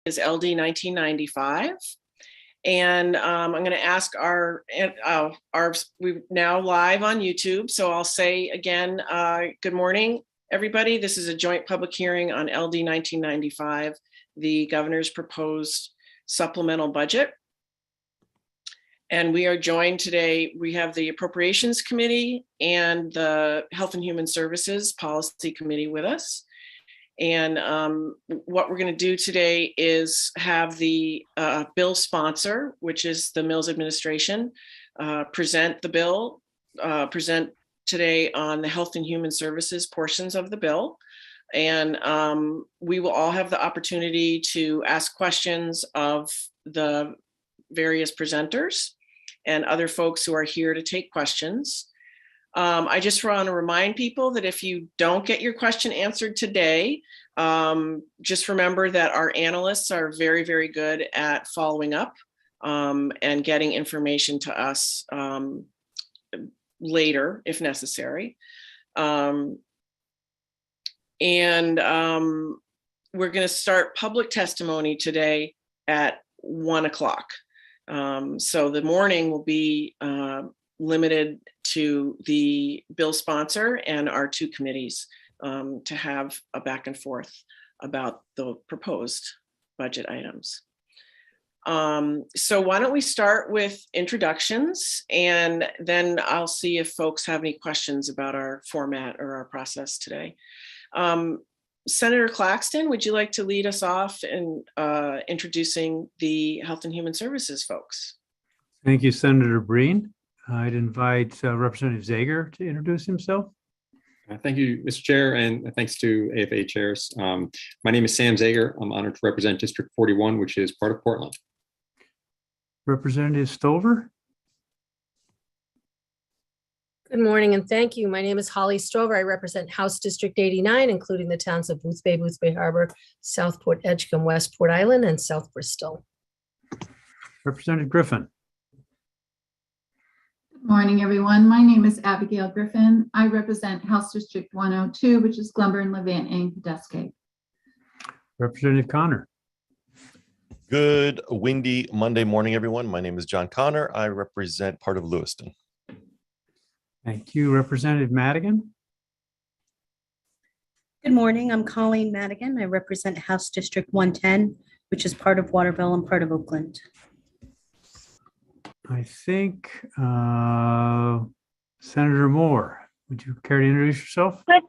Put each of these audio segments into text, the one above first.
is LD 1995. And I'm going to ask we're now live on YouTube. So I'll say again, good morning, everybody. This is a joint public hearing on LD 1995, the governor's proposed supplemental budget. And we are joined today, we have the Appropriations Committee and the Health and Human Services Policy Committee with us. And what we're going to do today is have the bill sponsor, which is the Mills administration, present the bill, present today on the Health and Human Services portions of the bill. And we will all have the opportunity to ask questions of the various presenters and other folks who are here to take questions. I just want to remind people that if you don't get your question answered today, just remember that our analysts are very, very good at following up and getting information to us later if necessary. We're going to start public testimony today at 1 o'clock. So the morning will be limited to the bill sponsor and our two committees to have a back and forth about the proposed budget items. So why don't we start with introductions, and then I'll see if folks have any questions about our format or our process today. Senator Claxton, would you like to lead us off in introducing the Health and Human Services folks? Thank you, Senator Breen. I'd invite Representative Zager to introduce himself. Thank you, Mr. Chair, and thanks to AFA chairs. My name is Sam Zager. I'm honored to represent District 41, which is part of Portland. Representative Stover. Good morning and thank you. My name is Holly Stover. I represent House District 89, including the towns of Boothbay, Boothbay Harbor, Southport, Edgecombe, West Port Island, and South Bristol. Representative Griffin. Good morning, everyone. My name is Abigail Griffin. I represent House District 102, which is Glumber, Levant, and Pedescate. Representative Connor. Good windy Monday morning, everyone. My name is John Connor. I represent part of Lewiston. Thank you. Representative Madigan. Good morning. I'm Colleen Madigan. I represent House District 110, which is part of Waterville and part of Oakland. I think Senator Moore, would you care to introduce yourself? Good.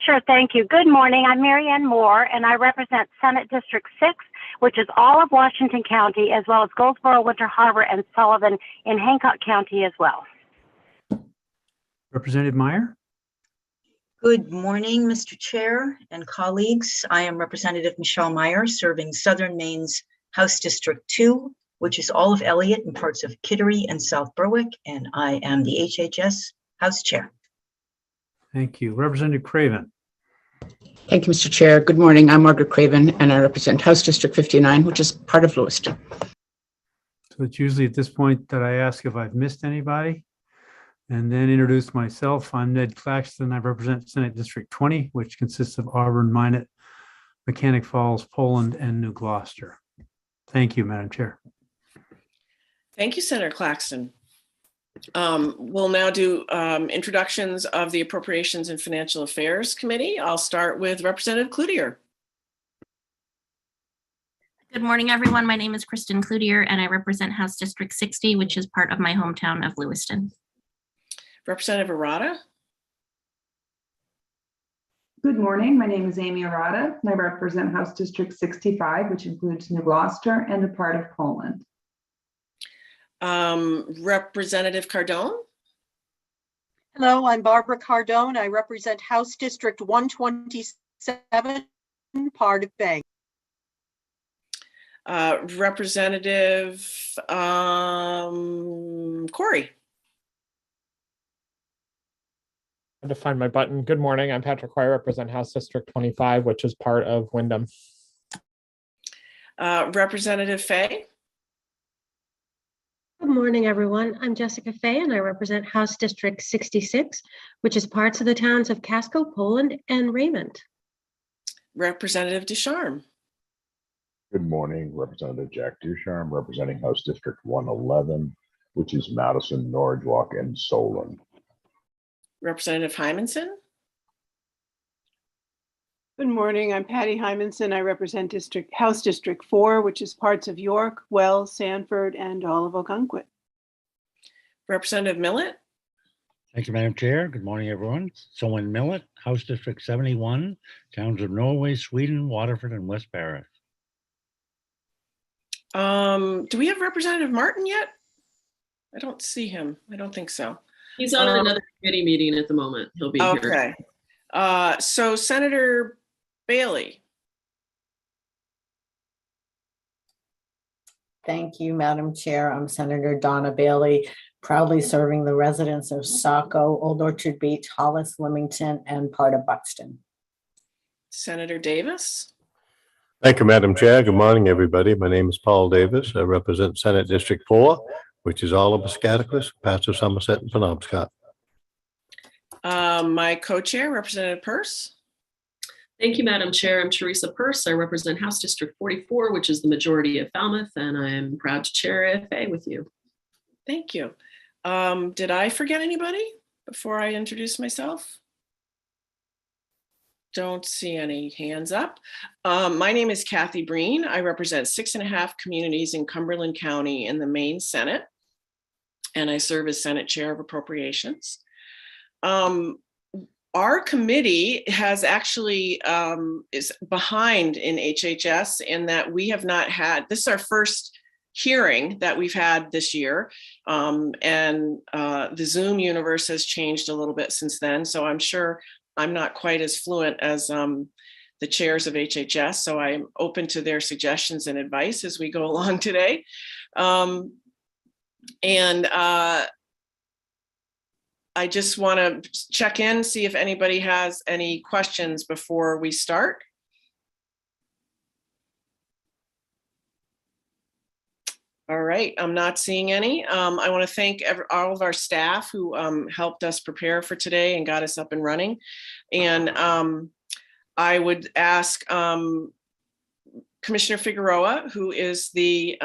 Sure, thank you. Good morning. I'm Mary Ann Moore, and I represent Senate District 6, which is all of Washington County, as well as Goldsboro, Winter Harbor, and Sullivan in Hancock County as well. Representative Meyer. Good morning, Mr. Chair and colleagues. I am Representative Michelle Meyer, serving Southern Maine's House District 2, which is all of Elliott and parts of Kittery and South Berwick, and I am the HHS House Chair. Thank you. Representative Craven. Thank you, Mr. Chair. Good morning. I'm Margaret Craven, and I represent House District 59, which is part of Lewiston. So it's usually at this point that I ask if I've missed anybody, and then introduce myself. I'm Ned Claxton. I represent Senate District 20, which consists of Auburn, Minot, Mechanic Falls, Poland, and New Gloucester. Thank you, Madam Chair. Thank you, Senator Claxton. We'll now do introductions of the Appropriations and Financial Affairs Committee. I'll start with Representative Cloutier. Good morning, everyone. My name is Kristen Cloutier, and I represent House District 60, which is part of my hometown of Lewiston. Representative Arata. Good morning. My name is Amy Arata, and I represent House District 65, which includes New Gloucester and a part of Poland. Representative Cardone. Hello, I'm Barbara Cardone. I represent House District 127, part of Bay. Representative Corey. I had to find my button. Good morning. I'm Patrick Roy. I represent House District 25, which is part of Wyndham. Representative Fay. Good morning, everyone. I'm Jessica Fay, and I represent House District 66, which is parts of the towns of Casco, Poland, and Raymond. Representative Ducharme. Good morning, Representative Jack Ducharme, representing House District 111, which is Madison, Norridge, and Solon. Representative Hymanson. Good morning. I'm Patty Hymanson. I represent House District 4, which is parts of York, Wells, Sanford, and all of Ogunquit. Representative Millet. Thank you, Madam Chair. Good morning, everyone. Solon Millet, House District 71, towns of Norway, Sweden, Waterford, and West Paris. Do we have Representative Martin yet? I don't see him. I don't think so. He's on another committee meeting at the moment. He'll be here. Okay. So Senator Bailey. Thank you, Madam Chair. I'm Senator Donna Bailey, proudly serving the residents of Saco, Old Orchard Beach, Hollis, Leamington, and part of Buxton. Senator Davis. Thank you, Madam Chair. Good morning, everybody. My name is Paul Davis. I represent Senate District 4, which is all of Piscataquis, parts of Somerset, and Penobscot. My co-chair, Representative Peirce. Thank you, Madam Chair. I'm Teresa Peirce. I represent House District 44, which is the majority of Falmouth, and I'm proud to chair AFA with you. Thank you. Did I forget anybody before I introduce myself? Don't see any hands up. My name is Kathy Breen. I represent 6.5 communities in Cumberland County in the Maine Senate, and I serve as Senate Chair of Appropriations. Our committee has actually is behind in HHS in that we have not had, this is our first hearing that we've had this year. And the Zoom universe has changed a little bit since then. So I'm sure I'm not quite as fluent as the chairs of HHS. So I'm open to their suggestions and advice as we go along today. I just want to check in, see if anybody has any questions before we start. All right, I'm not seeing any. I want to thank all of our staff who helped us prepare for today and got us up and running. And I would ask Commissioner Figueroa, who is the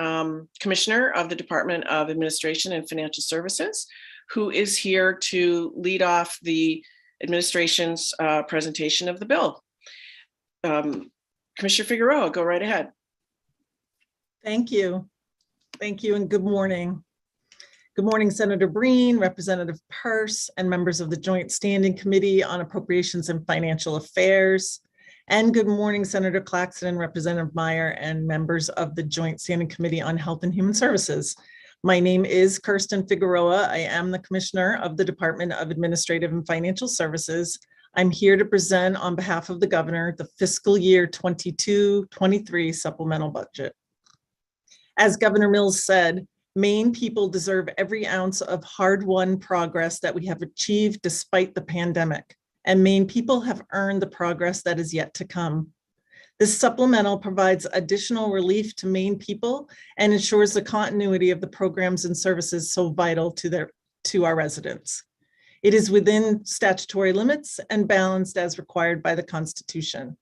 Commissioner of the Department of Administration and Financial Services, who is here to lead off the administration's presentation of the bill. Commissioner Figueroa, go right ahead. Thank you. Thank you and good morning. Good morning, Senator Breen, Representative Peirce, and members of the Joint Standing Committee on Appropriations and Financial Affairs. And good morning, Senator Claxton and Representative Meyer and members of the Joint Standing Committee on Health and Human Services. My name is Kirsten Figueroa. I am the Commissioner of the Department of Administrative and Financial Services. I'm here to present on behalf of the Governor the fiscal year 22-23 supplemental budget. As Governor Mills said, Maine people deserve every ounce of hard-won progress that we have achieved despite the pandemic, and Maine people have earned the progress that is yet to come. This supplemental provides additional relief to Maine people and ensures the continuity of the programs and services so vital to our residents. It is within statutory limits and balanced as required by the Constitution.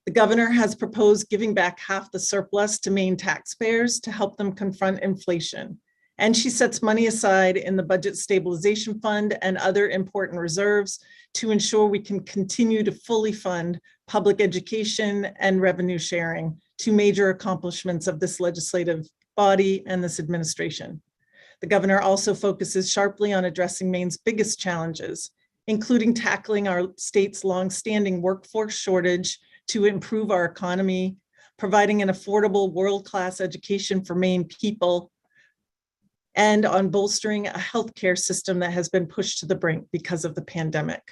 The Governor has proposed giving back half the surplus to Maine taxpayers to help them confront inflation. And she sets money aside in the Budget Stabilization Fund and other important reserves to ensure we can continue to fully fund public education and revenue sharing, two major accomplishments of this legislative body and this administration. The Governor also focuses sharply on addressing Maine's biggest challenges, including tackling our state's longstanding workforce shortage to improve our economy, providing an affordable world-class education for Maine people, and on bolstering a healthcare system that has been pushed to the brink because of the pandemic.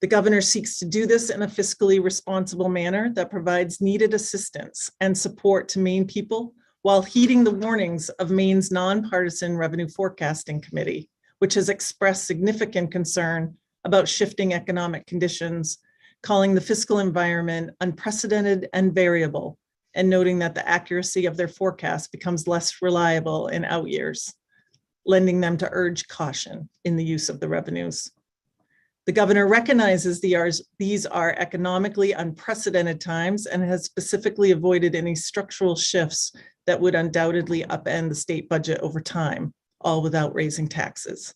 The Governor seeks to do this in a fiscally responsible manner that provides needed assistance and support to Maine people while heeding the warnings of Maine's nonpartisan Revenue Forecasting Committee, which has expressed significant concern about shifting economic conditions, calling the fiscal environment unprecedented and variable, and noting that the accuracy of their forecast becomes less reliable in out years, lending them to urge caution in the use of the revenues. The governor recognizes these are economically unprecedented times and has specifically avoided any structural shifts that would undoubtedly upend the state budget over time, all without raising taxes.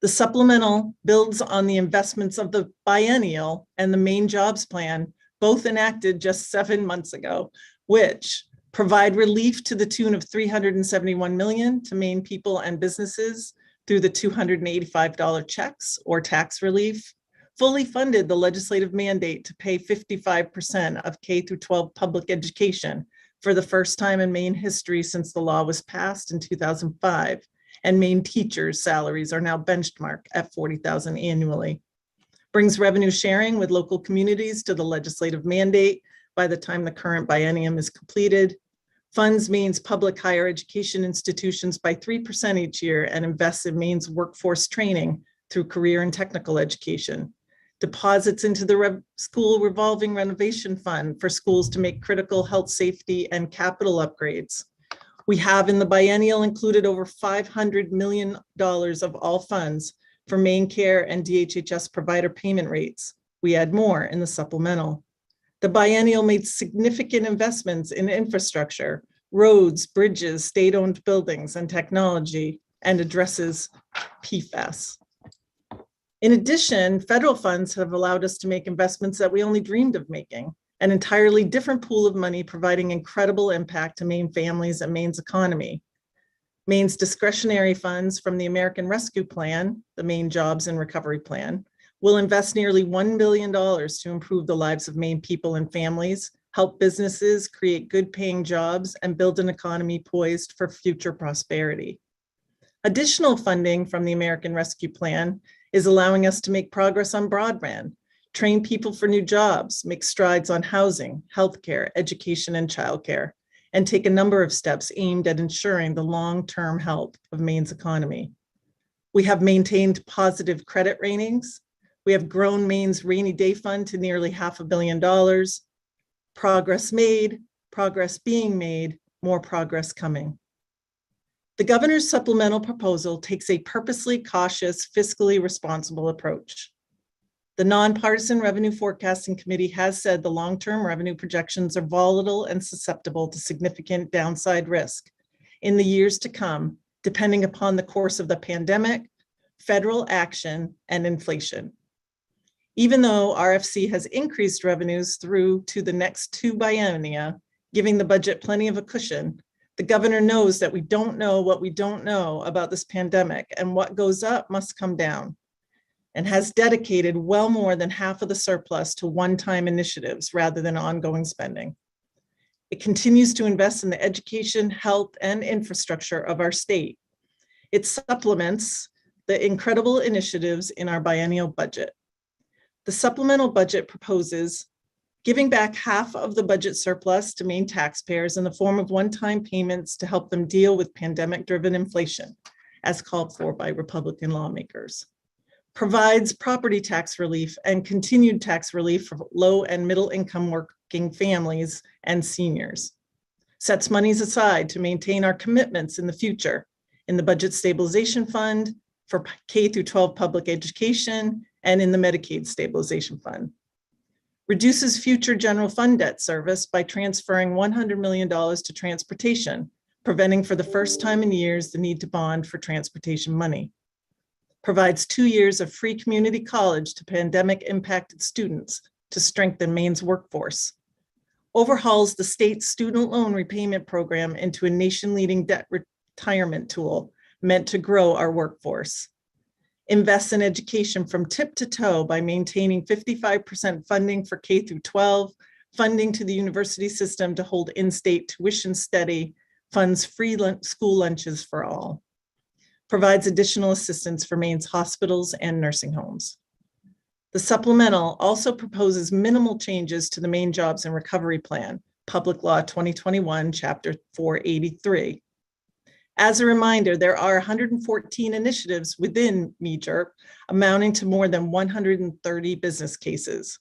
The supplemental builds on the investments of the biennial and the main jobs plan, both enacted just 7 months ago, which provide relief to the tune of $371 million to Maine people and businesses through the $285 checks or tax relief, fully funded the legislative mandate to pay 55% of K through 12 public education for the first time in Maine history since the law was passed in 2005, and Maine teachers' salaries are now benchmarked at $40,000 annually. Brings revenue sharing with local communities to the legislative mandate by the time the current biennium is completed, funds Maine's public higher education institutions by 3% each year, and invests in Maine's workforce training through career and technical education, deposits into the school revolving renovation fund for schools to make critical health, safety, and capital upgrades. We have in the biennial included over $500 million of all funds for Maine Care and DHHS provider payment rates. We add more in the supplemental. The biennial made significant investments in infrastructure, roads, bridges, state-owned buildings, and technology, and addresses PFAS. In addition, federal funds have allowed us to make investments that we only dreamed of making, an entirely different pool of money providing incredible impact to Maine families and Maine's economy. Maine's discretionary funds from the American Rescue Plan, the Maine Jobs and Recovery Plan, will invest nearly $1 billion to improve the lives of Maine people and families, help businesses create good paying jobs, and build an economy poised for future prosperity. Additional funding from the American Rescue Plan is allowing us to make progress on broadband, train people for new jobs, make strides on housing, healthcare, education, and childcare, and take a number of steps aimed at ensuring the long-term health of Maine's economy. We have maintained positive credit ratings. We have grown Maine's rainy day fund to nearly $500 million. Progress made, progress being made, more progress coming. The governor's supplemental proposal takes a purposely cautious, fiscally responsible approach. The Nonpartisan Revenue Forecasting Committee has said the long-term revenue projections are volatile and susceptible to significant downside risk in the years to come, depending upon the course of the pandemic, federal action, and inflation. Even though RFC has increased revenues through to the next 2 biennia, giving the budget plenty of a cushion, the governor knows that we don't know what we don't know about this pandemic, and what goes up must come down, and has dedicated well more than half of the surplus to one-time initiatives rather than ongoing spending. It continues to invest in the education, health, and infrastructure of our state. It supplements the incredible initiatives in our biennial budget. The supplemental budget proposes giving back half of the budget surplus to Maine taxpayers in the form of one-time payments to help them deal with pandemic-driven inflation, as called for by Republican lawmakers. Provides property tax relief and continued tax relief for low and middle income working families and seniors. Sets monies aside to maintain our commitments in the future in the Budget Stabilization Fund for K through 12 public education and in the Medicaid Stabilization Fund. Reduces future general fund debt service by transferring $100 million to transportation, preventing for the first time in years the need to bond for transportation money. Provides 2 years of free community college to pandemic impacted students to strengthen Maine's workforce. Overhauls the state's student loan repayment program into a nation-leading debt retirement tool meant to grow our workforce. Invests in education from tip to toe by maintaining 55% funding for K through 12, funding to the university system to hold in-state tuition steady, funds free school lunches for all. Provides additional assistance for Maine's hospitals and nursing homes. The supplemental also proposes minimal changes to the Maine Jobs and Recovery Plan, Public Law 2021, Chapter 483. As a reminder, there are 114 initiatives within MEJRP, amounting to more than 130 business cases.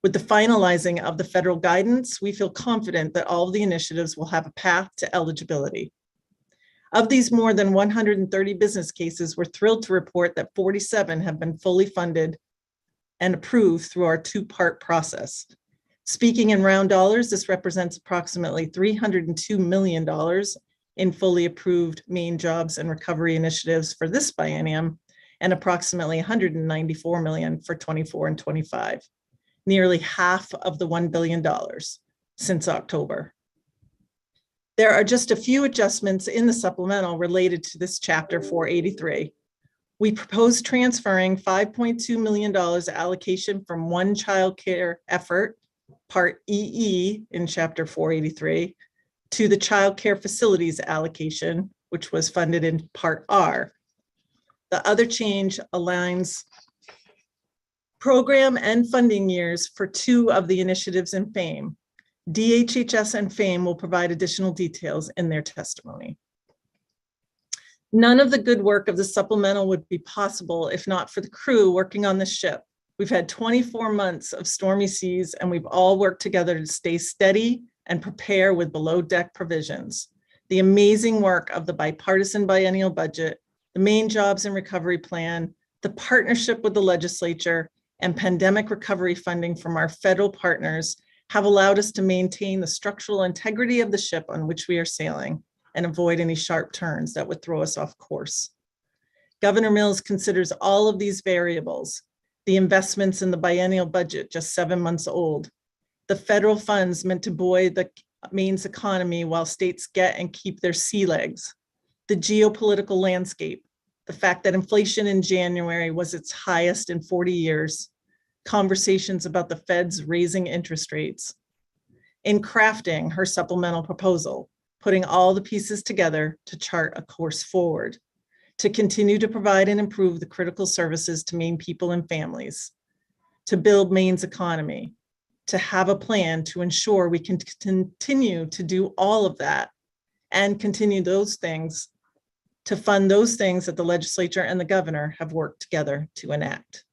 With the finalizing of the federal guidance, we feel confident that all of the initiatives will have a path to eligibility. Of these more than 130 business cases, we're thrilled to report that 47 have been fully funded and approved through our two-part process. Speaking in round dollars, this represents approximately $302 million in fully approved main jobs and recovery initiatives for this biennium, and approximately $194 million for 24 and 25, nearly half of the $1 billion since October. There are just a few adjustments in the supplemental related to this chapter 483. We propose transferring $5.2 million allocation from one child care effort, Part EE in Chapter 483, to the child care facilities allocation, which was funded in Part R. The other change aligns program and funding years for two of the initiatives in FAME. DHHS and FAME will provide additional details in their testimony. None of the good work of the supplemental would be possible if not for the crew working on the ship. We've had 24 months of stormy seas, and we've all worked together to stay steady and prepare with below deck provisions. The amazing work of the bipartisan biennial budget, the main jobs and recovery plan, the partnership with the legislature, and pandemic recovery funding from our federal partners have allowed us to maintain the structural integrity of the ship on which we are sailing and avoid any sharp turns that would throw us off course. Governor Mills considers all of these variables, the investments in the biennial budget just 7 months old, the federal funds meant to buoy the Maine's economy while states get and keep their sea legs, the geopolitical landscape, the fact that inflation in January was its highest in 40 years, conversations about the Fed's raising interest rates. In crafting her supplemental proposal, putting all the pieces together to chart a course forward, to continue to provide and improve the critical services to Maine people and families, to build Maine's economy, to have a plan to ensure we can continue to do all of that and continue those things, to fund those things that the legislature and the governor have worked together to enact.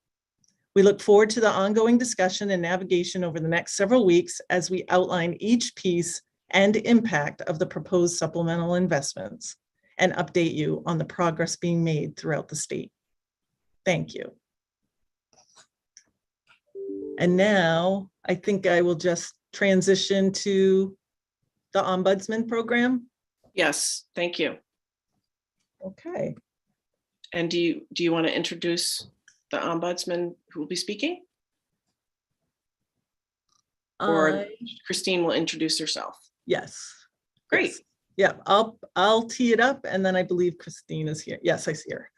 We look forward to the ongoing discussion and navigation over the next several weeks as we outline each piece and impact of the proposed supplemental investments and update you on the progress being made throughout the state. Thank you. And now I think I will just transition to the Ombudsman program. Yes, thank you. Okay. And do you want to introduce the Ombudsman who will be speaking? Or Christine will introduce herself. Yes. Great. Yes. Yeah, I'll tee it up, and then I believe Christine is here. Yes, I see her.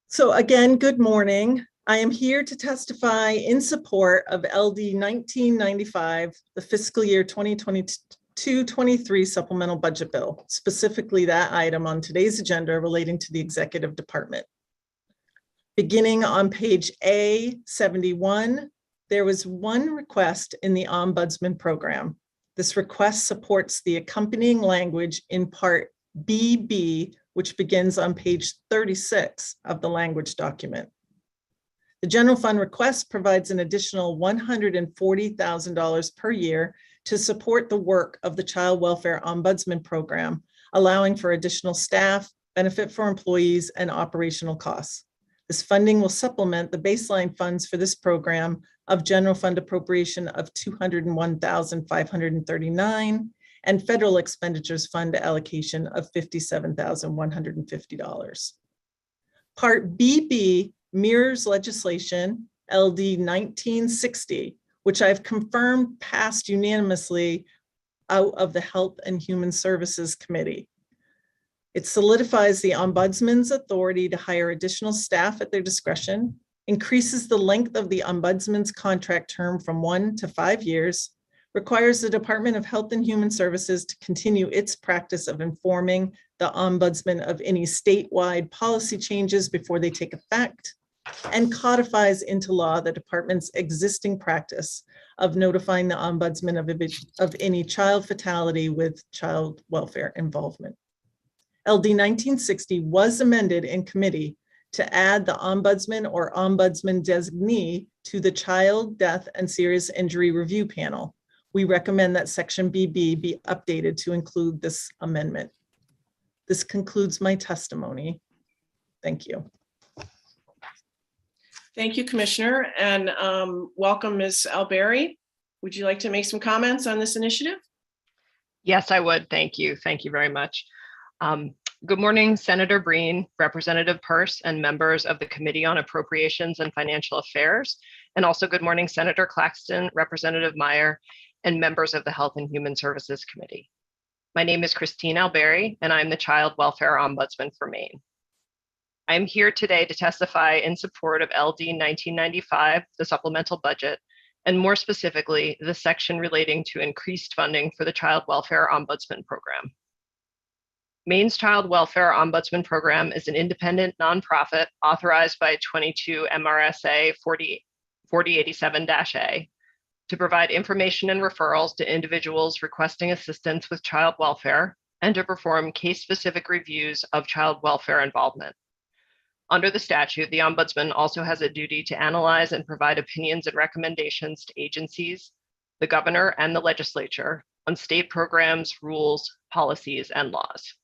So again, good morning. I am here to testify in support of LD 1995, the fiscal year 2022-23 supplemental budget bill, specifically that item on today's agenda relating to the executive department. Beginning on page A71, there was one request in the Ombudsman program. This request supports the accompanying language in Part BB, which begins on page 36 of the language document. The general fund request provides an additional $140,000 per year to support the work of the Child Welfare Ombudsman Program, allowing for additional staff, benefit for employees, and operational costs. This funding will supplement the baseline funds for this program of general fund appropriation of $201,539 and federal expenditures fund allocation of $57,150. Part BB mirrors legislation LD 1960, which I've confirmed passed unanimously out of the Health and Human Services Committee. It solidifies the Ombudsman's authority to hire additional staff at their discretion, increases the length of the Ombudsman's contract term from 1 to 5 years, requires the Department of Health and Human Services to continue its practice of informing the Ombudsman of any statewide policy changes before they take effect, and codifies into law the department's existing practice of notifying the Ombudsman of any child fatality with child welfare involvement. LD 1960 was amended in committee to add the Ombudsman or Ombudsman designee to the Child Death and Serious Injury Review Panel. We recommend that section BB be updated to include this amendment. This concludes my testimony. Thank you. Thank you, Commissioner, and welcome, Ms. Alberry. Would you like to make some comments on this initiative? Yes, I would. Thank you. Thank you very much. Good morning, Senator Breen, Representative Peirce, and members of the Committee on Appropriations and Financial Affairs. And also good morning, Senator Claxton, Representative Meyer, and members of the Health and Human Services Committee. My name is Christine Alberry, and I'm the Child Welfare Ombudsman for Maine. I am here today to testify in support of LD 1995, the supplemental budget, and more specifically, the section relating to increased funding for the Child Welfare Ombudsman Program. Maine's Child Welfare Ombudsman Program is an independent nonprofit authorized by 22 MRSA 4087-A to provide information and referrals to individuals requesting assistance with child welfare and to perform case-specific reviews of child welfare involvement. Under the statute, the Ombudsman also has a duty to analyze and provide opinions and recommendations to agencies, the governor, and the legislature on state programs, rules, policies, and laws.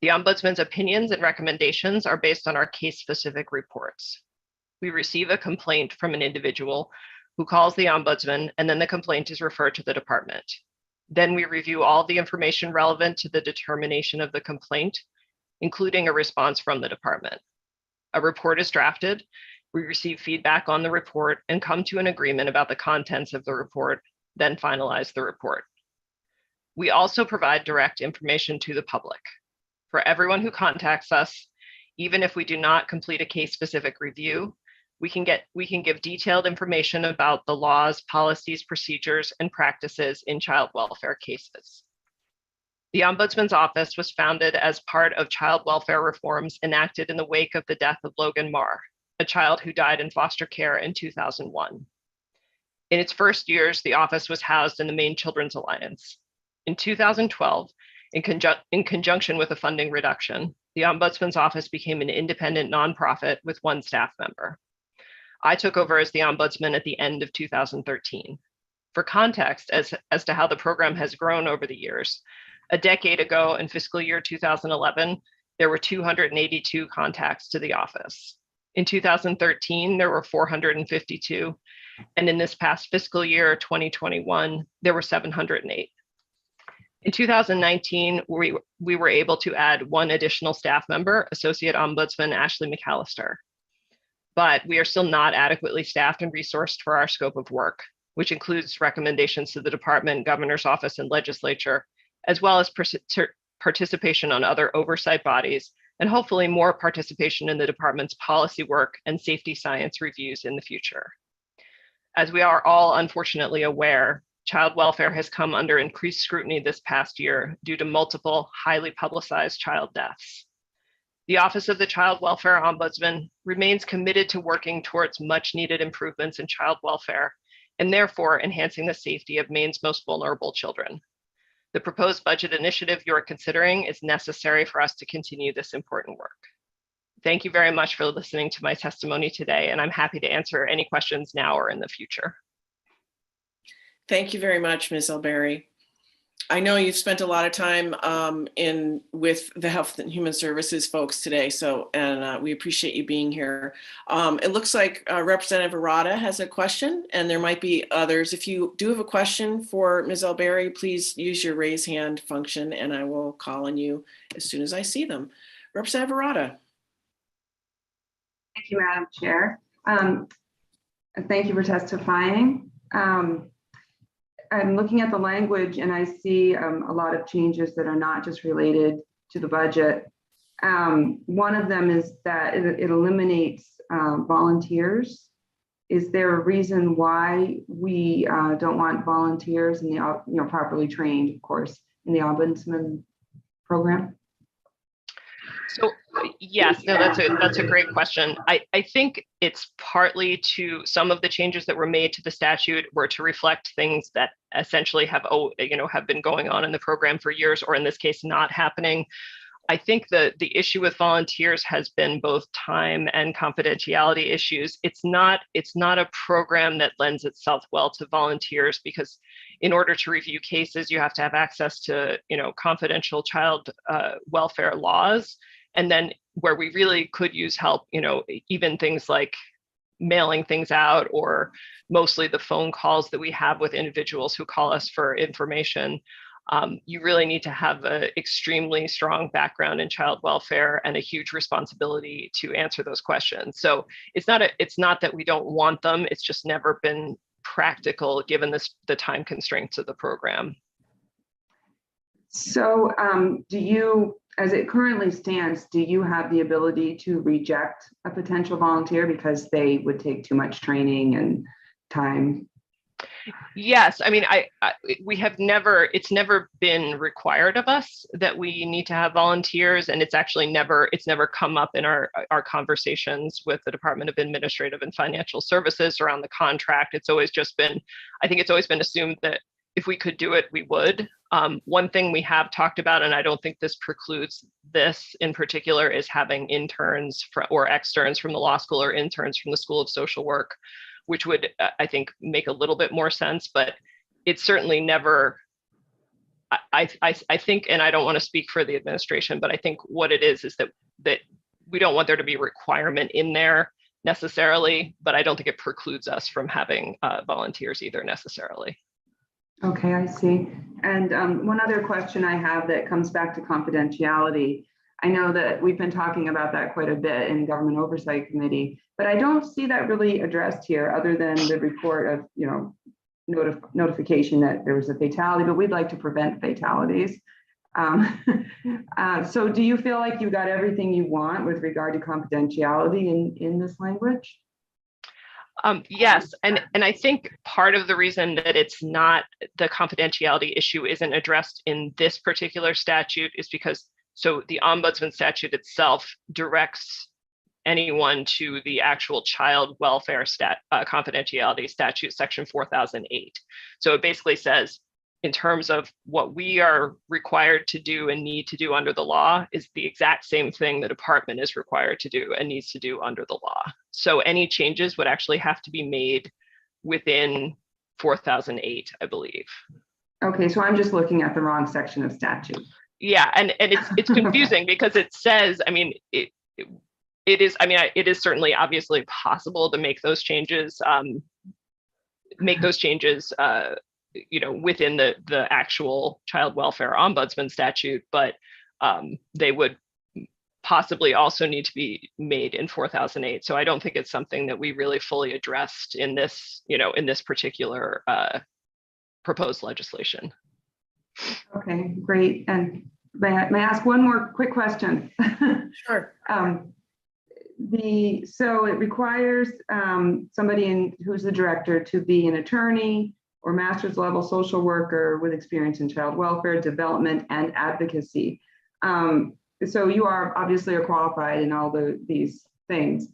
The Ombudsman's opinions and recommendations are based on our case-specific reports. We receive a complaint from an individual who calls the Ombudsman, and then the complaint is referred to the department. Then we review all the information relevant to the determination of the complaint, including a response from the department. A report is drafted, we receive feedback on the report and come to an agreement about the contents of the report, then finalize the report. We also provide direct information to the public. For everyone who contacts us, even if we do not complete a case-specific review, we can give detailed information about the laws, policies, procedures, and practices in child welfare cases. The Ombudsman's Office was founded as part of child welfare reforms enacted in the wake of the death of Logan Marr, a child who died in foster care in 2001. In its first years, the office was housed in the Maine Children's Alliance. In 2012, in conjunction with a funding reduction, the Ombudsman's Office became an independent nonprofit with one staff member. I took over as the Ombudsman at the end of 2013. For context, as to how the program has grown over the years, a decade ago in fiscal year 2011, there were 282 contacts to the office. In 2013, there were 452, and in this past fiscal year, 2021, there were 708. In 2019, we were able to add one additional staff member, Associate Ombudsman Ashley McAllister. But we are still not adequately staffed and resourced for our scope of work, which includes recommendations to the department, governor's office, and legislature, as well as participation on other oversight bodies, and hopefully more participation in the department's policy work and safety science reviews in the future. As we are all unfortunately aware, child welfare has come under increased scrutiny this past year due to multiple highly publicized child deaths. The Office of the Child Welfare Ombudsman remains committed to working towards much needed improvements in child welfare and therefore enhancing the safety of Maine's most vulnerable children. The proposed budget initiative you're considering is necessary for us to continue this important work. Thank you very much for listening to my testimony today, and I'm happy to answer any questions now or in the future. Thank you very much, Ms. Alberry. I know you've spent a lot of time with the Health and Human Services folks today, and we appreciate you being here. It looks like Representative Arata has a question, and there might be others. If you do have a question for Ms. Alberry, please use your raise hand function, and I will call on you as soon as I see them. Representative Arata. Thank you, Madam Chair. Thank you for testifying. I'm looking at the language and I see a lot of changes that are not just related to the budget. One of them is that it eliminates volunteers. Is there a reason why we don't want volunteers in the properly trained, of course, in the Ombudsman program? So yes, no, that's a great question. I think it's partly to some of the changes that were made to the statute were to reflect things that essentially have been going on in the program for years, or in this case, not happening. I think the issue with volunteers has been both time and confidentiality issues. It's not a program that lends itself well to volunteers, because in order to review cases, you have to have access to confidential child welfare laws. And then where we really could use help, even things like mailing things out or mostly the phone calls that we have with individuals who call us for information. You really need to have an extremely strong background in child welfare and a huge responsibility to answer those questions. So it's not that we don't want them, it's just never been practical given the time constraints of the program. So as it currently stands, do you have the ability to reject a potential volunteer because they would take too much training and time? Yes, I mean, it's never been required of us that we need to have volunteers, and it's never come up in our conversations with the Department of Administrative and Financial Services around the contract. I think it's always been assumed that if we could do it, we would. One thing we have talked about, and I don't think this precludes this in particular, is having interns or externs from the law school or interns from the School of Social Work, which would, I think, make a little bit more sense, but it's certainly never, I think, and I don't want to speak for the administration, but I think what it is that we don't want there to be a requirement in there necessarily, but I don't think it precludes us from having volunteers either necessarily. Okay, I see. And one other question I have that comes back to confidentiality. I know that we've been talking about that quite a bit in Government Oversight Committee, but I don't see that really addressed here other than the report of, notification that there was a fatality, but we'd like to prevent fatalities. So do you feel like you got everything you want with regard to confidentiality in this language? Yes, and I think part of the reason that it's not, the confidentiality issue isn't addressed in this particular statute is because, so the Ombudsman statute itself directs anyone to the actual child welfare confidentiality statute, section 4008. So it basically says, in terms of what we are required to do and need to do under the law is the exact same thing the department is required to do and needs to do under the law. So any changes would actually have to be made within 4008, I believe. Okay, so I'm just looking at the wrong section of statute. Yeah, and it's confusing because it says, I mean, it is certainly obviously possible to make those changes, within the actual child welfare ombudsman statute, but they would possibly also need to be made in 4008. So I don't think it's something that we really fully addressed in this, in this particular proposed legislation. Okay, great. And may I ask one more quick question? Sure. So it requires somebody who's the director to be an attorney or master's level social worker with experience in child welfare, development, and advocacy. So you are obviously qualified in all these things.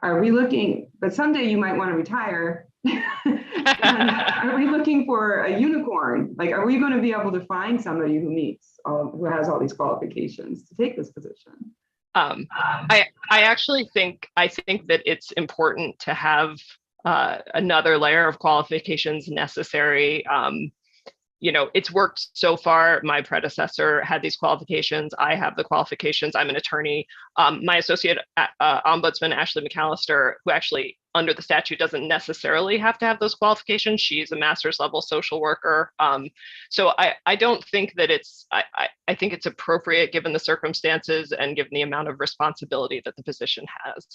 Are we looking, but someday you might want to retire. Are we looking for a unicorn? Like, are we going to be able to find somebody who has all these qualifications to take this position? I think that it's important to have another layer of qualifications necessary. It's worked so far. My predecessor had these qualifications. I have the qualifications. I'm an attorney. My associate ombudsman, Ashley McAllister, who actually under the statute doesn't necessarily have to have those qualifications. She's a master's level social worker. So I don't think that I think it's appropriate given the circumstances and given the amount of responsibility that the position has.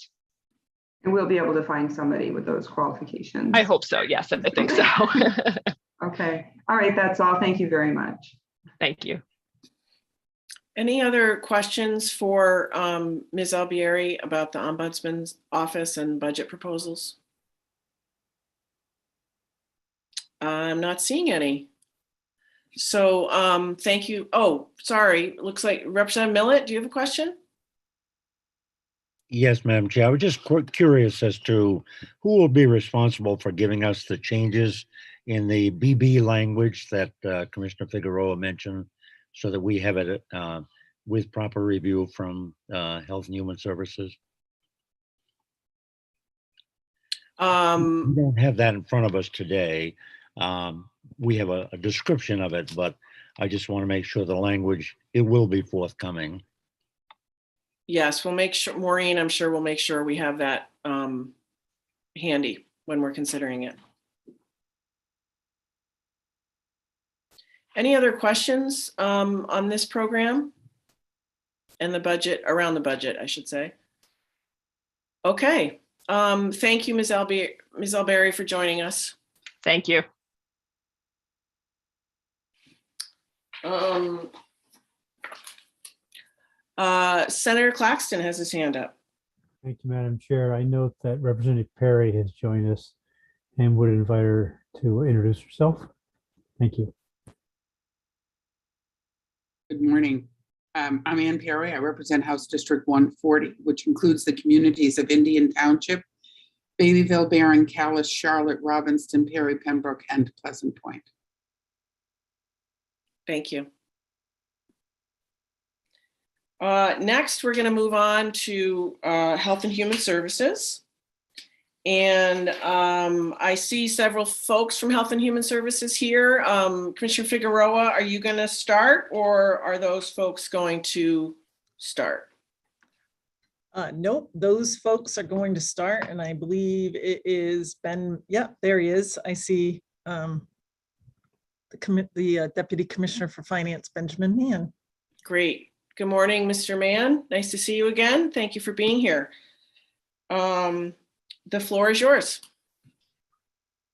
And we'll be able to find somebody with those qualifications. I hope so. Yes, I think so. Okay. All right. That's all. Thank you very much. Thank you. Any other questions for Ms. Albieri about the Ombudsman's office and budget proposals? I'm not seeing any. So thank you. Oh, sorry. Looks like Representative Millett, do you have a question? Yes, Madam Chair. I was just curious as to who will be responsible for giving us the changes in the BB language that Commissioner Figueroa mentioned, so that we have it with proper review from Health and Human Services. We don't have that in front of us today. We have a description of it, but I just want to make sure the language, it will be forthcoming. Yes, we'll make sure, Maureen, I'm sure we'll make sure we have that handy when we're considering it. Any other questions on this program and the budget, around the budget, I should say? Okay. Thank you, Ms. Alberry, for joining us. Thank you. Senator Claxton has his hand up. Thank you, Madam Chair. I note that Representative Perry has joined us and would invite her to introduce herself. Thank you. Good morning. I'm Ann Perry. I represent House District 140, which includes the communities of Indian Township, Baileyville, Barron, Callis, Charlotte, Robbinston, Perry, Pembroke, and Pleasant Point. Thank you. Next, we're going to move on to Health and Human Services. And I see several folks from Health and Human Services here. Commissioner Figueroa, are you going to start, or are those folks going to start? Nope, those folks are going to start, and I believe it is Ben. Yeah, there he is. I see the Deputy Commissioner for Finance, Benjamin Mann. Great. Good morning, Mr. Mann. Nice to see you again. Thank you for being here. The floor is yours.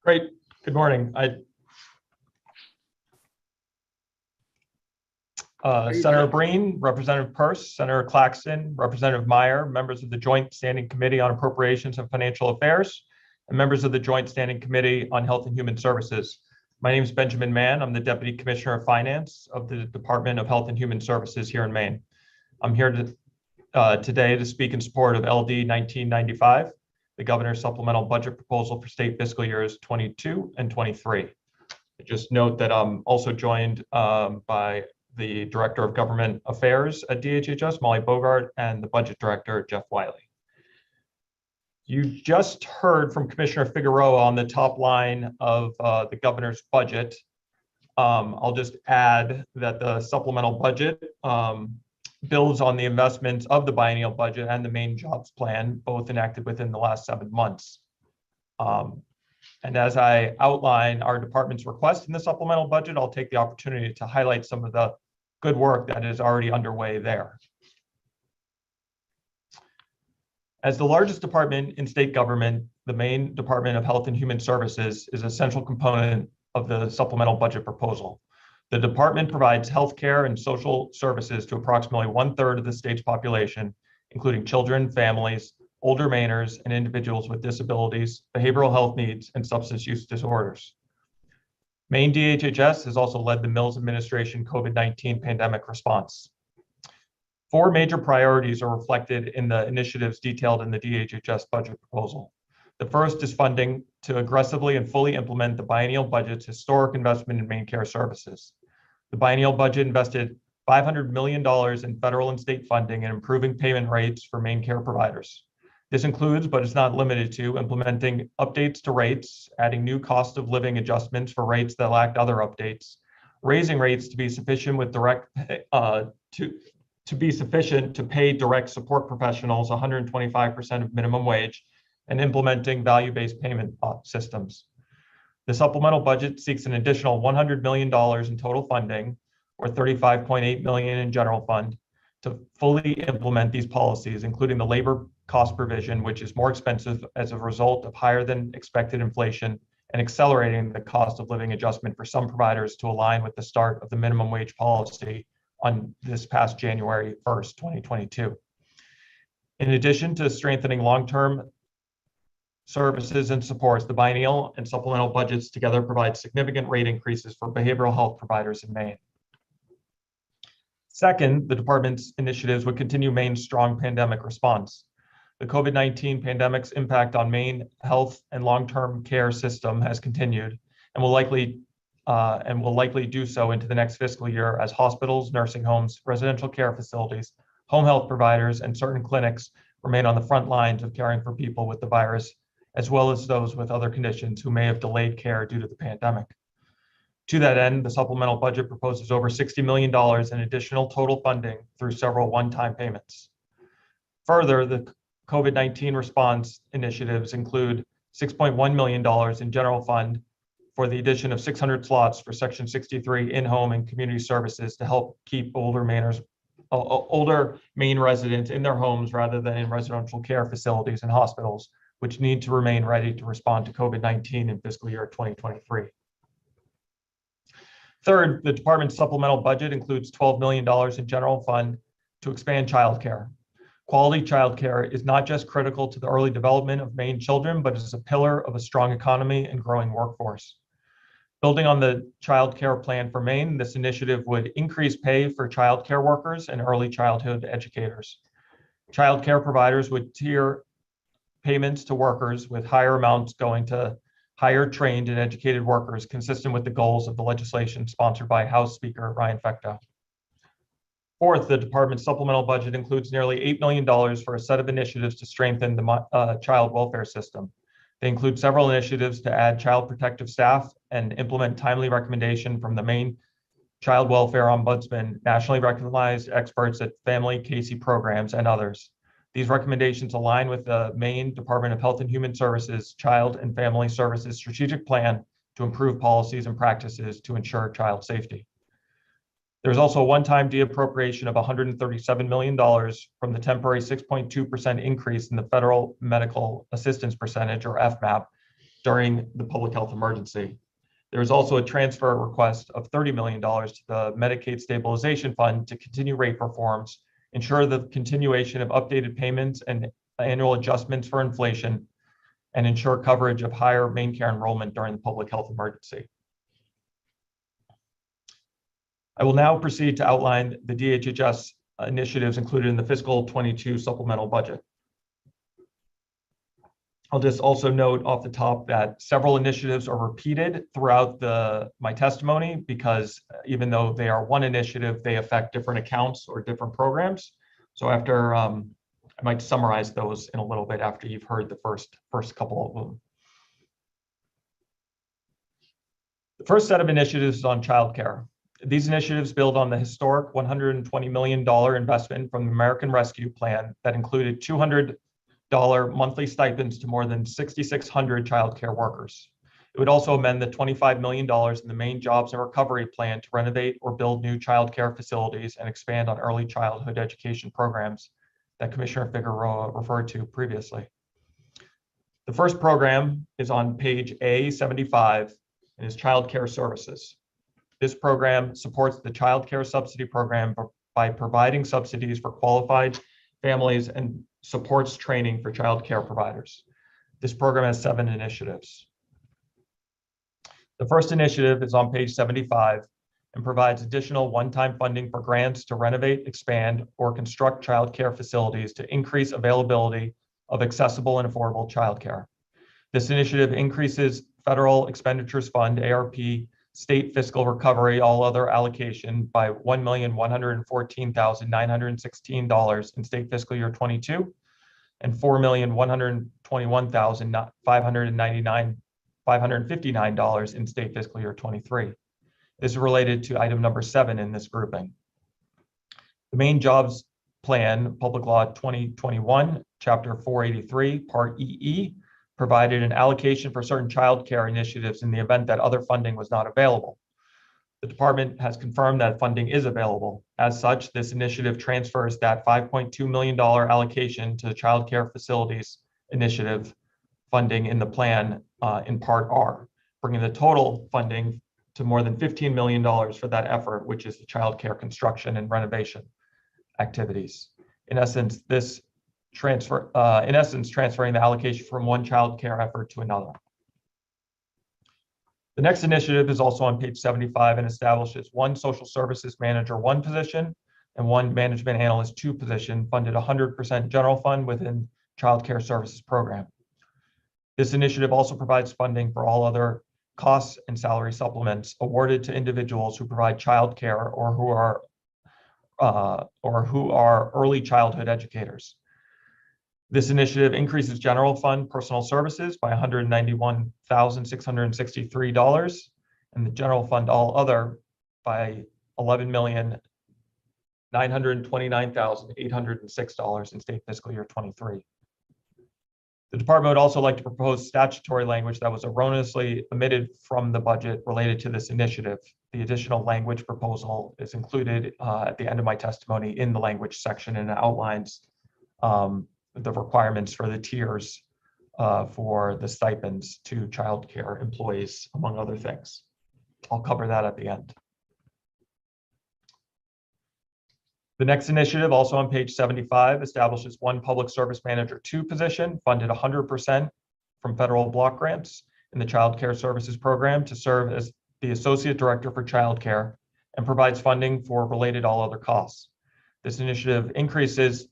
Great. Good morning. Senator Breen, Representative Peirce, Senator Claxton, Representative Meyer, members of the Joint Standing Committee on Appropriations and Financial Affairs, and members of the Joint Standing Committee on Health and Human Services. My name is Benjamin Mann. I'm the Deputy Commissioner of Finance of the Department of Health and Human Services here in Maine. I'm here today to speak in support of LD 1995, the Governor's Supplemental Budget Proposal for state fiscal years 22 and 23. I just note that I'm also joined by the Director of Government Affairs at DHHS, Molly Bogart, and the Budget Director, Jeff Wiley. You just heard from Commissioner Figueroa on the top line of the governor's budget. I'll just add that the supplemental budget builds on the investments of the biennial budget and the main jobs plan, both enacted within the last 7 months. And as I outline our department's request in the supplemental budget, I'll take the opportunity to highlight some of the good work that is already underway there. As the largest department in state government, the Maine Department of Health and Human Services is a central component of the supplemental budget proposal. The department provides healthcare and social services to approximately 1/3 of the state's population, including children, families, older Mainers, and individuals with disabilities, behavioral health needs, and substance use disorders. Maine DHHS has also led the Mills administration COVID-19 pandemic response. 4 major priorities are reflected in the initiatives detailed in the DHHS budget proposal. The first is funding to aggressively and fully implement the biennial budget's historic investment in Maine care services. The biennial budget invested $500 million in federal and state funding and improving payment rates for Maine care providers. This includes, but is not limited to, implementing updates to rates, adding new cost of living adjustments for rates that lacked other updates, raising rates to be sufficient with to be sufficient to pay direct support professionals 125% of minimum wage, and implementing value-based payment systems. The supplemental budget seeks an additional $100 million in total funding, or $35.8 million in general fund, to fully implement these policies, including the labor cost provision, which is more expensive as a result of higher than expected inflation, and accelerating the cost of living adjustment for some providers to align with the start of the minimum wage policy on this past January 1st, 2022. In addition to strengthening long-term services and supports, the biennial and supplemental budgets together provide significant rate increases for behavioral health providers in Maine. Second, the department's initiatives would continue Maine's strong pandemic response. The COVID-19 pandemic's impact on Maine health and long-term care system has continued and will likely do so into the next fiscal year as hospitals, nursing homes, residential care facilities, home health providers, and certain clinics remain on the front lines of caring for people with the virus, as well as those with other conditions who may have delayed care due to the pandemic. To that end, the supplemental budget proposes over $60 million in additional total funding through several one-time payments. Further, the COVID-19 response initiatives include $6.1 million in general fund for the addition of 600 slots for Section 63 in-home and community services to help keep older Maine residents in their homes rather than in residential care facilities and hospitals, which need to remain ready to respond to COVID-19 in fiscal year 2023. Third, the department's supplemental budget includes $12 million in general fund to expand childcare. Quality childcare is not just critical to the early development of Maine children, but is a pillar of a strong economy and growing workforce. Building on the child care plan for Maine, this initiative would increase pay for child care workers and early childhood educators. Child care providers would tier payments to workers with higher amounts going to higher trained and educated workers, consistent with the goals of the legislation sponsored by House Speaker Ryan Fecteau. Fourth, the department's supplemental budget includes nearly $8 million for a set of initiatives to strengthen the child welfare system. They include several initiatives to add child protective staff and implement timely recommendation from the Maine Child Welfare Ombudsman, nationally recognized experts at family Casey programs, and others. These recommendations align with the Maine Department of Health and Human Services Child and Family Services strategic plan to improve policies and practices to ensure child safety. There's also a one-time de-appropriation of $137 million from the temporary 6.2% increase in the federal medical assistance percentage, or FMAP, during the public health emergency. There is also a transfer request of $30 million to the Medicaid Stabilization Fund to continue rate reforms, ensure the continuation of updated payments and annual adjustments for inflation, and ensure coverage of higher Maine care enrollment during the public health emergency. I will now proceed to outline the DHHS initiatives included in the fiscal 22 supplemental budget. I'll just also note off the top that several initiatives are repeated throughout my testimony, because even though they are one initiative, they affect different accounts or different programs. So after, I might summarize those in a little bit after you've heard the first couple of them. The first set of initiatives is on childcare. These initiatives build on the historic $120 million investment from the American Rescue Plan that included $200 monthly stipends to more than 6,600 childcare workers. It would also amend the $25 million in the Maine Jobs and Recovery Plan to renovate or build new childcare facilities and expand on early childhood education programs that Commissioner Figueroa referred to previously. The first program is on page A75 and is childcare services. This program supports the child care subsidy program by providing subsidies for qualified families and supports training for child care providers. This program has 7 initiatives. The first initiative is on page 75 and provides additional one-time funding for grants to renovate, expand, or construct child care facilities to increase availability of accessible and affordable child care. This initiative increases Federal Expenditures Fund, ARP, state fiscal recovery, all other allocation by $1,114,916 in state fiscal year 22 and $4,121,559 in state fiscal year 23. This is related to item number 7 in this grouping. The Maine Jobs Plan, Public Law 2021, Chapter 483, Part EE, provided an allocation for certain child care initiatives in the event that other funding was not available. The department has confirmed that funding is available. As such, this initiative transfers that $5.2 million allocation to the child care facilities initiative funding in the plan in Part R, bringing the total funding to more than $15 million for that effort, which is the child care construction and renovation activities. In essence, transferring the allocation from one child care effort to another. The next initiative is also on page 75 and establishes 1 social services manager 1 position and 1 management analyst 2 position, funded 100% general fund within child care services program. This initiative also provides funding for all other costs and salary supplements awarded to individuals who provide child care or who are early childhood educators. This initiative increases general fund personal services by $191,663 and the general fund all other by $11,929,806 in state fiscal year 23. The department would also like to propose statutory language that was erroneously omitted from the budget related to this initiative. The additional language proposal is included at the end of my testimony in the language section, and it outlines the requirements for the tiers for the stipends to childcare employees, among other things. I'll cover that at the end. The next initiative, also on page 75, establishes one Public Service Manager 2 position funded 100% from federal block grants in the Child Care Services Program to serve as the Associate Director for Childcare and provides funding for related all other costs. This initiative increases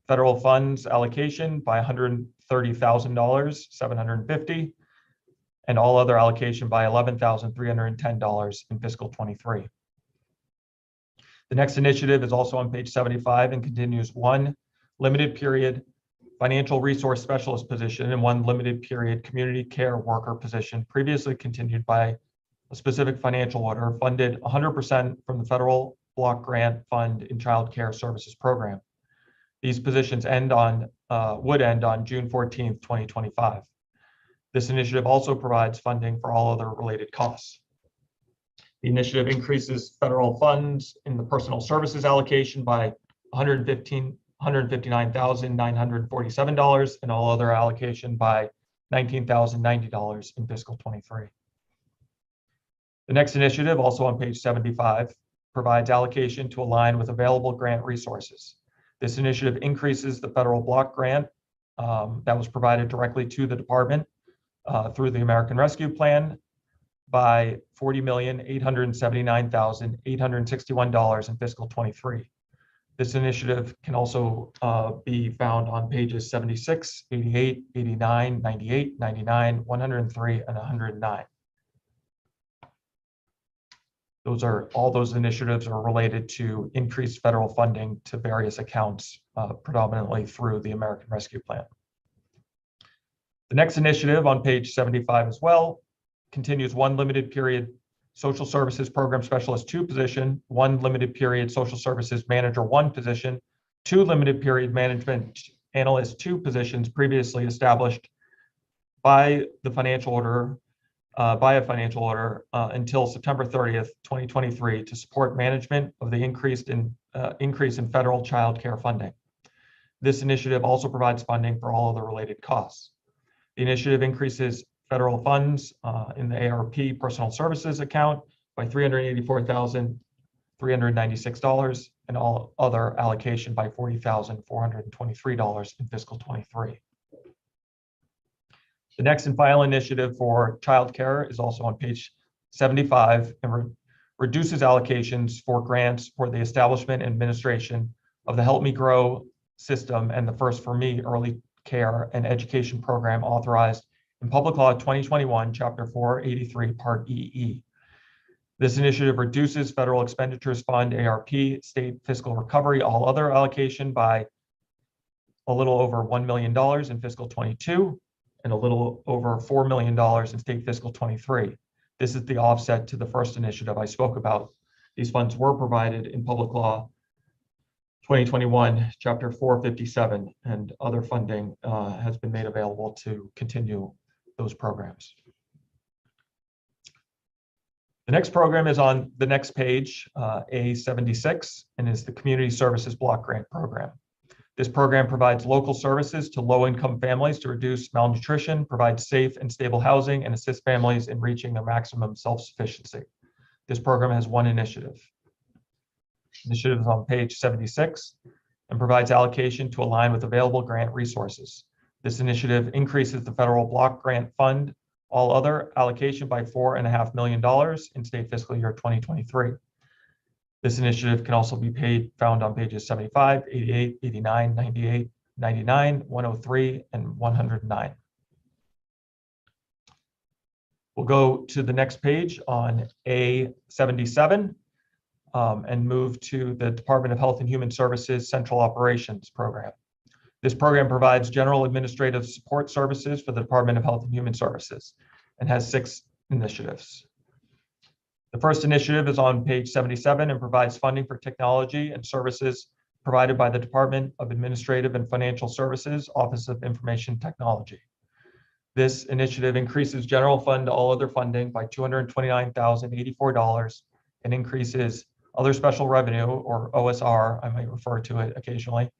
federal funds allocation by $130,000, $750, and all other allocation by $11,310 in fiscal 23. The next initiative is also on page 75 and continues one limited period financial resource specialist position and one limited period community care worker position previously continued by a specific financial order funded 100% from the federal block grant fund in Child Care Services Program. These positions would end on June 14th, 2025. This initiative also provides funding for all other related costs. The initiative increases federal funds in the personal services allocation by $159,947 and all other allocation by $19,090 in fiscal 23. The next initiative, also on page 75, provides allocation to align with available grant resources. This initiative increases the federal block grant that was provided directly to the department through the American Rescue Plan by $40,879,861 in fiscal 23. This initiative can also be found on pages 76, 88, 89, 98, 99, 103, and 109. All those initiatives are related to increased federal funding to various accounts, predominantly through the American Rescue Plan. The next initiative on page 75 as well continues one limited period Social Services Program Specialist 2 position, one limited period Social Services Manager 1 position, two limited period Management Analyst 2 positions previously established by a financial order until September 30th, 2023 to support management of the increase in federal child care funding. This initiative also provides funding for all other related costs. The initiative increases federal funds in the ARP personal services account by $384,396 and all other allocation by $40,423 in fiscal 23. The next and final initiative for childcare is also on page 75 and reduces allocations for grants for the establishment and administration of the Help Me Grow system and the First for Me early care and education program authorized in Public Law 2021, Chapter 483, Part EE. This initiative reduces Federal Expenditures Fund, ARP, State Fiscal Recovery, all other allocation by a little over $1 million in fiscal 22 and a little over $4 million in state fiscal 23. This is the offset to the first initiative I spoke about. These funds were provided in Public Law 2021, Chapter 457, and other funding has been made available to continue those programs. The next program is on the next page, A76, and is the Community Services Block Grant Program. This program provides local services to low-income families to reduce malnutrition, provide safe and stable housing, and assist families in reaching their maximum self-sufficiency. This program has one initiative. Initiative is on page 76 and provides allocation to align with available grant resources. This initiative increases the federal block grant fund, all other allocation by $4.5 million in state fiscal year 2023. This initiative can also be found on pages 75, 88, 89, 98, 99, 103, and 109. We'll go to the next page on A77 and move to the Department of Health and Human Services Central Operations Program. This program provides general administrative support services for the Department of Health and Human Services and has 6 initiatives. The first initiative is on page 77 and provides funding for technology and services provided by the Department of Administrative and Financial Services, Office of Information Technology. This initiative increases general fund all other funding by $229,084 and increases other special revenue, or OSR, I might refer to it occasionally,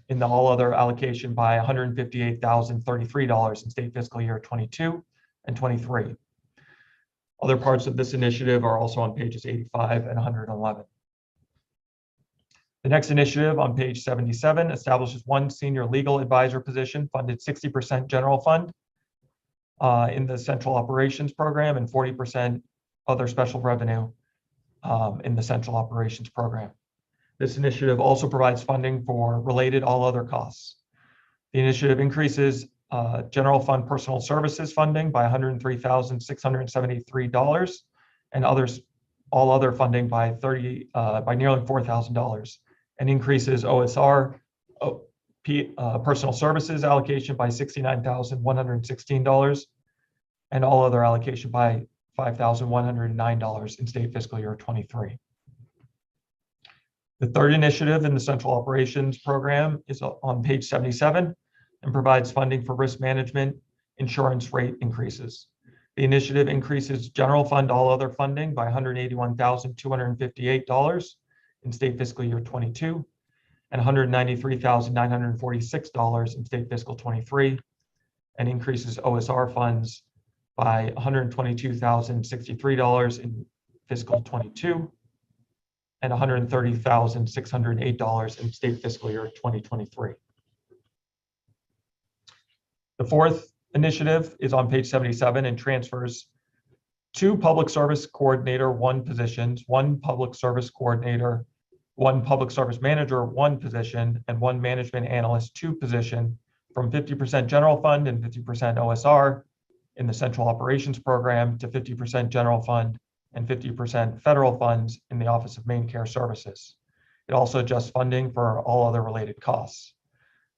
in the all other allocation by $158,033 in state fiscal year 22 and 23. Other parts of this initiative are also on pages 85 and 111. The next initiative on page 77 establishes one senior legal advisor position funded 60% general fund in the central operations program and 40% other special revenue in the central operations program. This initiative also provides funding for related all other costs. The initiative increases general fund personal services funding by $103,673 and all other funding by nearly $4,000, and increases OSR personal services allocation by $69,116 and all other allocation by $5,109 in state fiscal year 23. The third initiative in the central operations program is on page 77 and provides funding for risk management insurance rate increases. The initiative increases general fund all other funding by $181,258 in state fiscal year 22 and $193,946 in state fiscal 23, and increases OSR funds by $122,063 in fiscal 22 and $130,608 in state fiscal year 2023. The fourth initiative is on page 77 and transfers 2 public service coordinator 1 positions, 1 public service coordinator, 1 public service manager 1 position, and 1 management analyst 2 position from 50% general fund and 50% OSR in the central operations program to 50% general fund and 50% federal funds in the Office of Main Care Services. It also adjusts funding for all other related costs.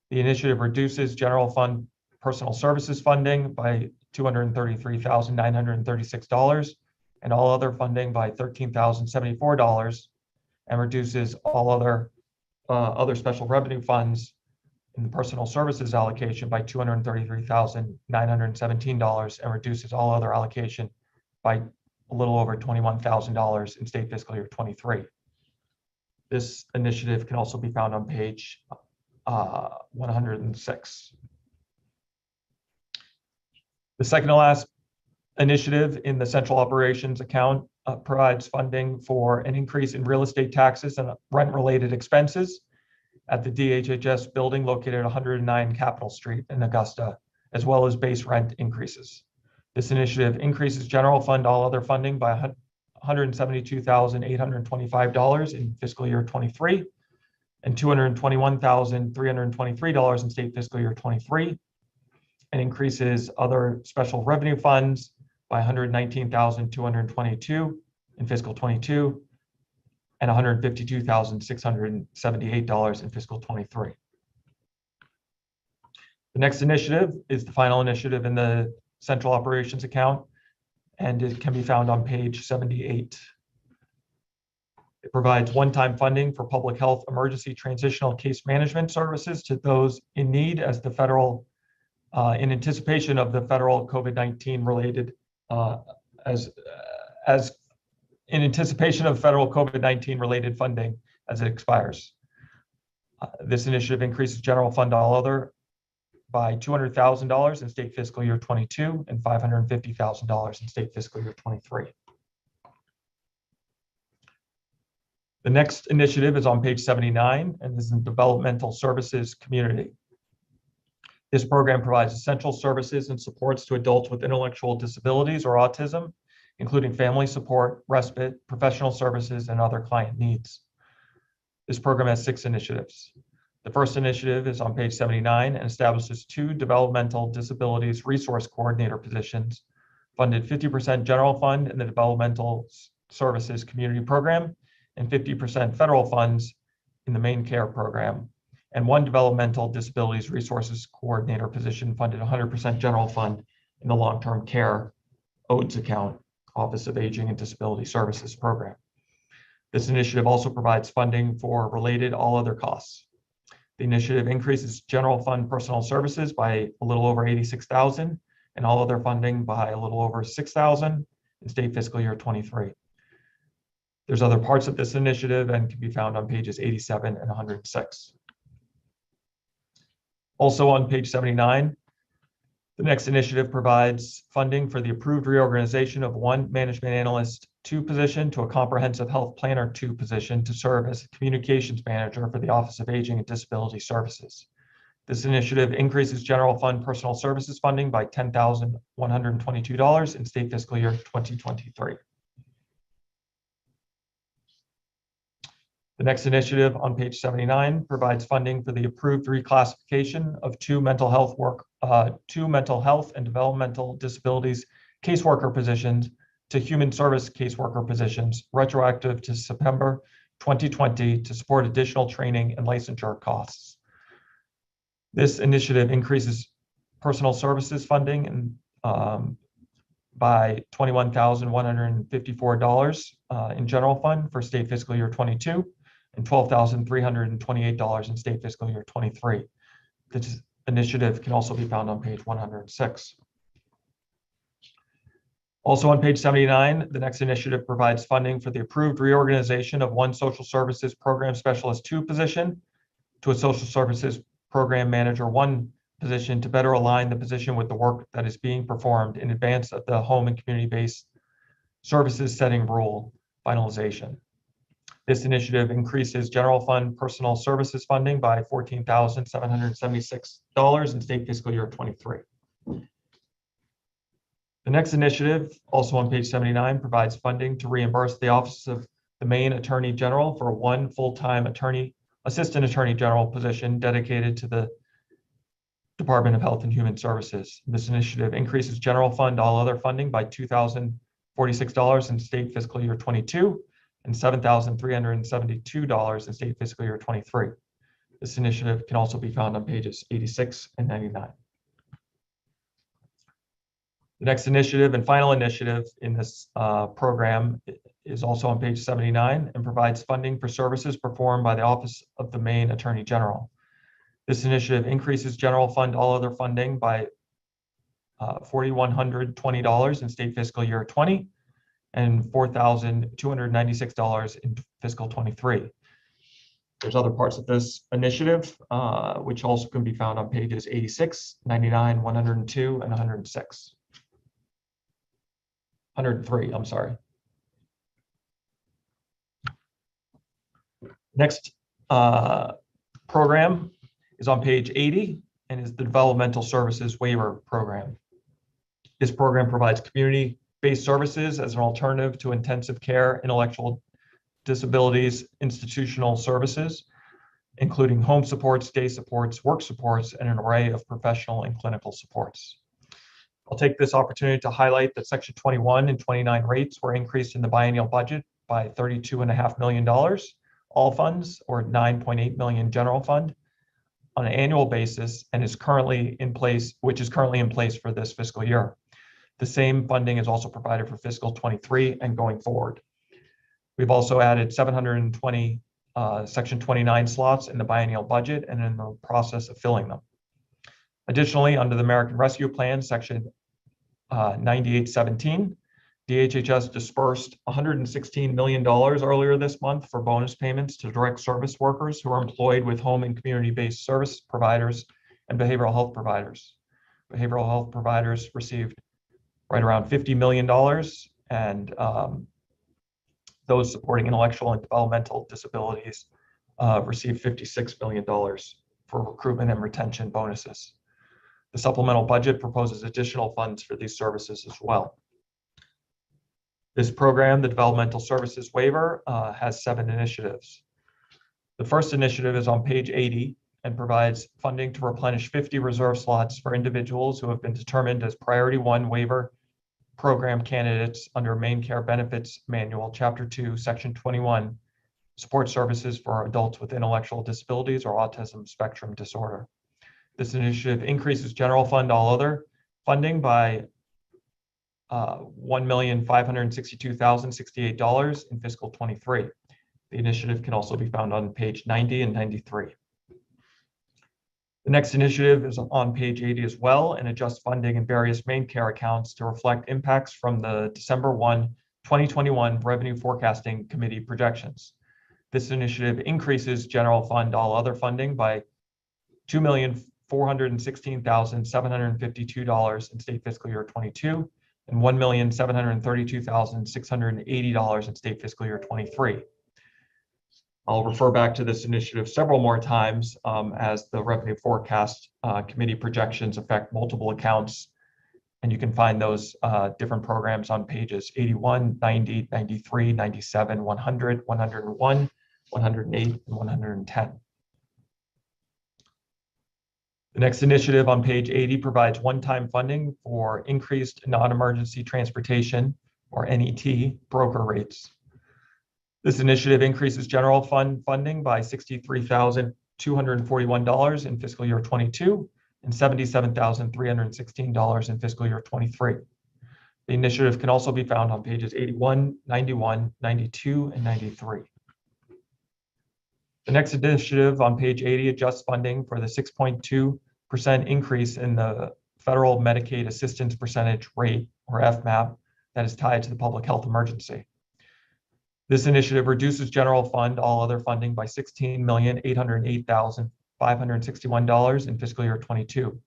The initiative reduces general fund personal services funding by $233,936 and all other funding by $13,074, and reduces all other special revenue funds in the personal services allocation by $233,917 and reduces all other allocation by a little over $21,000 in state fiscal year 23. This initiative can also be found on page 106. The second to last initiative in the central operations account provides funding for an increase in real estate taxes and rent-related expenses at the DHHS building located at 109 Capitol Street in Augusta, as well as base rent increases. This initiative increases general fund all other funding by $172,825 in fiscal year 23 and $221,323 in state fiscal year 23, and increases other special revenue funds by $119,222 in fiscal 22 and $152,678 in fiscal 23. The next initiative is the final initiative in the central operations account, and it can be found on page 78. It provides one-time funding for public health emergency transitional case management services to those in need as the federal, in anticipation of the federal COVID-19 related, in anticipation of federal COVID-19 related funding as it expires. This initiative increases general fund all other by $200,000 in state fiscal year 22 and $550,000 in state fiscal year 23. The next initiative is on page 79, and this is in developmental services community. This program provides essential services and supports to adults with intellectual disabilities or autism, including family support, respite, professional services, and other client needs. This program has 6 initiatives. The first initiative is on page 79 and establishes 2 developmental disabilities resource coordinator positions, funded 50% general fund in the developmental services community program and 50% federal funds in the main care program, and 1 developmental disabilities resources coordinator position funded 100% general fund in the long-term care ODS account, Office of Aging and Disability Services program. This initiative also provides funding for related all other costs. The initiative increases general fund personnel services by a little over 86,000 and all other funding by a little over 6,000 in state fiscal year 23. There's other parts of this initiative and can be found on pages 87 and 106. Also on page 79, the next initiative provides funding for the approved reorganization of 1 management analyst 2 position to a comprehensive health planner 2 position to serve as a communications manager for the Office of Aging and Disability Services. This initiative increases general fund personal services funding by $10,122 in state fiscal year 2023. The next initiative on page 79 provides funding for the approved reclassification of 2 mental health and developmental disabilities caseworker positions to human service caseworker positions, retroactive to September 2020 to support additional training and licensure costs. This initiative increases personal services funding by $21,154 in general fund for state fiscal year 22 and $12,328 in state fiscal year 23. This initiative can also be found on page 106. Also on page 79, the next initiative provides funding for the approved reorganization of 1 social services program specialist 2 position to a social services program manager 1 position to better align the position with the work that is being performed in advance of the home and community-based services setting rule finalization. This initiative increases general fund personal services funding by $14,776 in state fiscal year 23. The next initiative, also on page 79, provides funding to reimburse the Office of the Maine Attorney General for 1 full-time assistant attorney general position dedicated to the Department of Health and Human Services. This initiative increases general fund all other funding by $2,046 in state fiscal year 22 and $7,372 in state fiscal year 23. This initiative can also be found on pages 86 and 99. The next initiative and final initiative in this program is also on page 79 and provides funding for services performed by the Office of the Maine Attorney General. This initiative increases general fund all other funding by $4,120 in state fiscal year 20 and $4,296 in fiscal 23. There's other parts of this initiative, which also can be found on pages 86, 99, 102, and 106. 103, I'm sorry. Next program is on page 80 and is the Developmental Services Waiver Program. This program provides community-based services as an alternative to intensive care, intellectual disabilities, institutional services, including home supports, day supports, work supports, and an array of professional and clinical supports. I'll take this opportunity to highlight that Section 21 and 29 rates were increased in the biennial budget by $32.5 million, all funds, or $9.8 million general fund, on an annual basis, and is currently in place, which is currently in place for this fiscal year. The same funding is also provided for fiscal 23 and going forward. We've also added 720 Section 29 slots in the biennial budget and in the process of filling them. Additionally, under the American Rescue Plan, Section 9817, DHHS dispersed $116 million earlier this month for bonus payments to direct service workers who are employed with home and community-based service providers and behavioral health providers. Behavioral health providers received right around $50 million, and those supporting intellectual and developmental disabilities received $56 million for recruitment and retention bonuses. The supplemental budget proposes additional funds for these services as well. This program, the Developmental Services Waiver, has 7 initiatives. The first initiative is on page 80 and provides funding to replenish 50 reserve slots for individuals who have been determined as Priority 1 waiver program candidates under Maine Care Benefits Manual, Chapter 2, Section 21, Support Services for Adults with Intellectual Disabilities or Autism Spectrum Disorder. This initiative increases general fund all other funding by $1,562,068 in fiscal 23. The initiative can also be found on page 90 and 93. The next initiative is on page 80 as well, and adjust funding in various main care accounts to reflect impacts from the December 1, 2021 Revenue Forecasting Committee projections. This initiative increases general fund all other funding by $2,416,752 in state fiscal year 22 and $1,732,680 in state fiscal year 23. I'll refer back to this initiative several more times as the Revenue Forecast Committee projections affect multiple accounts, and you can find those different programs on pages 81, 90, 93, 97, 100, 101, 108, and 110. The next initiative on page 80 provides one-time funding for increased non-emergency transportation, or NET, broker rates. This initiative increases general fund funding by $63,241 in fiscal year 22 and $77,316 in fiscal year 23. The initiative can also be found on pages 81, 91, 92, and 93. The next initiative on page 80 adjusts funding for the 6.2% increase in the federal Medicaid assistance percentage rate, or FMAP, that is tied to the public health emergency. This initiative reduces general fund all other funding by $16,808,561 in fiscal year 22.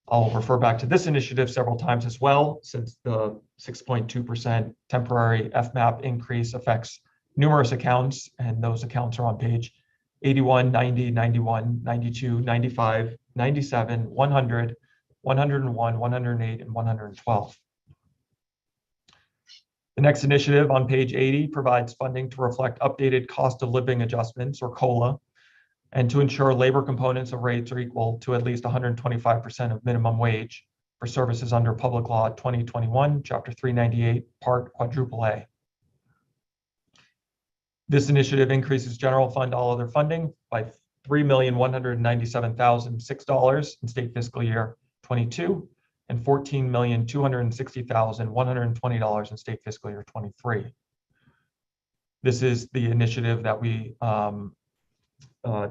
I'll refer back to this initiative several times as well, since the 6.2% temporary FMAP increase affects numerous accounts, and those accounts are on page 81, 90, 91, 92, 95, 97, 100, 101, 108, and 112. The next initiative on page 80 provides funding to reflect updated cost of living adjustments, or COLA, and to ensure labor components of rates are equal to at least 125% of minimum wage for services under Public Law 2021, Chapter 398, Part Quadruple A. This initiative increases general fund all other funding by $3,197,006 in state fiscal year 22 and $14,260,120 in state fiscal year 23. This is the initiative that we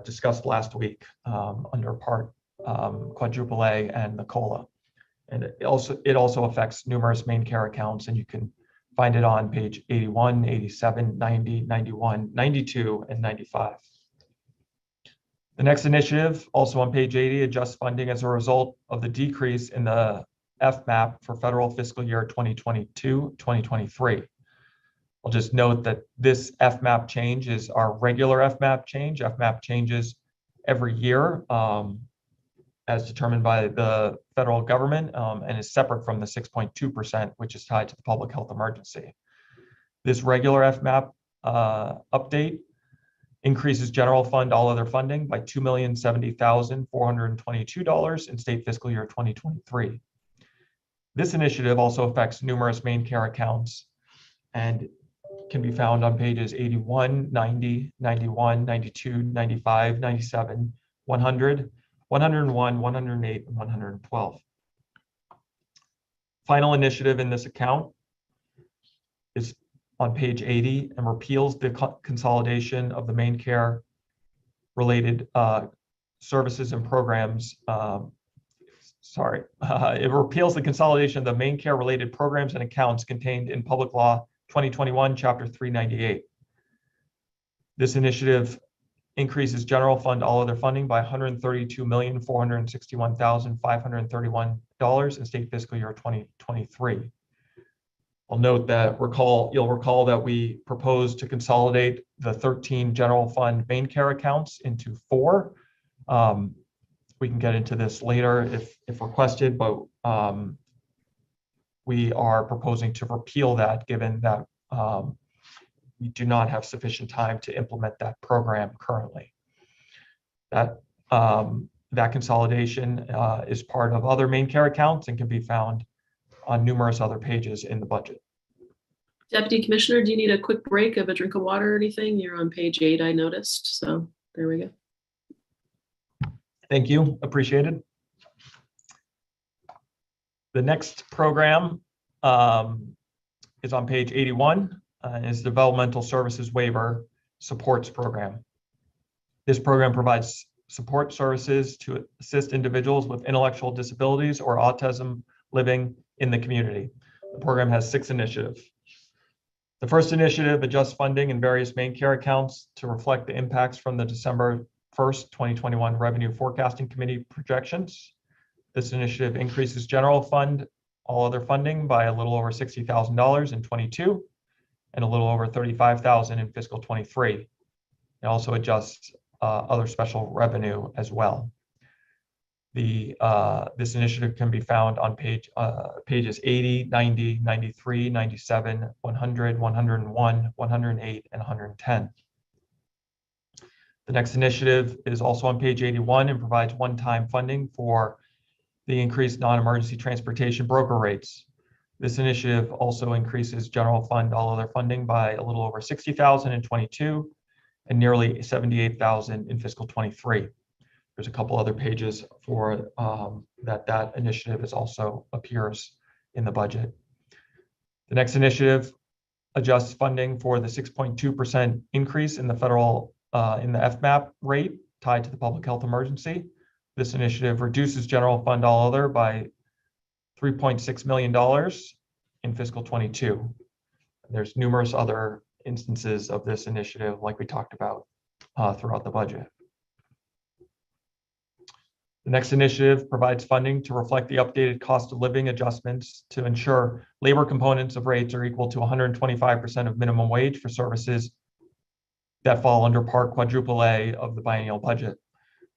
discussed last week under Part Quadruple A and the COLA. And it also affects numerous main care accounts, and you can find it on page 81, 87, 90, 91, 92, and 95. The next initiative, also on page 80, adjusts funding as a result of the decrease in the FMAP for federal fiscal year 2022-2023. I'll just note that this FMAP change is our regular FMAP change. FMAP changes every year as determined by the federal government and is separate from the 6.2%, which is tied to the public health emergency. This regular FMAP update increases general fund all other funding by $2,070,422 in state fiscal year 2023. This initiative also affects numerous main care accounts and can be found on pages 81, 90, 91, 92, 95, 97, 100, 101, 108, and 112. Final initiative in this account is on page 80 and repeals the consolidation of the main care related services and programs. It repeals the consolidation of the main care related programs and accounts contained in Public Law 2021, Chapter 398. This initiative increases general fund all other funding by $132,461,531 in state fiscal year 2023. I'll note that you'll recall that we proposed to consolidate the 13 general fund main care accounts into 4. We can get into this later if requested, but we are proposing to repeal that, given that we do not have sufficient time to implement that program currently. That consolidation is part of other main care accounts and can be found on numerous other pages in the budget. Deputy Commissioner, do you need a quick break of a drink of water or anything? You're on page 8, I noticed, so there we go. Thank you, appreciated. The next program is on page 81, is Developmental Services Waiver Supports Program. This program provides support services to assist individuals with intellectual disabilities or autism living in the community. The program has 6 initiatives. The first initiative adjusts funding in various main care accounts to reflect the impacts from the December 1st, 2021 Revenue Forecasting Committee projections. This initiative increases general fund, all other funding by a little over $60,000 in 22 and a little over $35,000 in fiscal 23. It also adjusts other special revenue as well. This initiative can be found on pages 80, 90, 93, 97, 100, 101, 108, and 110. The next initiative is also on page 81 and provides one-time funding for the increased non-emergency transportation broker rates. This initiative also increases general fund all other funding by a little over $60,000 in 22 and nearly $78,000 in fiscal 23. There's a couple other pages for that initiative also appears in the budget. The next initiative adjusts funding for the 6.2% increase in the federal in the FMAP rate tied to the public health emergency. This initiative reduces general fund all other by $3.6 million in fiscal 22. There's numerous other instances of this initiative like we talked about throughout the budget. The next initiative provides funding to reflect the updated cost of living adjustments to ensure labor components of rates are equal to 125% of minimum wage for services that fall under Part Quadruple A of the biennial budget.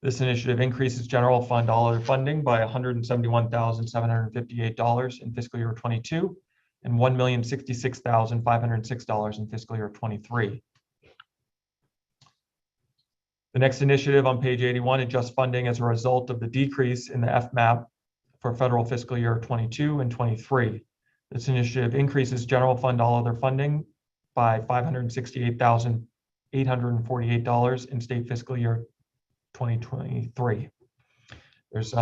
This initiative increases general fund all other funding by $171,758 in fiscal year 22 and $1,066,506 in fiscal year 23. The next initiative on page 81 adjusts funding as a result of the decrease in the FMAP for federal fiscal year 22 and 23. This initiative increases general fund all other funding by $568,848 in state fiscal year 2023. There's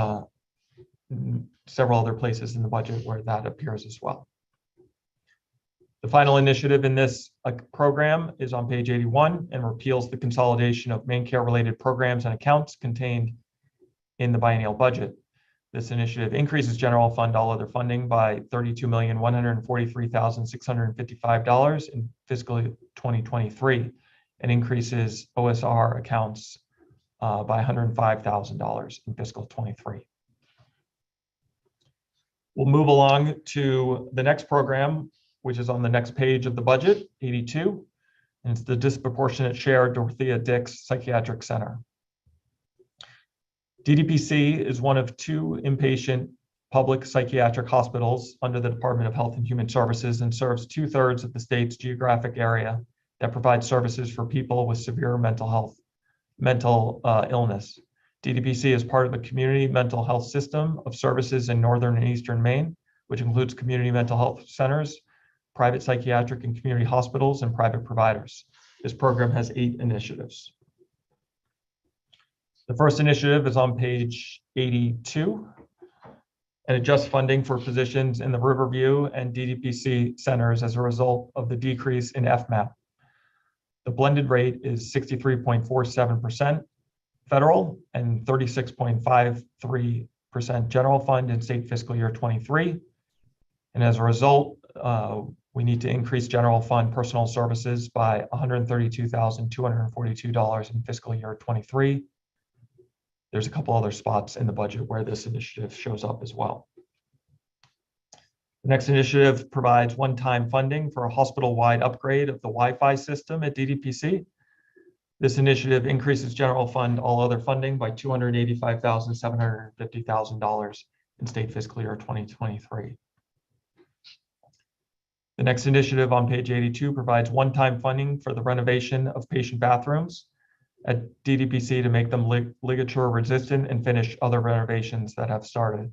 several other places in the budget where that appears as well. The final initiative in this program is on page 81 and repeals the consolidation of main care related programs and accounts contained in the biennial budget. This initiative increases general fund all other funding by $32,143,655 in fiscal 2023 and increases OSR accounts by $105,000 in fiscal 23. We'll move along to the next program, which is on the next page of the budget, 82, and it's the disproportionate share Dorothea Dix Psychiatric Center. DDPC is one of 2 inpatient public psychiatric hospitals under the Department of Health and Human Services and serves 2/3 of the state's geographic area that provides services for people with severe mental illness. DDPC is part of the community mental health system of services in northern and eastern Maine, which includes community mental health centers, private psychiatric and community hospitals, and private providers. This program has 8 initiatives. The first initiative is on page 82 and adjusts funding for positions in the Riverview and DDPC centers as a result of the decrease in FMAP. The blended rate is 63.47% federal and 36.53% general fund in state fiscal year 23. And as a result, we need to increase general fund personal services by $132,242 in fiscal year 23. There's a couple other spots in the budget where this initiative shows up as well. The next initiative provides one-time funding for a hospital-wide upgrade of the Wi-Fi system at DDPC. This initiative increases general fund all other funding by $285,750,000 in state fiscal year 2023. The next initiative on page 82 provides one-time funding for the renovation of patient bathrooms at DDPC to make them ligature resistant and finish other renovations that have started.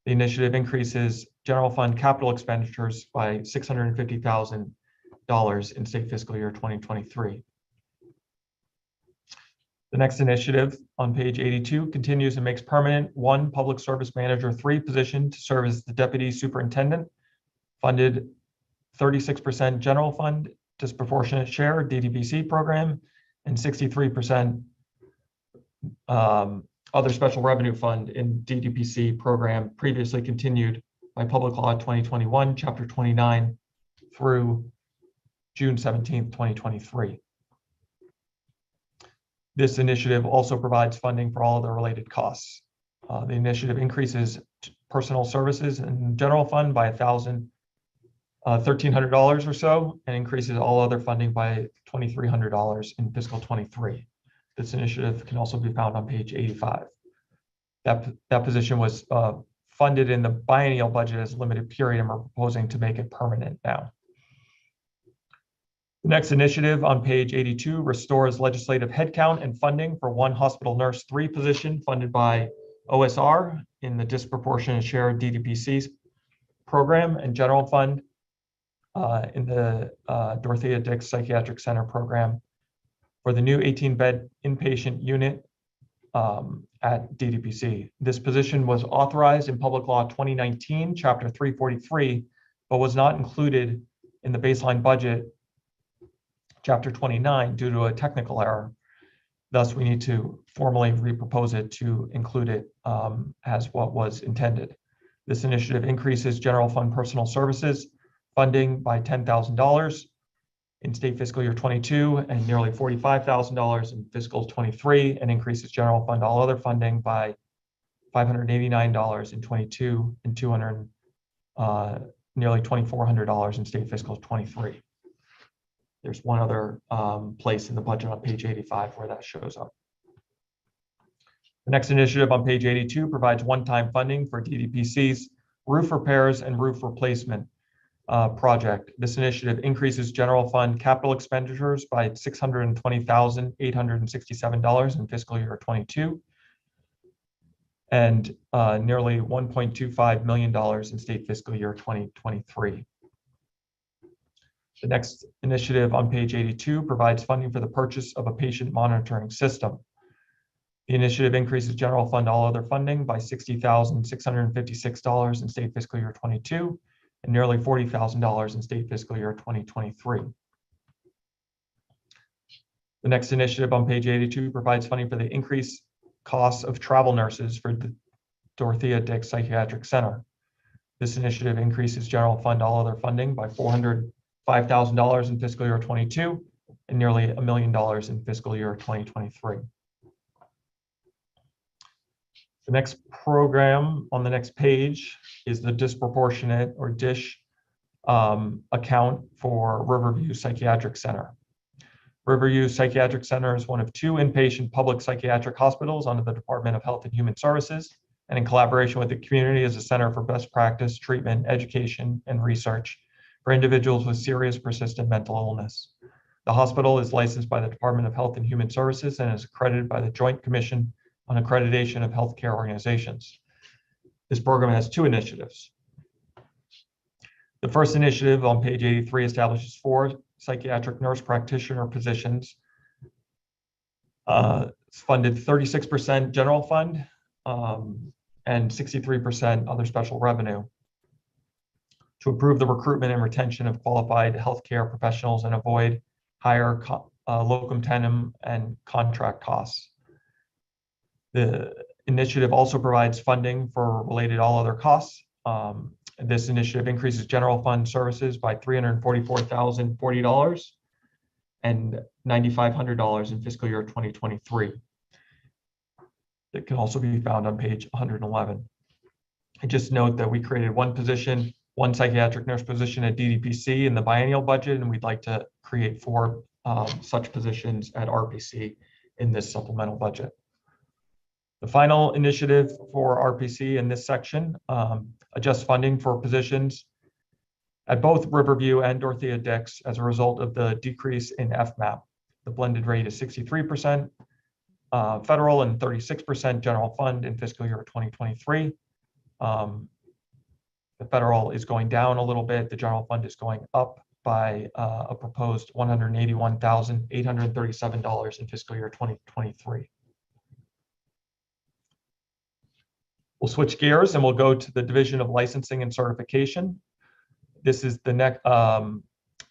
The initiative increases general fund capital expenditures by $650,000 in state fiscal year 2023. The next initiative on page 82 continues and makes permanent 1 public service manager 3 position to serve as the deputy superintendent, funded 36% general fund disproportionate share DDPC program and 63% other special revenue fund in DDPC program previously continued by Public Law 2021, Chapter 29 through June 17th, 2023. This initiative also provides funding for all other related costs. The initiative increases personal services and general fund by $1,300 or so, and increases all other funding by $2,300 in fiscal 23. This initiative can also be found on page 85. That position was funded in the biennial budget as a limited period, and we're proposing to make it permanent now. The next initiative on page 82 restores legislative headcount and funding for one hospital nurse 3 position funded by OSR in the disproportionate share of DDPC's program and general fund in the Dorothea Dix Psychiatric Center program for the new 18-bed inpatient unit at DDPC. This position was authorized in Public Law 2019, Chapter 343, but was not included in the baseline budget, Chapter 29, due to a technical error. Thus, we need to formally repropose it to include it as what was intended. This initiative increases general fund personal services funding by $10,000 in state fiscal year 22 and nearly $45,000 in fiscal 23, and increases general fund all other funding by $589 in 22 and nearly $2,400 in state fiscal 23. There's one other place in the budget on page 85 where that shows up. The next initiative on page 82 provides one-time funding for DDPC's roof repairs and roof replacement project. This initiative increases general fund capital expenditures by $620,867 in fiscal year 22 and nearly $1.25 million in state fiscal year 2023. The next initiative on page 82 provides funding for the purchase of a patient monitoring system. The initiative increases general fund all other funding by $60,656 in state fiscal year 22 and nearly $40,000 in state fiscal year 2023. The next initiative on page 82 provides funding for the increased costs of travel nurses for the Dorothea Dix Psychiatric Center. This initiative increases general fund all other funding by $405,000 in fiscal year 22 and nearly $1 million in fiscal year 2023. The next program on the next page is the disproportionate or DISH account for Riverview Psychiatric Center. Riverview Psychiatric Center is one of 2 inpatient public psychiatric hospitals under the Department of Health and Human Services, and in collaboration with the community is a center for best practice, treatment, education, and research for individuals with serious persistent mental illness. The hospital is licensed by the Department of Health and Human Services and is accredited by the Joint Commission on Accreditation of Healthcare Organizations. This program has 2 initiatives. The first initiative on page 83 establishes 4 psychiatric nurse practitioner positions. It's funded 36% general fund and 63% other special revenue to improve the recruitment and retention of qualified healthcare professionals and avoid higher locum tenens and contract costs. The initiative also provides funding for related all other costs. This initiative increases general fund services by $344,040 and $9,500 in fiscal year 2023. It can also be found on page 111. I just note that we created one psychiatric nurse position at DDPC in the biennial budget, and we'd like to create 4 such positions at RPC in this supplemental budget. The final initiative for RPC in this section adjusts funding for positions at both Riverview and Dorothea Dix as a result of the decrease in FMAP. The blended rate is 63% federal and 36% general fund in fiscal year 2023. The federal is going down a little bit. The general fund is going up by a proposed $181,837 in fiscal year 2023. We'll switch gears and we'll go to the Division of Licensing and Certification. This is the next.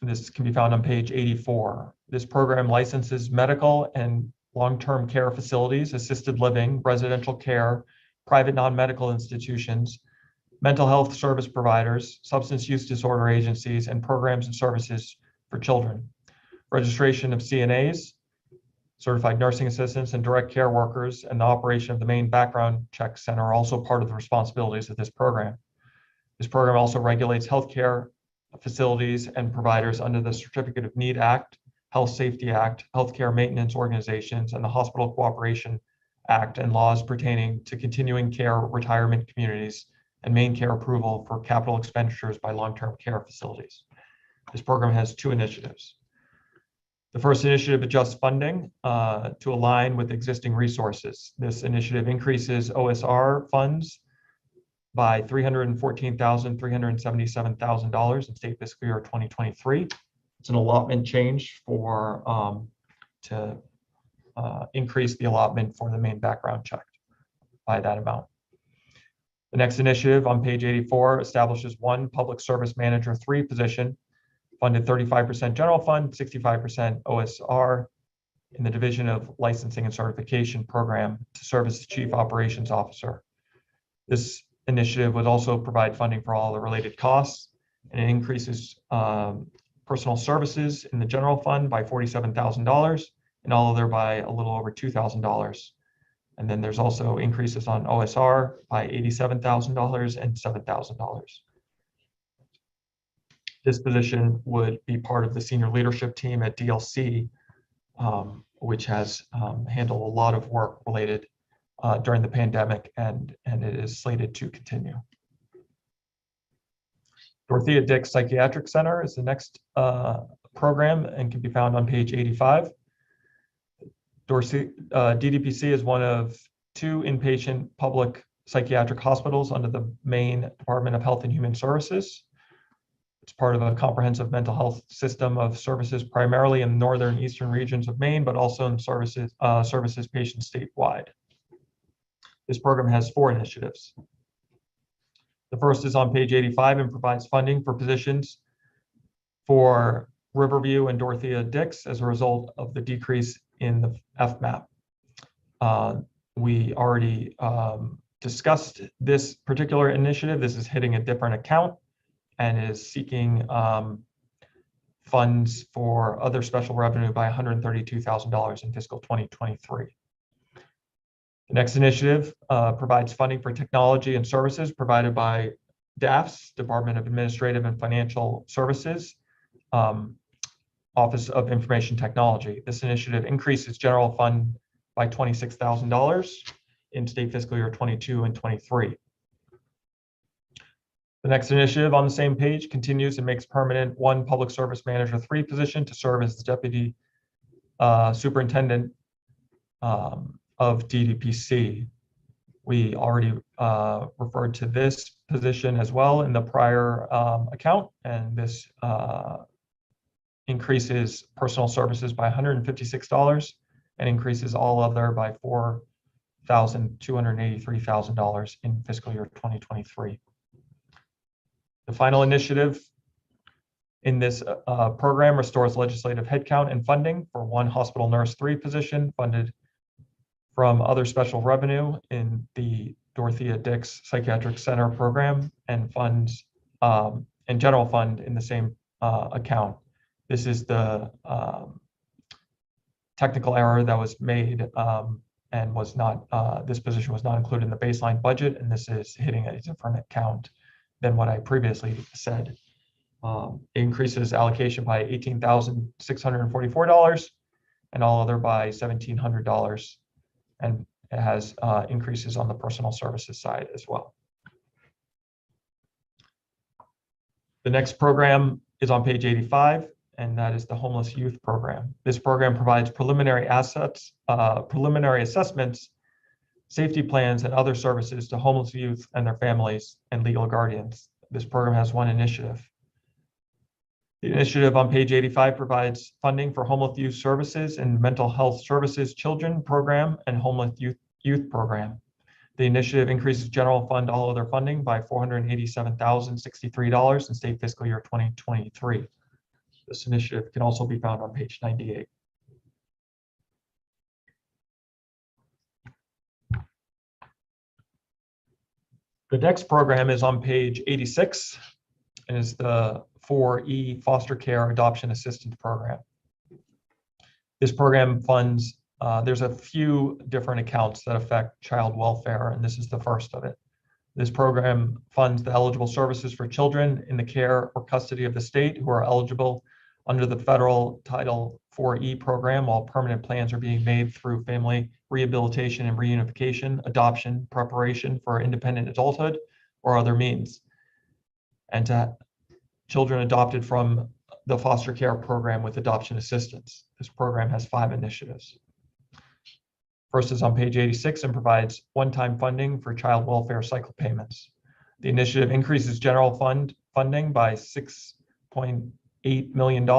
This can be found on page 84. This program licenses medical and long-term care facilities, assisted living, residential care, private non-medical institutions, mental health service providers, substance use disorder agencies, and programs and services for children. Registration of CNAs, certified nursing assistants, and direct care workers, and the operation of the main background check center are also part of the responsibilities of this program. This program also regulates healthcare facilities and providers under the Certificate of Need Act, Health Safety Act, Healthcare Maintenance Organizations, and the Hospital Cooperation Act, and laws pertaining to continuing care retirement communities and main care approval for capital expenditures by long-term care facilities. This program has two initiatives. The first initiative adjusts funding to align with existing resources. This initiative increases OSR funds by $314,377,000 in state fiscal year 2023. It's an allotment change for to increase the allotment for the main background check by that amount. The next initiative on page 84 establishes one Public Service Manager 3 position, funded 35% general fund, 65% OSR in the Division of Licensing and Certification Program to serve as the Chief Operations Officer. This initiative would also provide funding for all the related costs, and it increases personal services in the general fund by $47,000 and all other by a little over $2,000. And then there's also increases on OSR by $87,000 and $7,000. This position would be part of the senior leadership team at DLC, which has handled a lot of work related during the pandemic, and it is slated to continue. Dorothea Dix Psychiatric Center is the next program and can be found on page 85. DDPC is one of two inpatient public psychiatric hospitals under the Maine Department of Health and Human Services. It's part of a comprehensive mental health system of services, primarily in the northern and eastern regions of Maine, but also in services patients statewide. This program has four initiatives. The first is on page 85 and provides funding for positions for Riverview and Dorothea Dix as a result of the decrease in the FMAP. We already discussed this particular initiative. This is hitting a different account and is seeking funds for other special revenue by $132,000 in fiscal 2023. The next initiative provides funding for technology and services provided by DAFS, Department of Administrative and Financial Services, Office of Information Technology. This initiative increases general fund by $26,000 in state fiscal year 22 and 23. The next initiative on the same page continues and makes permanent one Public Service Manager 3 position to serve as the Deputy Superintendent of DDPC. We already referred to this position as well in the prior account, and this increases personal services by $156 and increases all other by $4,283,000 in fiscal year 2023. The final initiative in this program restores legislative headcount and funding for one Hospital Nurse 3 position funded from other special revenue in the Dorothea Dix Psychiatric Center program, and funds and general fund in the same account. This is the technical error that was made and was not, this position was not included in the baseline budget, and this is hitting a different account than what I previously said. It increases allocation by $18,644 and all other by $1,700. And it has increases on the personal services side as well. The next program is on page 85, and that is the Homeless Youth Program. This program provides preliminary assessments, safety plans, and other services to homeless youth and their families and legal guardians. This program has one initiative. The initiative on page 85 provides funding for homeless youth services and mental health services children program and homeless youth program. The initiative increases general fund all other funding by $487,063 in state fiscal year 2023. This initiative can also be found on page 98. The next program is on page 86 and is the 4E Foster Care Adoption Assistance Program. This program funds, there's a few different accounts that affect child welfare, and this is the first of it. This program funds the eligible services for children in the care or custody of the state who are eligible under the federal Title 4E program, while permanent plans are being made through family rehabilitation and reunification, adoption, preparation for independent adulthood, or other means. And to children adopted from the foster care program with adoption assistance. This program has 5 initiatives. First is on page 86 and provides one-time funding for child welfare cycle payments. The initiative increases general fund funding by $6.8 million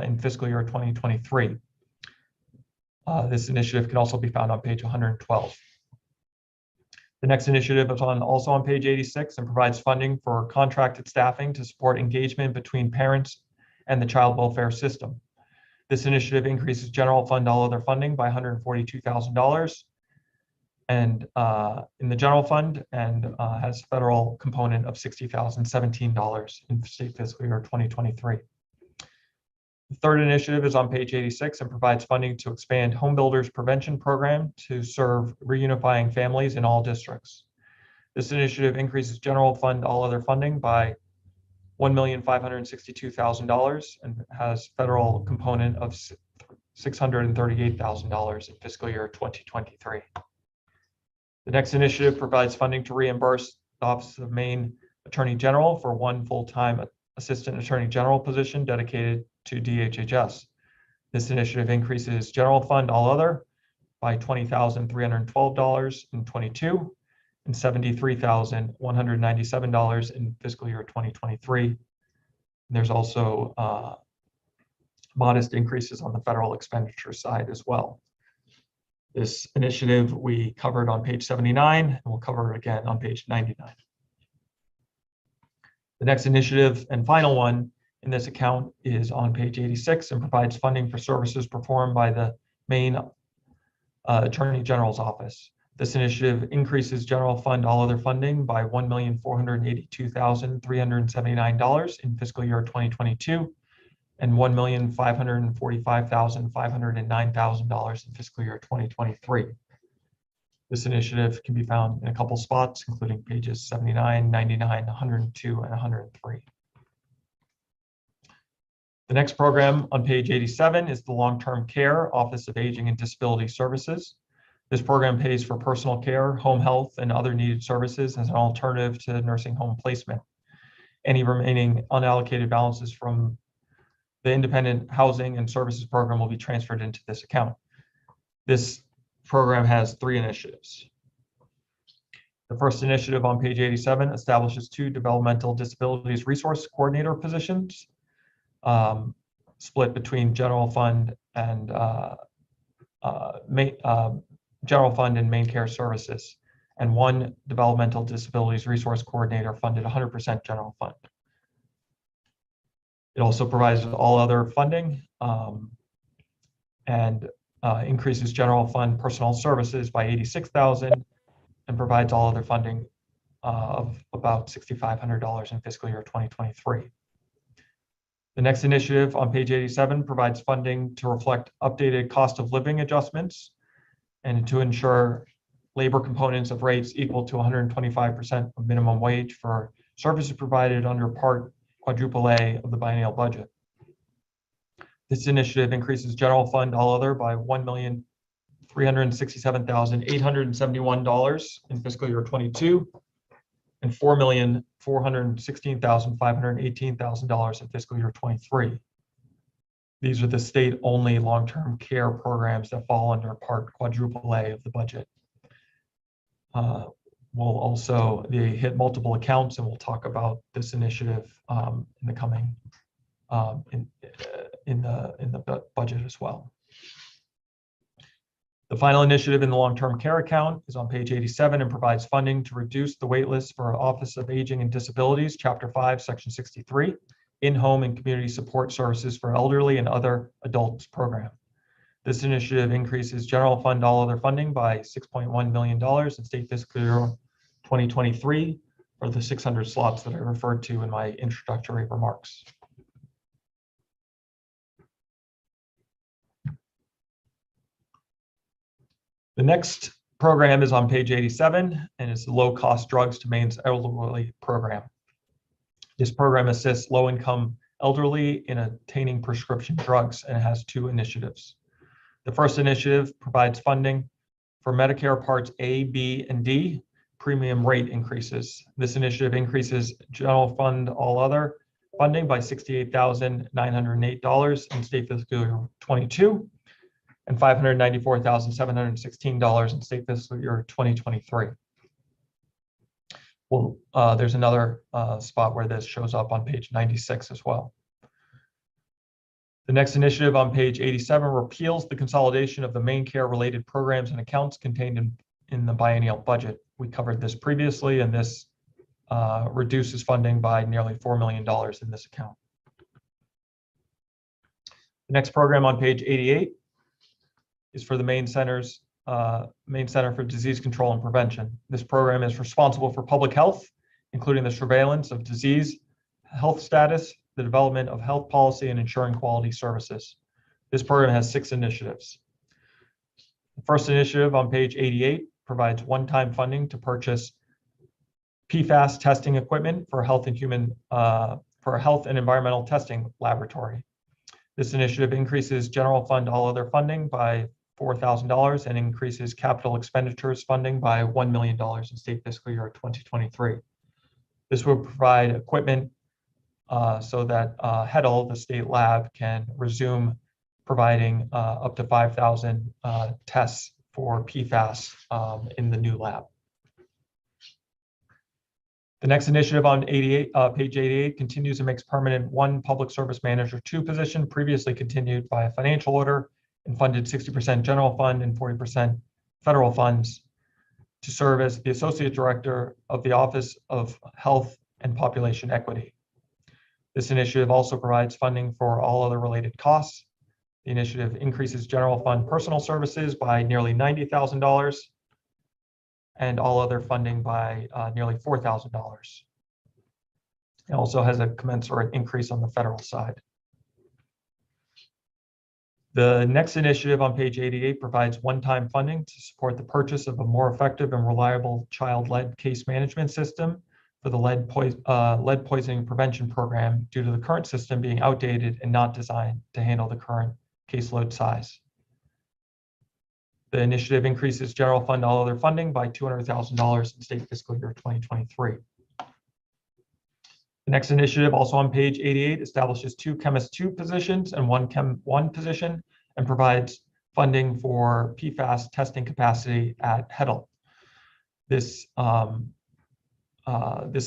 in fiscal year 2023. This initiative can also be found on page 112. The next initiative is also on page 86 and provides funding for contracted staffing to support engagement between parents and the child welfare system. This initiative increases general fund all other funding by $142,000 and in the general fund, and has federal component of $60,017 in state fiscal year 2023. The third initiative is on page 86 and provides funding to expand Home Builders Prevention Program to serve reunifying families in all districts. This initiative increases general fund all other funding by $1,562,000 and has federal component of $638,000 in fiscal year 2023. The next initiative provides funding to reimburse the Office of Maine Attorney General for 1 full-time Assistant Attorney General position dedicated to DHHS. This initiative increases general fund all other by $20,312 in 22 and $73,197 in fiscal year 2023. There's also modest increases on the federal expenditure side as well. This initiative we covered on page 79, and we'll cover it again on page 99. The next initiative and final one in this account is on page 86 and provides funding for services performed by the Maine Attorney General's Office. This initiative increases general fund all other funding by $1,482,379 in fiscal year 2022 and $1,545,509 in fiscal year 2023. This initiative can be found in a couple spots, including pages 79, 99, 102, and 103. The next program on page 87 is the Long-Term Care Office of Aging and Disability Services. This program pays for personal care, home health, and other needed services as an alternative to nursing home placement. Any remaining unallocated balances from the Independent Housing and Services Program will be transferred into this account. This program has 3 initiatives. The first initiative on page 87 establishes 2 developmental disabilities resource coordinator positions, split between general fund and general fund and main care services, and 1 developmental disabilities resource coordinator funded 100% general fund. It also provides all other funding and increases general fund personnel services by $86,000 and provides all other funding of about $6,500 in fiscal year 2023. The next initiative on page 87 provides funding to reflect updated cost of living adjustments and to ensure labor components of rates equal to 125% of minimum wage for services provided under Part Quadruple A of the biennial budget. This initiative increases general fund all other by $1,367,871 in fiscal year 22 and $4,416,518 in fiscal year 23. These are the state-only long-term care programs that fall under Part Quadruple A of the budget. They hit multiple accounts, and we'll talk about this initiative in the coming in the budget as well. The final initiative in the long-term care account is on page 87 and provides funding to reduce the wait list for Office of Aging and Disabilities, Chapter 5, Section 63, in-home and community support services for elderly and other adults program. This initiative increases general fund all other funding by $6.1 million in state fiscal year 2023 for the 600 slots that I referred to in my introductory remarks. The next program is on page 87 and is the low-cost drugs to Maine's elderly program. This program assists low-income elderly in obtaining prescription drugs and has two initiatives. The first initiative provides funding for Medicare Parts A, B, and D premium rate increases. This initiative increases general fund all other funding by $68,908 in state fiscal year 22 and $594,716 in state fiscal year 2023. Well, there's another spot where this shows up on page 96 as well. The next initiative on page 87 repeals the consolidation of the main care related programs and accounts contained in the biennial budget. We covered this previously, and this reduces funding by nearly $4 million in this account. The next program on page 88 is for the Maine Center for Disease Control and Prevention. This program is responsible for public health, including the surveillance of disease, health status, the development of health policy, and ensuring quality services. This program has 6 initiatives. The first initiative on page 88 provides one-time funding to purchase PFAS testing equipment for health and environmental testing laboratory. This initiative increases general fund all other funding by $4,000 and increases capital expenditures funding by $1 million in state fiscal year 2023. This will provide equipment so that HEDL, the state lab, can resume providing up to 5,000 tests for PFAS in the new lab. The next initiative on page 88 continues and makes permanent 1 public service manager 2 position previously continued by a financial order and funded 60% general fund and 40% federal funds to serve as the Associate Director of the Office of Health and Population Equity. This initiative also provides funding for all other related costs. The initiative increases general fund personal services by nearly $90,000 and all other funding by nearly $4,000. It also has a commensurate increase on the federal side. The next initiative on page 88 provides one-time funding to support the purchase of a more effective and reliable child-led case management system for the lead poisoning prevention program due to the current system being outdated and not designed to handle the current caseload size. The initiative increases general fund all other funding by $200,000 in state fiscal year 2023. The next initiative, also on page 88, establishes 2 Chemist 2 positions and 1 Chem 1 position and provides funding for PFAS testing capacity at HEDL. This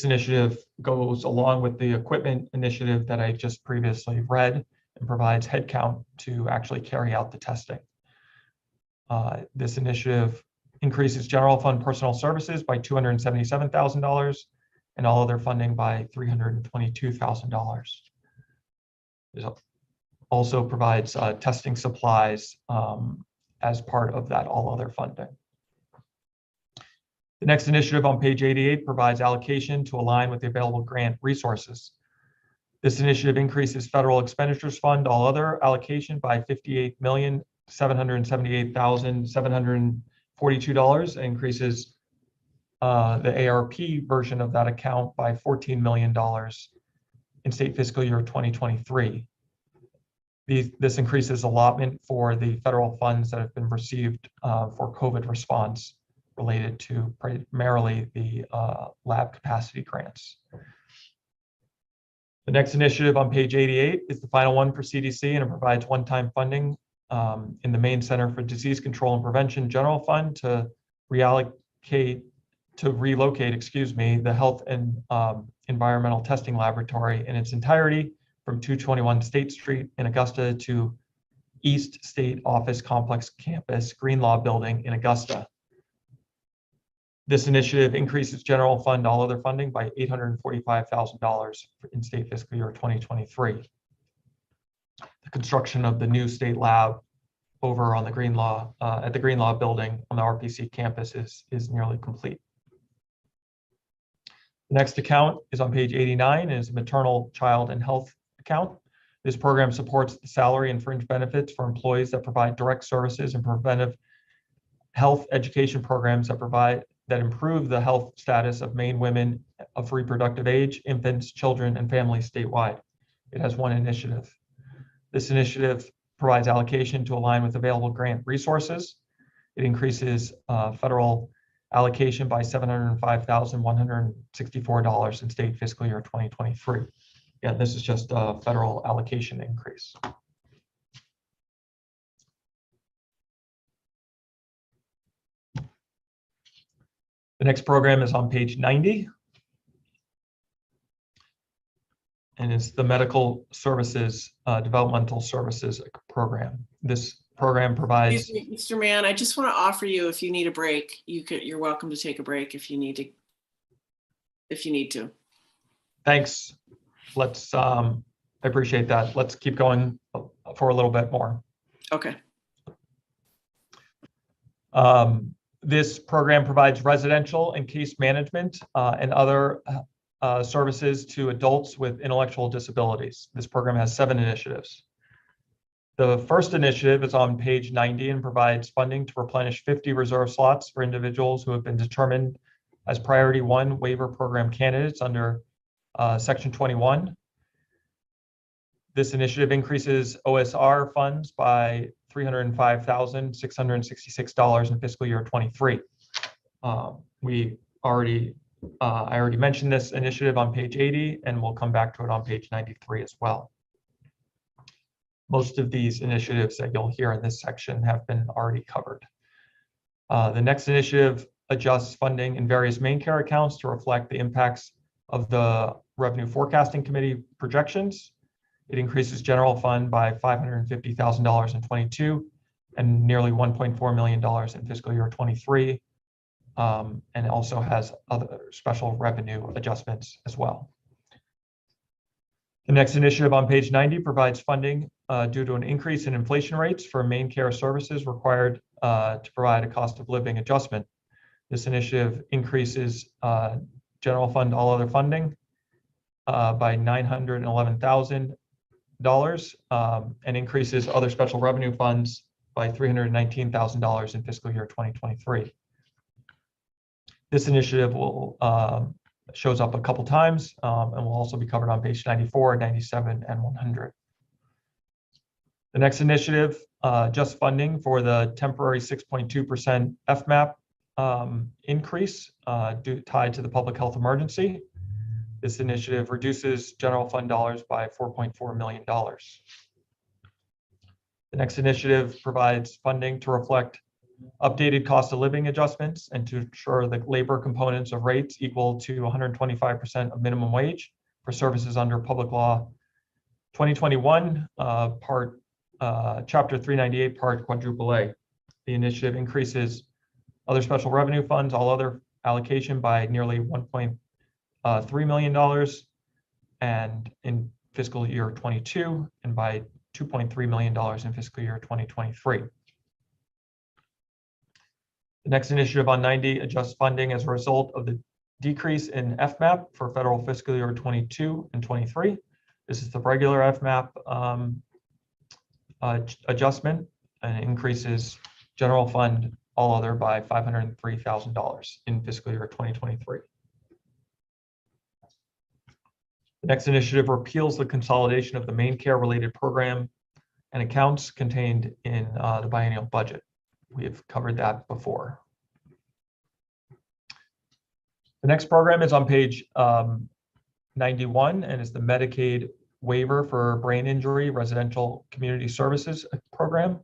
initiative goes along with the equipment initiative that I just previously read and provides headcount to actually carry out the testing. This initiative increases general fund personnel services by $277,000 and all other funding by $322,000. It also provides testing supplies as part of that all other funding. The next initiative on page 88 provides allocation to align with the available grant resources. This initiative increases federal expenditures fund all other allocation by $58,778,742 and increases the ARP version of that account by $14 million in state fiscal year 2023. This increases allotment for the federal funds that have been received for COVID response related to primarily the lab capacity grants. The next initiative on page 88 is the final one for CDC, and it provides one-time funding in the Maine Center for Disease Control and Prevention General Fund to relocate the Health and Environmental Testing Laboratory in its entirety from 221 State Street in Augusta to East State Office Complex Campus Greenlaw Building in Augusta. This initiative increases general fund all other funding by $845,000 in state fiscal year 2023. The construction of the new state lab over on the Greenlaw at the Greenlaw Building on the RPC campus is nearly complete. The next account is on page 89 and is a maternal, child, and health account. This program supports the salary and fringe benefits for employees that provide direct services and preventive health education programs that improve the health status of Maine women of reproductive age, infants, children, and families statewide. It has one initiative. This initiative provides allocation to align with available grant resources. It increases federal allocation by $705,164 in state fiscal year 2023. Yeah, this is just a federal allocation increase. The next program is on page 90. And it's the Medical Services Developmental Services Program. This program provides. Excuse me, Mr. Mann, I just want to offer you, if you need a break, you're welcome to take a break if you need to. Thanks. Let's, I appreciate that. Let's keep going for a little bit more. Okay. This program provides residential and case management and other services to adults with intellectual disabilities. This program has 7 initiatives. The first initiative is on page 90 and provides funding to replenish 50 reserve slots for individuals who have been determined as priority 1 waiver program candidates under section 21. This initiative increases OSR funds by $305,666 in fiscal year 23. I already mentioned this initiative on page 80, and we'll come back to it on page 93 as well. Most of these initiatives that you'll hear in this section have been already covered. The next initiative adjusts funding in various main care accounts to reflect the impacts of the Revenue Forecasting Committee projections. It increases general fund by $550,000 in 22 and nearly $1.4 million in fiscal year 23. And it also has other special revenue adjustments as well. The next initiative on page 90 provides funding due to an increase in inflation rates for main care services required to provide a cost of living adjustment. This initiative increases general fund all other funding by $911,000 and increases other special revenue funds by $319,000 in fiscal year 2023. This initiative will shows up a couple times and will also be covered on page 94, 97, and 100. The next initiative, just funding for the temporary 6.2% FMAP increase tied to the public health emergency. This initiative reduces general fund dollars by $4.4 million. The next initiative provides funding to reflect updated cost of living adjustments and to ensure the labor components of rates equal to 125% of minimum wage for services under Public Law 2021, Chapter 398, Part Quadruple A. The initiative increases other special revenue funds, all other allocation by nearly $1.3 million and in fiscal year 22 and by $2.3 million in fiscal year 2023. The next initiative on 90 adjusts funding as a result of the decrease in FMAP for federal fiscal year 22 and 23. This is the regular FMAP adjustment and increases general fund all other by $503,000 in fiscal year 2023. The next initiative repeals the consolidation of the main care related program and accounts contained in the biennial budget. We have covered that before. The next program is on page 91 and is the Medicaid waiver for brain injury residential community services program.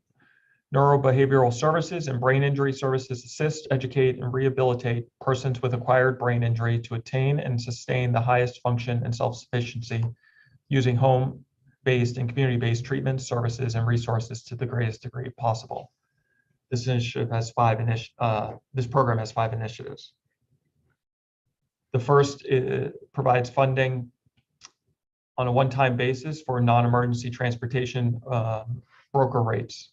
Neurobehavioral services and brain injury services assist, educate, and rehabilitate persons with acquired brain injury to attain and sustain the highest function and self-sufficiency using home-based and community-based treatments, services, and resources to the greatest degree possible. This initiative has this program has 5 initiatives. The first provides funding on a one-time basis for non-emergency transportation broker rates.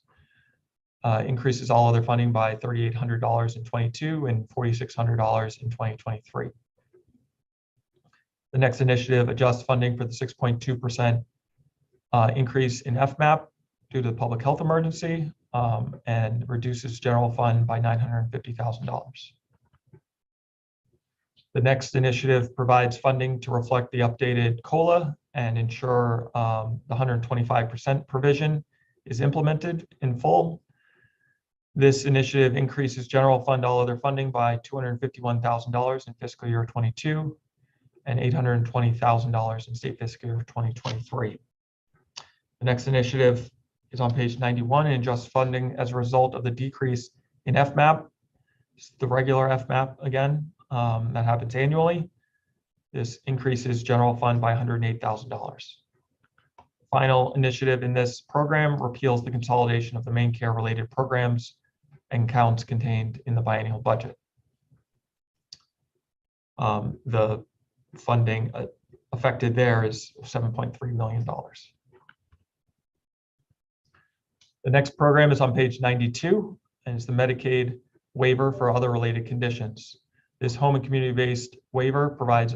Increases all other funding by $3,800 in 22 and $4,600 in 2023. The next initiative adjusts funding for the 6.2% increase in FMAP due to the public health emergency and reduces general fund by $950,000. The next initiative provides funding to reflect the updated COLA and ensure the 125% provision is implemented in full. This initiative increases general fund all other funding by $251,000 in fiscal year 22 and $820,000 in state fiscal year 2023. The next initiative is on page 91 and adjusts funding as a result of the decrease in FMAP, the regular FMAP again, that happens annually. This increases general fund by $108,000. Final initiative in this program repeals the consolidation of the main care related programs and counts contained in the biennial budget. The funding affected there is $7.3 million. The next program is on page 92 and is the Medicaid waiver for other related conditions. This home and community-based waiver provides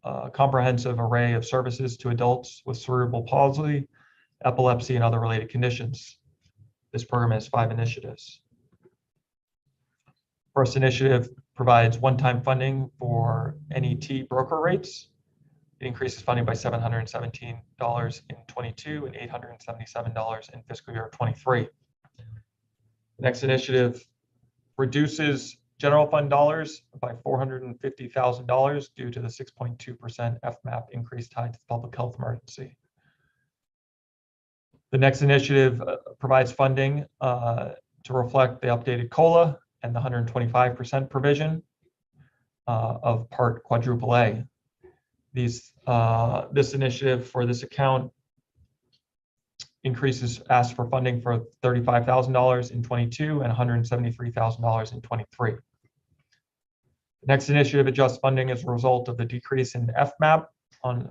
a comprehensive array of services to adults with cerebral palsy, epilepsy, and other related conditions. This program has 5 initiatives. First initiative provides one-time funding for NET broker rates. It increases funding by $717 in 22 and $877 in fiscal year 23. The next initiative reduces general fund dollars by $450,000 due to the 6.2% FMAP increase tied to the public health emergency. The next initiative provides funding to reflect the updated COLA and the 125% provision of Part Quadruple A. This initiative for this account asks for funding for $35,000 in 22 and $173,000 in 23. The next initiative adjusts funding as a result of the decrease in FMAP on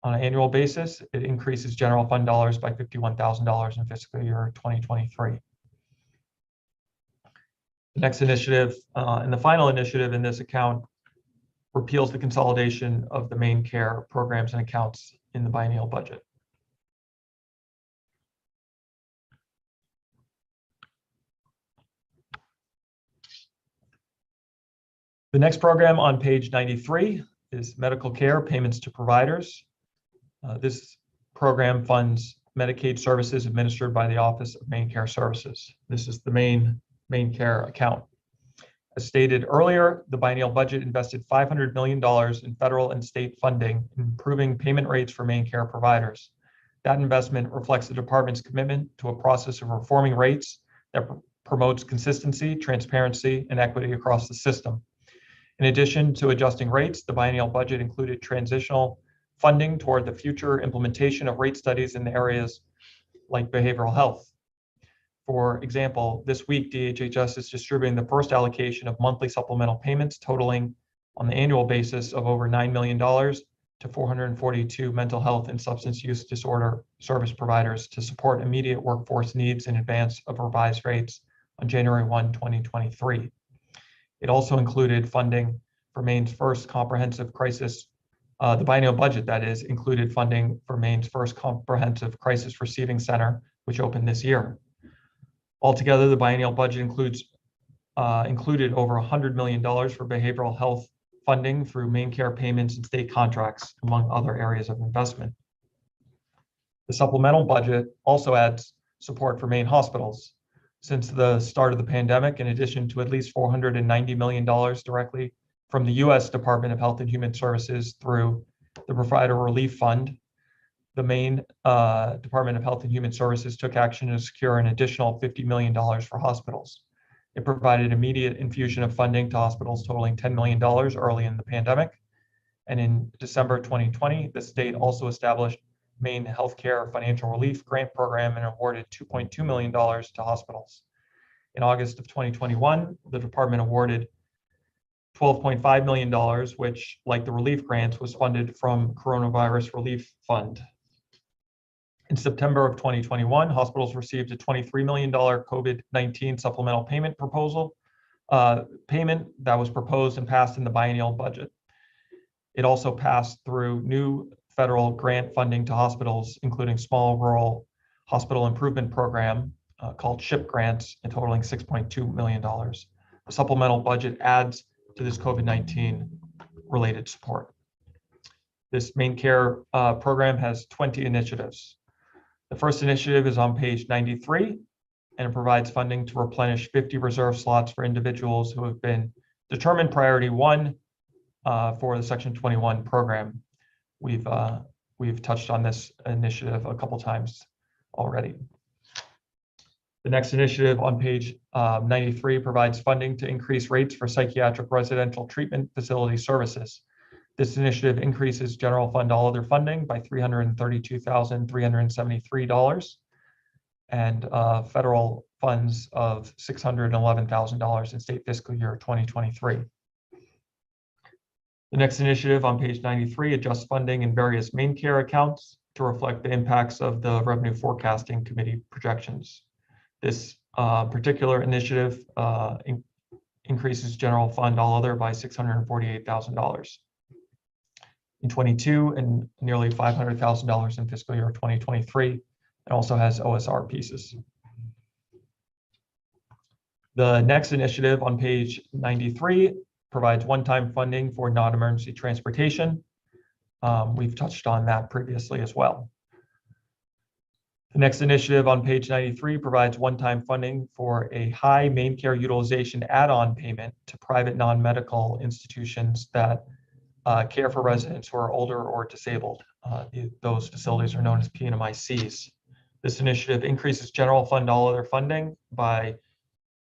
an annual basis. It increases general fund dollars by $51,000 in fiscal year 2023. The next initiative and the final initiative in this account repeals the consolidation of the main care programs and accounts in the biennial budget. The next program on page 93 is medical care payments to providers. This program funds Medicaid services administered by the Office of Main Care Services. This is the main care account. As stated earlier, the biennial budget invested $500 million in federal and state funding, improving payment rates for main care providers. That investment reflects the department's commitment to a process of reforming rates that promotes consistency, transparency, and equity across the system. In addition to adjusting rates, the biennial budget included transitional funding toward the future implementation of rate studies in areas like behavioral health. For example, this week, DHHS is distributing the first allocation of monthly supplemental payments totaling on the annual basis of over $9 million to 442 mental health and substance use disorder service providers to support immediate workforce needs in advance of revised rates on January 1, 2023. It also included funding for Maine's first comprehensive crisis. The biennial budget, that is, included funding for Maine's first comprehensive crisis receiving center, which opened this year. Altogether, the biennial budget included over $100 million for behavioral health funding through main care payments and state contracts, among other areas of investment. The supplemental budget also adds support for Maine hospitals. Since the start of the pandemic, in addition to at least $490 million directly from the U.S. Department of Health and Human Services through the Provider Relief Fund, the Maine Department of Health and Human Services took action to secure an additional $50 million for hospitals. It provided immediate infusion of funding to hospitals totaling $10 million early in the pandemic. And in December 2020, the state also established Maine Healthcare Financial Relief Grant Program and awarded $2.2 million to hospitals. In August of 2021, the department awarded $12.5 million, which, like the relief grants, was funded from Coronavirus Relief Fund. In September of 2021, hospitals received a $23 million COVID-19 supplemental payment that was proposed and passed in the biennial budget. It also passed through new federal grant funding to hospitals, including Small Rural Hospital Improvement Program called SHIP grants, and totaling $6.2 million. The supplemental budget adds to this COVID-19 related support. This main care program has 20 initiatives. The first initiative is on page 93, and it provides funding to replenish 50 reserve slots for individuals who have been determined priority 1 for the Section 21 program. We've touched on this initiative a couple times already. The next initiative on page 93 provides funding to increase rates for psychiatric residential treatment facility services. This initiative increases general fund all other funding by $332,373 and federal funds of $611,000 in state fiscal year 2023. The next initiative on page 93 adjusts funding in various main care accounts to reflect the impacts of the Revenue Forecasting Committee projections. This particular initiative increases general fund all other by $648,000 in 22 and nearly $500,000 in fiscal year 2023, and also has OSR pieces. The next initiative on page 93 provides one-time funding for non-emergency transportation. We've touched on that previously as well. The next initiative on page 93 provides one-time funding for a high main care utilization add-on payment to private non-medical institutions that care for residents who are older or disabled. Those facilities are known as PNMICs. This initiative increases general fund all other funding by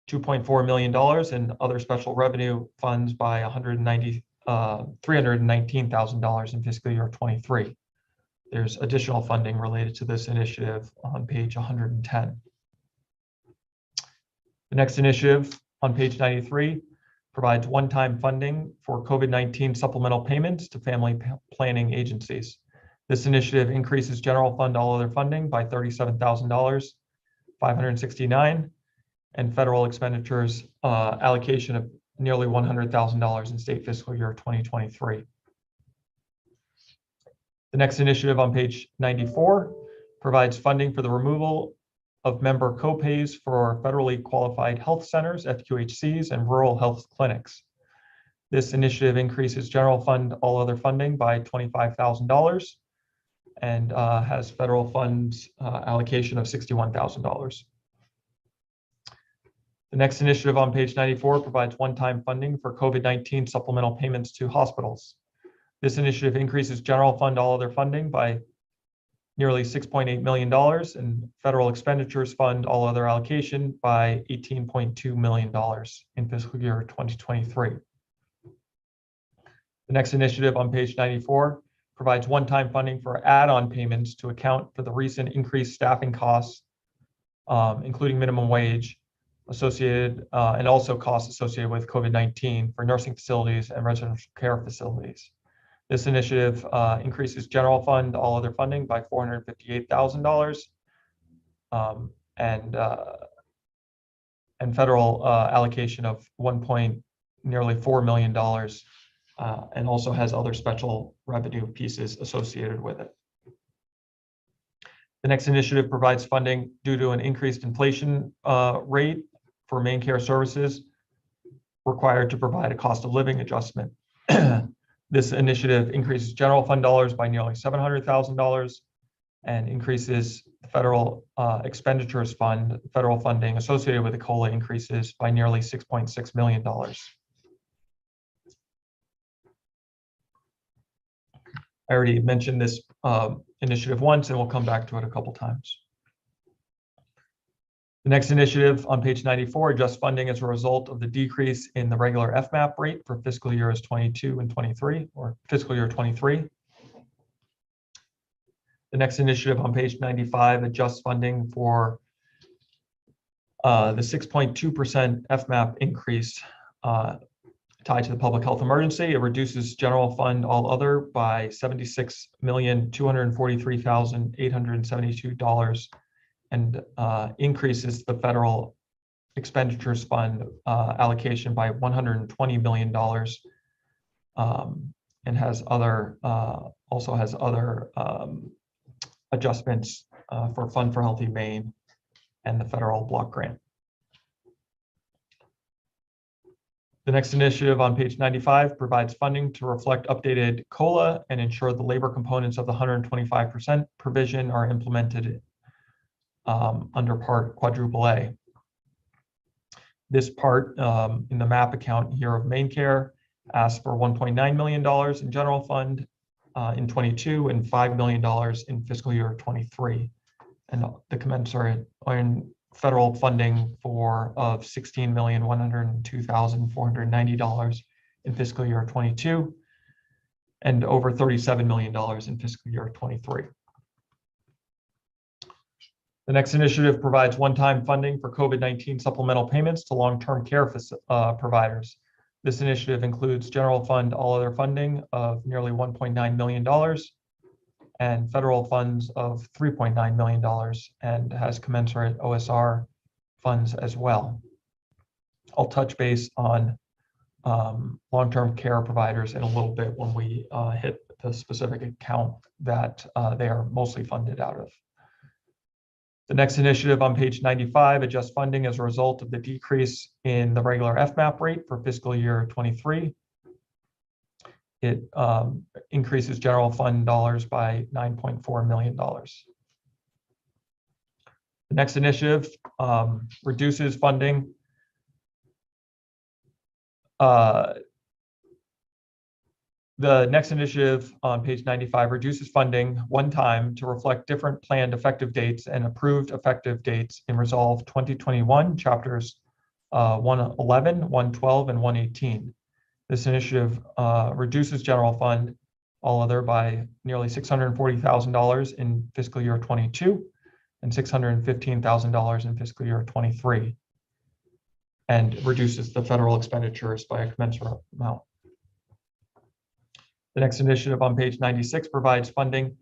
$2.4 million and other special revenue funds by $319,000 in fiscal year 23. There's additional funding related to this initiative on page 110. The next initiative on page 93 provides one-time funding for COVID-19 supplemental payments to family planning agencies. This initiative increases general fund all other funding by $37,569 and federal expenditures allocation of nearly $100,000 in state fiscal year 2023. The next initiative on page 94 provides funding for the removal of member copays for federally qualified health centers, FQHCs, and rural health clinics. This initiative increases general fund all other funding by $25,000 and has federal funds allocation of $61,000. The next initiative on page 94 provides one-time funding for COVID-19 supplemental payments to hospitals. This initiative increases general fund all other funding by nearly $6.8 million and federal expenditures fund all other allocation by $18.2 million in fiscal year 2023. The next initiative on page 94 provides one-time funding for add-on payments to account for the recent increased staffing costs, including minimum wage associated and also costs associated with COVID-19 for nursing facilities and residential care facilities. This initiative increases general fund all other funding by $458,000 and federal allocation of nearly $4 million and also has other special revenue pieces associated with it. The next initiative provides funding due to an increased inflation rate for main care services required to provide a cost of living adjustment. This initiative increases general fund dollars by nearly $700,000 and increases the federal expenditures fund, federal funding associated with the COLA increases by nearly $6.6 million. I already mentioned this initiative once, and we'll come back to it a couple times. The next initiative on page 94 adjusts funding as a result of the decrease in the regular FMAP rate for fiscal years 22 and 23, or fiscal year 23. The next initiative on page 95 adjusts funding for the 6.2% FMAP increase tied to the public health emergency. It reduces general fund all other by $76,243,872 and increases the federal expenditures fund allocation by $120 million and has other, also has other adjustments for Fund for Healthy Maine and the federal block grant. The next initiative on page 95 provides funding to reflect updated COLA and ensure the labor components of the 125% provision are implemented under Part Quadruple A. This part in the MAP account here of Maine Care asks for $1.9 million in general fund in 22 and $5 million in fiscal year 23. And the commensurate in federal funding of $16,102,490 in fiscal year 22 and over $37 million in fiscal year 23. The next initiative provides one-time funding for COVID-19 supplemental payments to long-term care providers. This initiative includes general fund, all other funding of nearly $1.9 million and federal funds of $3.9 million and has commensurate OSR funds as well. I'll touch base on long-term care providers in a little bit when we hit the specific account that they are mostly funded out of. The next initiative on page 95 adjusts funding as a result of the decrease in the regular FMAP rate for fiscal year 23. It increases general fund dollars by $9.4 million. The next initiative reduces funding. The next initiative on page 95 reduces funding one time to reflect different planned effective dates and approved effective dates in Resolve 2021, chapters 111, 112, and 118. This initiative reduces general fund, all other, by nearly $640,000 in fiscal year 22 and $615,000 in fiscal year 23, and reduces the federal expenditures by a commensurate amount. The next initiative on page 96 provides funding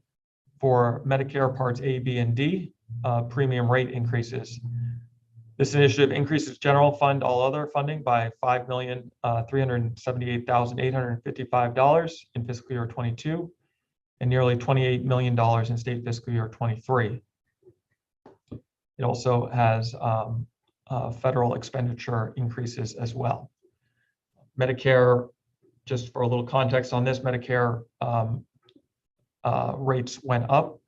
for Medicare Parts A, B, and D premium rate increases. This initiative increases general fund, all other funding by $5,378,855 in fiscal year 22 and nearly $28 million in state fiscal year 23. It also has federal expenditure increases as well. Medicare, just for a little context on this, Medicare rates went up.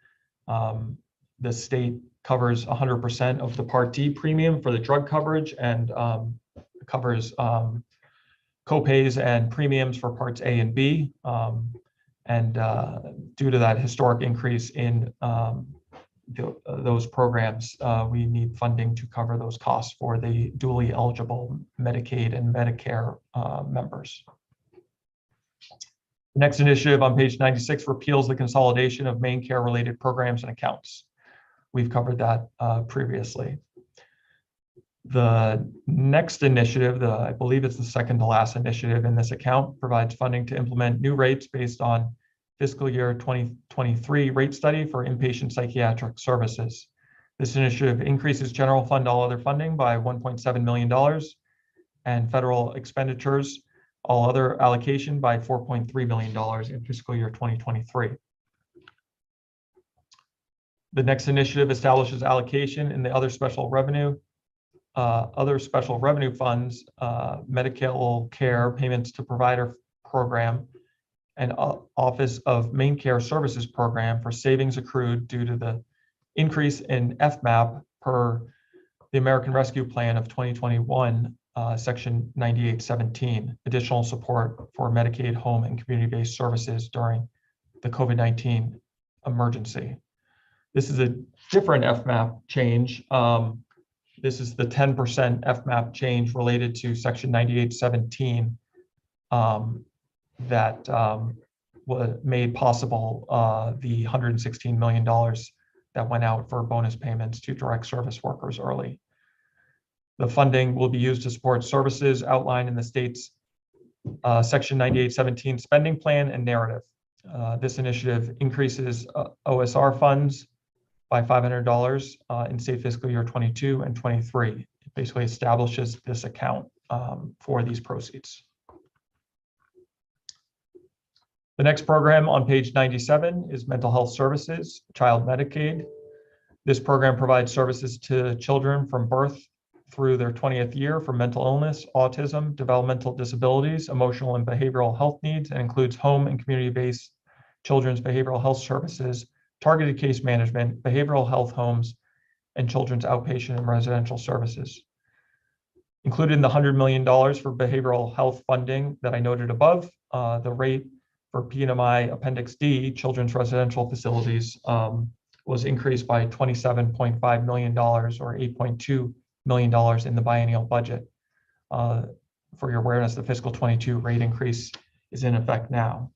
The state covers 100% of the Part D premium for the drug coverage and covers copays and premiums for Parts A and B. And due to that historic increase in those programs, we need funding to cover those costs for the dually eligible Medicaid and Medicare members. The next initiative on page 96 repeals the consolidation of Maine Care related programs and accounts. We've covered that previously. The next initiative, I believe it's the second to last initiative in this account, provides funding to implement new rates based on fiscal year 2023 rate study for inpatient psychiatric services. This initiative increases general fund, all other funding by $1.7 million and federal expenditures, all other allocation by $4.3 million in fiscal year 2023. The next initiative establishes allocation in the other special revenue funds, medical care payments to provider program, and Office of Maine Care Services program for savings accrued due to the increase in FMAP per the American Rescue Plan of 2021, Section 9817, additional support for Medicaid home and community-based services during the COVID-19 emergency. This is a different FMAP change. This is the 10% FMAP change related to Section 9817 that was made possible the $116 million that went out for bonus payments to direct service workers early. The funding will be used to support services outlined in the state's Section 9817 spending plan and narrative. This initiative increases OSR funds by $500 in state fiscal year 22 and 23. It basically establishes this account for these proceeds. The next program on page 97 is Mental Health Services, Child Medicaid. This program provides services to children from birth through their 20th year for mental illness, autism, developmental disabilities, emotional and behavioral health needs, and includes home and community-based children's behavioral health services, targeted case management, behavioral health homes, and children's outpatient and residential services. Included in the $100 million for behavioral health funding that I noted above, the rate for PNMI Appendix D, children's residential facilities, was increased by $27.5 million or $8.2 million in the biennial budget. For your awareness, the fiscal 22 rate increase is in effect now.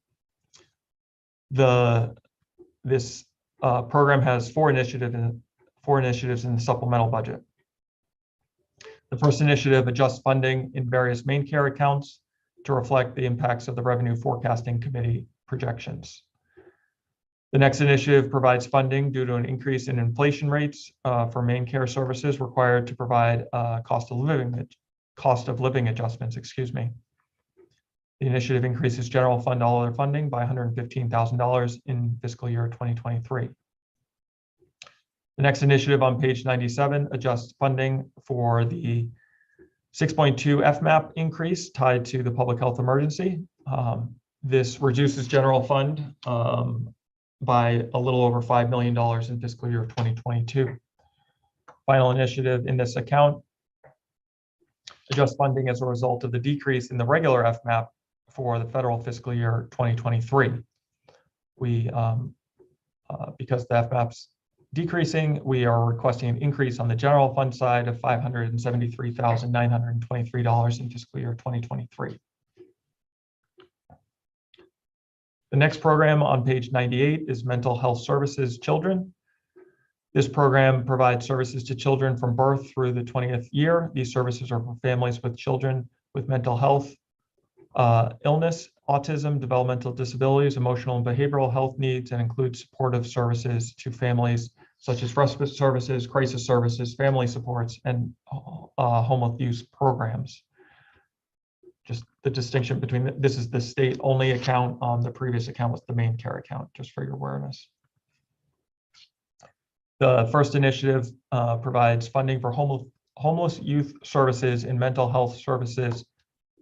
This program has four initiatives in the supplemental budget. The first initiative adjusts funding in various main care accounts to reflect the impacts of the Revenue Forecasting Committee projections. The next initiative provides funding due to an increase in inflation rates for main care services required to provide cost of living adjustments, excuse me. The initiative increases general fund all other funding by $115,000 in fiscal year 2023. The next initiative on page 97 adjusts funding for the 6.2 FMAP increase tied to the public health emergency. This reduces general fund by a little over $5 million in fiscal year 2022. Final initiative in this account adjusts funding as a result of the decrease in the regular FMAP for the federal fiscal year 2023. Because the FMAP's decreasing, we are requesting an increase on the general fund side of $573,923 in fiscal year 2023. The next program on page 98 is Mental Health Services Children. This program provides services to children from birth through the 20th year. These services are for families with children with mental health, illness, autism, developmental disabilities, emotional and behavioral health needs, and includes supportive services to families such as respite services, crisis services, family supports, and home use programs. Just the distinction between this is the state-only account. The previous account was the main care account, just for your awareness. The first initiative provides funding for homeless youth services in mental health services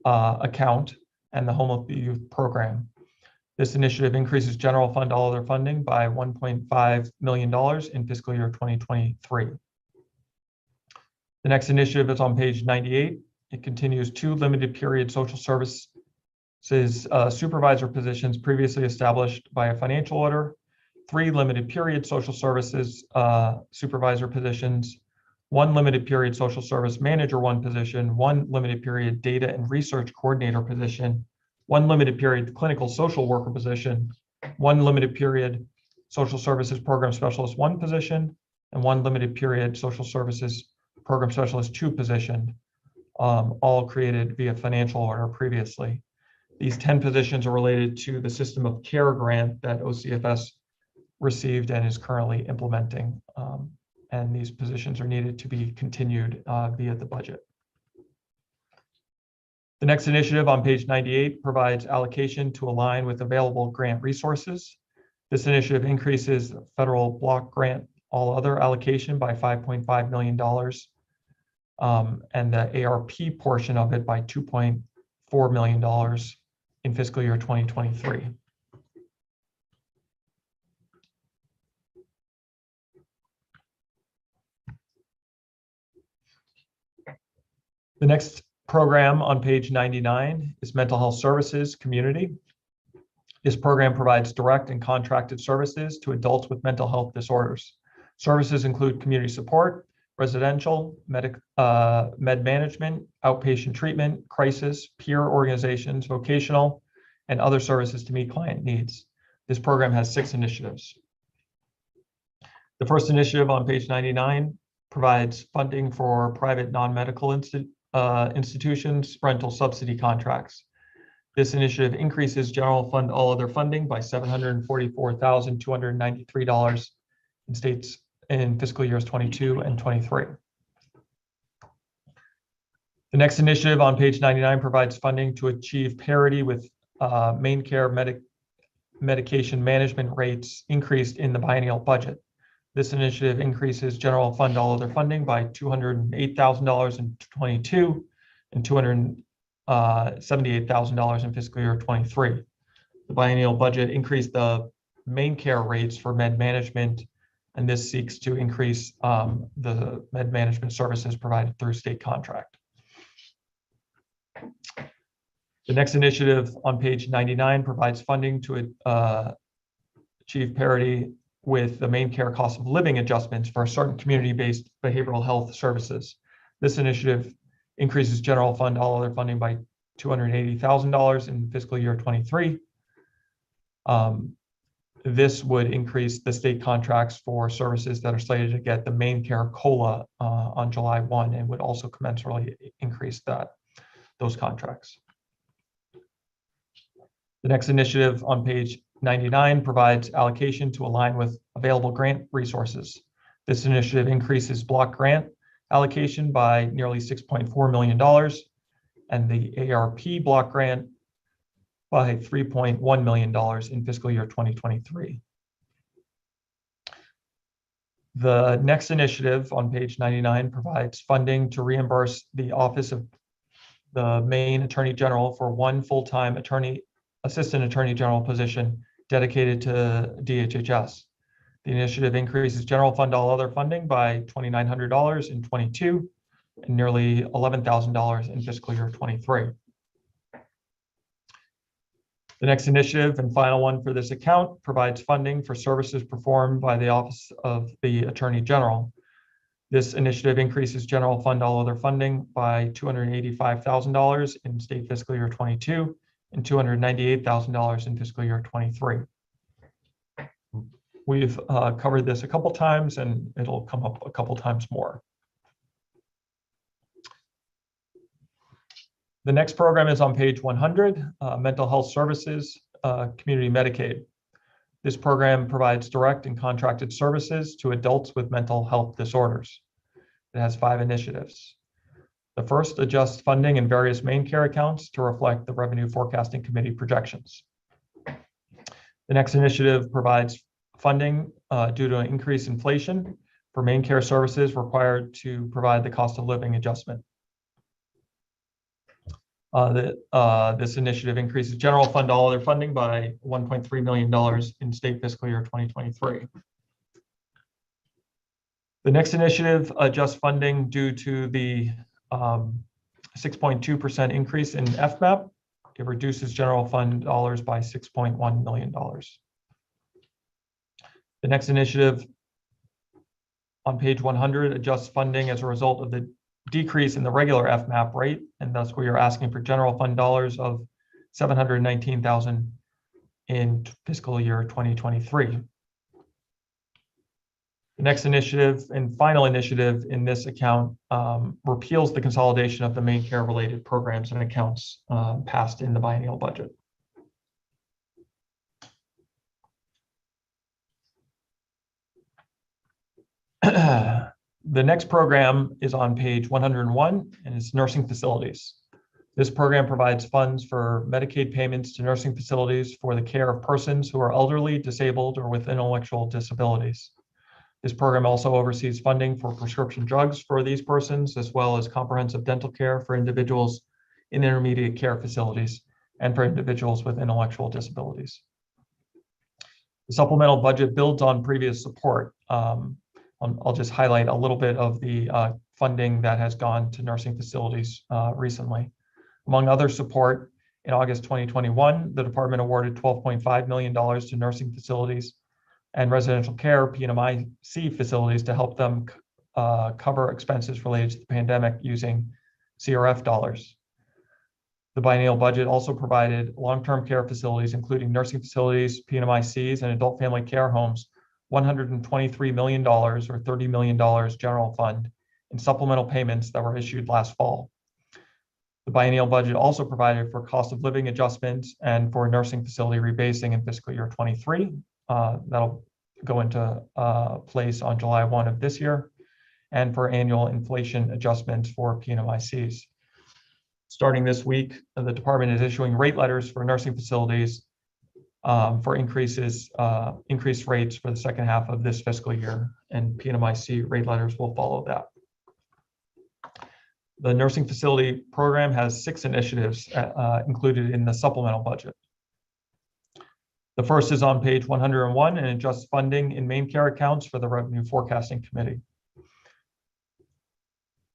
account and the homeless youth program. This initiative increases general fund all other funding by $1.5 million in fiscal year 2023. The next initiative is on page 98. It continues two limited period social services supervisor positions previously established by a financial order, 3 limited period social services supervisor positions, 1 limited period social service manager 1 position, 1 limited period data and research coordinator position, 1 limited period clinical social worker position, 1 limited period social services program specialist 1 position, and 1 limited period social services program specialist 2 position, all created via financial order previously. These 10 positions are related to the System of Care grant that OCFS received and is currently implementing. And these positions are needed to be continued via the budget. The next initiative on page 98 provides allocation to align with available grant resources. This initiative increases federal block grant all other allocation by $5.5 million and the ARP portion of it by $2.4 million in fiscal year 2023. The next program on page 99 is Mental Health Services Community. This program provides direct and contracted services to adults with mental health disorders. Services include community support, residential, med management, outpatient treatment, crisis, peer organizations, vocational, and other services to meet client needs. This program has 6 initiatives. The first initiative on page 99 provides funding for private non-medical institutions, rental subsidy contracts. This initiative increases general fund all other funding by $744,293 in fiscal years 22 and 23. The next initiative on page 99 provides funding to achieve parity with main care medication management rates increased in the biennial budget. This initiative increases general fund all other funding by $208,000 in 22 and $278,000 in fiscal year 23. The biennial budget increased the main care rates for med management, and this seeks to increase the med management services provided through state contract. The next initiative on page 99 provides funding to achieve parity with the main care cost of living adjustments for certain community-based behavioral health services. This initiative increases general fund all other funding by $280,000 in fiscal year 23. This would increase the state contracts for services that are slated to get the main care COLA on July 1, and would also commensurately increase those contracts. The next initiative on page 99 provides allocation to align with available grant resources. This initiative increases block grant allocation by nearly $6.4 million and the ARP block grant by $3.1 million in fiscal year 2023. The next initiative on page 99 provides funding to reimburse the Office of the Maine Attorney General for one full-time Assistant Attorney General position dedicated to DHHS. The initiative increases general fund all other funding by $2,900 in 22 and nearly $11,000 in fiscal year 23. The next initiative and final one for this account provides funding for services performed by the Office of the Attorney General. This initiative increases general fund all other funding by $285,000 in state fiscal year 22 and $298,000 in fiscal year 23. We've covered this a couple times, and it'll come up a couple times more. The next program is on page 100, Mental Health Services, Community Medicaid. This program provides direct and contracted services to adults with mental health disorders. It has 5 initiatives. The first adjusts funding in various main care accounts to reflect the Revenue Forecasting Committee projections. The next initiative provides funding due to an increased inflation for main care services required to provide the cost of living adjustment. This initiative increases general fund all other funding by $1.3 million in state fiscal year 2023. The next initiative adjusts funding due to the 6.2% increase in FMAP. It reduces general fund dollars by $6.1 million. The next initiative on page 100 adjusts funding as a result of the decrease in the regular FMAP rate, and thus we are asking for general fund dollars of $719,000 in fiscal year 2023. The next initiative and final initiative in this account repeals the consolidation of the main care related programs and accounts passed in the biennial budget. The next program is on page 101, and it's nursing facilities. This program provides funds for Medicaid payments to nursing facilities for the care of persons who are elderly, disabled, or with intellectual disabilities. This program also oversees funding for prescription drugs for these persons, as well as comprehensive dental care for individuals in intermediate care facilities and for individuals with intellectual disabilities. The supplemental budget builds on previous support. I'll just highlight a little bit of the funding that has gone to nursing facilities recently. Among other support, in August 2021, the department awarded $12.5 million to nursing facilities and residential care PMIC facilities to help them cover expenses related to the pandemic using CRF dollars. The biennial budget also provided long-term care facilities, including nursing facilities, PMICs, and adult family care homes, $123 million or $30 million general fund in supplemental payments that were issued last fall. The biennial budget also provided for cost of living adjustments and for nursing facility rebasing in fiscal year 23. That'll go into place on July 1 of this year, and for annual inflation adjustments for PMICs. Starting this week, the department is issuing rate letters for nursing facilities for increased rates for the second half of this fiscal year, and PNMIC rate letters will follow that. The nursing facility program has 6 initiatives included in the supplemental budget. The first is on page 101 and adjusts funding in main care accounts for the Revenue Forecasting Committee.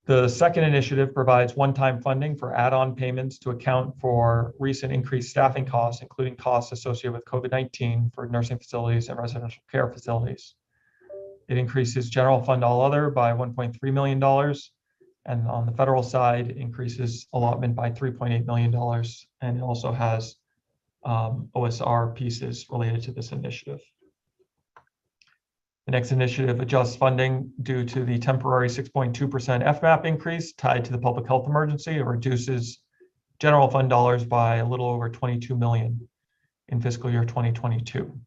The second initiative provides one-time funding for add-on payments to account for recent increased staffing costs, including costs associated with COVID-19 for nursing facilities and residential care facilities. It increases general fund all other by $1.3 million. And on the federal side, increases allotment by $3.8 million. And it also has OSR pieces related to this initiative. The next initiative adjusts funding due to the temporary 6.2% FMAP increase tied to the public health emergency. It reduces general fund dollars by a little over $22 million in fiscal year 2022.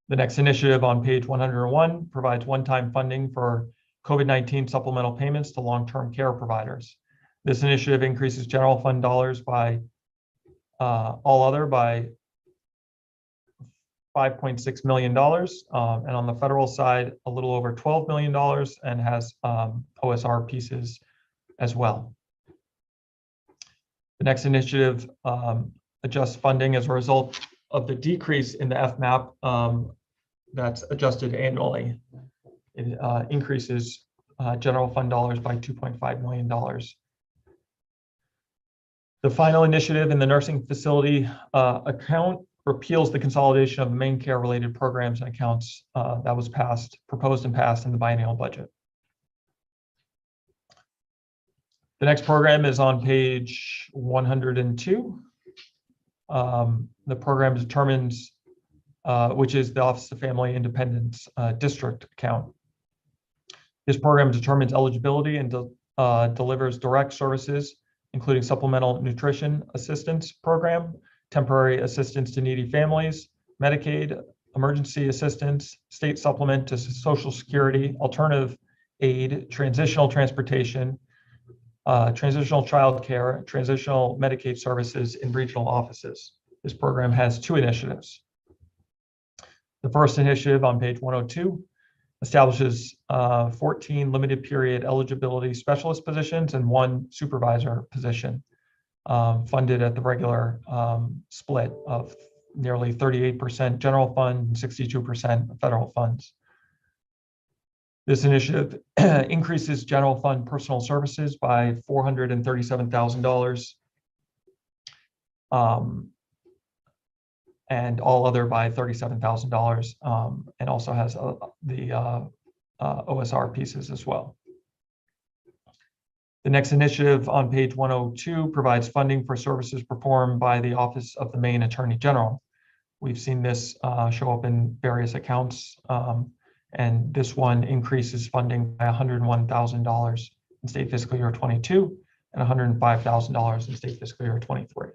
The next initiative on page 101 provides one-time funding for COVID-19 supplemental payments to long-term care providers. This initiative increases general fund dollars by all other by $5.6 million, and on the federal side, a little over $12 million, and has OSR pieces as well. The next initiative adjusts funding as a result of the decrease in the FMAP that's adjusted annually. It increases general fund dollars by $2.5 million. The final initiative in the nursing facility account repeals the consolidation of main care related programs and accounts that was proposed and passed in the biennial budget. The next program is on page 102. The program determines, which is the Office of Family Independence district account. This program determines eligibility and delivers direct services, including supplemental nutrition assistance program, temporary assistance to needy families, Medicaid, emergency assistance, state supplement to Social Security, alternative aid, transitional transportation, transitional child care, transitional Medicaid services in regional offices. This program has 2 initiatives. The first initiative on page 102 establishes 14 limited period eligibility specialist positions and 1 supervisor position, funded at the regular split of nearly 38% general fund and 62% federal funds. This initiative increases general fund personal services by $437,000 and all other by $37,000, and also has the OSR pieces as well. The next initiative on page 102 provides funding for services performed by the Office of the Maine Attorney General. We've seen this show up in various accounts, and this one increases funding by $101,000 in state fiscal year 22 and $105,000 in state fiscal year 23.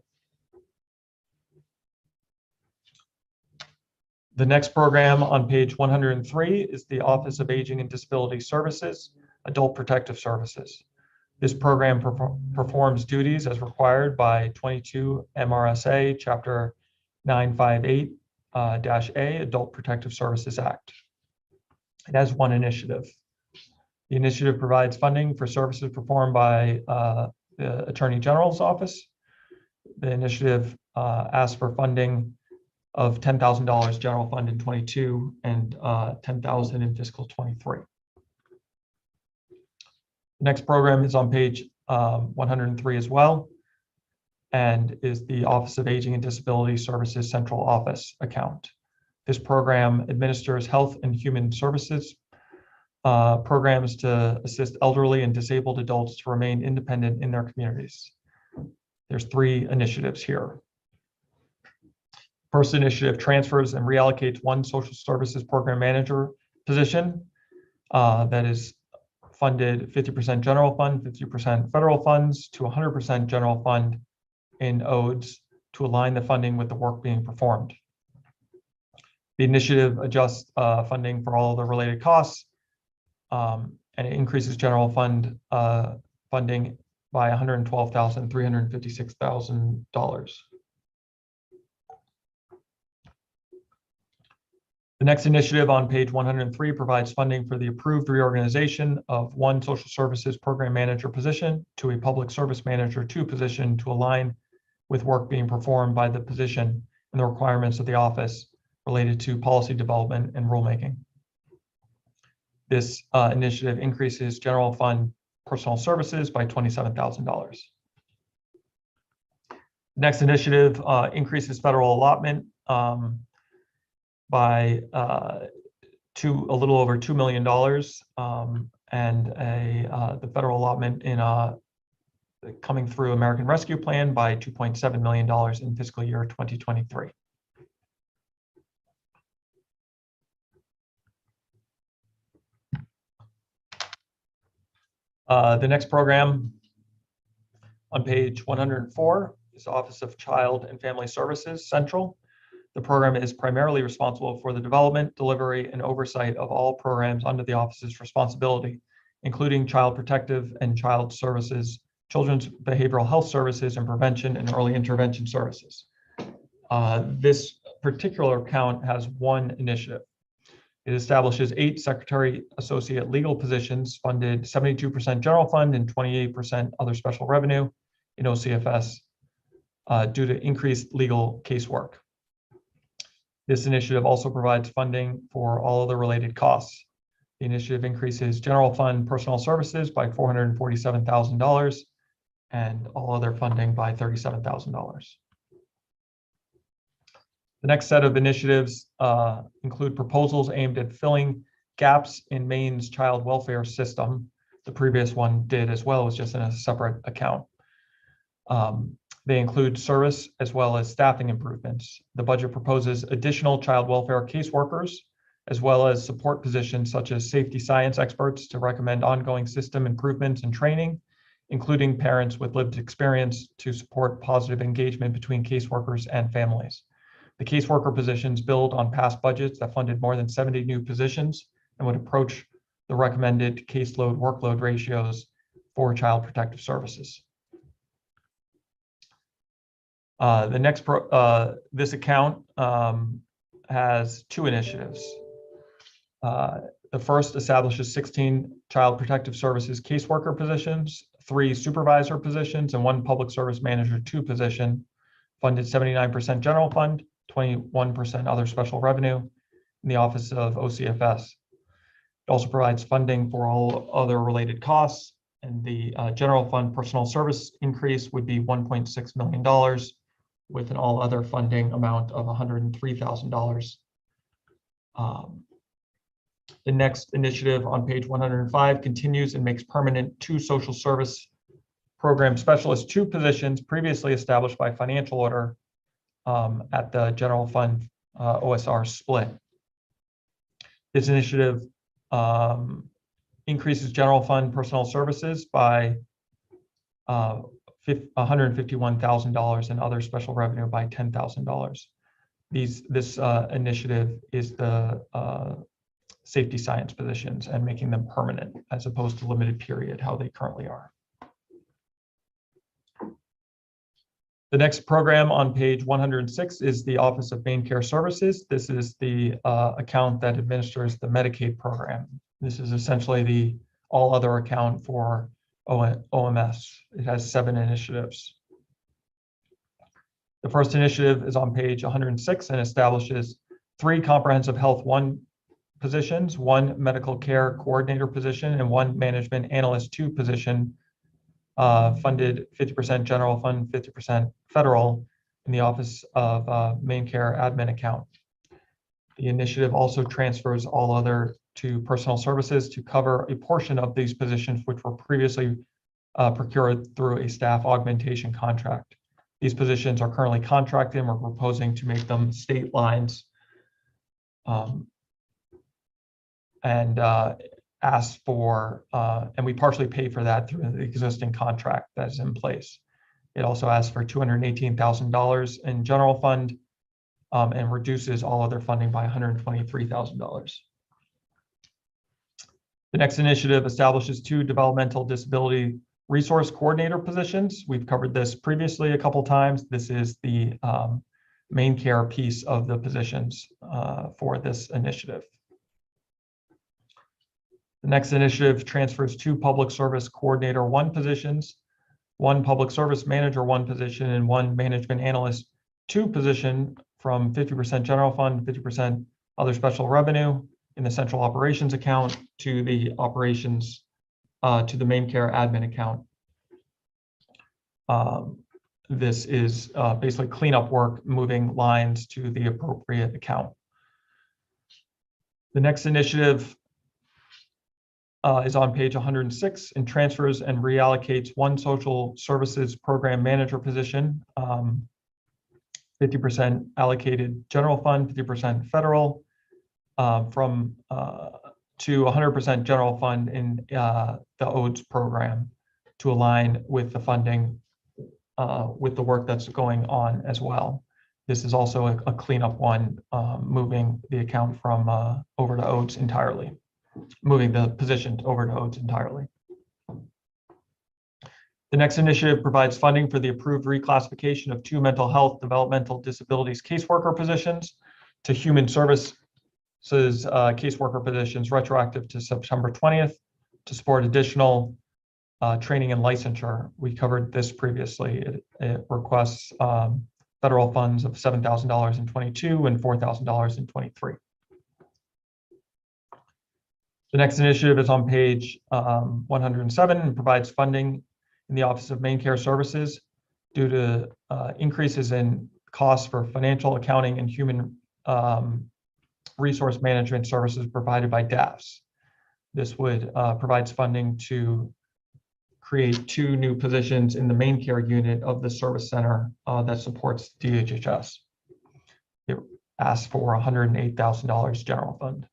The next program on page 103 is the Office of Aging and Disability Services, Adult Protective Services. This program performs duties as required by 22 MRSA Chapter 958-A Adult Protective Services Act. It has 1 initiative. The initiative provides funding for services performed by the Attorney General's office. The initiative asks for funding of $10,000 general fund in 22 and $10,000 in fiscal 23. The next program is on page 103 as well, and is the Office of Aging and Disability Services Central Office account. This program administers health and human services programs to assist elderly and disabled adults to remain independent in their communities. There's 3 initiatives here. First initiative transfers and reallocates 1 social services program manager position that is funded 50% general fund, 50% federal funds to 100% general fund in ODES to align the funding with the work being performed. The initiative adjusts funding for all of the related costs, and it increases general fund funding by $112,356,000. The next initiative on page 103 provides funding for the approved reorganization of one social services program manager position to a public service manager 2 position to align with work being performed by the position and the requirements of the office related to policy development and rulemaking. This initiative increases general fund personal services by $27,000. Next initiative increases federal allotment by a little over $2 million, and the federal allotment in coming through American Rescue Plan by $2.7 million in fiscal year 2023. The next program on page 104 is Office of Child and Family Services Central. The program is primarily responsible for the development, delivery, and oversight of all programs under the office's responsibility, including child protective and child services, children's behavioral health services, and prevention and early intervention services. This particular account has one initiative. It establishes 8 secretary associate legal positions funded 72% general fund and 28% other special revenue in OCFS due to increased legal casework. This initiative also provides funding for all other related costs. The initiative increases general fund personnel services by $447,000 and all other funding by $37,000. The next set of initiatives include proposals aimed at filling gaps in Maine's child welfare system. The previous one did as well, it was just in a separate account. They include service as well as staffing improvements. The budget proposes additional child welfare caseworkers, as well as support positions such as safety science experts to recommend ongoing system improvements and training, including parents with lived experience to support positive engagement between caseworkers and families. The caseworker positions build on past budgets that funded more than 70 new positions and would approach the recommended caseload workload ratios for child protective services. This account has 2 initiatives. The first establishes 16 child protective services caseworker positions, 3 supervisor positions, and 1 public service manager 2 position, funded 79% general fund, 21% other special revenue in the Office of OCFS. It also provides funding for all other related costs, and the general fund personal service increase would be $1.6 million with an all other funding amount of $103,000. The next initiative on page 105 continues and makes permanent 2 social service program specialist 2 positions previously established by financial order at the general fund OSR split. This initiative increases general fund personnel services by $151,000 and other special revenue by $10,000. This initiative is the safety science positions and making them permanent as opposed to limited period, how they currently are. The next program on page 106 is the Office of Main Care Services. This is the account that administers the Medicaid program. This is essentially the all other account for OMS. It has 7 initiatives. The first initiative is on page 106 and establishes 3 comprehensive health 1 positions, 1 medical care coordinator position, and 1 management analyst 2 position, funded 50% general fund, 50% federal in the Office of Main Care admin account. The initiative also transfers all other to personal services to cover a portion of these positions which were previously procured through a staff augmentation contract. These positions are currently contracted and we're proposing to make them state lines and ask for, and we partially pay for that through the existing contract that's in place. It also asks for $218,000 in general fund and reduces all other funding by $123,000. The next initiative establishes 2 developmental disability resource coordinator positions. We've covered this previously a couple times. This is the main care piece of the positions for this initiative. The next initiative transfers 2 public service coordinator 1 positions, 1 public service manager 1 position, and 1 management analyst 2 position from 50% general fund, 50% other special revenue in the central operations account to the operations to the main care admin account. This is basically cleanup work, moving lines to the appropriate account. The next initiative is on page 106 and transfers and reallocates 1 social services program manager position, 50% allocated general fund, 50% federal, from to 100% general fund in the ODS program to align with the funding with the work that's going on as well. This is also a cleanup one, moving the account from over to ODS entirely, moving the position over to ODS entirely. The next initiative provides funding for the approved reclassification of 2 mental health developmental disabilities caseworker positions to human services caseworker positions retroactive to September 20th to support additional training and licensure. We covered this previously. It requests federal funds of $7,000 in 22 and $4,000 in 23. The next initiative is on page 107 and provides funding in the Office of Main Care Services due to increases in costs for financial accounting and human resource management services provided by DAFs. This would provides funding to create 2 new positions in the main care unit of the service center that supports DHHS. It asks for $108,000 general fund.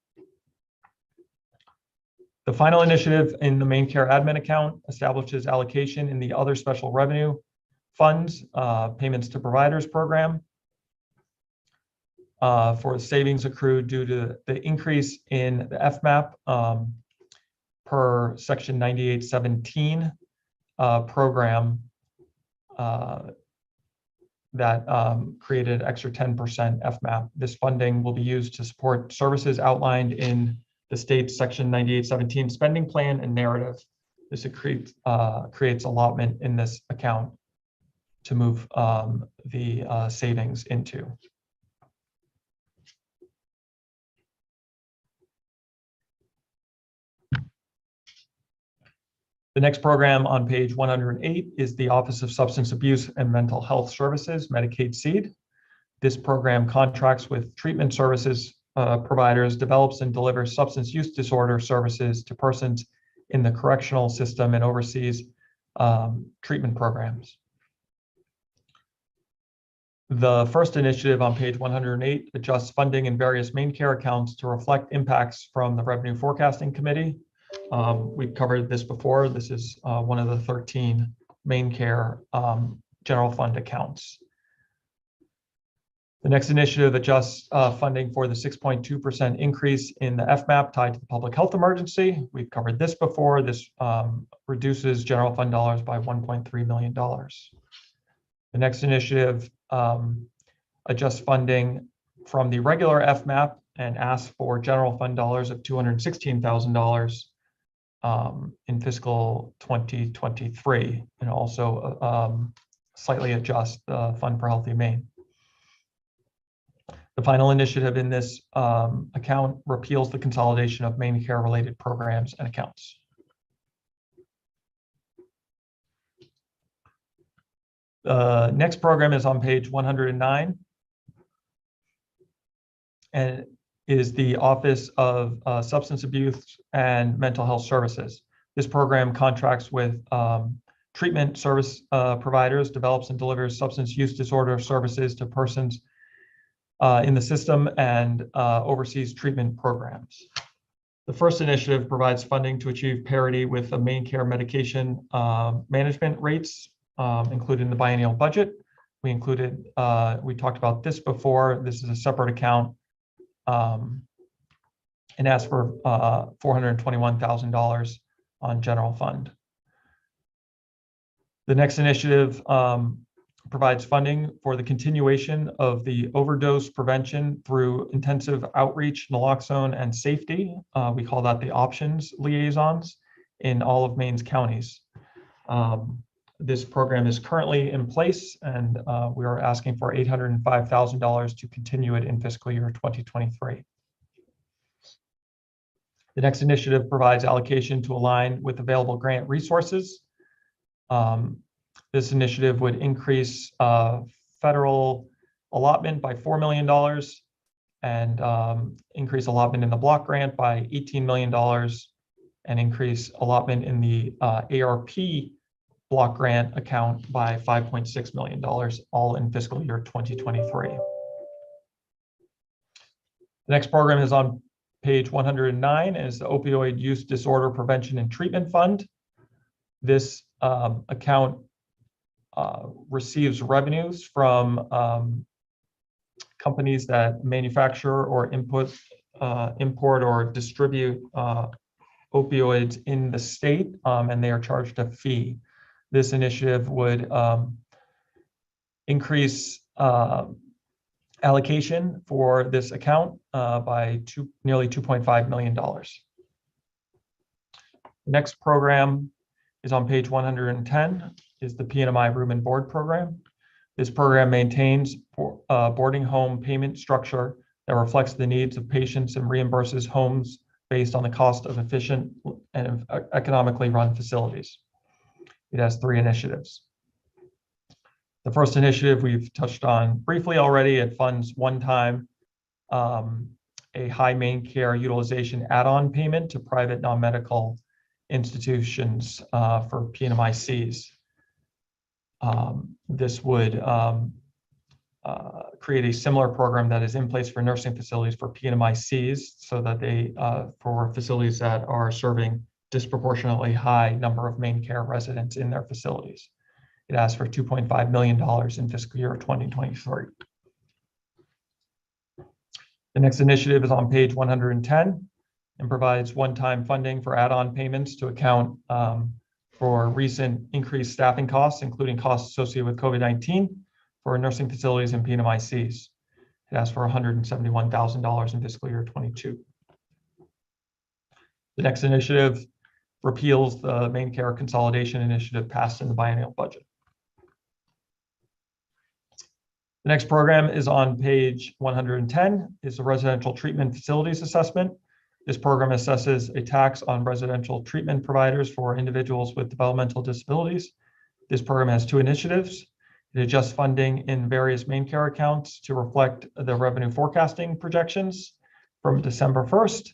The final initiative in the main care admin account establishes allocation in the other special revenue funds, payments to providers program, for savings accrued due to the increase in the FMAP per section 9817 program that created extra 10% FMAP. This funding will be used to support services outlined in the state's section 9817 spending plan and narrative. This creates allotment in this account to move the savings into. The next program on page 108 is the Office of Substance Abuse and Mental Health Services, Medicaid SEED. This program contracts with treatment services providers, develops and delivers substance use disorder services to persons in the correctional system and oversees treatment programs. The first initiative on page 108 adjusts funding in various main care accounts to reflect impacts from the Revenue Forecasting Committee. We've covered this before. This is one of the 13 main care general fund accounts. The next initiative adjusts funding for the 6.2% increase in the FMAP tied to the public health emergency. We've covered this before. This reduces general fund dollars by $1.3 million. The next initiative adjusts funding from the regular FMAP and asks for general fund dollars of $216,000 in fiscal 2023, and also slightly adjust the Fund for Healthy Maine. The final initiative in this account repeals the consolidation of main care related programs and accounts. The next program is on page 109 and is the Office of Substance Abuse and Mental Health Services. This program contracts with treatment service providers, develops and delivers substance use disorder services to persons in the system, and oversees treatment programs. The first initiative provides funding to achieve parity with the main care medication management rates included in the biennial budget. We talked about this before. This is a separate account and asks for $421,000 on general fund. The next initiative provides funding for the continuation of the overdose prevention through intensive outreach, naloxone, and safety. We call that the options liaisons in all of Maine's counties. This program is currently in place, and we are asking for $805,000 to continue it in fiscal year 2023. The next initiative provides allocation to align with available grant resources. This initiative would increase federal allotment by $4 million and increase allotment in the block grant by $18 million and increase allotment in the ARP block grant account by $5.6 million, all in fiscal year 2023. The next program is on page 109 and is the Opioid Use Disorder Prevention and Treatment Fund. This account receives revenues from companies that manufacture or import or distribute opioids in the state, and they are charged a fee. This initiative would increase allocation for this account by nearly $2.5 million. The next program is on page 110, is the PNMI Room and Board Program. This program maintains boarding home payment structure that reflects the needs of patients and reimburses homes based on the cost of efficient and economically run facilities. It has 3 initiatives. The first initiative we've touched on briefly already. It funds one-time a high main care utilization add-on payment to private non-medical institutions for PNMICs. This would create a similar program that is in place for nursing facilities for PNMICs, so that they, for facilities that are serving disproportionately high number of main care residents in their facilities. It asks for $2.5 million in fiscal year 2023. The next initiative is on page 110 and provides one-time funding for add-on payments to account for recent increased staffing costs, including costs associated with COVID-19 for nursing facilities and PNMICs. It asks for $171,000 in fiscal year 22. The next initiative repeals the main care consolidation initiative passed in the biennial budget. The next program is on page 110, is the residential treatment facilities assessment. This program assesses a tax on residential treatment providers for individuals with developmental disabilities. This program has 2 initiatives. It adjusts funding in various main care accounts to reflect the revenue forecasting projections from December 1st.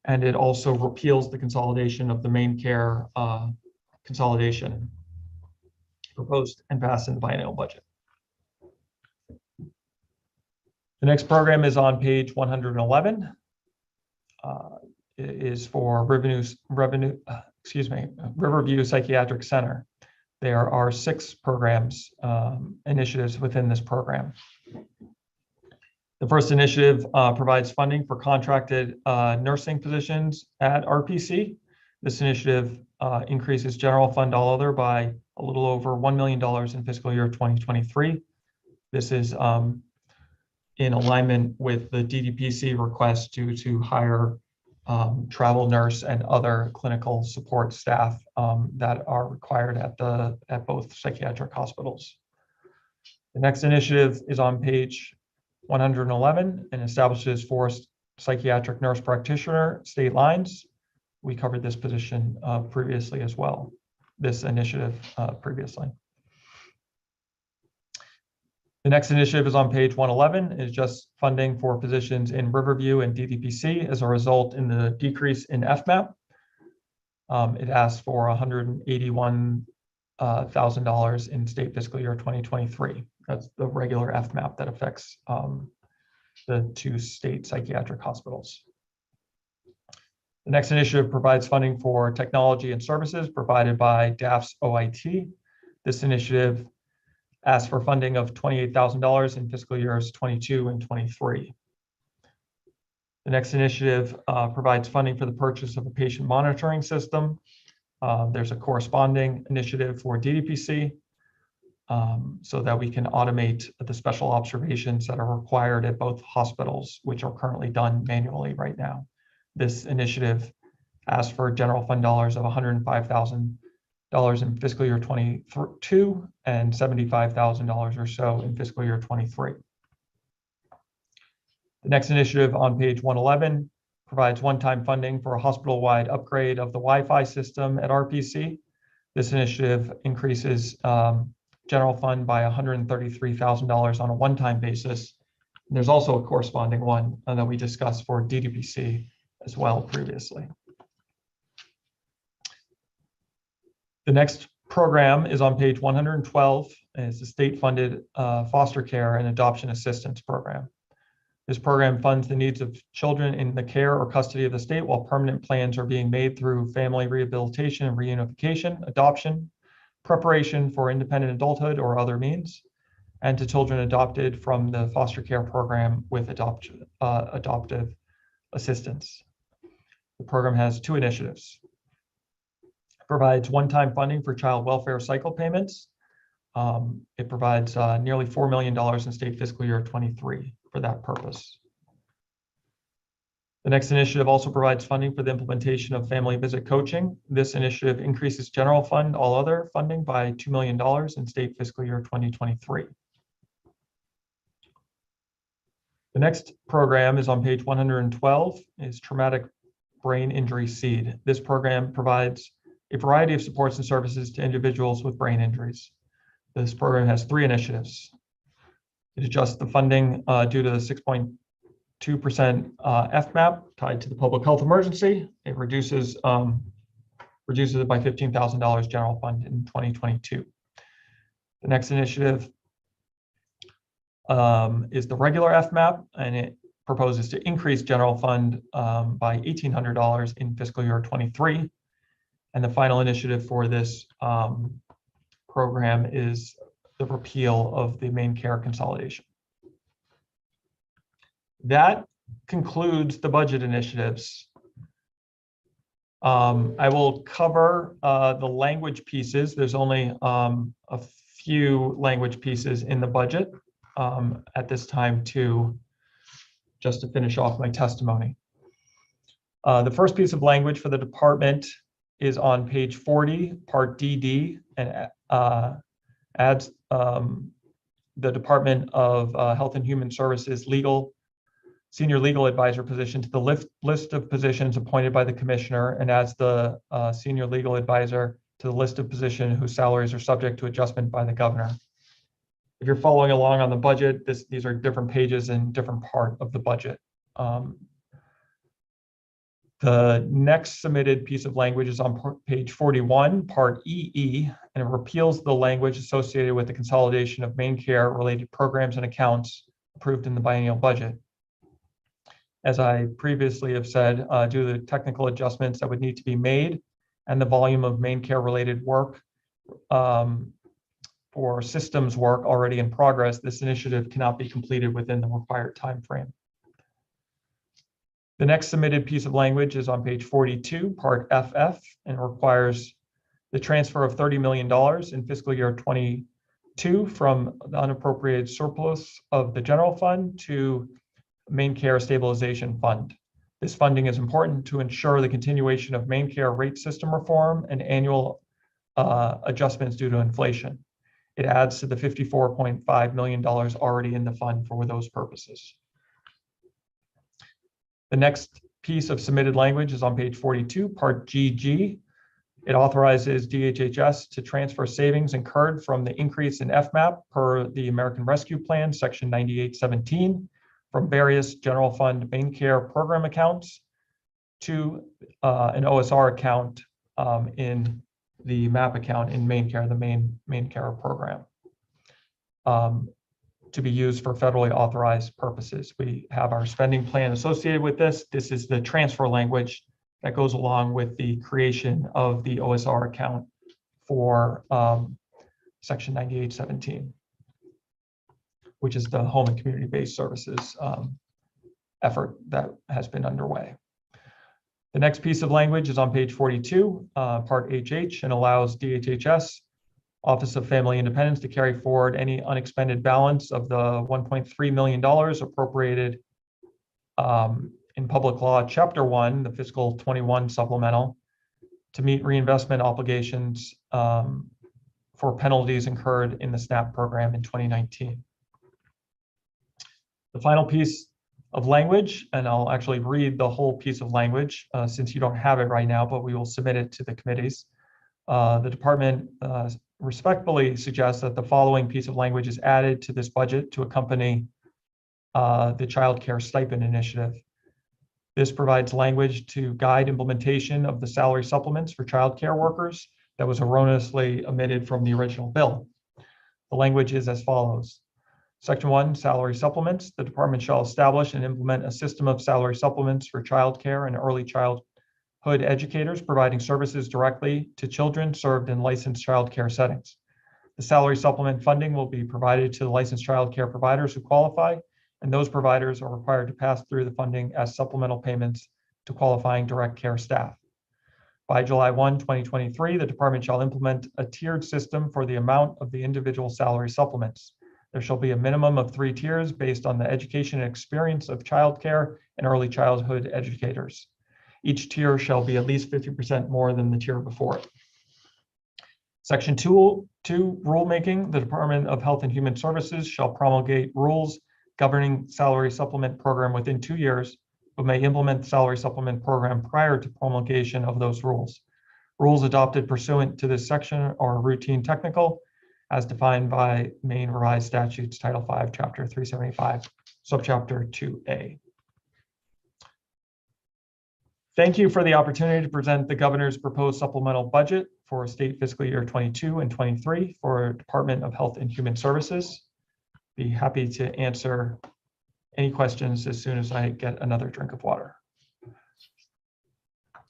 And it also repeals the consolidation of the main care consolidation proposed and passed in the biennial budget. The next program is on page 111. It is for Riverview Psychiatric Center. There are 6 programs, initiatives within this program. The first initiative provides funding for contracted nursing positions at RPC. This initiative increases general fund all other by a little over $1 million in fiscal year 2023. This is in alignment with the DDPC request due to hire travel nurse and other clinical support staff that are required at both psychiatric hospitals. The next initiative is on page 111 and establishes 4 psychiatric nurse practitioner state lines. We covered this position previously as well, this initiative previously. The next initiative is on page 111, is just funding for positions in Riverview and DDPC as a result in the decrease in FMAP. It asks for $181,000 in state fiscal year 2023. That's the regular FMAP that affects the 2 state psychiatric hospitals. The next initiative provides funding for technology and services provided by DAF's OIT. This initiative asks for funding of $28,000 in fiscal years 22 and 23. The next initiative provides funding for the purchase of a patient monitoring system. There's a corresponding initiative for DDPC. so that we can automate the special observations that are required at both hospitals, which are currently done manually right now. This initiative asked for general fund dollars of $105,000 in fiscal year 22 and $75,000 or so in fiscal year 23. The next initiative on page 111 provides one-time funding for a hospital-wide upgrade of the Wi-Fi system at RPC. This initiative increases general fund by $133,000 on a one-time basis. And there's also a corresponding one that we discussed for DDPC as well previously. The next program is on page 112, and it's a state-funded foster care and adoption assistance program. This program funds the needs of children in the care or custody of the state while permanent plans are being made through family rehabilitation and reunification, adoption, preparation for independent adulthood or other means, and to children adopted from the foster care program with adoptive assistance. The program has two initiatives. It provides one-time funding for child welfare cycle payments. It provides nearly $4 million in state fiscal year 23 for that purpose. The next initiative also provides funding for the implementation of family visit coaching. This initiative increases general fund, all other funding by $2 million in state fiscal year 2023. The next program is on page 112, is traumatic brain injury seed. This program provides a variety of supports and services to individuals with brain injuries. This program has three initiatives. It adjusts the funding due to the 6.2% FMAP tied to the public health emergency. It reduces it by $15,000 general fund in 2022. The next initiative is the regular FMAP, and it proposes to increase general fund by $1,800 in fiscal year 23. And the final initiative for this program is the repeal of the main care consolidation. That concludes the budget initiatives. I will cover the language pieces. There's only a few language pieces in the budget at this time just to finish off my testimony. The first piece of language for the department is on page 40, part DD, and adds the Department of Health and Human Services senior legal advisor position to the list of positions appointed by the commissioner, and adds the senior legal advisor to the list of positions whose salaries are subject to adjustment by the governor. If you're following along on the budget, these are different pages and different part of the budget. The next submitted piece of language is on page 41, part EE, and it repeals the language associated with the consolidation of main care related programs and accounts approved in the biennial budget. As I previously have said, due to the technical adjustments that would need to be made and the volume of main care related work for systems work already in progress, this initiative cannot be completed within the required time frame. The next submitted piece of language is on page 42, part FF, and requires the transfer of $30 million in fiscal year 22 from the unappropriated surplus of the general fund to main care stabilization fund. This funding is important to ensure the continuation of main care rate system reform and annual adjustments due to inflation. It adds to the $54.5 million already in the fund for those purposes. The next piece of submitted language is on page 42, part GG. It authorizes DHHS to transfer savings incurred from the increase in FMAP per the American Rescue Plan, section 9817, from various general fund main care program accounts to an OSR account in the MAP account in main care, the main care program, to be used for federally authorized purposes. We have our spending plan associated with this. This is the transfer language that goes along with the creation of the OSR account for section 9817, which is the home and community-based services effort that has been underway. The next piece of language is on page 42, part HH, and allows DHHS Office of Family Independence to carry forward any unexpended balance of the $1.3 million appropriated in Public Law Chapter 1, the fiscal 21 supplemental, to meet reinvestment obligations for penalties incurred in the SNAP program in 2019. The final piece of language, and I'll actually read the whole piece of language since you don't have it right now, but we will submit it to the committees. The department respectfully suggests that the following piece of language is added to this budget to accompany the Child Care Stipend Initiative. This provides language to guide implementation of the salary supplements for child care workers that was erroneously omitted from the original bill. The language is as follows. Section 1, salary supplements. The department shall establish and implement a system of salary supplements for child care and early childhood educators providing services directly to children served in licensed child care settings. The salary supplement funding will be provided to the licensed child care providers who qualify, and those providers are required to pass through the funding as supplemental payments to qualifying direct care staff. By July 1, 2023, the department shall implement a tiered system for the amount of the individual salary supplements. There shall be a minimum of 3 tiers based on the education and experience of childcare and early childhood educators. Each tier shall be at least 50% more than the tier before it. Section 2, rulemaking. The Department of Health and Human Services shall promulgate rules governing salary supplement program within 2 years, but may implement the salary supplement program prior to promulgation of those rules. Rules adopted pursuant to this section are routine technical, as defined by Maine Revised Statutes, Title 5, Chapter 375, Subchapter 2A. Thank you for the opportunity to present the governor's proposed supplemental budget for state fiscal year 22 and 23 for Department of Health and Human Services. Be happy to answer any questions as soon as I get another drink of water.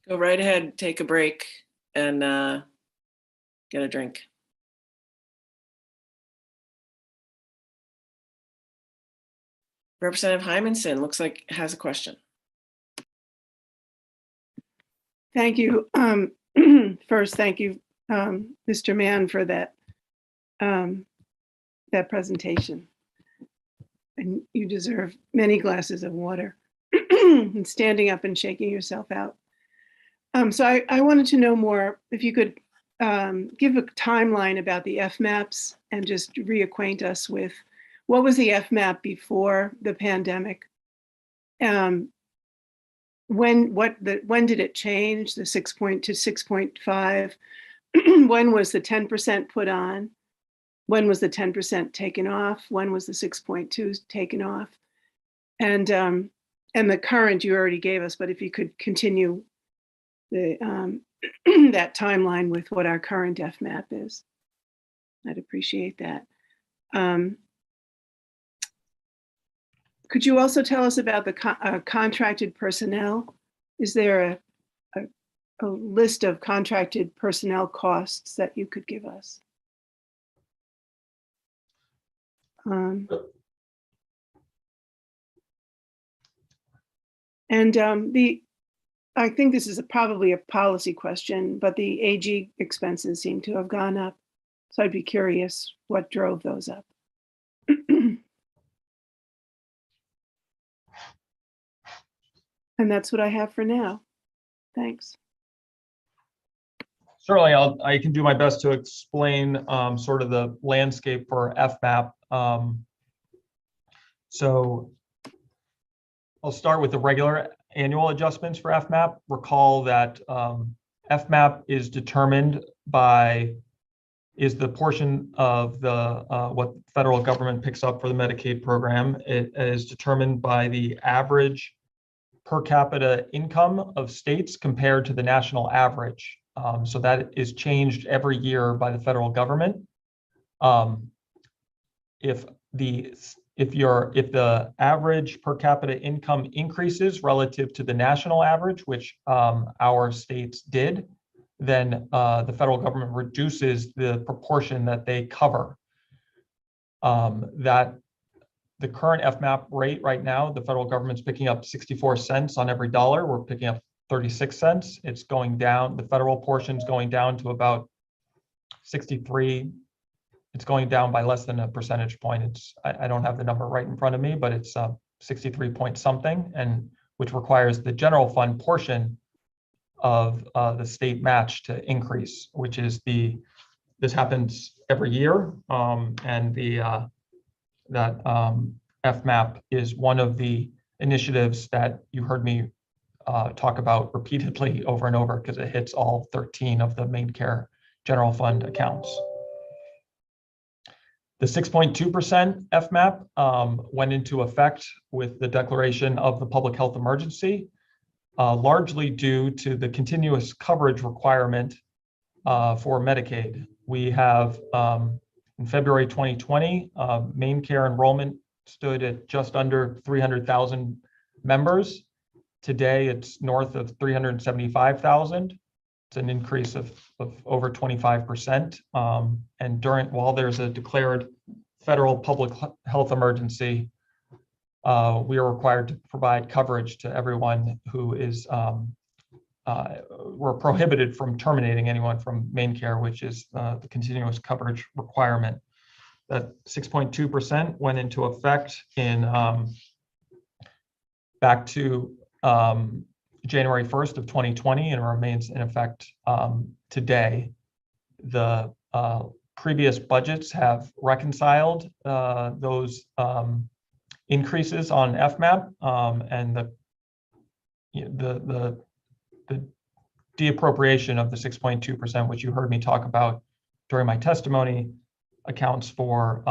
Go right ahead, take a break and get a drink. Representative Hymanson looks like has a question. Thank you. First, thank you, Mr. Mann, for that that presentation. And you deserve many glasses of water and standing up and shaking yourself out. So I wanted to know more, if you could give a timeline about the FMAPs and just reacquaint us with what was the FMAP before the pandemic? When did it change, the 6 point to 6.5? When was the 10% put on? When was the 10% taken off? When was the 6.2 taken off? And the current you already gave us, but if you could continue the that timeline with what our current FMAP is, I'd appreciate that. Could you also tell us about the contracted personnel? Is there a list of contracted personnel costs that you could give us? I think this is probably a policy question, but the AG expenses seem to have gone up. So I'd be curious what drove those up. And that's what I have for now. Thanks. Certainly, I can do my best to explain sort of the landscape for FMAP. So I'll start with the regular annual adjustments for FMAP. Recall that FMAP is determined by, is the portion of the what federal government picks up for the Medicaid program. It is determined by the average per capita income of states compared to the national average. So that is changed every year by the federal government. If the average per capita income increases relative to the national average, which our states did, then the federal government reduces the proportion that they cover. The current FMAP rate right now, the federal government's picking up 64 cents on every dollar. We're picking up 36 cents. It's going down. The federal portion's going down to about 63, it's going down by less than a percentage point. I don't have the number right in front of me, but it's 63 point something, and which requires the general fund portion of the state match to increase, which is this happens every year, and that FMAP is one of the initiatives that you heard me talk about repeatedly over and over, because it hits all 13 of the main care general fund accounts. The 6.2% FMAP went into effect with the declaration of the public health emergency, largely due to the continuous coverage requirement for Medicaid. We have, in February 2020, main care enrollment stood at just under 300,000 members. Today, it's north of 375,000. It's an increase of over 25%. And while there's a declared federal public health emergency, we are required to provide coverage to everyone who is, we're prohibited from terminating anyone from main care, which is the continuous coverage requirement. That 6.2% went into effect in back to January 1st of 2020 and remains in effect today. The previous budgets have reconciled those increases on FMAP, and the deappropriation of the 6.2%, which you heard me talk about during my testimony, accounts for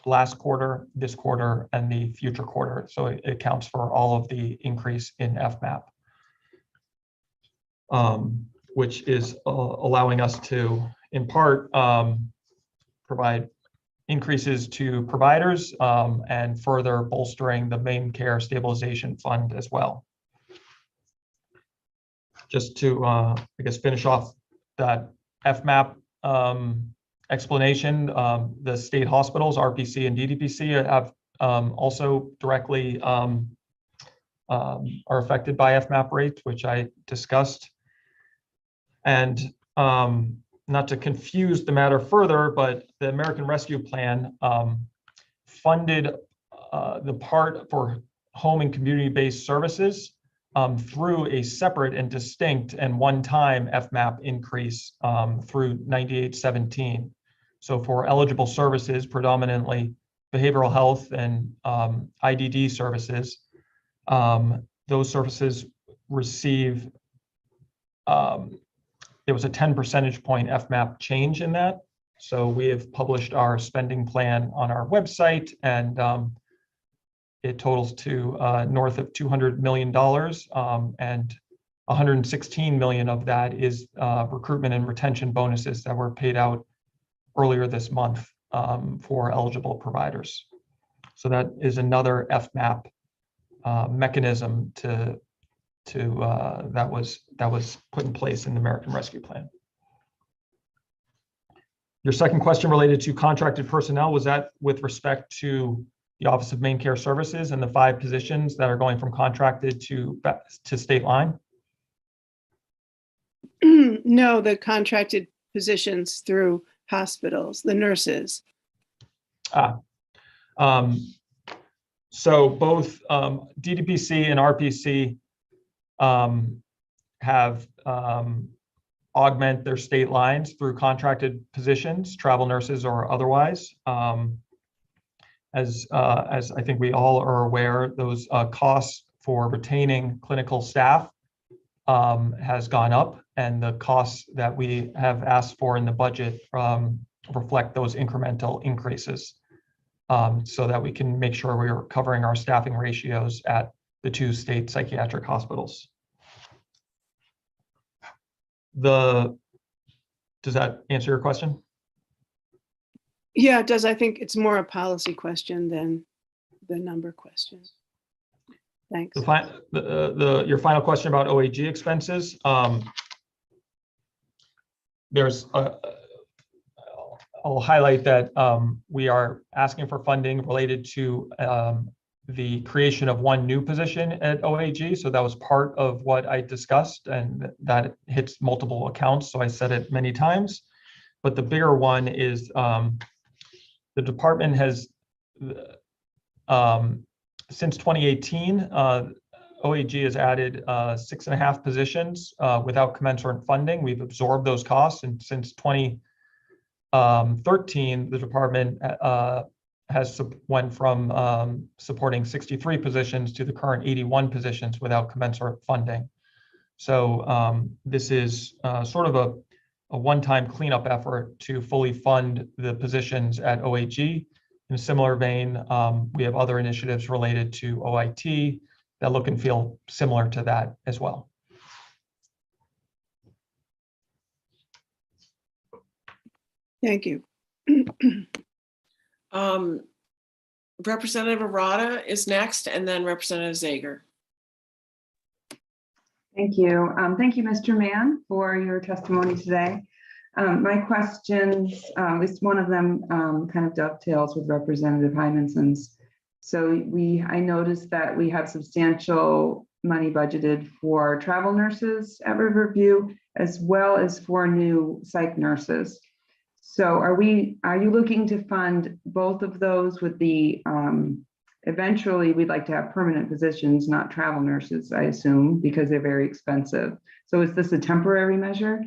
last quarter, this quarter, and the future quarter. So it accounts for all of the increase in FMAP, which is allowing us to, in part, provide increases to providers and further bolstering the main care stabilization fund as well. Just to, I guess, finish off that FMAP explanation, the state hospitals, RPC and DDPC, have also directly are affected by FMAP rates, which I discussed. And not to confuse the matter further, but the American Rescue Plan funded the part for home and community-based services through a separate and distinct and one-time FMAP increase through 9817. So for eligible services, predominantly behavioral health and IDD services, those services receive, there was a 10 percentage point FMAP change in that. So we have published our spending plan on our website, and it totals to north of $200 million, and 116 million of that is recruitment and retention bonuses that were paid out earlier this month for eligible providers. So that is another FMAP mechanism that was put in place in the American Rescue Plan. Your second question related to contracted personnel, was that with respect to the Office of Main Care Services and the 5 positions that are going from contracted to state line? No, the contracted positions through hospitals, the nurses. So both DDPC and RPC have augment their state lines through contracted positions, travel nurses or otherwise. As I think we all are aware, those costs for retaining clinical staff has gone up, and the costs that we have asked for in the budget reflect those incremental increases, so that we can make sure we are covering our staffing ratios at the 2 state psychiatric hospitals. Does that answer your question? Yeah, it does. I think it's more a policy question than the number question. Thanks. Your final question about OAG expenses. I'll highlight that we are asking for funding related to the creation of 1 new position at OAG. So that was part of what I discussed, and that hits multiple accounts. So I said it many times. But the bigger one is the department has, since 2018, OAG has added 6.5 positions without commensurate funding. We've absorbed those costs, and since 2013, the department went from supporting 63 positions to the current 81 positions without commensurate funding. So this is sort of a one-time cleanup effort to fully fund the positions at OAG. In a similar vein, we have other initiatives related to OIT that look and feel similar to that as well. Thank you. Representative Arata is next, and then Representative Zager. Thank you. Thank you, Mr. Mann, for your testimony today. My questions, at least one of them kind of dovetails with Representative Hymenson's. So I noticed that we have substantial money budgeted for travel nurses at Riverview, as well as for new psych nurses. So are you looking to fund both of those with the, eventually we'd like to have permanent positions, not travel nurses, I assume, because they're very expensive. So is this a temporary measure?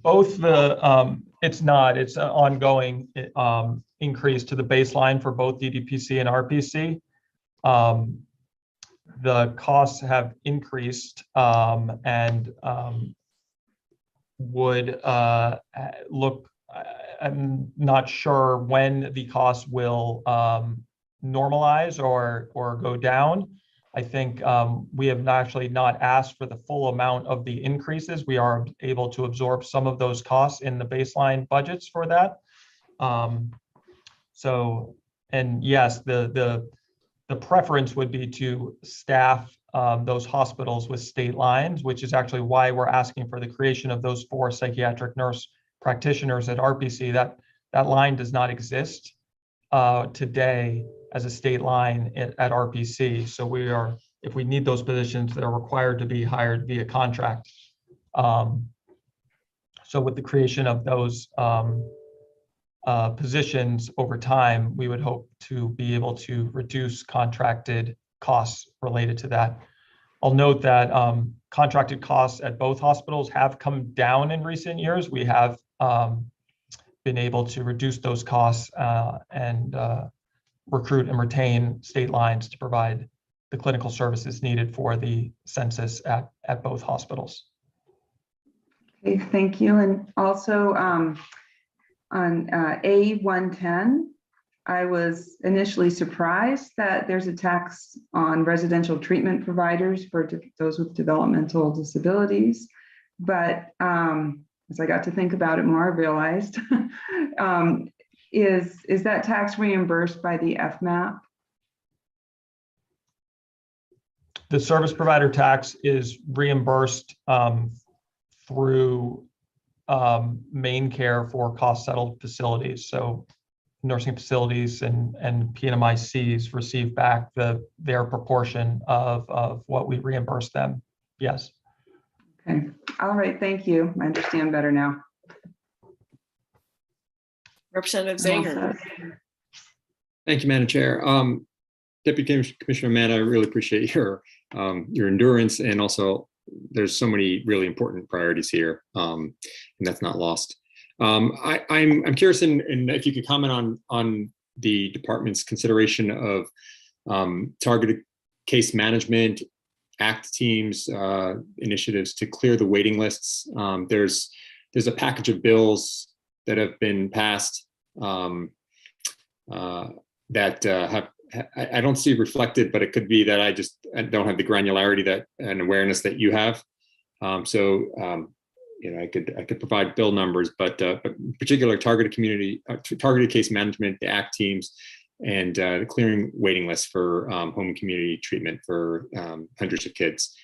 Both it's not, it's an ongoing increase to the baseline for both DDPC and RPC. The costs have increased and would look, I'm not sure when the costs will normalize or go down. I think we have actually not asked for the full amount of the increases. We are able to absorb some of those costs in the baseline budgets for that. So, and yes, the preference would be to staff those hospitals with state lines, which is actually why we're asking for the creation of those 4 psychiatric nurse practitioners at RPC. That line does not exist today as a state line at RPC. So we are, if we need those positions, they're required to be hired via contract. So with the creation of those positions over time, we would hope to be able to reduce contracted costs related to that. I'll note that contracted costs at both hospitals have come down in recent years. We have been able to reduce those costs and recruit and retain state lines to provide the clinical services needed for the census at both hospitals. Okay, thank you. And also on A110, I was initially surprised that there's a tax on residential treatment providers for those with developmental disabilities. But as I got to think about it more, I realized, is that tax reimbursed by the FMAP? The service provider tax is reimbursed through main care for cost settled facilities. So nursing facilities and PNMICs receive back their proportion of what we reimburse them. Yes. Okay. All right. Thank you. I understand better now. Representative Zager. Thank you, Madam Chair. Deputy Commissioner Mann, I really appreciate your endurance, and also there's so many really important priorities here, and that's not lost. I'm curious, and if you could comment on the department's consideration of targeted case management, ACT teams, initiatives to clear the waiting lists. There's a package of bills that have been passed that I don't see reflected, but it could be that I don't have the granularity and awareness that you have. You know, I could provide bill numbers, but in particular targeted case management, the ACT teams, and the clearing waiting lists for home community treatment for hundreds of kids.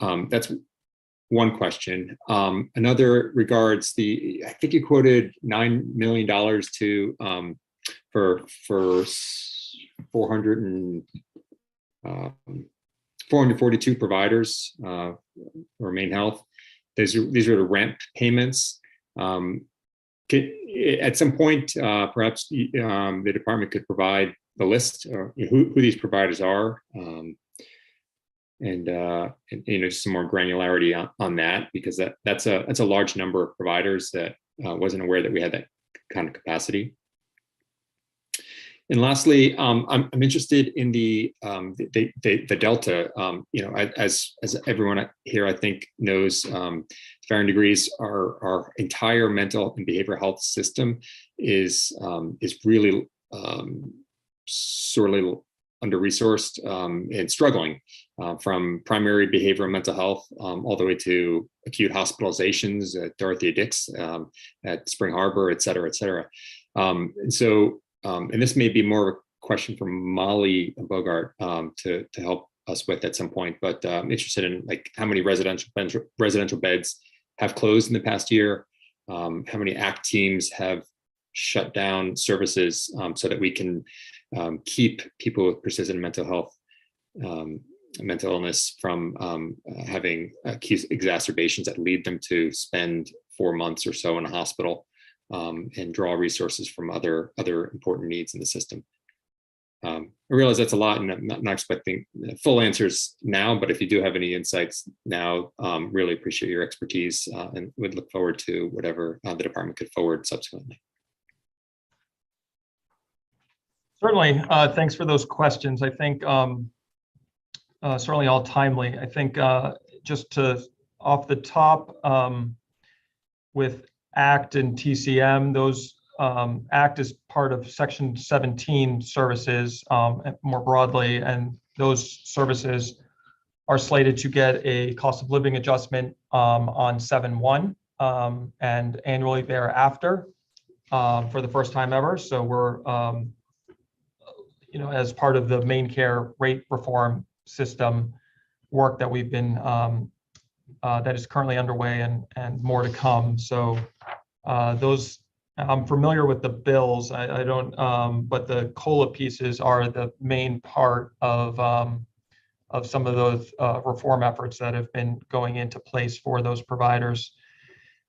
That's one question. Another regards I think you quoted $9 million to for 442 providers for Maine Health. These are the ramp payments. At some point, perhaps the department could provide the list or who these providers are, and just some more granularity on that, because that's a large number of providers that wasn't aware that we had that kind of capacity. And lastly, I'm interested in the delta. As everyone here I think knows, to varying degrees, our entire mental and behavioral health system is really sorely under-resourced and struggling, from primary behavioral mental health all the way to acute hospitalizations at Dorothea Dix, at Spring Harbor, et cetera, et cetera. And this may be more of a question for Molly Bogart to help us with at some point, but I'm interested in how many residential beds have closed in the past year, how many ACT teams have shut down services so that we can keep people with persistent mental illness from having acute exacerbations that lead them to spend 4 months or so in a hospital, and draw resources from other important needs in the system. I realize that's a lot, and I'm not expecting full answers now, but if you do have any insights now, really appreciate your expertise, and would look forward to whatever the department could forward subsequently. Certainly, thanks for those questions. I think certainly all timely. I think just off the top, with ACT and TCM, those ACT is part of Section 17 services more broadly, and those services are slated to get a cost of living adjustment on 7/1 and annually thereafter for the first time ever. So we're as part of the Maine Care rate reform system work that we've been that is currently underway and more to come. So those, I'm familiar with the bills. I don't, but the COLA pieces are the main part of some of those reform efforts that have been going into place for those providers.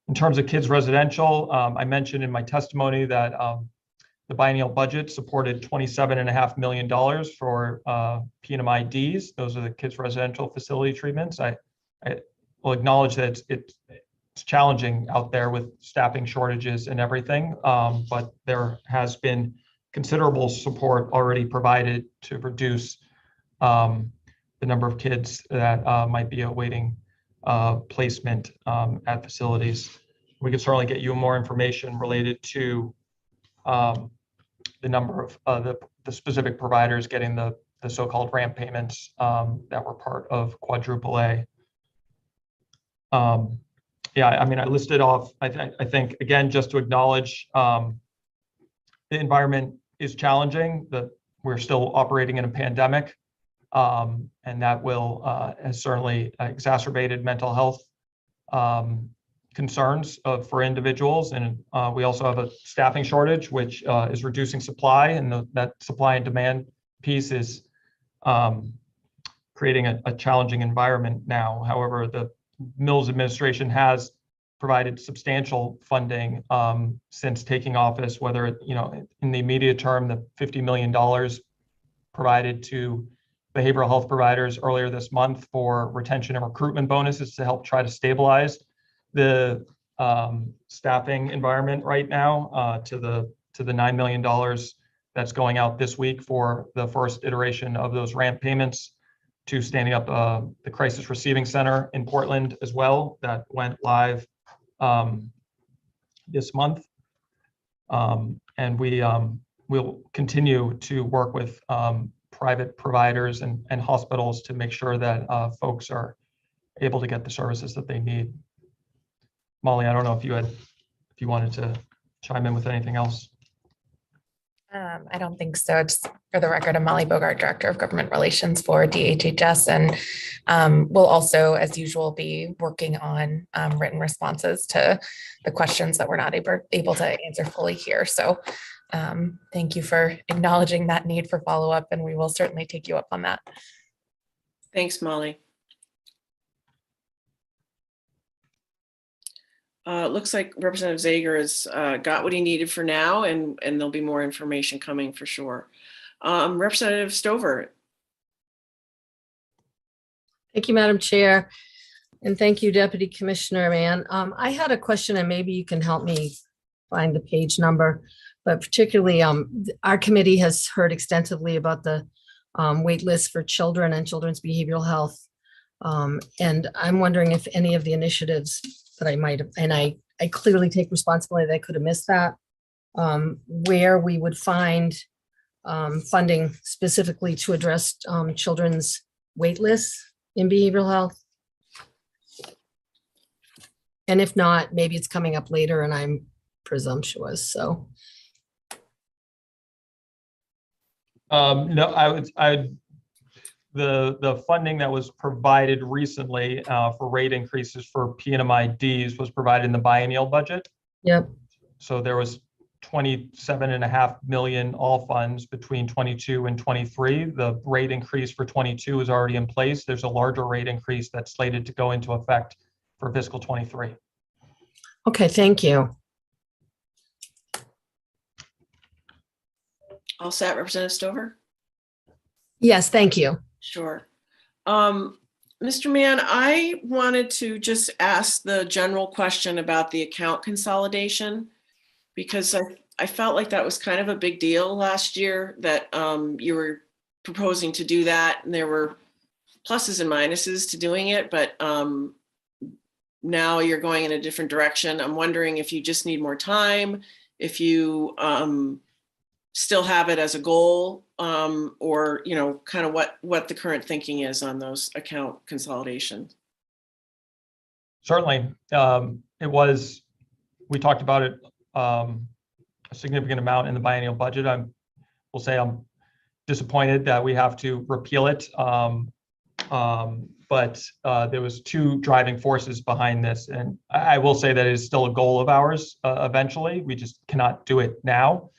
In terms of kids residential, I mentioned in my testimony that the biennial budget supported $27.5 million for PNMIDs. Those are the kids residential facility treatments. I will acknowledge that it's challenging out there with staffing shortages and everything, but there has been considerable support already provided to reduce the number of kids that might be awaiting placement at facilities. We can certainly get you more information related to the number of the specific providers getting the so-called ramp payments that were part of Quadruple A. Yeah, I mean, I listed off, I think, again, just to acknowledge the environment is challenging, that we're still operating in a pandemic, and that has certainly exacerbated mental health concerns for individuals. And we also have a staffing shortage, which is reducing supply, and that supply and demand piece is creating a challenging environment now. However, the Mills administration has provided substantial funding since taking office, whether in the immediate term, the $50 million provided to behavioral health providers earlier this month for retention and recruitment bonuses to help try to stabilize the staffing environment right now, to the $9 million that's going out this week for the first iteration of those ramp payments, to standing up the Crisis Receiving Center in Portland as well, that went live this month. And we'll continue to work with private providers and hospitals to make sure that folks are able to get the services that they need. Molly, I don't know if you wanted to chime in with anything else. I don't think so. Just for the record, I'm Molly Bogart, Director of Government Relations for DHHS, and we'll also, as usual, be working on written responses to the questions that we're not able to answer fully here. So thank you for acknowledging that need for follow-up, and we will certainly take you up on that. Thanks, Molly. It looks like Representative Zager has got what he needed for now, and there'll be more information coming for sure. Representative Stover. Thank you, Madam Chair. And thank you, Deputy Commissioner Mann. I had a question, and maybe you can help me find the page number, but particularly our committee has heard extensively about the wait list for children and children's behavioral health. And I'm wondering if any of the initiatives that I might have, and I clearly take responsibility that I could have missed that, where we would find funding specifically to address children's wait lists in behavioral health. And if not, maybe it's coming up later and I'm presumptuous, so. No, the funding that was provided recently for rate increases for PMIDs was provided in the biennial budget. Yep. So there was 27.5 million all funds between 22 and 23. The rate increase for 22 is already in place. There's a larger rate increase that's slated to go into effect for fiscal 23. Okay, thank you. All set, Representative Stover? Yes, thank you. Sure. Mr. Mann, I wanted to just ask the general question about the account consolidation, because I felt like that was kind of a big deal last year that you were proposing to do that, and there were pluses and minuses to doing it, but now you're going in a different direction. I'm wondering if you just need more time, if you still have it as a goal, or kind of what the current thinking is on those account consolidations. Certainly, we talked about it a significant amount in the biennial budget. Will say I'm disappointed that we have to repeal it, but there was two driving forces behind this, and I will say that it is still a goal of ours. Eventually, we just cannot do it now.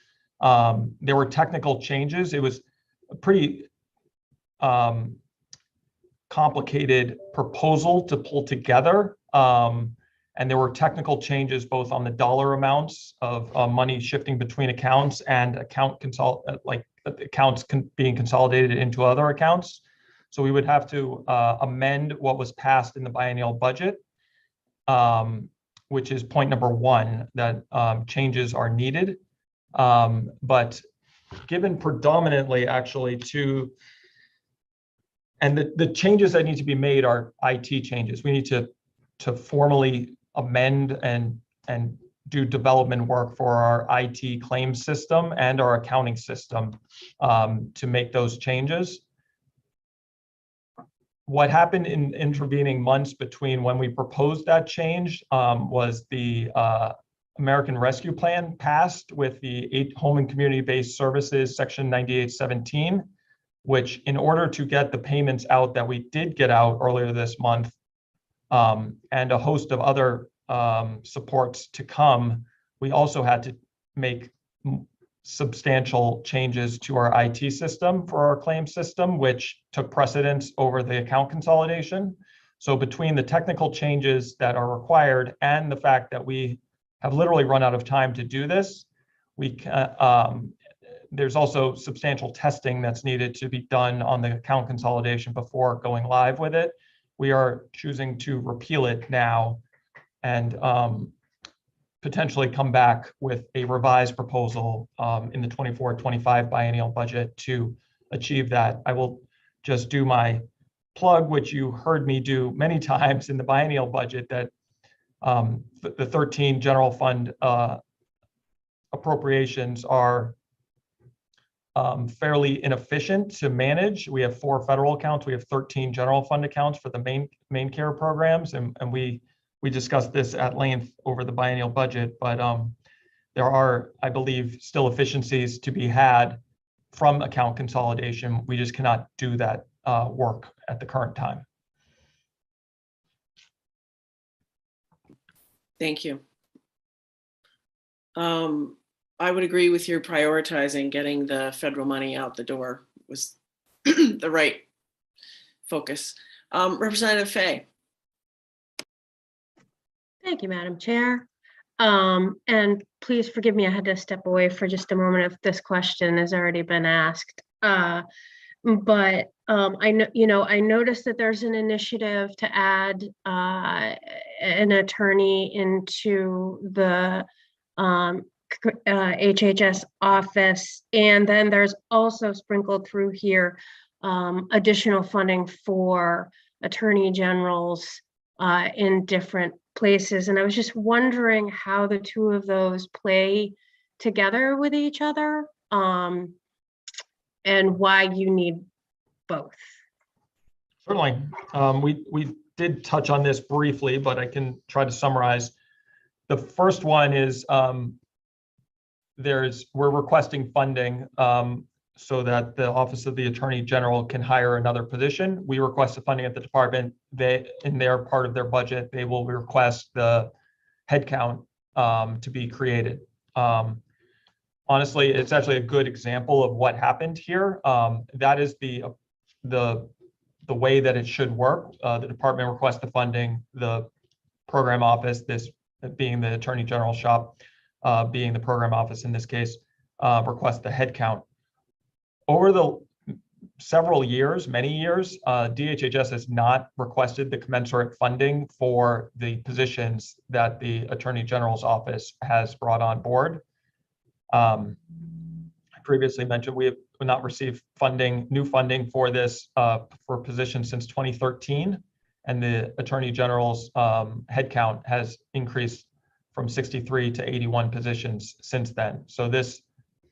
There were technical changes. It was a pretty complicated proposal to pull together. And there were technical changes both on the dollar amounts of money shifting between accounts and accounts being consolidated into other accounts. So we would have to amend what was passed in the biennial budget, which is point number one, that changes are needed. But given predominantly actually and the changes that need to be made are IT changes. We need to formally amend and do development work for our IT claims system and our accounting system to make those changes. What happened in intervening months between when we proposed that change was the American Rescue Plan passed with the Home and Community-Based Services Section 9817, which in order to get the payments out that we did get out earlier this month, and a host of other supports to come, we also had to make substantial changes to our IT system for our claim system, which took precedence over the account consolidation. So between the technical changes that are required and the fact that we have literally run out of time to do this, there's also substantial testing that's needed to be done on the account consolidation before going live with it. We are choosing to repeal it now and potentially come back with a revised proposal in the 24-25 biennial budget to achieve that. I will just do my plug, which you heard me do many times in the biennial budget, that the 13 general fund appropriations are fairly inefficient to manage. We have 4 federal accounts. We have 13 general fund accounts for the main care programs, and we discussed this at length over the biennial budget. But there are, I believe, still efficiencies to be had from account consolidation. We just cannot do that work at the current time. Thank you. I would agree with your prioritizing getting the federal money out the door was the right focus. Representative Fay. Thank you, Madam Chair. And please forgive me, I had to step away for just a moment if this question has already been asked. But I know, I noticed that there's an initiative to add an attorney into the HHS office. And then there's also sprinkled through here additional funding for attorney generals in different places. And I was just wondering how the two of those play together with each other, and why you need both. Certainly. We did touch on this briefly, but I can try to summarize. The first one is we're requesting funding so that the Office of the Attorney General can hire another position. We request the funding at the department. In their part of their budget, they will request the headcount to be created. Honestly, it's actually a good example of what happened here. That is the way that it should work. The department requests the funding, the program office, this being the Attorney General shop, being the program office in this case, requests the headcount. Over the several years, many years, DHHS has not requested the commensurate funding for the positions that the Attorney General's office has brought on board. I previously mentioned we have not received new funding for this for positions since 2013, and the Attorney General's headcount has increased from 63 to 81 positions since then. So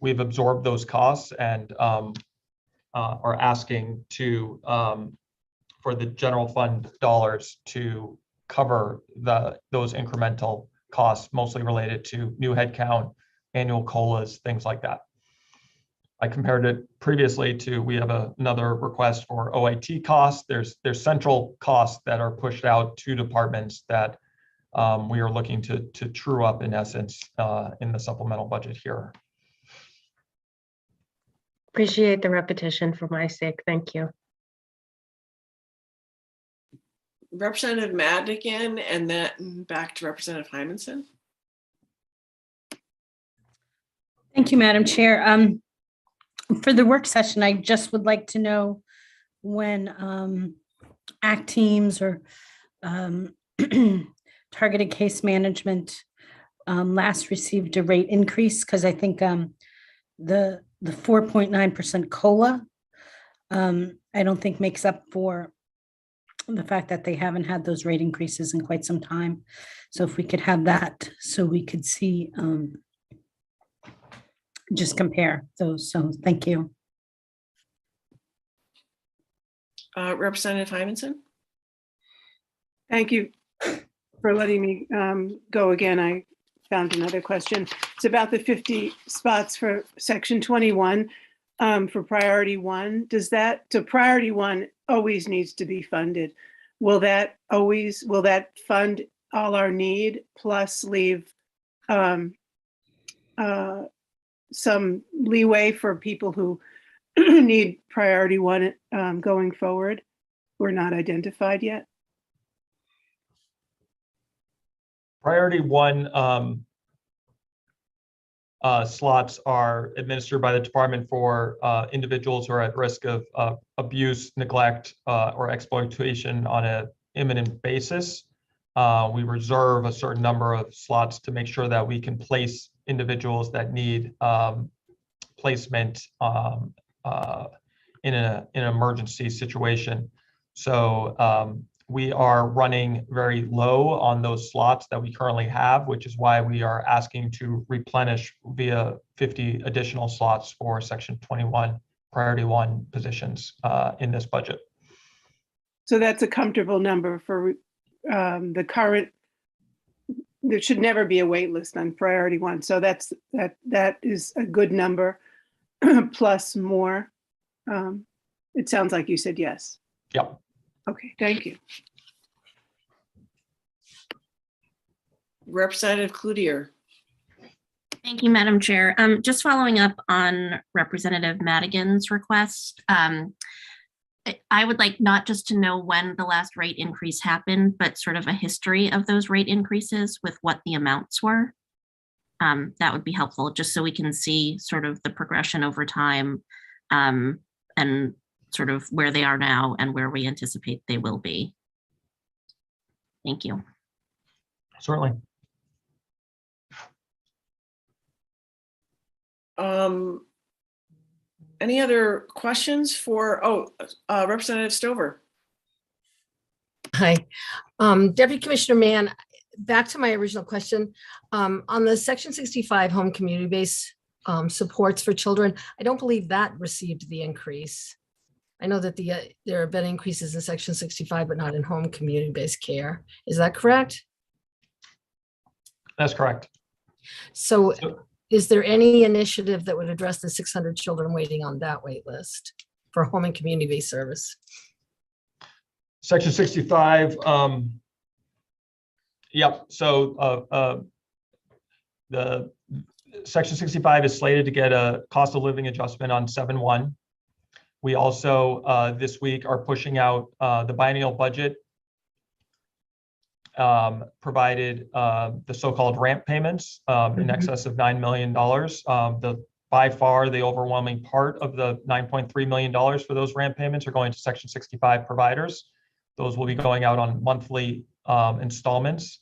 we've absorbed those costs and are asking for the general fund dollars to cover those incremental costs, mostly related to new headcount, annual COLAs, things like that. I compared it previously to, we have another request for OIT costs. There's central costs that are pushed out to departments that we are looking to true up in essence in the supplemental budget here. Appreciate the repetition for my sake. Thank you. Representative Madigan, and then back to Representative Hymanson. Thank you, Madam Chair. For the work session, I just would like to know when ACT teams or targeted case management last received a rate increase, because I think the 4.9% COLA, I don't think makes up for the fact that they haven't had those rate increases in quite some time. So if we could have that, so we could see, just compare those. So thank you. Representative Hymanson. Thank you for letting me go again. I found another question. It's about the 50 spots for section 21 for priority one. So priority one always needs to be funded. Will that fund all our need plus leave some leeway for people who need priority one going forward? We're not identified yet. Priority one slots are administered by the department for individuals who are at risk of abuse, neglect, or exploitation on an imminent basis. We reserve a certain number of slots to make sure that we can place individuals that need placement in an emergency situation. So we are running very low on those slots that we currently have, which is why we are asking to replenish via 50 additional slots for section 21 priority one positions in this budget. So that's a comfortable number for the current. There should never be a wait list on priority one. So that is a good number plus more. It sounds like you said yes. Yep. Okay, thank you. Representative Cloutier. Thank you, Madam Chair. Just following up on Representative Madigan's request. I would like not just to know when the last rate increase happened, but sort of a history of those rate increases with what the amounts were. That would be helpful, just so we can see sort of the progression over time, and sort of where they are now and where we anticipate they will be. Thank you. Certainly. Any other questions for, Representative Stover? Hi, Deputy Commissioner Mann, back to my original question. On the Section 65 home community-based supports for children, I don't believe that received the increase. I know that there have been increases in Section 65, but not in home community-based care. Is that correct? That's correct. So is there any initiative that would address the 600 children waiting on that wait list for home and community-based service? Section 65. Yep. So the Section 65 is slated to get a cost of living adjustment on 7/1. We also this week are pushing out the biennial budget, provided the so-called ramp payments in excess of $9 million. By far the overwhelming part of the $9.3 million for those ramp payments are going to Section 65 providers. Those will be going out on monthly installments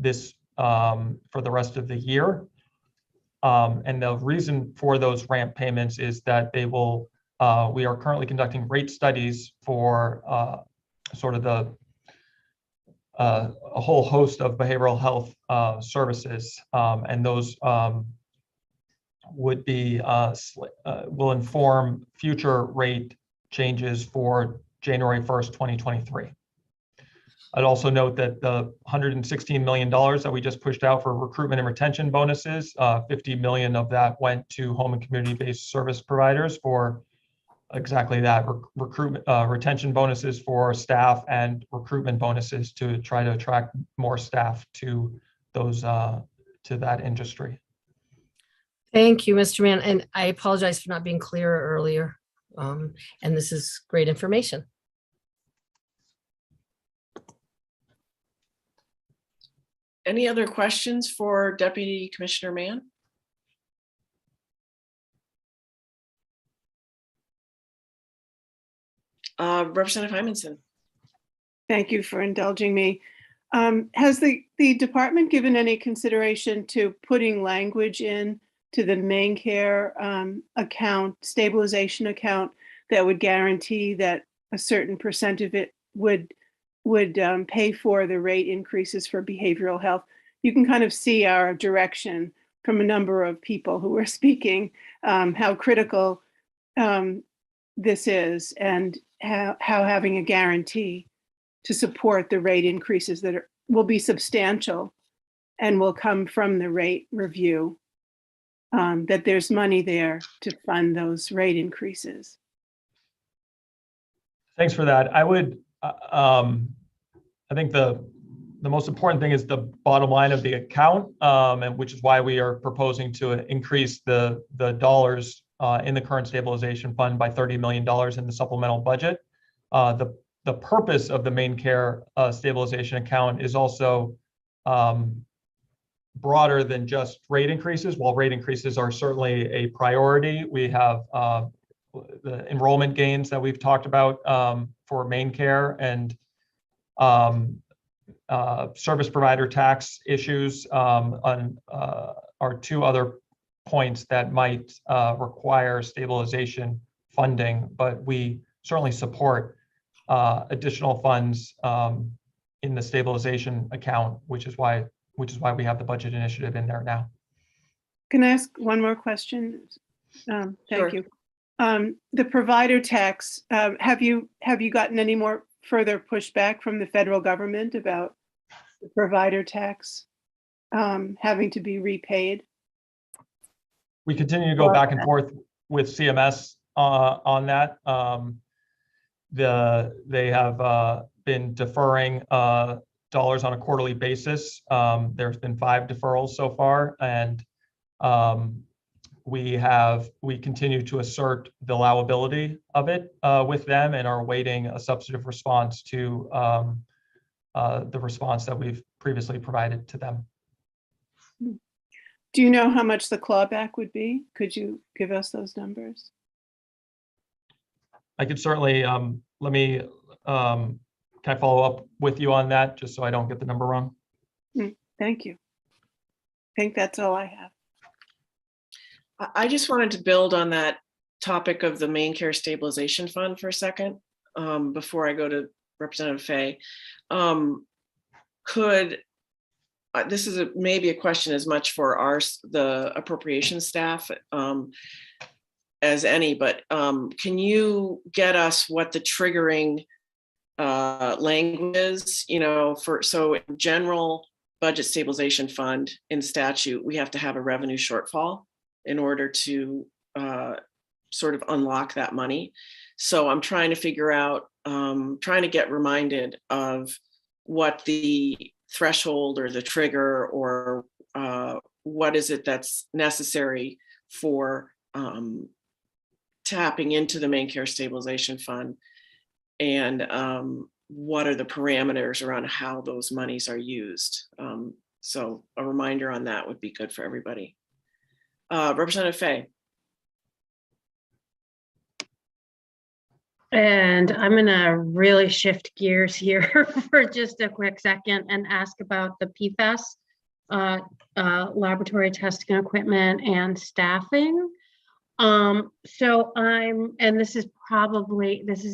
for the rest of the year. And the reason for those ramp payments is that they will, we are currently conducting rate studies for sort of a whole host of behavioral health services, and those would be will inform future rate changes for January 1st, 2023. I'd also note that the $116 million that we just pushed out for recruitment and retention bonuses, 50 million of that went to home and community-based service providers for exactly that, recruitment, retention bonuses for staff and recruitment bonuses to try to attract more staff to those to that industry. Thank you, Mr. Mann, and I apologize for not being clearer earlier. And this is great information. Any other questions for Deputy Commissioner Mann? Representative Hymanson. Thank you for indulging me. Has the department given any consideration to putting language in to the main care account, stabilization account, that would guarantee that a certain percent of it would pay for the rate increases for behavioral health? You can kind of see our direction from a number of people who are speaking, how critical this is, and how having a guarantee to support the rate increases that will be substantial and will come from the rate review, that there's money there to fund those rate increases. Thanks for that. I would, I think the most important thing is the bottom line of the account, and which is why we are proposing to increase the dollars in the current stabilization fund by $30 million in the supplemental budget. The purpose of the main care stabilization account is also broader than just rate increases. While rate increases are certainly a priority, we have the enrollment gains that we've talked about for main care, and service provider tax issues are two other points that might require stabilization funding, but we certainly support additional funds in the stabilization account, which is why we have the budget initiative in there now. Can I ask one more question? Thank Sure. you. The provider tax, have you gotten any more further pushback from the federal government about the provider tax having to be repaid? We continue to go back and forth with CMS on that. They have been deferring dollars on a quarterly basis. There's been 5 deferrals so far, and we continue to assert the allowability of it with them and are awaiting a substantive response to the response that we've previously provided to them. Do you know how much the clawback would be? Could you give us those numbers? I could certainly, let me, can I follow up with you on that, just so I don't get the number wrong? Thank you. I think that's all I have. I just wanted to build on that topic of the main care stabilization fund for a second, before I go to Representative Fay. This is maybe a question as much for the appropriations staff as any, but can you get us what the triggering language is? So in general budget stabilization fund in statute, we have to have a revenue shortfall in order to sort of unlock that money. So I'm trying to figure out, trying to get reminded of what the threshold or the trigger or what is it that's necessary for tapping into the main care stabilization fund, and what are the parameters around how those monies are used. So a reminder on that would be good for everybody. Representative Fay. And I'm going to really shift gears here for just a quick second and ask about the PFAS laboratory testing equipment and staffing. And this is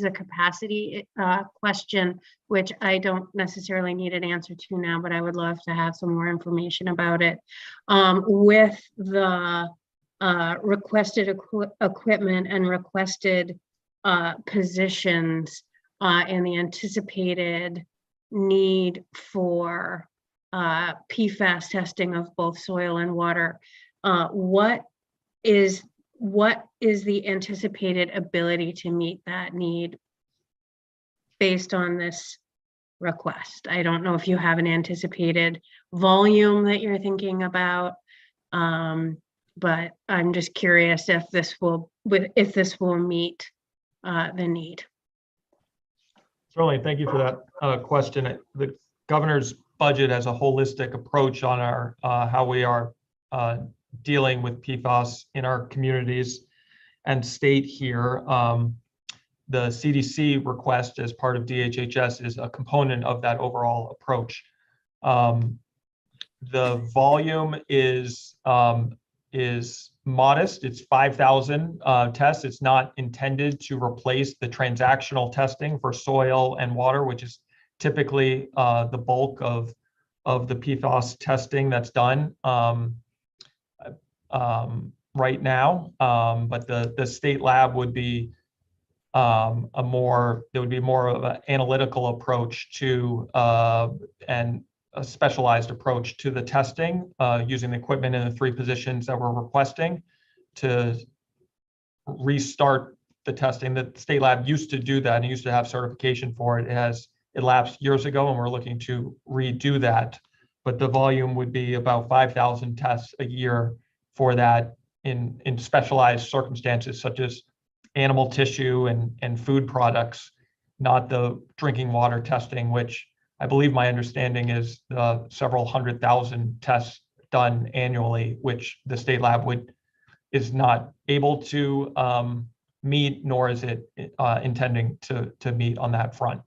a capacity question, which I don't necessarily need an answer to now, but I would love to have some more information about it. With the requested equipment and requested positions and the anticipated need for PFAS testing of both soil and water, what is the anticipated ability to meet that need based on this request? I don't know if you have an anticipated volume that you're thinking about, but I'm just curious if this will meet the need. Certainly, thank you for that question. The governor's budget has a holistic approach on our how we are dealing with PFAS in our communities and state here. The CDC request as part of DHHS is a component of that overall approach. The volume is modest. It's 5,000 tests. It's not intended to replace the transactional testing for soil and water, which is typically the bulk of the PFAS testing that's done right now. But the state lab would be more of an analytical approach to and a specialized approach to the testing, using the equipment in the 3 positions that we're requesting to restart the testing. The state lab used to do that and used to have certification for it. It lapsed years ago, and we're looking to redo that. But the volume would be about 5,000 tests a year for that in specialized circumstances, such as animal tissue and food products, not the drinking water testing, which I believe my understanding is several 100,000 tests done annually, which the state lab is not able to meet, nor is it intending to meet on that front.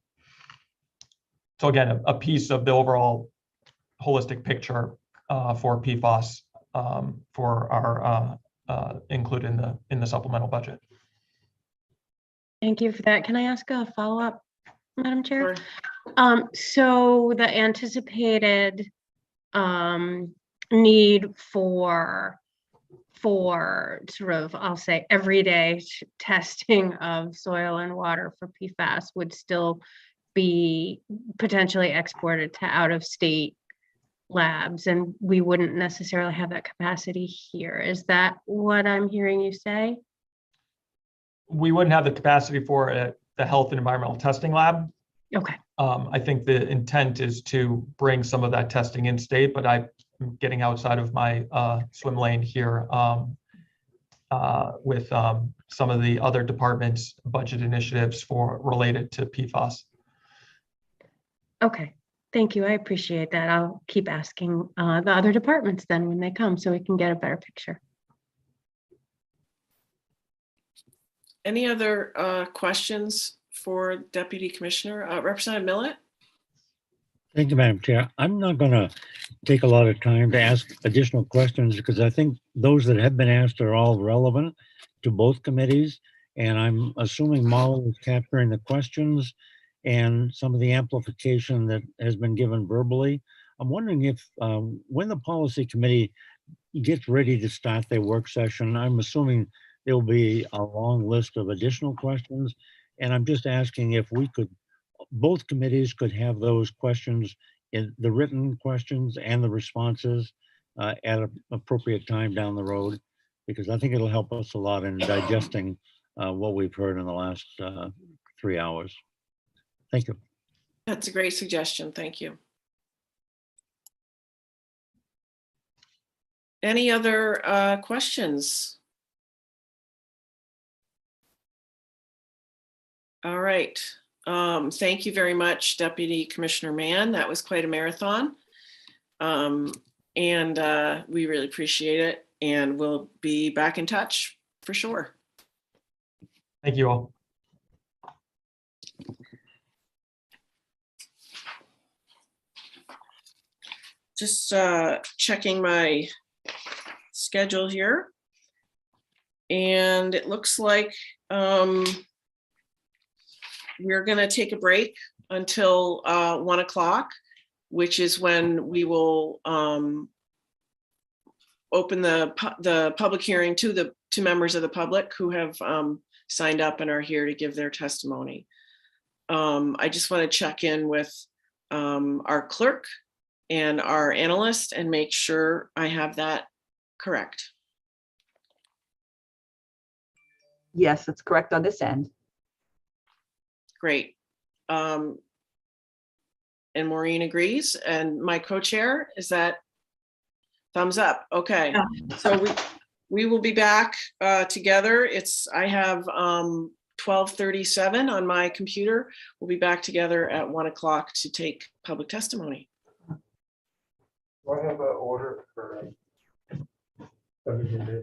So again, a piece of the overall holistic picture for PFAS for our included in the supplemental budget. Thank you for that. Can I ask a follow-up, Madam Chair? Sure. So the anticipated need for sort of, I'll say, everyday testing of soil and water for PFAS would still be potentially exported to out-of-state labs, and we wouldn't necessarily have that capacity here. Is that what I'm hearing you say? We wouldn't have the capacity for the health and environmental testing lab. Okay. I think the intent is to bring some of that testing in state, but I'm getting outside of my swim lane here. with some of the other departments' budget initiatives for related to PFAS. Okay, thank you. I appreciate that. I'll keep asking the other departments then when they come so we can get a better picture. Any other questions for Deputy Commissioner? Representative Millet? Thank you, Madam Chair. I'm not going to take a lot of time to ask additional questions because I think those that have been asked are all relevant to both committees. And I'm assuming Molly is capturing the questions and some of the amplification that has been given verbally. I'm wondering if when the policy committee gets ready to start their work session, I'm assuming there'll be a long list of additional questions. And I'm just asking if we could, both committees could have those questions in the written questions and the responses at an appropriate time down the road, because I think it'll help us a lot in digesting what we've heard in the last 3 hours. Thank you. That's a great suggestion. Thank you. Any other questions? All right. Thank you very much, Deputy Commissioner Mann. That was quite a marathon. And we really appreciate it. And we'll be back in touch for sure. Thank you all. Just checking my schedule here. And it looks like we're going to take a break until 1 o'clock, which is when we will open the public hearing to members of the public who have signed up and are here to give their testimony. I just want to check in with our clerk and our analyst and make sure I have that correct. Yes, that's correct on this end. Great. And Maureen agrees. And my co-chair, is that thumbs up? Okay. Yeah. So we will be back together. I have 12:37 on my computer. We'll be back together at 1 o'clock to take public testimony. Do I have an order for everything?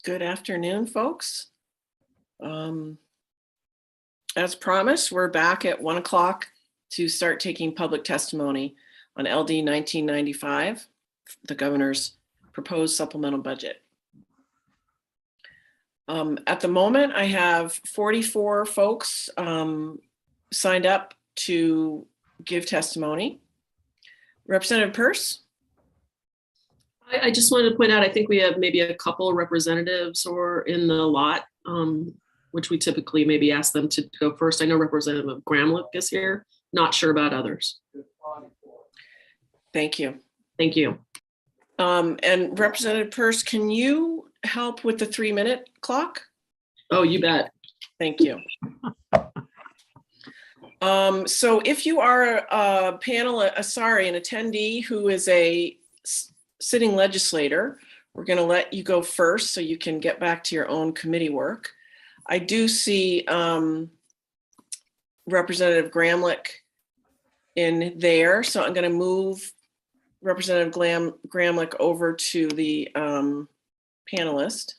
Good afternoon, folks. As promised, we're back at 1 o'clock to start taking public testimony on LD 1995, the governor's proposed supplemental budget. At the moment, I have 44 folks signed up to give testimony. Representative Peirce? I just wanted to point out, I think we have maybe a couple of representatives or in the lot, which we typically maybe ask them to go first. I know Representative Gramlich is here. Not sure about others. Thank you. Thank you. And Representative Peirce, can you help with the 3-minute clock? Oh, you bet. Thank you. So if you are a an attendee who is a sitting legislator, we're going to let you go first so you can get back to your own committee work. I do see Representative Gramlich in there, so I'm going to move Representative Gramlich over to the panelist.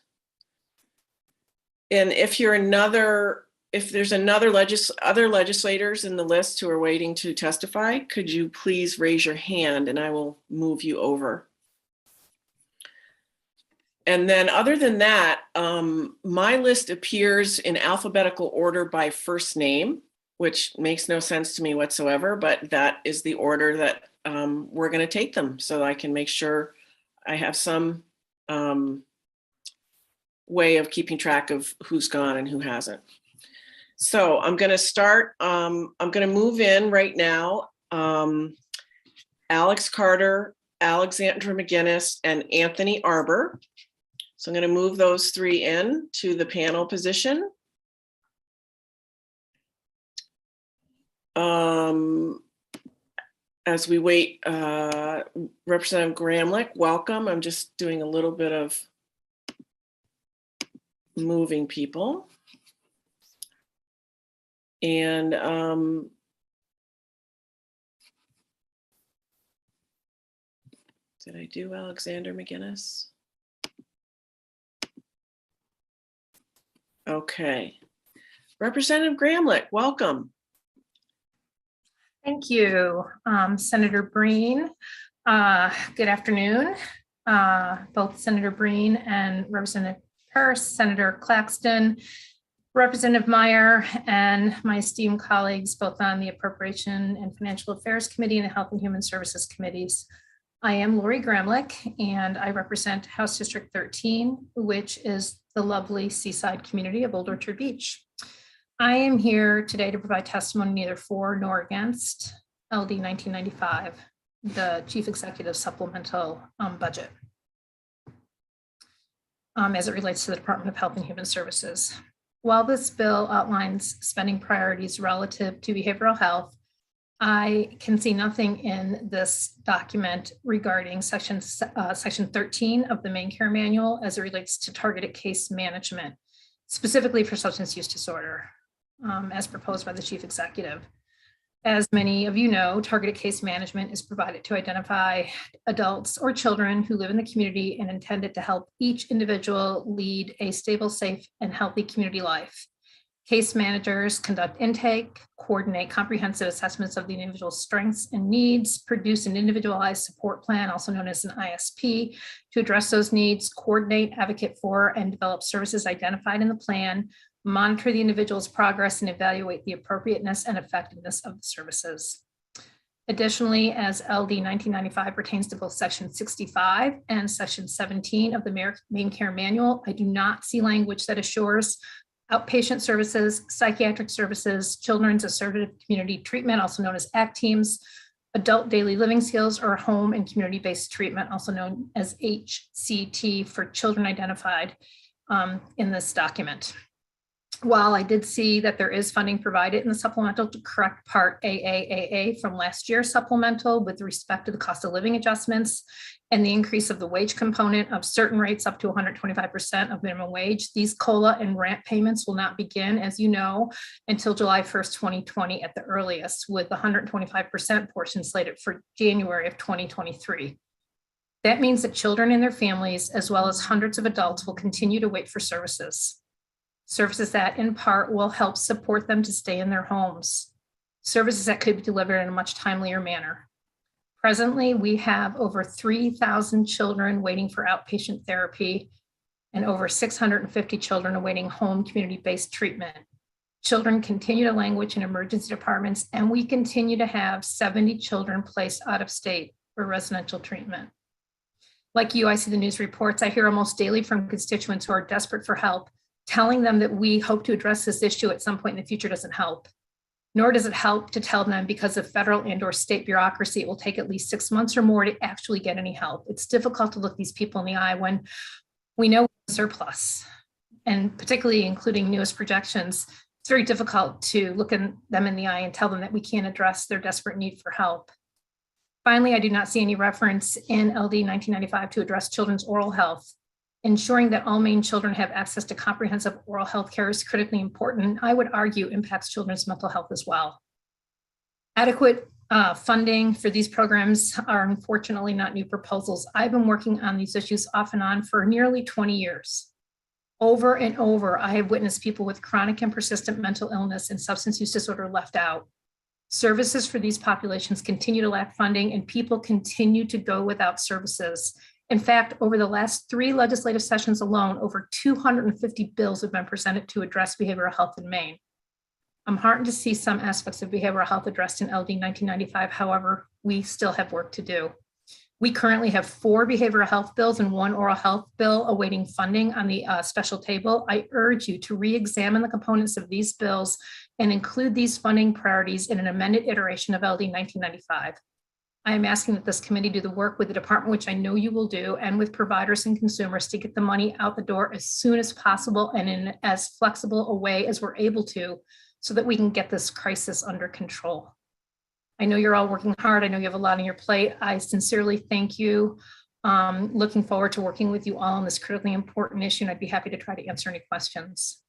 And if there's other legislators in the list who are waiting to testify, could you please raise your hand and I will move you over. And then other than that, my list appears in alphabetical order by first name, which makes no sense to me whatsoever, but that is the order that we're going to take them so I can make sure I have some way of keeping track of who's gone and who hasn't. So I'm going to start, I'm going to move in right now, Alex Carter, Alexandra McGinnis, and Anthony Arbor. So I'm going to move those 3 in to the panel position. As we wait, Representative Gramlich, welcome. I'm just doing a little bit of moving people. And did I do Alexander McGinnis? Okay. Representative Gramlich, welcome. Thank you, Senator Breen. Good afternoon, both Senator Breen and Representative Peirce, Senator Claxton, Representative Meyer, and my esteemed colleagues, both on the Appropriation and Financial Affairs Committee and the Health and Human Services Committees. I am Lori Gramlich, and I represent House District 13, which is the lovely seaside community of Old Orchard Beach. I am here today to provide testimony neither for nor against LD 1995, the Chief Executive Supplemental Budget, as it relates to the Department of Health and Human Services. While this bill outlines spending priorities relative to behavioral health, I can see nothing in this document regarding section 13 of the main care manual as it relates to targeted case management, specifically for substance use disorder, as proposed by the Chief Executive. As many of you know, targeted case management is provided to identify adults or children who live in the community and intended to help each individual lead a stable, safe, and healthy community life. Case managers conduct intake, coordinate comprehensive assessments of the individual's strengths and needs, produce an individualized support plan, also known as an ISP, to address those needs, coordinate, advocate for, and develop services identified in the plan, monitor the individual's progress, and evaluate the appropriateness and effectiveness of the services. Additionally, as LD 1995 pertains to both Section 65 and Section 17 of the main care manual, I do not see language that assures outpatient services, psychiatric services, children's assertive community treatment, also known as ACT teams, adult daily living skills, or home and community-based treatment, also known as HCT, for children identified in this document. While I did see that there is funding provided in the supplemental to correct Part AAAA from last year's supplemental with respect to the cost of living adjustments and the increase of the wage component of certain rates up to 125% of minimum wage, these COLA and RAMP payments will not begin, as you know, until July 1st, 2020 at the earliest, with the 125% portion slated for January of 2023. That means that children and their families, as well as hundreds of adults, will continue to wait for services. Services that in part will help support them to stay in their homes. Services that could be delivered in a much timelier manner. Presently, we have over 3,000 children waiting for outpatient therapy and over 650 children awaiting home community-based treatment. Children continue to languish in emergency departments, and we continue to have 70 children placed out of state for residential treatment. Like you, I see the news reports. I hear almost daily from constituents who are desperate for help, telling them that we hope to address this issue at some point in the future doesn't help. Nor does it help to tell them because of federal and/or state bureaucracy, it will take at least 6 months or more to actually get any help. It's difficult to look these people in the eye when we know we're surplus, and particularly including newest projections. It's very difficult to look at them in the eye and tell them that we can't address their desperate need for help. Finally, I do not see any reference in LD 1995 to address children's oral health. Ensuring that all Maine children have access to comprehensive oral health care is critically important. I would argue impacts children's mental health as well. Adequate funding for these programs are unfortunately not new proposals. I've been working on these issues off and on for nearly 20 years. Over and over, I have witnessed people with chronic and persistent mental illness and substance use disorder left out. Services for these populations continue to lack funding, and people continue to go without services. In fact, over the last 3 legislative sessions alone, over 250 bills have been presented to address behavioral health in Maine. I'm heartened to see some aspects of behavioral health addressed in LD 1995. However, we still have work to do. We currently have 4 behavioral health bills and 1 oral health bill awaiting funding on the special table. I urge you to re-examine the components of these bills and include these funding priorities in an amended iteration of LD 1995. I am asking that this committee do the work with the department, which I know you will do, and with providers and consumers to get the money out the door as soon as possible and in as flexible a way as we're able to, so that we can get this crisis under control. I know you're all working hard. I know you have a lot on your plate. I sincerely thank you. Looking forward to working with you all on this critically important issue, and I'd be happy to try to answer any questions.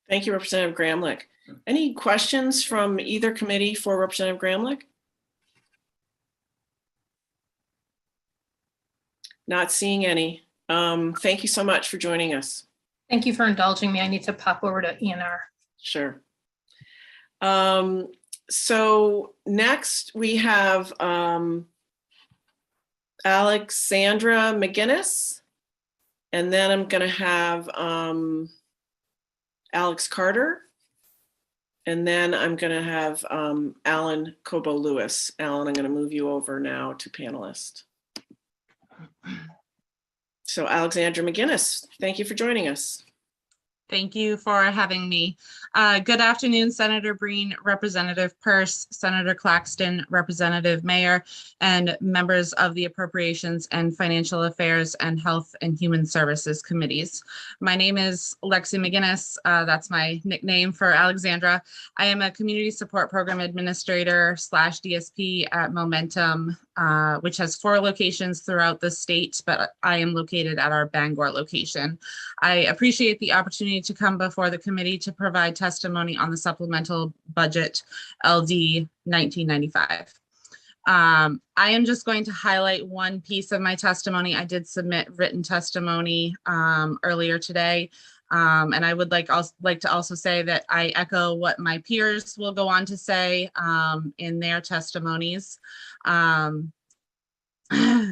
Thank you, Representative Gramlich. Any questions from either committee for Representative Gramlich? Not seeing any. Thank you so much for joining us. Thank you for indulging me. I need to pop over to ENR. Sure. So next we have Alexandra McGinnis, and then I'm going to have Alex Carter, and then I'm going to have Alan Cobo-Lewis. Alan, I'm going to move you over now to panelist. So Alexandra McGinnis, thank you for joining us. Thank you for having me. Good afternoon, Senator Breen, Representative Peirce, Senator Claxton, Representative Mayer, and members of the Appropriations and Financial Affairs and Health and Human Services Committees. My name is Lexi McGinnis. That's my nickname for Alexandra. I am a Community Support Program Administrator / DSP at Momentum, which has 4 locations throughout the state, but I am located at our Bangor location. I appreciate the opportunity to come before the committee to provide testimony on the Supplemental Budget LD 1995. I am just going to highlight one piece of my testimony. I did submit written testimony earlier today. And I would like to also say that I echo what my peers will go on to say in their testimonies.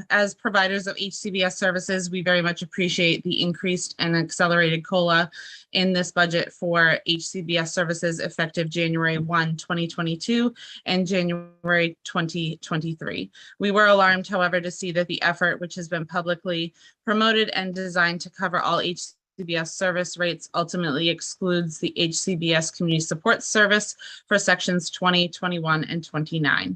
As providers of HCBS services, we very much appreciate the increased and accelerated COLA in this budget for HCBS services effective January 1, 2022 and January 2023. We were alarmed, however, to see that the effort, which has been publicly promoted and designed to cover all HCBS service rates, ultimately excludes the HCBS Community Support Service for sections 20, 21, and 29.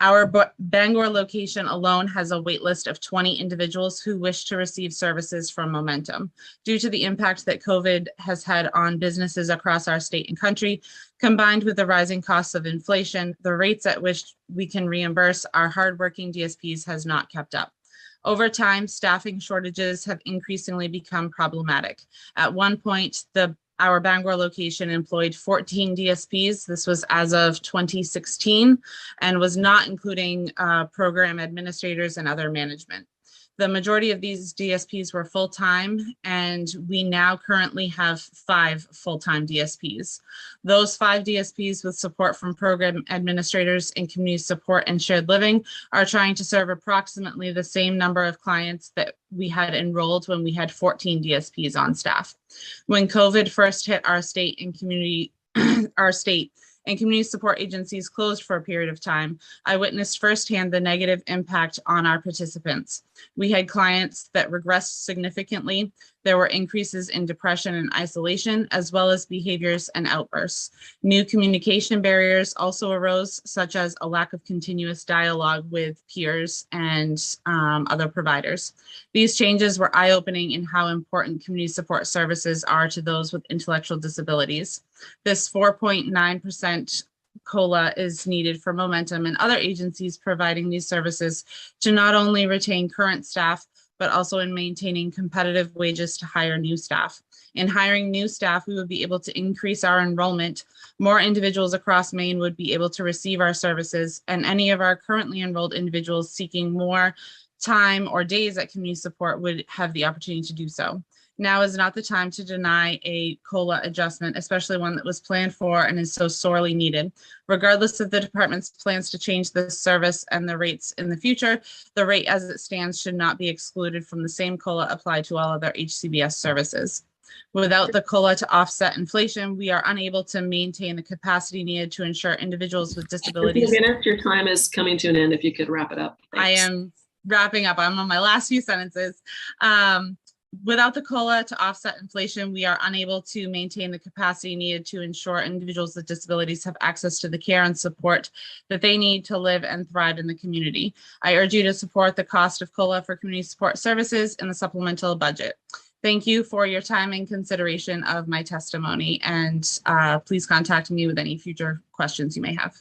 Our Bangor location alone has a wait list of 20 individuals who wish to receive services from Momentum. Due to the impact that COVID has had on businesses across our state and country, combined with the rising costs of inflation, the rates at which we can reimburse our hardworking DSPs has not kept up. Over time, staffing shortages have increasingly become problematic. At one point, the Our Bangor location employed 14 DSPs. This was as of 2016 and was not including program administrators and other management. The majority of these DSPs were full-time, and we now currently have 5 full-time DSPs. Those 5 DSPs with support from program administrators in community support and shared living are trying to serve approximately the same number of clients that we had enrolled when we had 14 DSPs on staff. When COVID first hit our state and community, and community support agencies closed for a period of time, I witnessed firsthand the negative impact on our participants. We had clients that regressed significantly. There were increases in depression and isolation, as well as behaviors and outbursts. New communication barriers also arose, such as a lack of continuous dialogue with peers and other providers. These changes were eye-opening in how important community support services are to those with intellectual disabilities. This 4.9% COLA is needed for Momentum and other agencies providing these services to not only retain current staff, but also in maintaining competitive wages to hire new staff. In hiring new staff, we would be able to increase our enrollment. More individuals across Maine would be able to receive our services, and any of our currently enrolled individuals seeking more time or days at community support would have the opportunity to do so. Now is not the time to deny a COLA adjustment, especially one that was planned for and is so sorely needed. Regardless of the department's plans to change this service and the rates in the future, the rate as it stands should not be excluded from the same COLA applied to all other HCBS services. Without the COLA to offset inflation, we are unable to maintain the capacity needed to ensure individuals with disabilities. Your time is coming to an end. If you could wrap it up. Thanks. I am wrapping up. I'm on my last few sentences. Without the COLA to offset inflation, we are unable to maintain the capacity needed to ensure individuals with disabilities have access to the care and support that they need to live and thrive in the community. I urge you to support the cost of COLA for community support services in the supplemental budget. Thank you for your time and consideration of my testimony, and please contact me with any future questions you may have.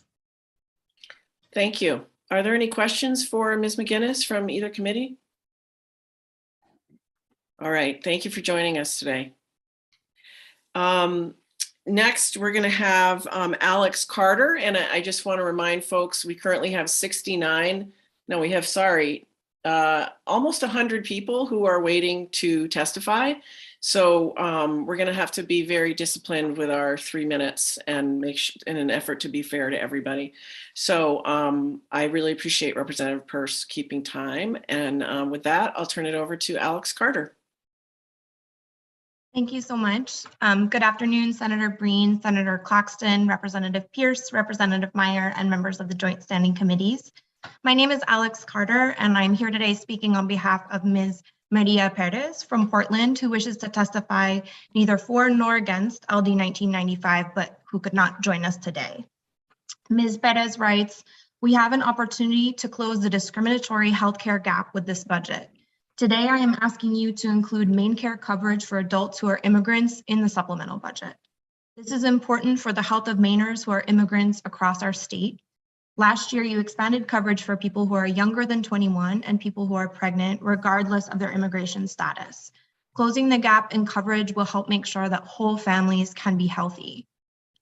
Thank you. Are there any questions for Ms. McGinnis from either committee? All right, thank you for joining us today. Next, we're going to have Alex Carter, and I just want to remind folks, we currently have almost 100 people who are waiting to testify. So we're going to have to be very disciplined with our 3 minutes and in an effort to be fair to everybody. So I really appreciate Representative Peirce keeping time. And with that, I'll turn it over to Alex Carter. Thank you so much. Good afternoon, Senator Breen, Senator Claxton, Representative Peirce, Representative Meyer, and members of the Joint Standing Committees. My name is Alex Carter, and I'm here today speaking on behalf of Ms. Maria Perez from Portland, who wishes to testify neither for nor against LD 1995, but who could not join us today. Ms. Perez writes, "We have an opportunity to close the discriminatory healthcare gap with this budget. Today, I am asking you to include main care coverage for adults who are immigrants in the supplemental budget. This is important for the health of Mainers who are immigrants across our state. Last year, you expanded coverage for people who are younger than 21 and people who are pregnant, regardless of their immigration status. Closing the gap in coverage will help make sure that whole families can be healthy.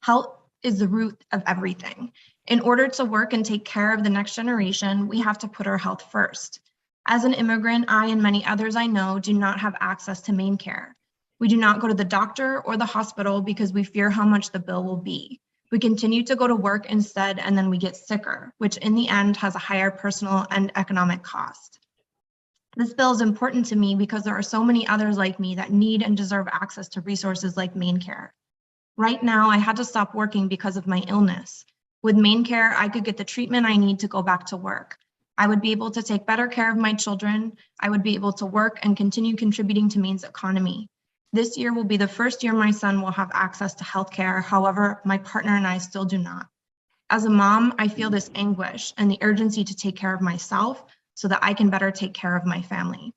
Health is the root of everything. In order to work and take care of the next generation, we have to put our health first. As an immigrant, I and many others I know do not have access to main care. We do not go to the doctor or the hospital because we fear how much the bill will be. We continue to go to work instead, and then we get sicker, which in the end has a higher personal and economic cost. This bill is important to me because there are so many others like me that need and deserve access to resources like main care. Right now, I had to stop working because of my illness. With main care, I could get the treatment I need to go back to work. I would be able to take better care of my children. I would be able to work and continue contributing to Maine's economy. This year will be the first year my son will have access to healthcare. However, my partner and I still do not. As a mom, I feel this anguish and the urgency to take care of myself so that I can better take care of my family.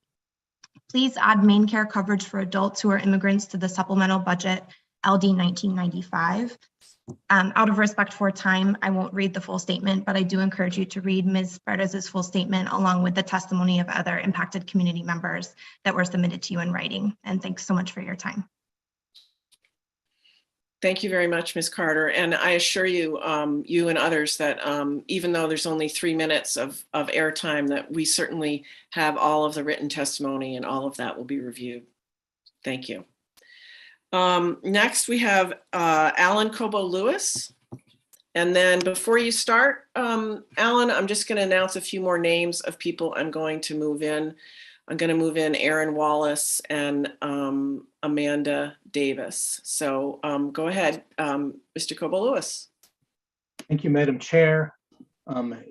Please add main care coverage for adults who are immigrants to the supplemental budget LD 1995. Out of respect for time, I won't read the full statement, but I do encourage you to read Ms. Perez's full statement along with the testimony of other impacted community members that were submitted to you in writing. And thanks so much for your time. Thank you very much, Ms. Carter. And I assure you, you and others that even though there's only 3 minutes of airtime, that we certainly have all of the written testimony and all of that will be reviewed. Thank you. Next, we have Alan Cobo-Lewis. And then before you start, Alan, I'm just going to announce a few more names of people I'm going to move in. I'm going to move in Aaron Wallace and Amanda Davis. So go ahead, Mr. Cobo-Lewis. Thank you, Madam Chair.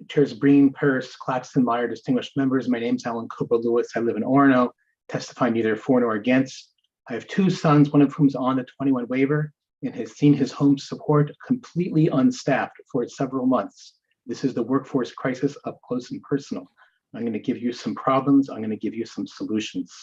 Chairs Breen, Purse, Claxton, Meyer, distinguished members. My name is Alan Cobo-Lewis. I live in Orono, testifying neither for nor against. I have 2 sons, one of whom is on the 21 waiver and has seen his home support completely unstaffed for several months. This is the workforce crisis up close and personal. I'm going to give you some problems. I'm going to give you some solutions.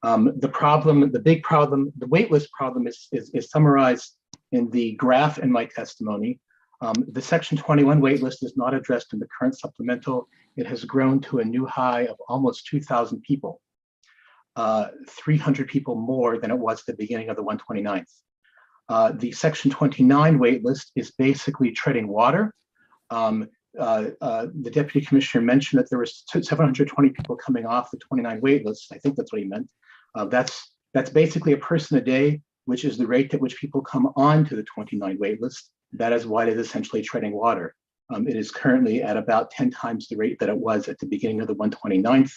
The big problem, the waitlist problem is summarized in the graph in my testimony. The Section 21 waitlist is not addressed in the current supplemental. It has grown to a new high of almost 2,000 people, 300 people more than it was at the beginning of the 129th. The Section 29 waitlist is basically treading water. The Deputy Commissioner mentioned that there was 720 people coming off the 29 wait list. I think that's what he meant. That's basically a person a day, which is the rate at which people come on to the 29 wait list. That is why it is essentially treading water. It is currently at about 10 times the rate that it was at the beginning of the 129th,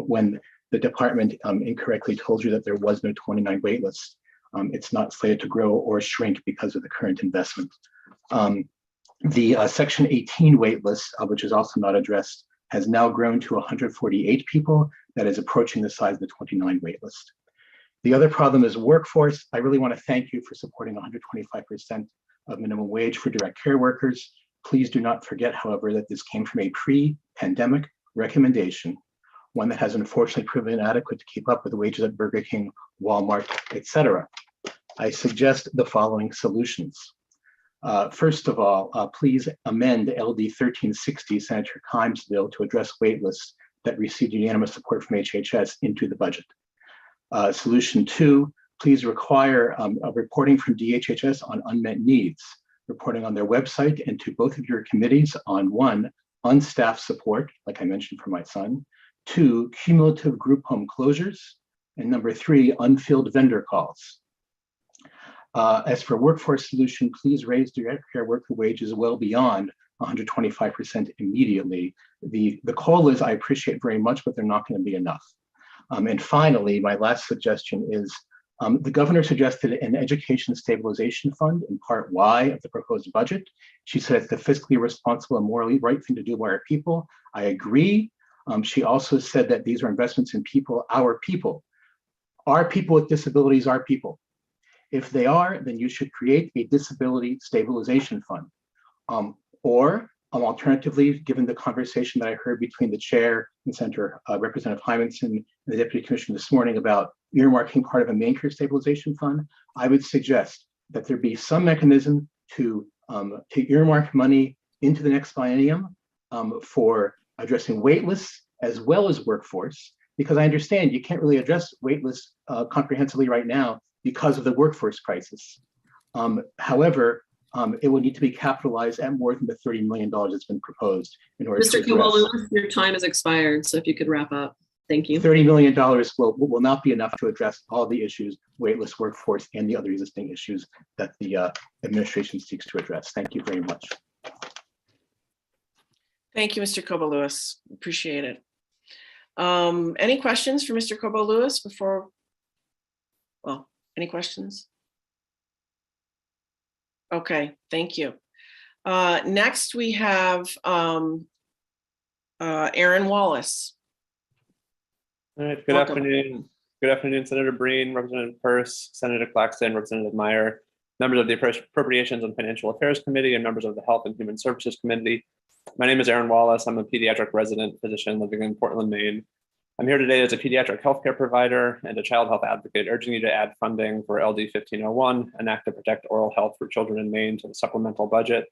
when the department incorrectly told you that there was no 29 wait list. It's not slated to grow or shrink because of the current investment. The Section 18 waitlist, which is also not addressed, has now grown to 148 people. That is approaching the size of the 29 waitlist. The other problem is workforce. I really want to thank you for supporting 125% of minimum wage for direct care workers. Please do not forget, however, that this came from a pre-pandemic recommendation, one that has unfortunately proven inadequate to keep up with the wages at Burger King, Walmart, etc. I suggest the following solutions. First of all, please amend LD 1360, Senator Kimes' bill, to address waitlists that received unanimous support from HHS into the budget. Solution 2, please require a reporting from DHHS on unmet needs, reporting on their website and to both of your committees on 1, unstaffed support, like I mentioned for my son, 2, cumulative group home closures, and number 3, unfilled vendor calls. As for workforce solution, please raise direct care worker wages well beyond 125% immediately. The COLAs I appreciate very much, but they're not going to be enough. And finally, my last suggestion is the governor suggested an education stabilization fund in Part Y of the proposed budget. She said it's the fiscally responsible and morally right thing to do by our people. I agree. She also said that these are investments in people. Our people with disabilities are people. If they are, then you should create a disability stabilization fund. Alternatively, given the conversation that I heard between the chair and Senator Representative Hymanson and the Deputy Commissioner this morning about earmarking part of a main care stabilization fund, I would suggest that there be some mechanism to earmark money into the next biennium for addressing waitlists as well as workforce, because I understand you can't really address waitlists comprehensively right now because of the workforce crisis. However, it will need to be capitalized at more than the $30 million that's been proposed in order to Mr. Cobo-Lewis, your time has expired, so if you could wrap up. Thank you. $30 million will not be enough to address all the issues, waitlist workforce, and the other existing issues that the administration seeks to address. Thank you very much. Thank you, Mr. Cobo-Lewis. Appreciate it. Any questions for Mr. Cobo-Lewis before? Well, any questions? Okay, thank you. Next, we have Aaron Wallace. All right, good afternoon. Good afternoon, Senator Breen, Representative Purse, Senator Claxton, Representative Meyer, members of the Appropriations and Financial Affairs Committee, and members of the Health and Human Services Committee. My name is Aaron Wallace. I'm a pediatric resident physician living in Portland, Maine. I'm here today as a pediatric healthcare provider and a child health advocate, urging you to add funding for LD 1501, an act to protect oral health for children in Maine, to the supplemental budget.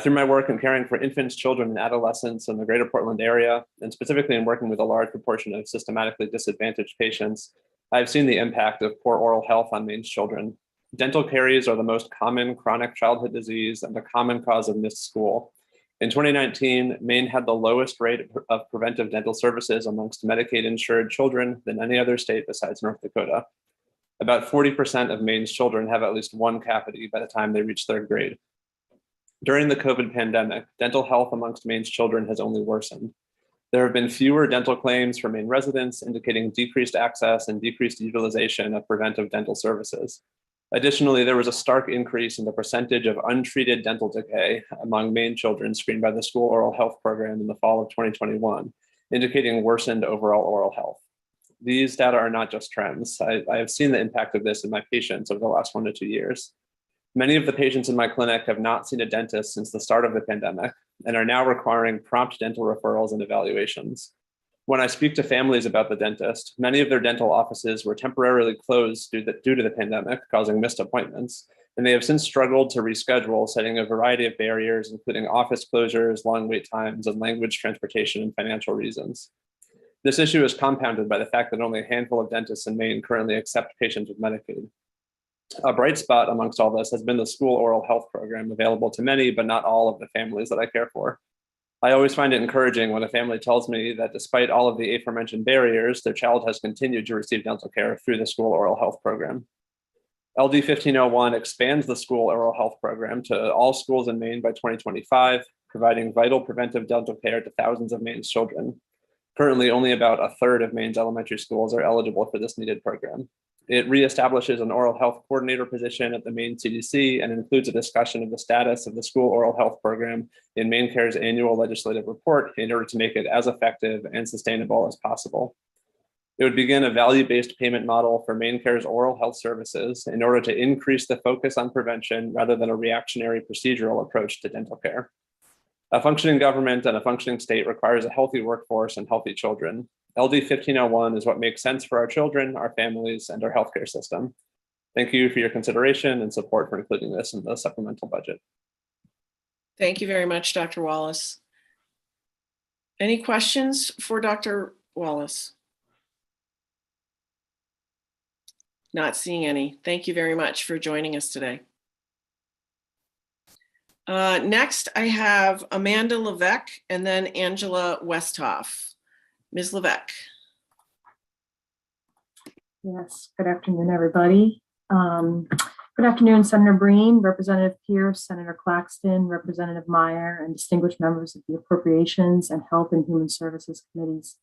Through my work in caring for infants, children, and adolescents in the greater Portland area, and specifically in working with a large proportion of systematically disadvantaged patients, I've seen the impact of poor oral health on Maine's children. Dental caries are the most common chronic childhood disease and a common cause of missed school. In 2019, Maine had the lowest rate of preventive dental services amongst Medicaid insured children than any other state besides North Dakota. About 40% of Maine's children have at least one cavity by the time they reach third grade. During the COVID pandemic, dental health amongst Maine's children has only worsened. There have been fewer dental claims for Maine residents, indicating decreased access and decreased utilization of preventive dental services. Additionally, there was a stark increase in the percentage of untreated dental decay among Maine children screened by the school oral health program in the fall of 2021, indicating worsened overall oral health. These data are not just trends. I have seen the impact of this in my patients over the last 1 to 2 years. Many of the patients in my clinic have not seen a dentist since the start of the pandemic and are now requiring prompt dental referrals and evaluations. When I speak to families about the dentist, many of their dental offices were temporarily closed due to the pandemic, causing missed appointments, and they have since struggled to reschedule, citing a variety of barriers, including office closures, long wait times, and language, transportation, and financial reasons. This issue is compounded by the fact that only a handful of dentists in Maine currently accept patients with Medicaid. A bright spot amongst all this has been the school oral health program, available to many, but not all of the families that I care for. I always find it encouraging when a family tells me that despite all of the aforementioned barriers, their child has continued to receive dental care through the school oral health program. LD 1501 expands the school oral health program to all schools in Maine by 2025, providing vital preventive dental care to thousands of Maine's children. Currently, only about a third of Maine's elementary schools are eligible for this needed program. It reestablishes an oral health coordinator position at the Maine CDC and includes a discussion of the status of the school oral health program in MaineCare's annual legislative report in order to make it as effective and sustainable as possible. It would begin a value-based payment model for MaineCare's oral health services in order to increase the focus on prevention rather than a reactionary procedural approach to dental care. A functioning government and a functioning state requires a healthy workforce and healthy children. LD 1501 is what makes sense for our children, our families, and our healthcare system. Thank you for your consideration and support for including this in the supplemental budget. Thank you very much, Dr. Wallace. Any questions for Dr. Wallace? Not seeing any. Thank you very much for joining us today. Next, I have Amanda Levesque and then Angela Westhoff. Ms. Levesque. Yes, good afternoon, everybody. Good afternoon, Senator Breen, Representative Pierce, Senator Claxton, Representative Meyer, and distinguished members of the Appropriations and Health and Human Services Committees.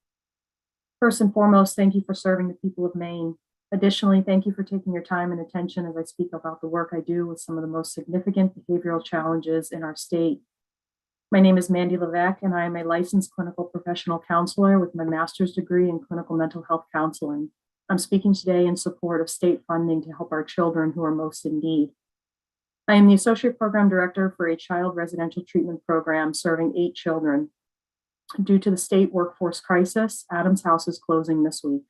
First and foremost, thank you for serving the people of Maine. Additionally, thank you for taking your time and attention as I speak about the work I do with some of the most significant behavioral challenges in our state. My name is Mandy Levesque, and I am a licensed clinical professional counselor with my master's degree in clinical mental health counseling. I'm speaking today in support of state funding to help our children who are most in need. I am the Associate Program Director for a child residential treatment program serving 8 children. Due to the state workforce crisis, Adams House is closing this week.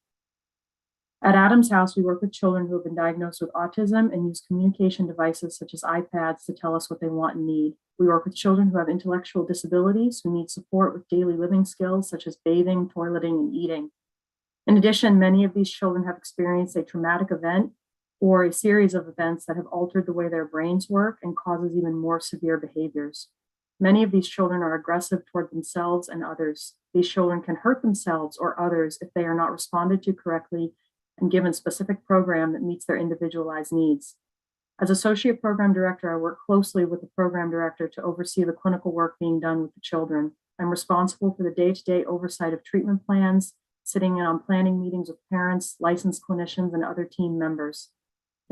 At Adams House, we work with children who have been diagnosed with autism and use communication devices such as iPads to tell us what they want and need. We work with children who have intellectual disabilities who need support with daily living skills such as bathing, toileting, and eating. In addition, many of these children have experienced a traumatic event or a series of events that have altered the way their brains work and causes even more severe behaviors. Many of these children are aggressive toward themselves and others. These children can hurt themselves or others if they are not responded to correctly and given specific program that meets their individualized needs. As Associate Program Director, I work closely with the Program Director to oversee the clinical work being done with the children. I'm responsible for the day-to-day oversight of treatment plans, sitting in on planning meetings with parents, licensed clinicians, and other team members.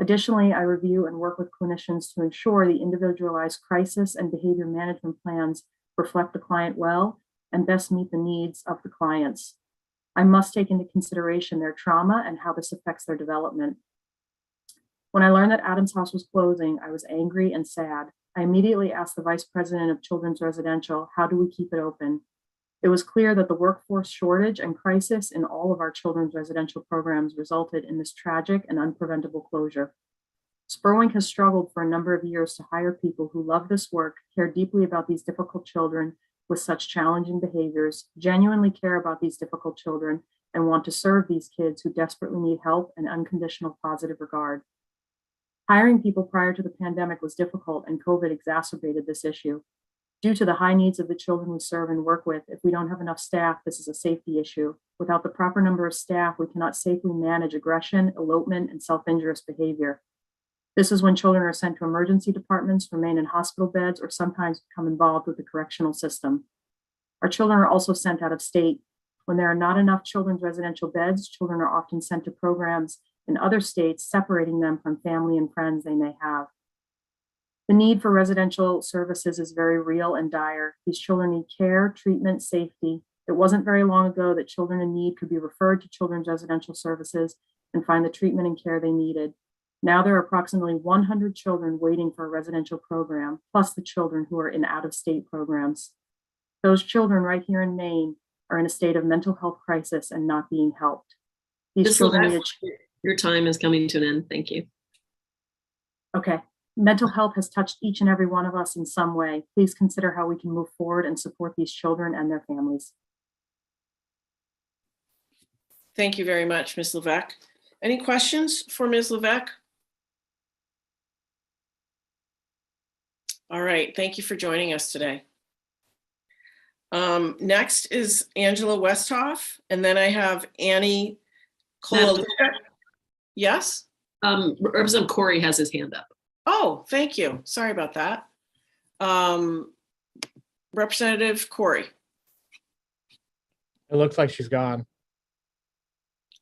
Additionally, I review and work with clinicians to ensure the individualized crisis and behavior management plans reflect the client well and best meet the needs of the clients. I must take into consideration their trauma and how this affects their development. When I learned that Adams House was closing, I was angry and sad. I immediately asked the Vice President of Children's Residential, how do we keep it open? It was clear that the workforce shortage and crisis in all of our children's residential programs resulted in this tragic and unpreventable closure. Spurwink has struggled for a number of years to hire people who love this work, care deeply about these difficult children with such challenging behaviors, genuinely care about these difficult children, and want to serve these kids who desperately need help and unconditional positive regard. Hiring people prior to the pandemic was difficult, and COVID exacerbated this issue. Due to the high needs of the children we serve and work with, if we don't have enough staff, this is a safety issue. Without the proper number of staff, we cannot safely manage aggression, elopement, and self-injurious behavior. This is when children are sent to emergency departments, remain in hospital beds, or sometimes become involved with the correctional system. Our children are also sent out of state. When there are not enough children's residential beds, children are often sent to programs in other states, separating them from family and friends they may have. The need for residential services is very real and dire. These children need care, treatment, safety. It wasn't very long ago that children in need could be referred to children's residential services and find the treatment and care they needed. Now there are approximately 100 children waiting for a residential program, plus the children who are in out-of-state programs. Those children right here in Maine are in a state of mental health crisis and not being helped. These Ms. children Levesque, your time is coming to an end. Thank you. Okay. Mental health has touched each and every one of us in some way. Please consider how we can move forward and support these children and their families. Thank you very much, Ms. Levesque. Any questions for Ms. Levesque? All right, thank you for joining us today. Next is Angela Westhoff, and then I have Annie Cole. Yes? Representative Corey has his hand up. Oh, thank you. Sorry about that. Representative Corey. It looks like she's gone.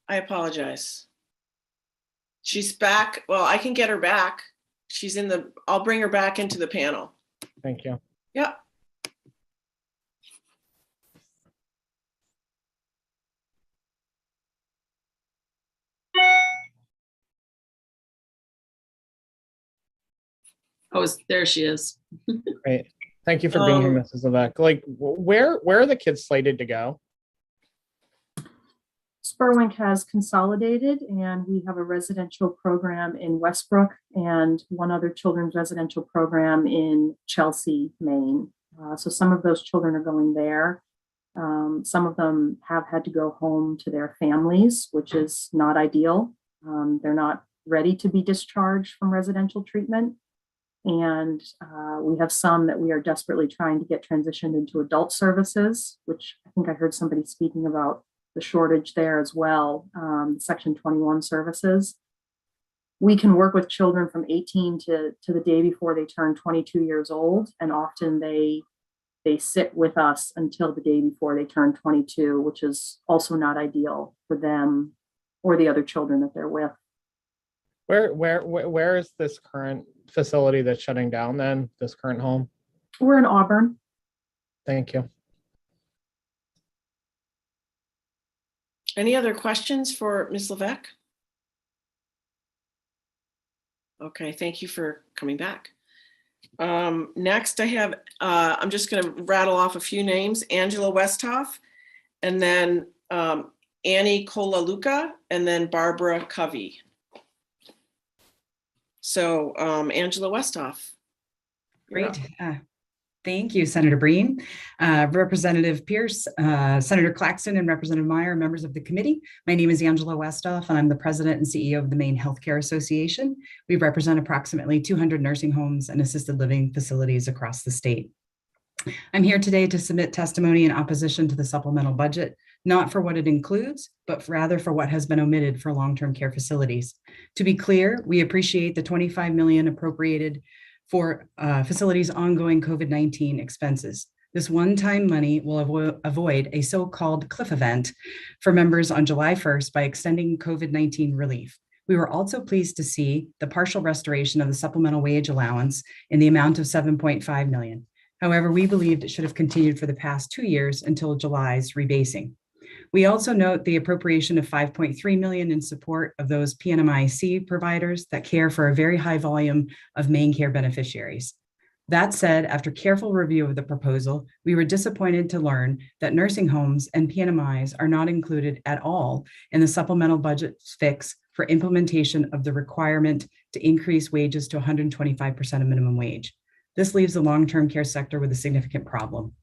I apologize. She's back. Well, I can get her back. She's in the, I'll bring her back into the panel. Thank you. Yep. Oh, there she is. Great. Thank you for being here, Mrs. Levesque. Like, where are the kids slated to go? Spurwink has consolidated, and we have a residential program in Westbrook and one other children's residential program in Chelsea, Maine. So some of those children are going there. Some of them have had to go home to their families, which is not ideal. They're not ready to be discharged from residential treatment. And we have some that we are desperately trying to get transitioned into adult services, which I think I heard somebody speaking about the shortage there as well, Section 21 services. We can work with children from 18 to the day before they turn 22 years old, and often they sit with us until the day before they turn 22, which is also not ideal for them or the other children that they're with. Where is this current facility that's shutting down then, this current home? We're in Auburn. Thank you. Any other questions for Ms. Levesque? Okay, thank you for coming back. Next I have, I'm just gonna rattle off a few names: Angela Westhoff, and then Annie Kolaluka, and then Barbara Covey. So Angela Westhoff. Great. Thank you, Senator Breen. Representative Pierce, Senator Claxton, and Representative Meyer, members of the committee. My name is Angela Westhoff, and I'm the president and CEO of the Maine Healthcare Association. We represent approximately 200 nursing homes and assisted living facilities across the state. I'm here today to submit testimony in opposition to the supplemental budget, not for what it includes, but rather for what has been omitted for long-term care facilities. To be clear, we appreciate the $25 million appropriated for facilities' ongoing COVID-19 expenses. This one-time money will avoid a so-called cliff event for members on July 1st by extending COVID-19 relief. We were also pleased to see the partial restoration of the supplemental wage allowance in the amount of $7.5 million. However, we believed it should have continued for the past 2 years until July's rebasing. We also note the appropriation of $5.3 million in support of those PNMIC providers that care for a very high volume of Maine Care beneficiaries. That said, after careful review of the proposal, we were disappointed to learn that nursing homes and PNMIs are not included at all in the supplemental budget fix for implementation of the requirement to increase wages to 125% of minimum wage. This leaves the long-term care sector with a significant problem.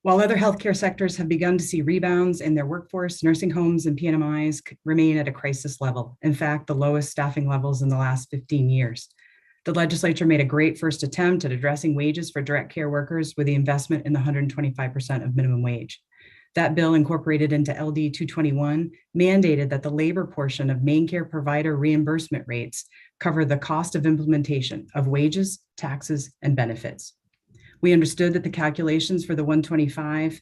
While other healthcare sectors have begun to see rebounds in their workforce, nursing homes and PNMIs remain at a crisis level. In fact, the lowest staffing levels in the last 15 years. The legislature made a great first attempt at addressing wages for direct care workers with the investment in the 125% of minimum wage. That bill, incorporated into LD 221, mandated that the labor portion of main care provider reimbursement rates cover the cost of implementation of wages, taxes, and benefits. We understood that the calculations for the 125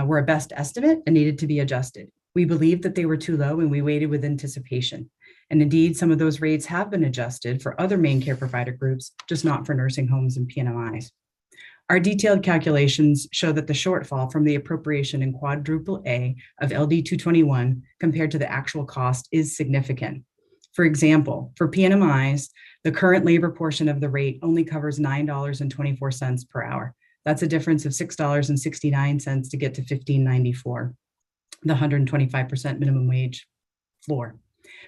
were a best estimate and needed to be adjusted. We believed that they were too low and we waited with anticipation. And indeed, some of those rates have been adjusted for other main care provider groups, just not for nursing homes and PNMIs. Our detailed calculations show that the shortfall from the appropriation in quadruple A of LD 221 compared to the actual cost is significant. For example, for PNMIs, the current labor portion of the rate only covers $9.24 per hour. That's a difference of $6.69 to get to $15.94, the 125% minimum wage floor.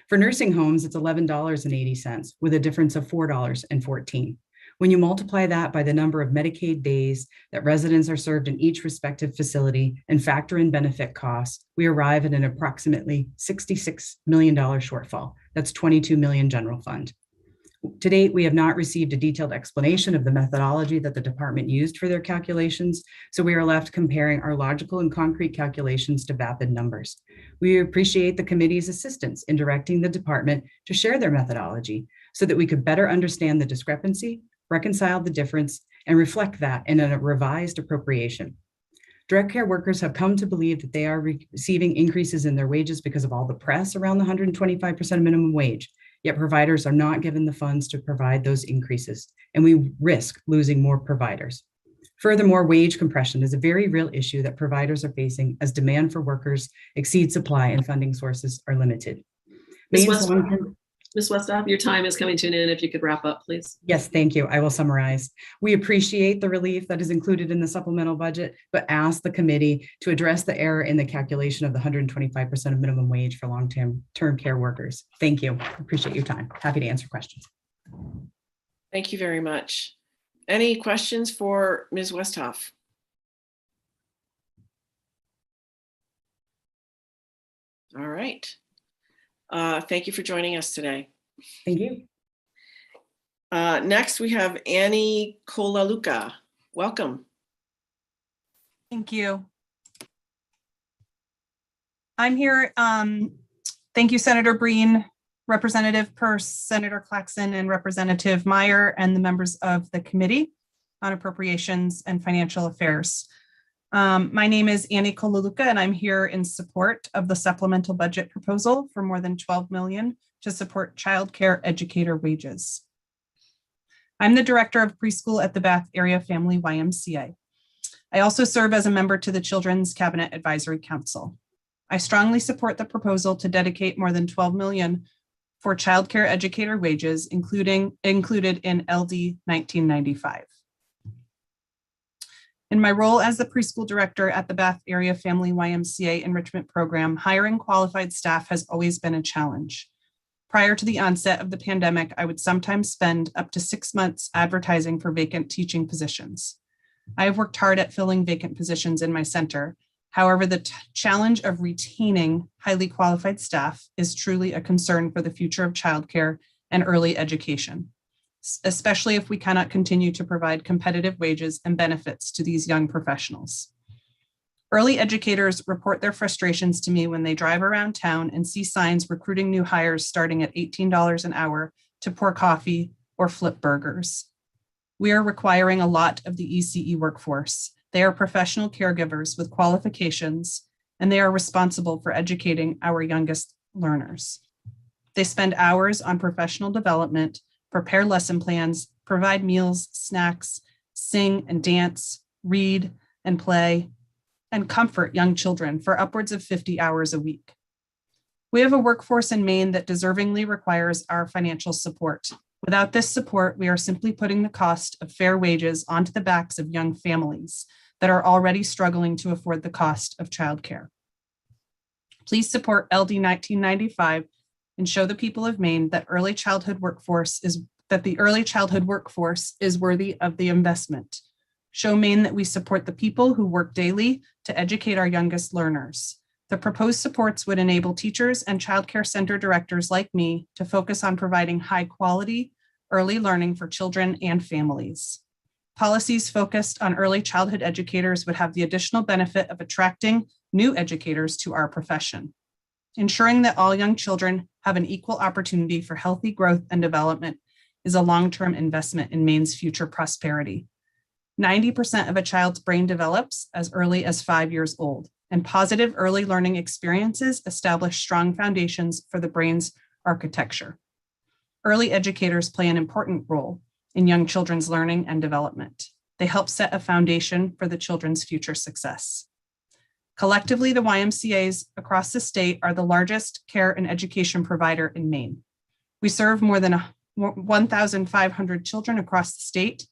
For nursing homes, it's $11.80 with a difference of $4.14. When you multiply that by the number of Medicaid days that residents are served in each respective facility and factor in benefit costs, we arrive at an approximately $66 million shortfall. That's 22 million general fund. To date, we have not received a detailed explanation of the methodology that the department used for their calculations, so we are left comparing our logical and concrete calculations to vapid numbers. We appreciate the committee's assistance in directing the department to share their methodology so that we could better understand the discrepancy, reconcile the difference, and reflect that in a revised appropriation. Direct care workers have come to believe that they are receiving increases in their wages because of all the press around the 125% minimum wage, yet providers are not given the funds to provide those increases, and we risk losing more providers. Furthermore, wage compression is a very real issue that providers are facing as demand for workers exceeds supply and funding sources are limited. Ms. Westhoff, your time is coming to an end. If you could wrap up, please. Yes, thank you. I will summarize. We appreciate the relief that is included in the supplemental budget, but ask the committee to address the error in the calculation of the 125% of minimum wage for long-term care workers. Thank you. Appreciate your time. Happy to answer questions. Thank you very much. Any questions for Ms. Westhoff? All right. Thank you for joining us today. Thank you. Next, we have Annie Kolaluka. Welcome. Thank you. I'm here. Thank you, Senator Breen, Representative Peirce, Senator Claxton, and Representative Meyer, and the members of the Committee on Appropriations and Financial Affairs. My name is Annie Kolaluka, and I'm here in support of the supplemental budget proposal for more than $12 million to support childcare educator wages. I'm the director of preschool at the Bath Area Family YMCA. I also serve as a member to the Children's Cabinet Advisory Council. I strongly support the proposal to dedicate more than $12 million for childcare educator wages, included in LD 1995. In my role as the preschool director at the Bath Area Family YMCA Enrichment Program, hiring qualified staff has always been a challenge. Prior to the onset of the pandemic, I would sometimes spend up to 6 months advertising for vacant teaching positions. I have worked hard at filling vacant positions in my center. However, the challenge of retaining highly qualified staff is truly a concern for the future of childcare and early education, especially if we cannot continue to provide competitive wages and benefits to these young professionals. Early educators report their frustrations to me when they drive around town and see signs recruiting new hires starting at $18 an hour to pour coffee or flip burgers. We are requiring a lot of the ECE workforce. They are professional caregivers with qualifications, and they are responsible for educating our youngest learners. They spend hours on professional development, prepare lesson plans, provide meals, snacks, sing and dance, read and play, and comfort young children for upwards of 50 hours a week. We have a workforce in Maine that deservingly requires our financial support. Without this support, we are simply putting the cost of fair wages onto the backs of young families that are already struggling to afford the cost of childcare. Please support LD 1995 and show the people of Maine that the early childhood workforce is worthy of the investment. Show Maine that we support the people who work daily to educate our youngest learners. The proposed supports would enable teachers and childcare center directors like me to focus on providing high quality early learning for children and families. Policies focused on early childhood educators would have the additional benefit of attracting new educators to our profession. Ensuring that all young children have an equal opportunity for healthy growth and development is a long-term investment in Maine's future prosperity. 90% of a child's brain develops as early as 5 years old, and positive early learning experiences establish strong foundations for the brain's architecture. Early educators play an important role in young children's learning and development. They help set a foundation for the children's future success. Collectively, the YMCAs across the state are the largest care and education provider in Maine. We serve more than 1,500 children across the state,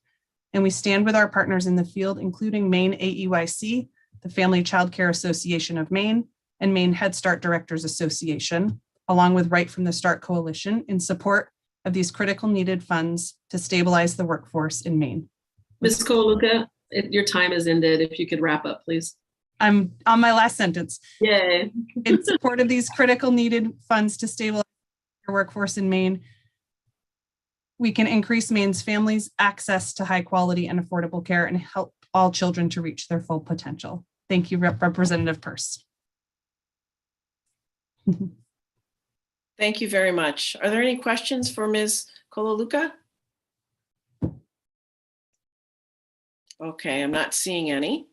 and we stand with our partners in the field, including Maine AEYC, the Family Child Care Association of Maine, and Maine Head Start Directors Association, along with Right from the Start Coalition, in support of these critical needed funds to stabilize the workforce in Maine. Ms. Colaluca, your time has ended. If you could wrap up, please. I'm on my last sentence. Yay. In support of these critical needed funds to stabilize the workforce in Maine, we can increase Maine's families' access to high quality and affordable care and help all children to reach their full potential. Thank you, Representative Peirce. Thank you very much. Are there any questions for Ms. Colaluca? Okay, I'm not seeing any.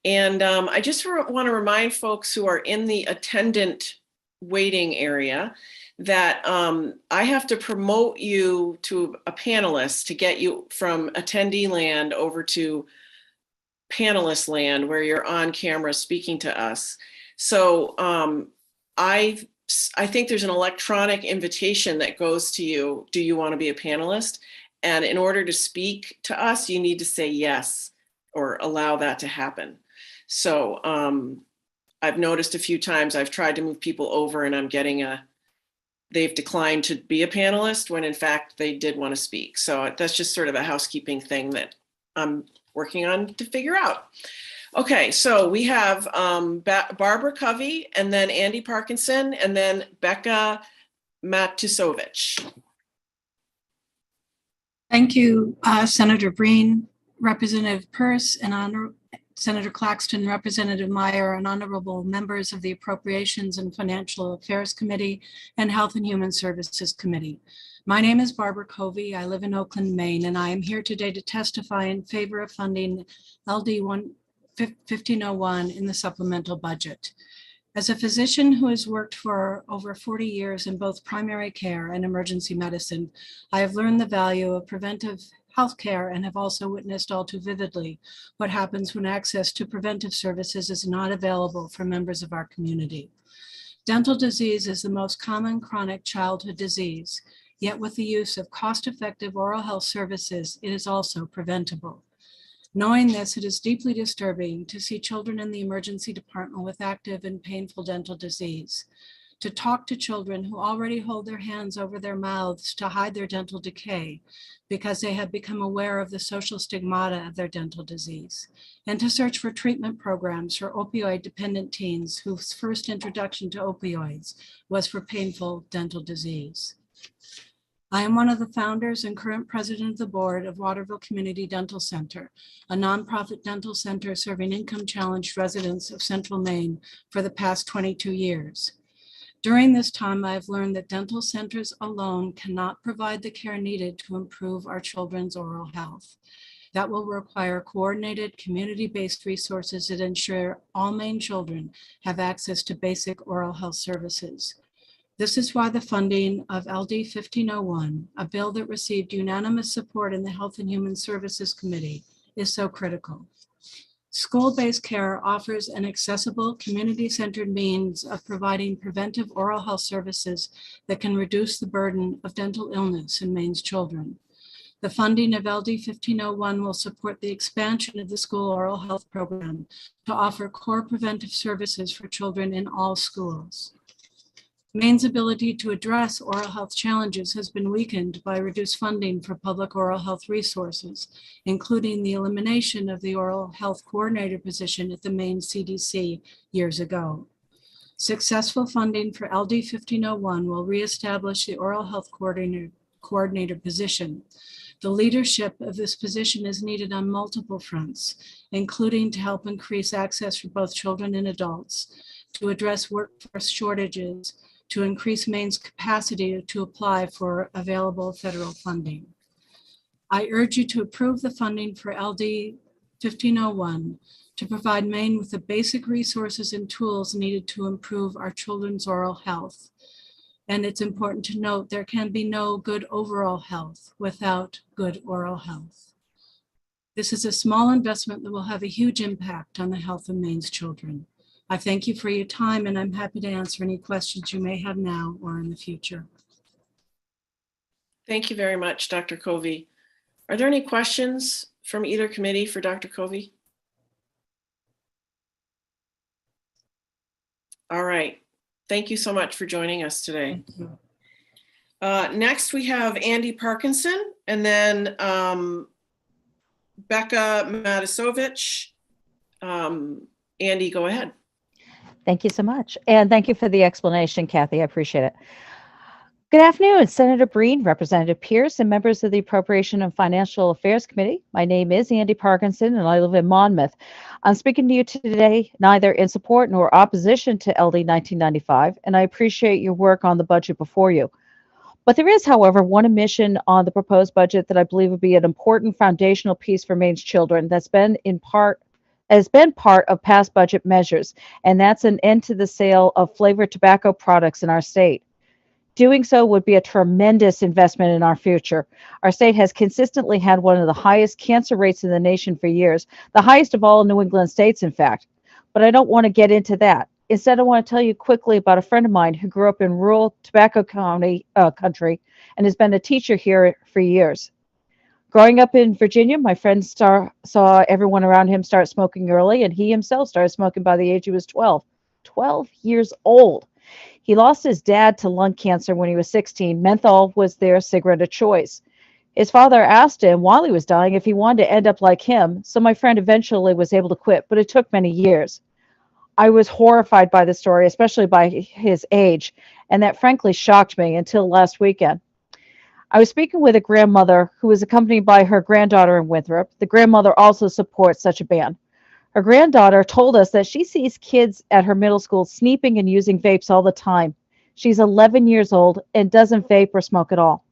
And I just want to remind folks who are in the attendant waiting area that I have to promote you to a panelist to get you from attendee land over to panelist land where you're on camera speaking to us. So I think there's an electronic invitation that goes to you. Do you want to be a panelist? And in order to speak to us, you need to say yes or allow that to happen. So I've noticed a few times I've tried to move people over and I'm getting they've declined to be a panelist when in fact they did want to speak. So that's just sort of a housekeeping thing that I'm working on to figure out. Okay, so we have Barbara Covey and then Andy Parkinson and then Becca Matusovich. Thank you, Senator Breen, Representative Peirce, and Senator Claxton, Representative Meyer, and honorable members of the Appropriations and Financial Affairs Committee and Health and Human Services Committee. My name is Barbara Covey. I live in Oakland, Maine, and I am here today to testify in favor of funding LD 1501 in the supplemental budget. As a physician who has worked for over 40 years in both primary care and emergency medicine, I have learned the value of preventive healthcare and have also witnessed all too vividly what happens when access to preventive services is not available for members of our community. Dental disease is the most common chronic childhood disease, yet with the use of cost-effective oral health services, it is also preventable. Knowing this, it is deeply disturbing to see children in the emergency department with active and painful dental disease. To talk to children who already hold their hands over their mouths to hide their dental decay because they have become aware of the social stigmata of their dental disease, and to search for treatment programs for opioid-dependent teens whose first introduction to opioids was for painful dental disease. I am one of the founders and current president of the board of Waterville Community Dental Center, a nonprofit dental center serving income-challenged residents of Central Maine for the past 22 years. During this time, I have learned that dental centers alone cannot provide the care needed to improve our children's oral health. That will require coordinated community-based resources that ensure all Maine children have access to basic oral health services. This is why the funding of LD 1501, a bill that received unanimous support in the Health and Human Services Committee, is so critical. School-based care offers an accessible, community-centered means of providing preventive oral health services that can reduce the burden of dental illness in Maine's children. The funding of LD 1501 will support the expansion of the school oral health program to offer core preventive services for children in all schools. Maine's ability to address oral health challenges has been weakened by reduced funding for public oral health resources, including the elimination of the oral health coordinator position at the Maine CDC years ago. Successful funding for LD 1501 will reestablish the oral health coordinator position. The leadership of this position is needed on multiple fronts, including to help increase access for both children and adults, to address workforce shortages, to increase Maine's capacity to apply for available federal funding. I urge you to approve the funding for LD 1501 to provide Maine with the basic resources and tools needed to improve our children's oral health. And it's important to note there can be no good overall health without good oral health. This is a small investment that will have a huge impact on the health of Maine's children. I thank you for your time, and I'm happy to answer any questions you may have now or in the future. Thank you very much, Dr. Covey. Are there any questions from either committee for Dr. Covey? All right. Thank you so much for joining us today. Next, we have Andy Parkinson, and then Becca Matisovich. Andy, go ahead. Thank you so much. And thank you for the explanation, Kathy. I appreciate it. Good afternoon, Senator Breen, Representative Pierce, and members of the Appropriation and Financial Affairs Committee. My name is Andy Parkinson, and I live in Monmouth. I'm speaking to you today neither in support nor opposition to LD 1995, and I appreciate your work on the budget before you. But there is, however, one omission on the proposed budget that I believe would be an important foundational piece for Maine's children that's been has been part of past budget measures, and that's an end to the sale of flavored tobacco products in our state. Doing so would be a tremendous investment in our future. Our state has consistently had one of the highest cancer rates in the nation for years, the highest of all New England states, in fact. But I don't want to get into that. Instead, I want to tell you quickly about a friend of mine who grew up in rural tobacco country and has been a teacher here for years. Growing up in Virginia, my friend saw everyone around him start smoking early, and he himself started smoking by the age he was 12. 12 years old. He lost his dad to lung cancer when he was 16. Menthol was their cigarette of choice. His father asked him while he was dying if he wanted to end up like him, so my friend eventually was able to quit, but it took many years. I was horrified by the story, especially by his age, and that frankly shocked me until last weekend. I was speaking with a grandmother who was accompanied by her granddaughter in Winthrop. The grandmother also supports such a ban. Her granddaughter told us that she sees kids at her middle school sneaking and using vapes all the time. She's 11 years old and doesn't vape or smoke at all.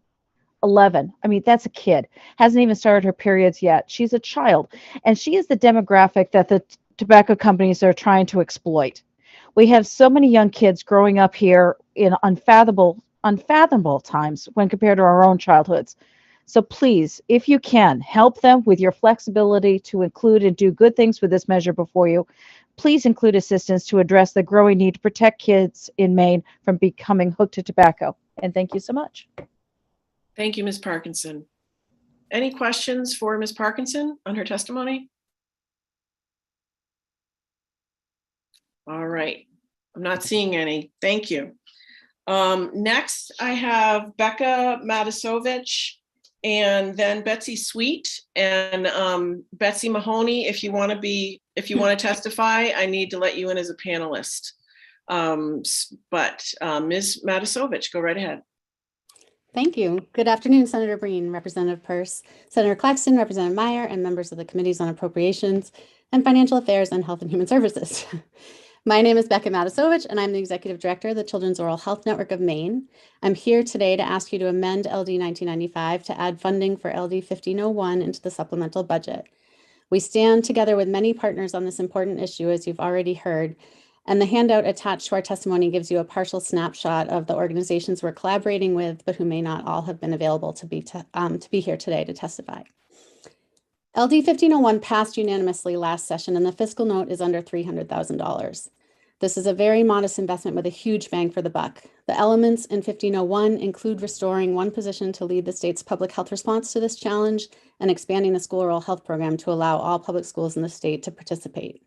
11. I mean, that's a kid. Hasn't even started her periods yet. She's a child, and she is the demographic that the tobacco companies are trying to exploit. We have so many young kids growing up here in unfathomable times when compared to our own childhoods. So please, if you can, help them with your flexibility to include and do good things with this measure before you. Please include assistance to address the growing need to protect kids in Maine from becoming hooked to tobacco. And thank you so much. Thank you, Ms. Parkinson. Any questions for Ms. Parkinson on her testimony? All right. I'm not seeing any. Thank you. Next, I have Becca Matisovich and then Betsy Sweet and Betsy Mahoney. If you want to testify, I need to let you in as a panelist. But Ms. Matisovich, go right ahead. Thank you. Good afternoon, Senator Breen, Representative Peirce, Senator Claxton, Representative Meyer, and members of the Committees on Appropriations and Financial Affairs and Health and Human Services. My name is Becca Matisovich, and I'm the Executive Director of the Children's Oral Health Network of Maine. I'm here today to ask you to amend LD 1995 to add funding for LD 1501 into the supplemental budget. We stand together with many partners on this important issue, as you've already heard, and the handout attached to our testimony gives you a partial snapshot of the organizations we're collaborating with, but who may not all have been available to be here today to testify. LD 1501 passed unanimously last session, and the fiscal note is under $300,000. This is a very modest investment with a huge bang for the buck. The elements in 1501 include restoring one position to lead the state's public health response to this challenge and expanding the school oral health program to allow all public schools in the state to participate.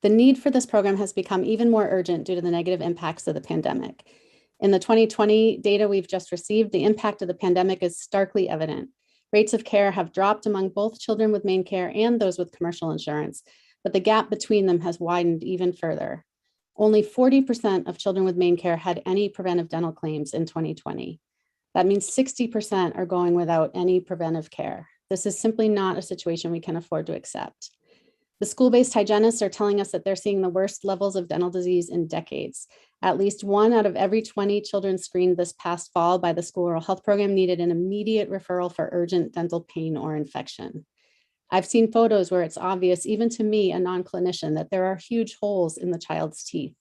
The need for this program has become even more urgent due to the negative impacts of the pandemic. In the 2020 data we've just received, the impact of the pandemic is starkly evident. Rates of care have dropped among both children with main care and those with commercial insurance, but the gap between them has widened even further. Only 40% of children with main care had any preventive dental claims in 2020. That means 60% are going without any preventive care. This is simply not a situation we can afford to accept. The school-based hygienists are telling us that they're seeing the worst levels of dental disease in decades. At least 1 out of every 20 children screened this past fall by the school oral health program needed an immediate referral for urgent dental pain or infection. I've seen photos where it's obvious, even to me, a non-clinician, that there are huge holes in the child's teeth.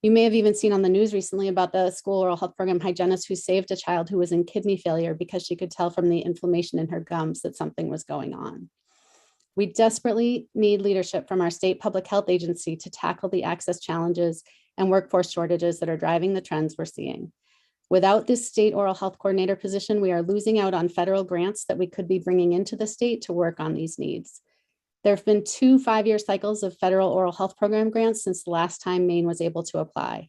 You may have even seen on the news recently about the school oral health program hygienist who saved a child who was in kidney failure because she could tell from the inflammation in her gums that something was going on. We desperately need leadership from our state public health agency to tackle the access challenges and workforce shortages that are driving the trends we're seeing. Without this state oral health coordinator position, we are losing out on federal grants that we could be bringing into the state to work on these needs. There have been 2 5-year cycles of federal oral health program grants since the last time Maine was able to apply.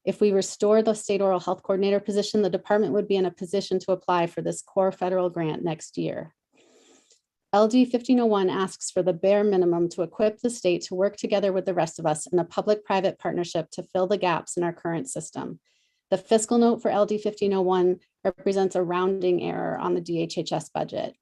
If we restore the state oral health coordinator position, the department would be in a position to apply for this core federal grant next year. LD 1501 asks for the bare minimum to equip the state to work together with the rest of us in a public-private partnership to fill the gaps in our current system. The fiscal note for LD 1501 represents a rounding error on the DHHS budget.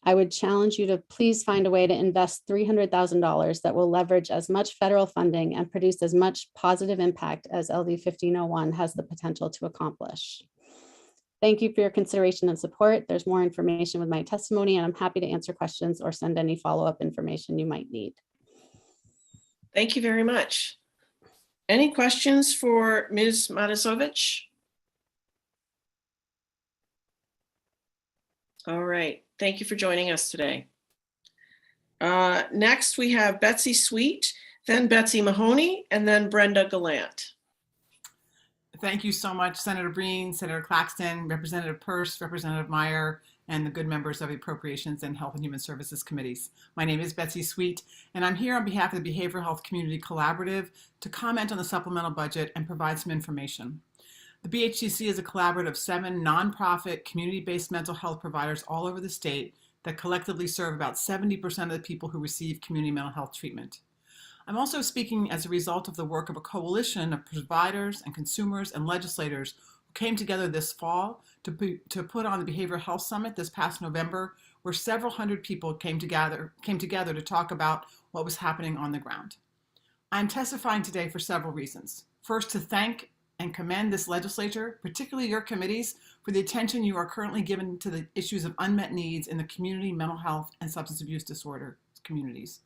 I would challenge you to please find a way to invest $300,000 that will leverage as much federal funding and produce as much positive impact as LD 1501 has the potential to accomplish. Thank you for your consideration and support. There's more information with my testimony, and I'm happy to answer questions or send any follow-up information you might need. Thank you very much. Any questions for Ms. Matasovich? All right, thank you for joining us today. Next, we have Betsy Sweet, then Betsy Mahoney, and then Brenda Gallant. Thank you so much, Senator Breen, Senator Claxton, Representative Peirce, Representative Meyer, and the good members of the Appropriations and Health and Human Services Committees. My name is Betsy Sweet, and I'm here on behalf of the Behavioral Health Community Collaborative to comment on the supplemental budget and provide some information. The BHCC is a collaborative of 7 nonprofit, community-based mental health providers all over the state that collectively serve about 70% of the people who receive community mental health treatment. I'm also speaking as a result of the work of a coalition of providers and consumers and legislators who came together this fall to put on the Behavioral Health Summit this past November, where several hundred people came together to talk about what was happening on the ground. I'm testifying today for several reasons. First, to thank and commend this legislature, particularly your committees, for the attention you are currently given to the issues of unmet needs in the community mental health and substance abuse disorder communities.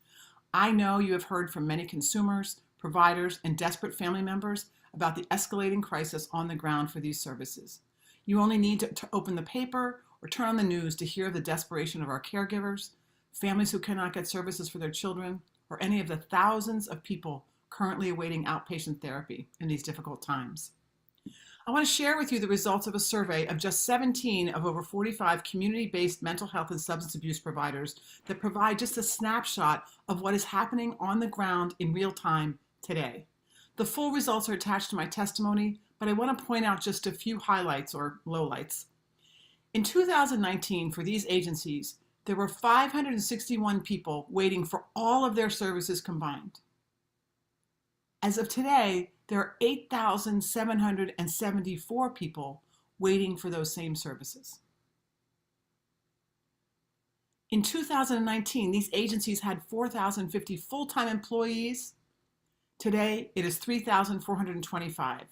I know you have heard from many consumers, providers, and desperate family members about the escalating crisis on the ground for these services. You only need to open the paper or turn on the news to hear of the desperation of our caregivers, families who cannot get services for their children, or any of the thousands of people currently awaiting outpatient therapy in these difficult times. I want to share with you the results of a survey of just 17 of over 45 community-based mental health and substance abuse providers that provide just a snapshot of what is happening on the ground in real time today. The full results are attached to my testimony, but I want to point out just a few highlights or lowlights. In 2019, for these agencies, there were 561 people waiting for all of their services combined. As of today, there are 8,774 people waiting for those same services. In 2019, these agencies had 4,050 full-time employees. Today, it is 3,425,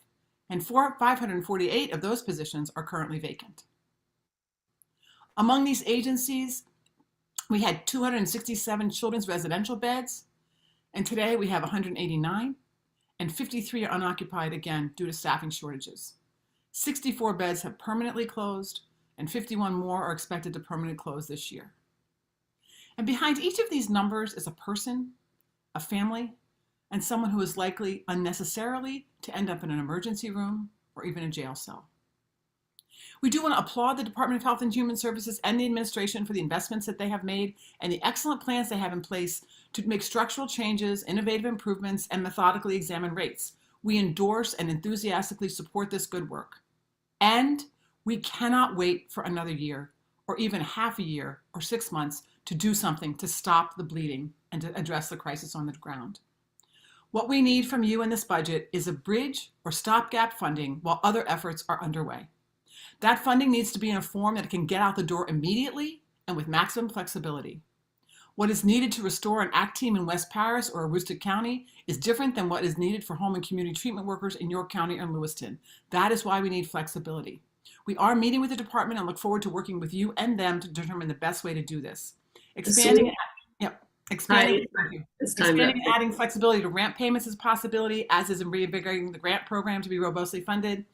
and 548 of those positions are currently vacant. Among these agencies, we had 267 children's residential beds, and today we have 189. And 53 are unoccupied, again, due to staffing shortages. 64 beds have permanently closed, and 51 more are expected to permanently close this year. And behind each of these numbers is a person, a family, and someone who is likely unnecessarily to end up in an emergency room or even a jail cell. We do want to applaud the Department of Health and Human Services and the administration for the investments that they have made and the excellent plans they have in place to make structural changes, innovative improvements, and methodically examine rates. We endorse and enthusiastically support this good work. And we cannot wait for another year, or even half a year, or 6 months to do something to stop the bleeding and to address the crisis on the ground. What we need from you in this budget is a bridge or stopgap funding while other efforts are underway. That funding needs to be in a form that can get out the door immediately and with maximum flexibility. What is needed to restore an ACT team in West Paris or Aroostook County is different than what is needed for home and community treatment workers in York County or Lewiston. That is why we need flexibility. We are meeting with the department and look forward to working with you and them to determine the best way to do this. Expanding and adding flexibility to ramp payments is a possibility, as is in reinvigorating the grant program to be robustly funded.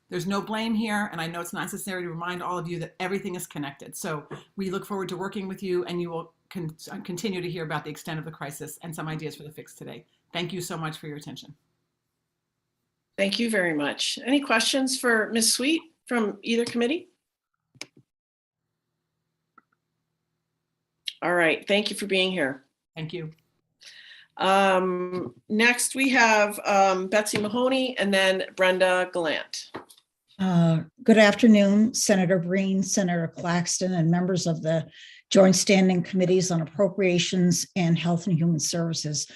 There's no blame here, and I know it's necessary to remind all of you that everything is connected. So we look forward to working with you, and you will continue to hear about the extent of the crisis and some ideas for the fix today. Thank you so much for your attention. Thank you very much. Any questions for Ms. Sweet from either committee? All right, thank you for being here. Thank you. Next we have Betsy Mahoney and then Brenda Gallant. Good afternoon, Senator Breen, Senator Claxton, and members of the Joint Standing Committees on Appropriations and Health and Human Services.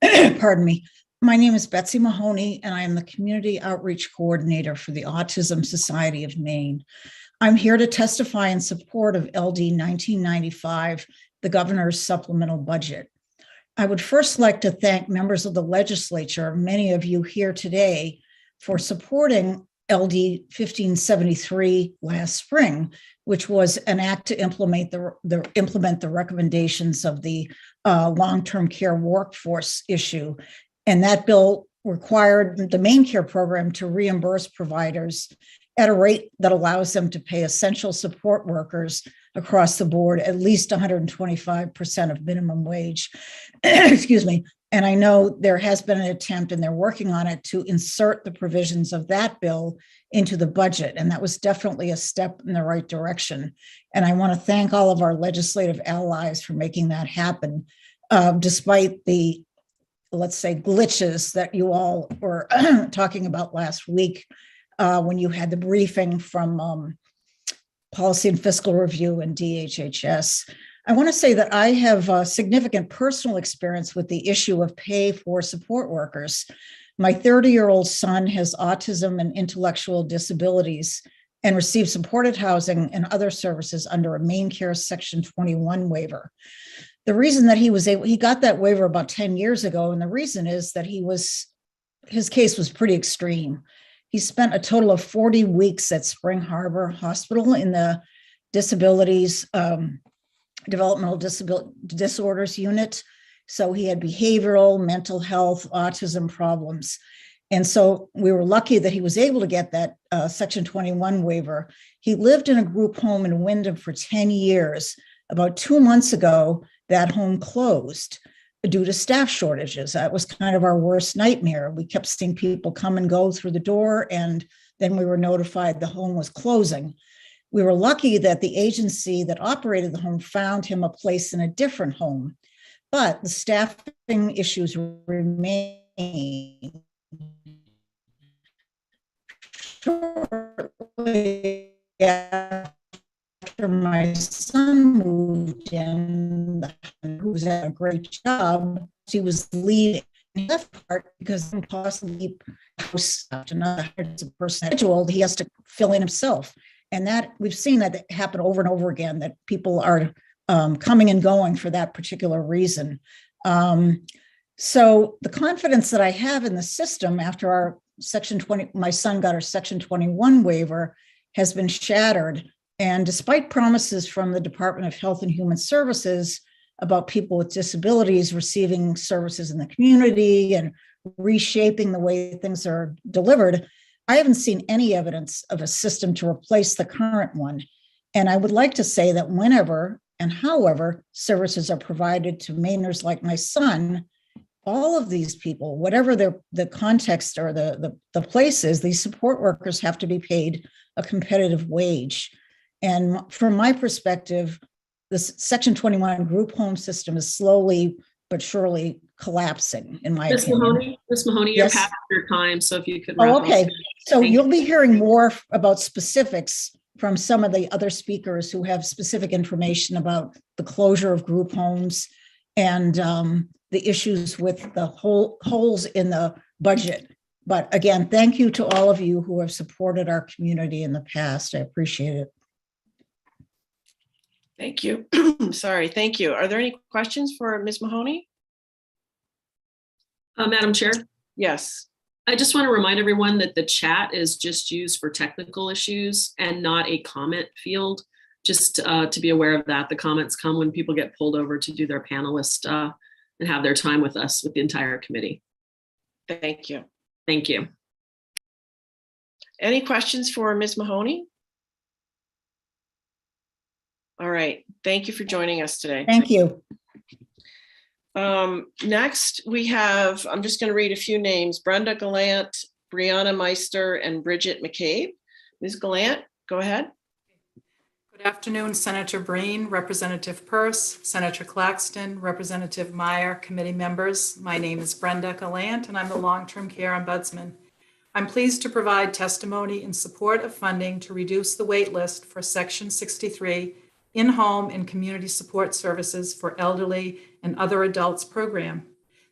Pardon me. My name is Betsy Mahoney, and I am the Community Outreach Coordinator for the Autism Society of Maine. I'm here to testify in support of LD 1995, the Governor's Supplemental Budget. I would first like to thank members of the legislature, many of you here today, for supporting LD 1573 last spring, which was an act to implement the recommendations of the long-term care workforce issue. And that bill required the Maine Care program to reimburse providers at a rate that allows them to pay essential support workers across the board at least 125% of minimum wage. Excuse me. And I know there has been an attempt, and they're working on it, to insert the provisions of that bill into the budget. And that was definitely a step in the right direction. And I want to thank all of our legislative allies for making that happen, despite the, let's say, glitches that you all were talking about last week when you had the briefing from Policy and Fiscal Review and DHHS. I want to say that I have significant personal experience with the issue of pay for support workers. My 30-year-old son has autism and intellectual disabilities and receives supported housing and other services under a Maine Care Section 21 waiver. The reason that he got that waiver about 10 years ago, and the reason is that his case was pretty extreme. He spent a total of 40 weeks at Spring Harbor Hospital in the disabilities, developmental disorders unit. So he had behavioral, mental health, autism problems. And so we were lucky that he was able to get that Section 21 waiver. He lived in a group home in Wyndham for 10 years. About 2 months ago, that home closed due to staff shortages. That was kind of our worst nightmare. We kept seeing people come and go through the door, and then we were notified the home was closing. We were lucky that the agency that operated the home found him a place in a different home, but the staffing issues remain. Shortly after my son moved in, who was at a great job, he was leaving. He left part because he possibly house another person. He has to fill in himself. And that we've seen that happen over and over again, that people are coming and going for that particular reason. So the confidence that I have in the system after our Section 20, my son got our Section 21 waiver, has been shattered. And despite promises from the Department of Health and Human Services about people with disabilities receiving services in the community and reshaping the way things are delivered, I haven't seen any evidence of a system to replace the current one. And I would like to say that whenever and however services are provided to Mainers like my son, all of these people, whatever the context or the place is, these support workers have to be paid a competitive wage. And from my perspective, the Section 21 group home system is slowly but surely collapsing, in my Ms. opinion. Mahoney, you're Yes. past your time, so if you could wrap Oh, up. okay. So Thank you'll be hearing more about specifics from some of the other speakers who have specific information about the closure of group homes and the issues with the holes in the budget. But again, thank you to all of you who have supported our community in the past. I appreciate it. Thank you. Sorry, thank you. Are there any questions for Ms. Mahoney? Madam Chair? Yes. I just want to remind everyone that the chat is just used for technical issues and not a comment field. Just to be aware of that. The comments come when people get pulled over to do their panelist and have their time with us, with the entire committee. Thank you. Thank you. Any questions for Ms. Mahoney? All right. Thank you for joining us today. Thank you. Next, we have, I'm just going to read a few names: Brenda Gallant, Brianna Meister, and Bridget McCabe. Ms. Gallant, go ahead. Good afternoon, Senator Breen, Representative Peirce, Senator Claxton, Representative Meyer, committee members. My name is Brenda Gallant, and I'm the Long-Term Care Ombudsman. I'm pleased to provide testimony in support of funding to reduce the wait list for Section 63 in-home and community support services for elderly and other adults program.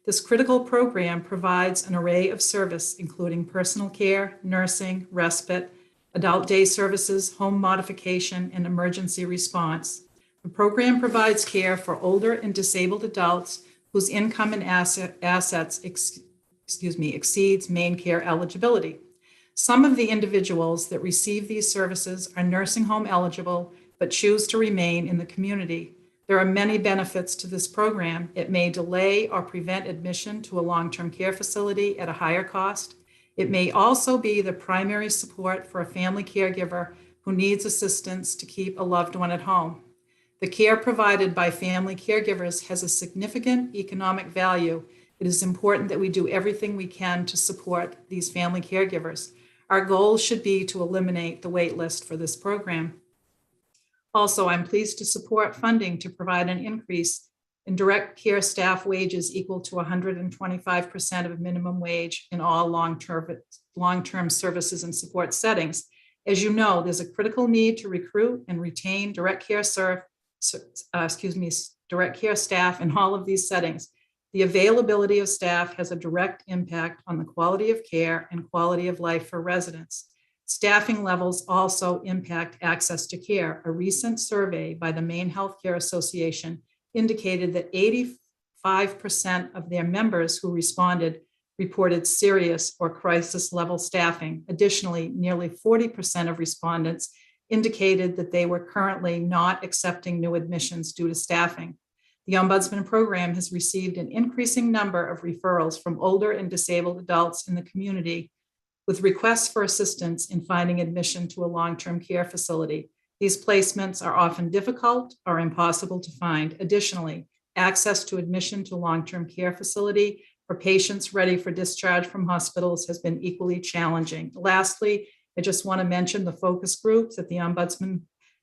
This critical program provides an array of service, including personal care, nursing, respite, adult day services, home modification, and emergency response. The program provides care for older and disabled adults whose income and assets exceeds main care eligibility. Some of the individuals that receive these services are nursing home eligible, but choose to remain in the community. There are many benefits to this program. It may delay or prevent admission to a long-term care facility at a higher cost. It may also be the primary support for a family caregiver who needs assistance to keep a loved one at home. The care provided by family caregivers has a significant economic value. It is important that we do everything we can to support these family caregivers. Our goal should be to eliminate the wait list for this program. Also, I'm pleased to support funding to provide an increase in direct care staff wages equal to 125% of minimum wage in all long-term services and support settings. As you know, there's a critical need to recruit and retain direct care staff in all of these settings. The availability of staff has a direct impact on the quality of care and quality of life for residents. Staffing levels also impact access to care. A recent survey by the Maine Healthcare Association indicated that 85% of their members who responded reported serious or crisis level staffing. Additionally, nearly 40% of respondents indicated that they were currently not accepting new admissions due to staffing. The Ombudsman program has received an increasing number of referrals from older and disabled adults in the community with requests for assistance in finding admission to a long-term care facility. These placements are often difficult or impossible to find. Additionally, access to admission to a long-term care facility for patients ready for discharge from hospitals has been equally challenging. Lastly, I just want to mention the focus groups that the Ombudsman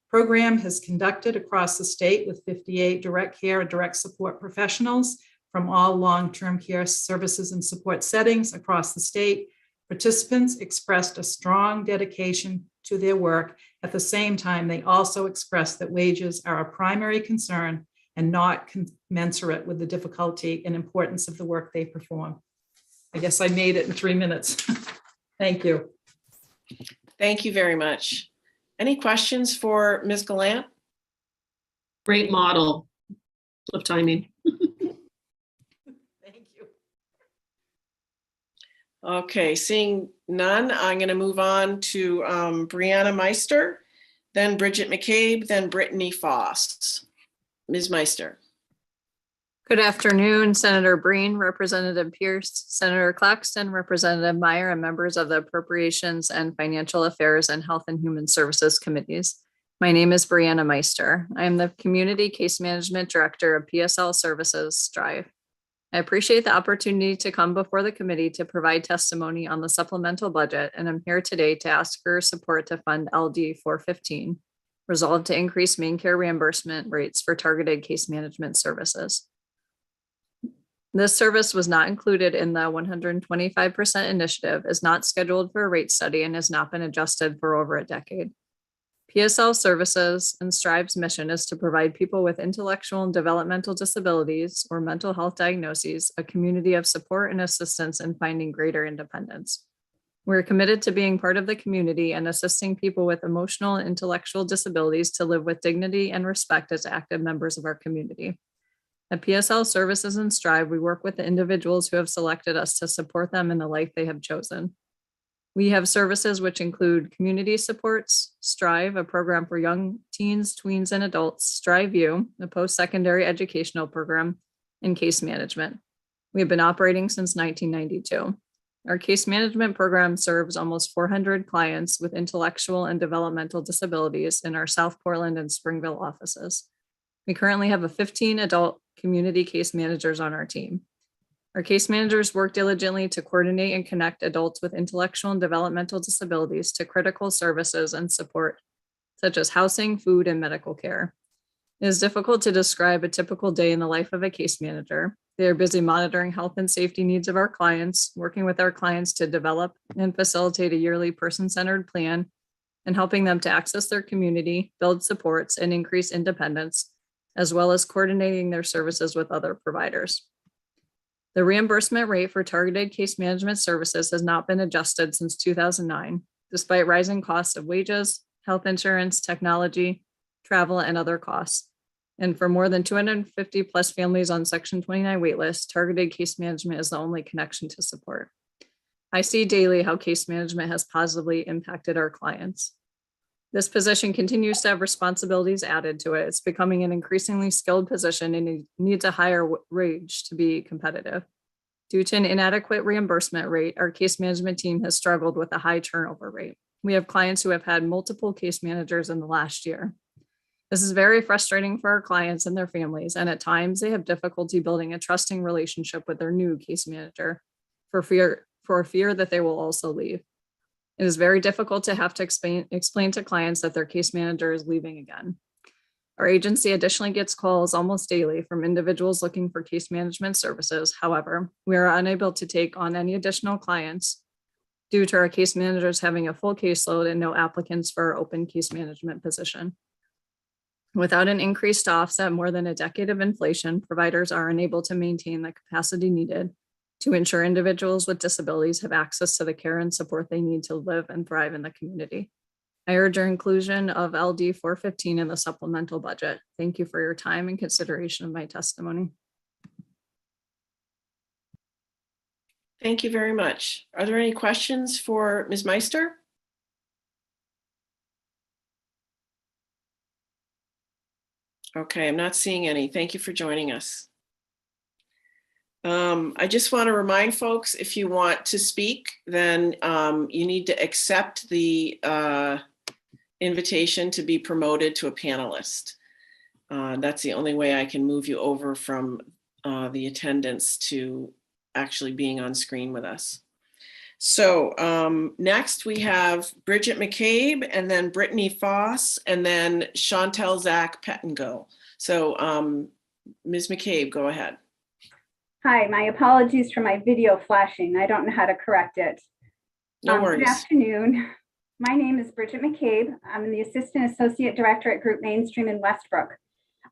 program has conducted across the state with 58 direct care and direct support professionals from all long-term care services and support settings across the state. Participants expressed a strong dedication to their work. At the same time, they also expressed that wages are a primary concern and not commensurate with the difficulty and importance of the work they perform. I guess I made it in 3 minutes. Thank you. Thank you very much. Any questions for Ms. Gallant? Great model of timing. Okay, seeing none, I'm going to move on to Brianna Meister, then Bridget McCabe, then Brittany Foss. Ms. Meister. Good afternoon, Senator Breen, Representative Peirce, Senator Claxton, Representative Meyer, and members of the Appropriations and Financial Affairs and Health and Human Services Committees. My name is Brianna Meister. I am the Community Case Management Director of PSL Services, Strive. I appreciate the opportunity to come before the committee to provide testimony on the supplemental budget, and I'm here today to ask for support to fund LD 415, resolved to increase main care reimbursement rates for targeted case management services. This service was not included in the 125% initiative, is not scheduled for a rate study, and has not been adjusted for over a decade. PSL Services and Strive's mission is to provide people with intellectual and developmental disabilities or mental health diagnoses a community of support and assistance in finding greater independence. We're committed to being part of the community and assisting people with emotional and intellectual disabilities to live with dignity and respect as active members of our community. At PSL Services and Strive, we work with the individuals who have selected us to support them in the life they have chosen. We have services which include community supports, Strive, a program for young teens, tweens, and adults, Strive U, a post-secondary educational program, and case management. We have been operating since 1992. Our case management program serves almost 400 clients with intellectual and developmental disabilities in our South Portland and Springville offices. We currently have 15 adult community case managers on our team. Our case managers work diligently to coordinate and connect adults with intellectual and developmental disabilities to critical services and support, such as housing, food, and medical care. It is difficult to describe a typical day in the life of a case manager. They are busy monitoring health and safety needs of our clients, working with our clients to develop and facilitate a yearly person-centered plan, and helping them to access their community, build supports, and increase independence, as well as coordinating their services with other providers. The reimbursement rate for targeted case management services has not been adjusted since 2009, despite rising costs of wages, health insurance, technology, travel, and other costs. And for more than 250 plus families on Section 29 waitlist, targeted case management is the only connection to support. I see daily how case management has positively impacted our clients. This position continues to have responsibilities added to it. It's becoming an increasingly skilled position and it needs a higher wage to be competitive. Due to an inadequate reimbursement rate, our case management team has struggled with a high turnover rate. We have clients who have had multiple case managers in the last year. This is very frustrating for our clients and their families, and at times they have difficulty building a trusting relationship with their new case manager for fear that they will also leave. It is very difficult to have to explain to clients that their case manager is leaving again. Our agency additionally gets calls almost daily from individuals looking for case management services. However, we are unable to take on any additional clients due to our case managers having a full caseload and no applicants for our open case management position. Without an increase to offset more than a decade of inflation, providers are unable to maintain the capacity needed to ensure individuals with disabilities have access to the care and support they need to live and thrive in the community. I urge your inclusion of LD 415 in the supplemental budget. Thank you for your time and consideration of my testimony. Thank you very much. Are there any questions for Ms. Meister? Okay, I'm not seeing any. Thank you for joining us. I just want to remind folks, if you want to speak, then you need to accept the invitation to be promoted to a panelist. That's the only way I can move you over from the attendance to actually being on screen with us. So next we have Bridget McCabe, and then Brittany Foss, and then Chantel Zach Pettengo. So Ms. McCabe, go ahead. Hi, my apologies for my video flashing. I don't know how to correct it. No worries. Good afternoon. My name is Bridget McCabe. I'm the Assistant Associate Director at Group Mainstream in Westbrook.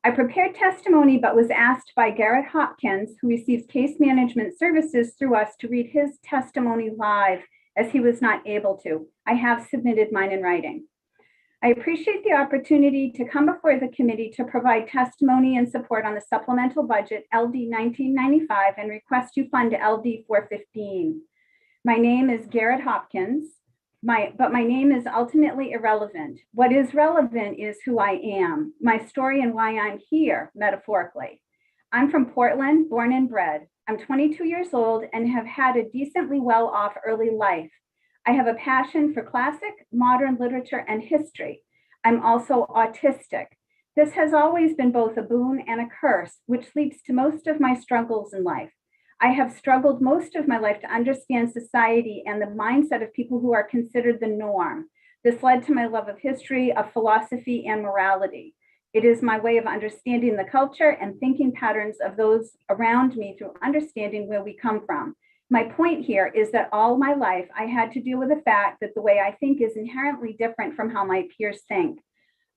I prepared testimony, but was asked by Garrett Hopkins, who receives case management services through us, to read his testimony live, as he was not able to. I have submitted mine in writing. I appreciate the opportunity to come before the committee to provide testimony and support on the supplemental budget LD 1995 and request you fund LD 415. My name is Garrett Hopkins, but my name is ultimately irrelevant. What is relevant is who I am, my story, and why I'm here, metaphorically. I'm from Portland, born and bred. I'm 22 years old and have had a decently well-off early life. I have a passion for classic, modern literature, and history. I'm also autistic. This has always been both a boon and a curse, which leads to most of my struggles in life. I have struggled most of my life to understand society and the mindset of people who are considered the norm. This led to my love of history, of philosophy, and morality. It is my way of understanding the culture and thinking patterns of those around me through understanding where we come from. My point here is that all my life I had to deal with the fact that the way I think is inherently different from how my peers think.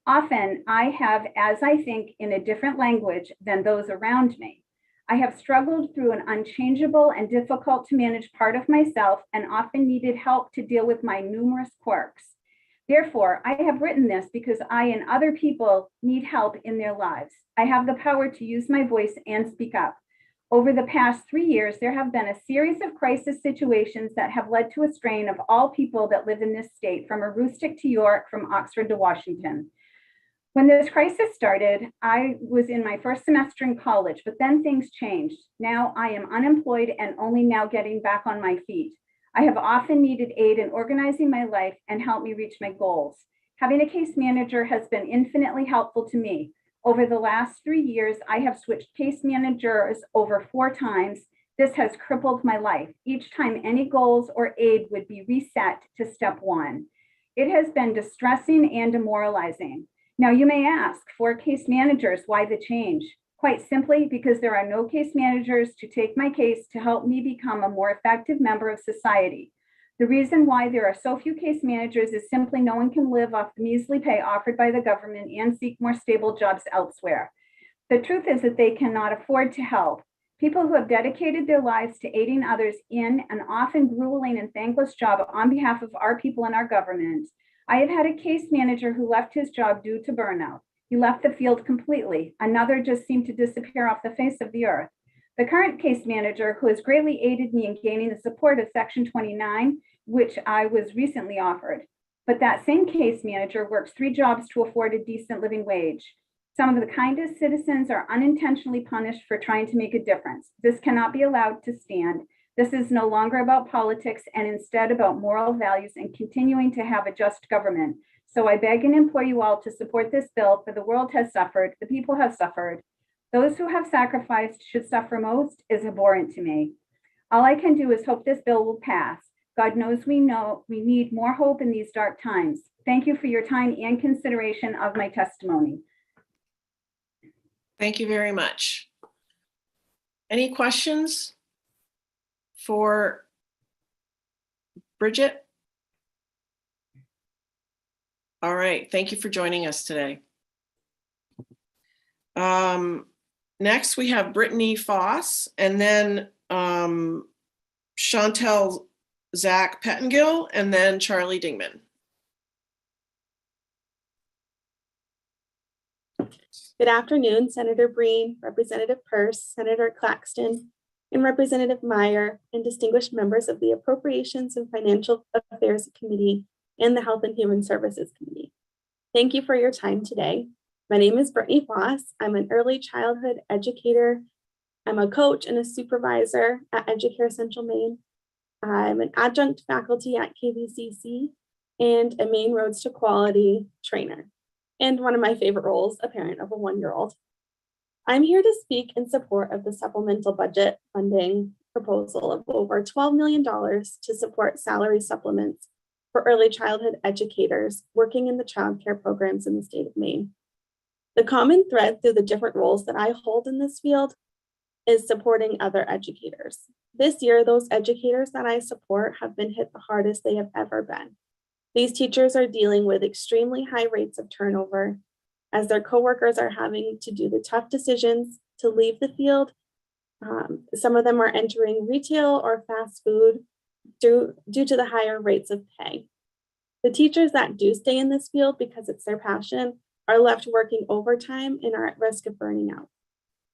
Often I have as I think in a different language than those around me. I have struggled through an unchangeable and difficult to manage part of myself and often needed help to deal with my numerous quirks. Therefore, I have written this because I and other people need help in their lives. I have the power to use my voice and speak up. Over the past 3 years, there have been a series of crisis situations that have led to a strain of all people that live in this state, from Aroostook to York, from Oxford to Washington. When this crisis started, I was in my first semester in college, but then things changed. Now I am unemployed and only now getting back on my feet. I have often needed aid in organizing my life and help me reach my goals. Having a case manager has been infinitely helpful to me. Over the last 3 years, I have switched case managers over 4 times. This has crippled my life. Each time any goals or aid would be reset to step 1. It has been distressing and demoralizing. Now you may ask, for case managers, why the change? Quite simply because there are no case managers to take my case to help me become a more effective member of society. The reason why there are so few case managers is simply no one can live off the measly pay offered by the government and seek more stable jobs elsewhere. The truth is that they cannot afford to help. People who have dedicated their lives to aiding others in an often grueling and thankless job on behalf of our people and our government. I have had a case manager who left his job due to burnout. He left the field completely. Another just seemed to disappear off the face of the earth. The current case manager, who has greatly aided me in gaining the support of Section 29, which I was recently offered. But that same case manager works 3 jobs to afford a decent living wage. Some of the kindest citizens are unintentionally punished for trying to make a difference. This cannot be allowed to stand. This is no longer about politics and instead about moral values and continuing to have a just government. So I beg and implore you all to support this bill, for the world has suffered, the people have suffered. Those who have sacrificed should suffer most is abhorrent to me. All I can do is hope this bill will pass. God knows we need more hope in these dark times. Thank you for your time and consideration of my testimony. Thank you very much. Any questions for Bridget? All right, thank you for joining us today. Next, we have Brittany Foss, and then Chantel Zach Pettengill, and then Charlie Dingman. Good afternoon, Senator Breen, Representative Peirce, Senator Claxton, and Representative Meyer, and distinguished members of the Appropriations and Financial Affairs Committee and the Health and Human Services Committee. Thank you for your time today. My name is Brittany Foss. I'm an early childhood educator. I'm a coach and a supervisor at Educare Central Maine. I'm an adjunct faculty at KVCC and a Maine Roads to Quality trainer. And one of my favorite roles, a parent of a 1-year-old. I'm here to speak in support of the supplemental budget funding proposal of over $12 million to support salary supplements for early childhood educators working in the childcare programs in the state of Maine. The common thread through the different roles that I hold in this field is supporting other educators. This year, those educators that I support have been hit the hardest they have ever been. These teachers are dealing with extremely high rates of turnover as their coworkers are having to do the tough decisions to leave the field. Some of them are entering retail or fast food due to the higher rates of pay. The teachers that do stay in this field because it's their passion are left working overtime and are at risk of burning out.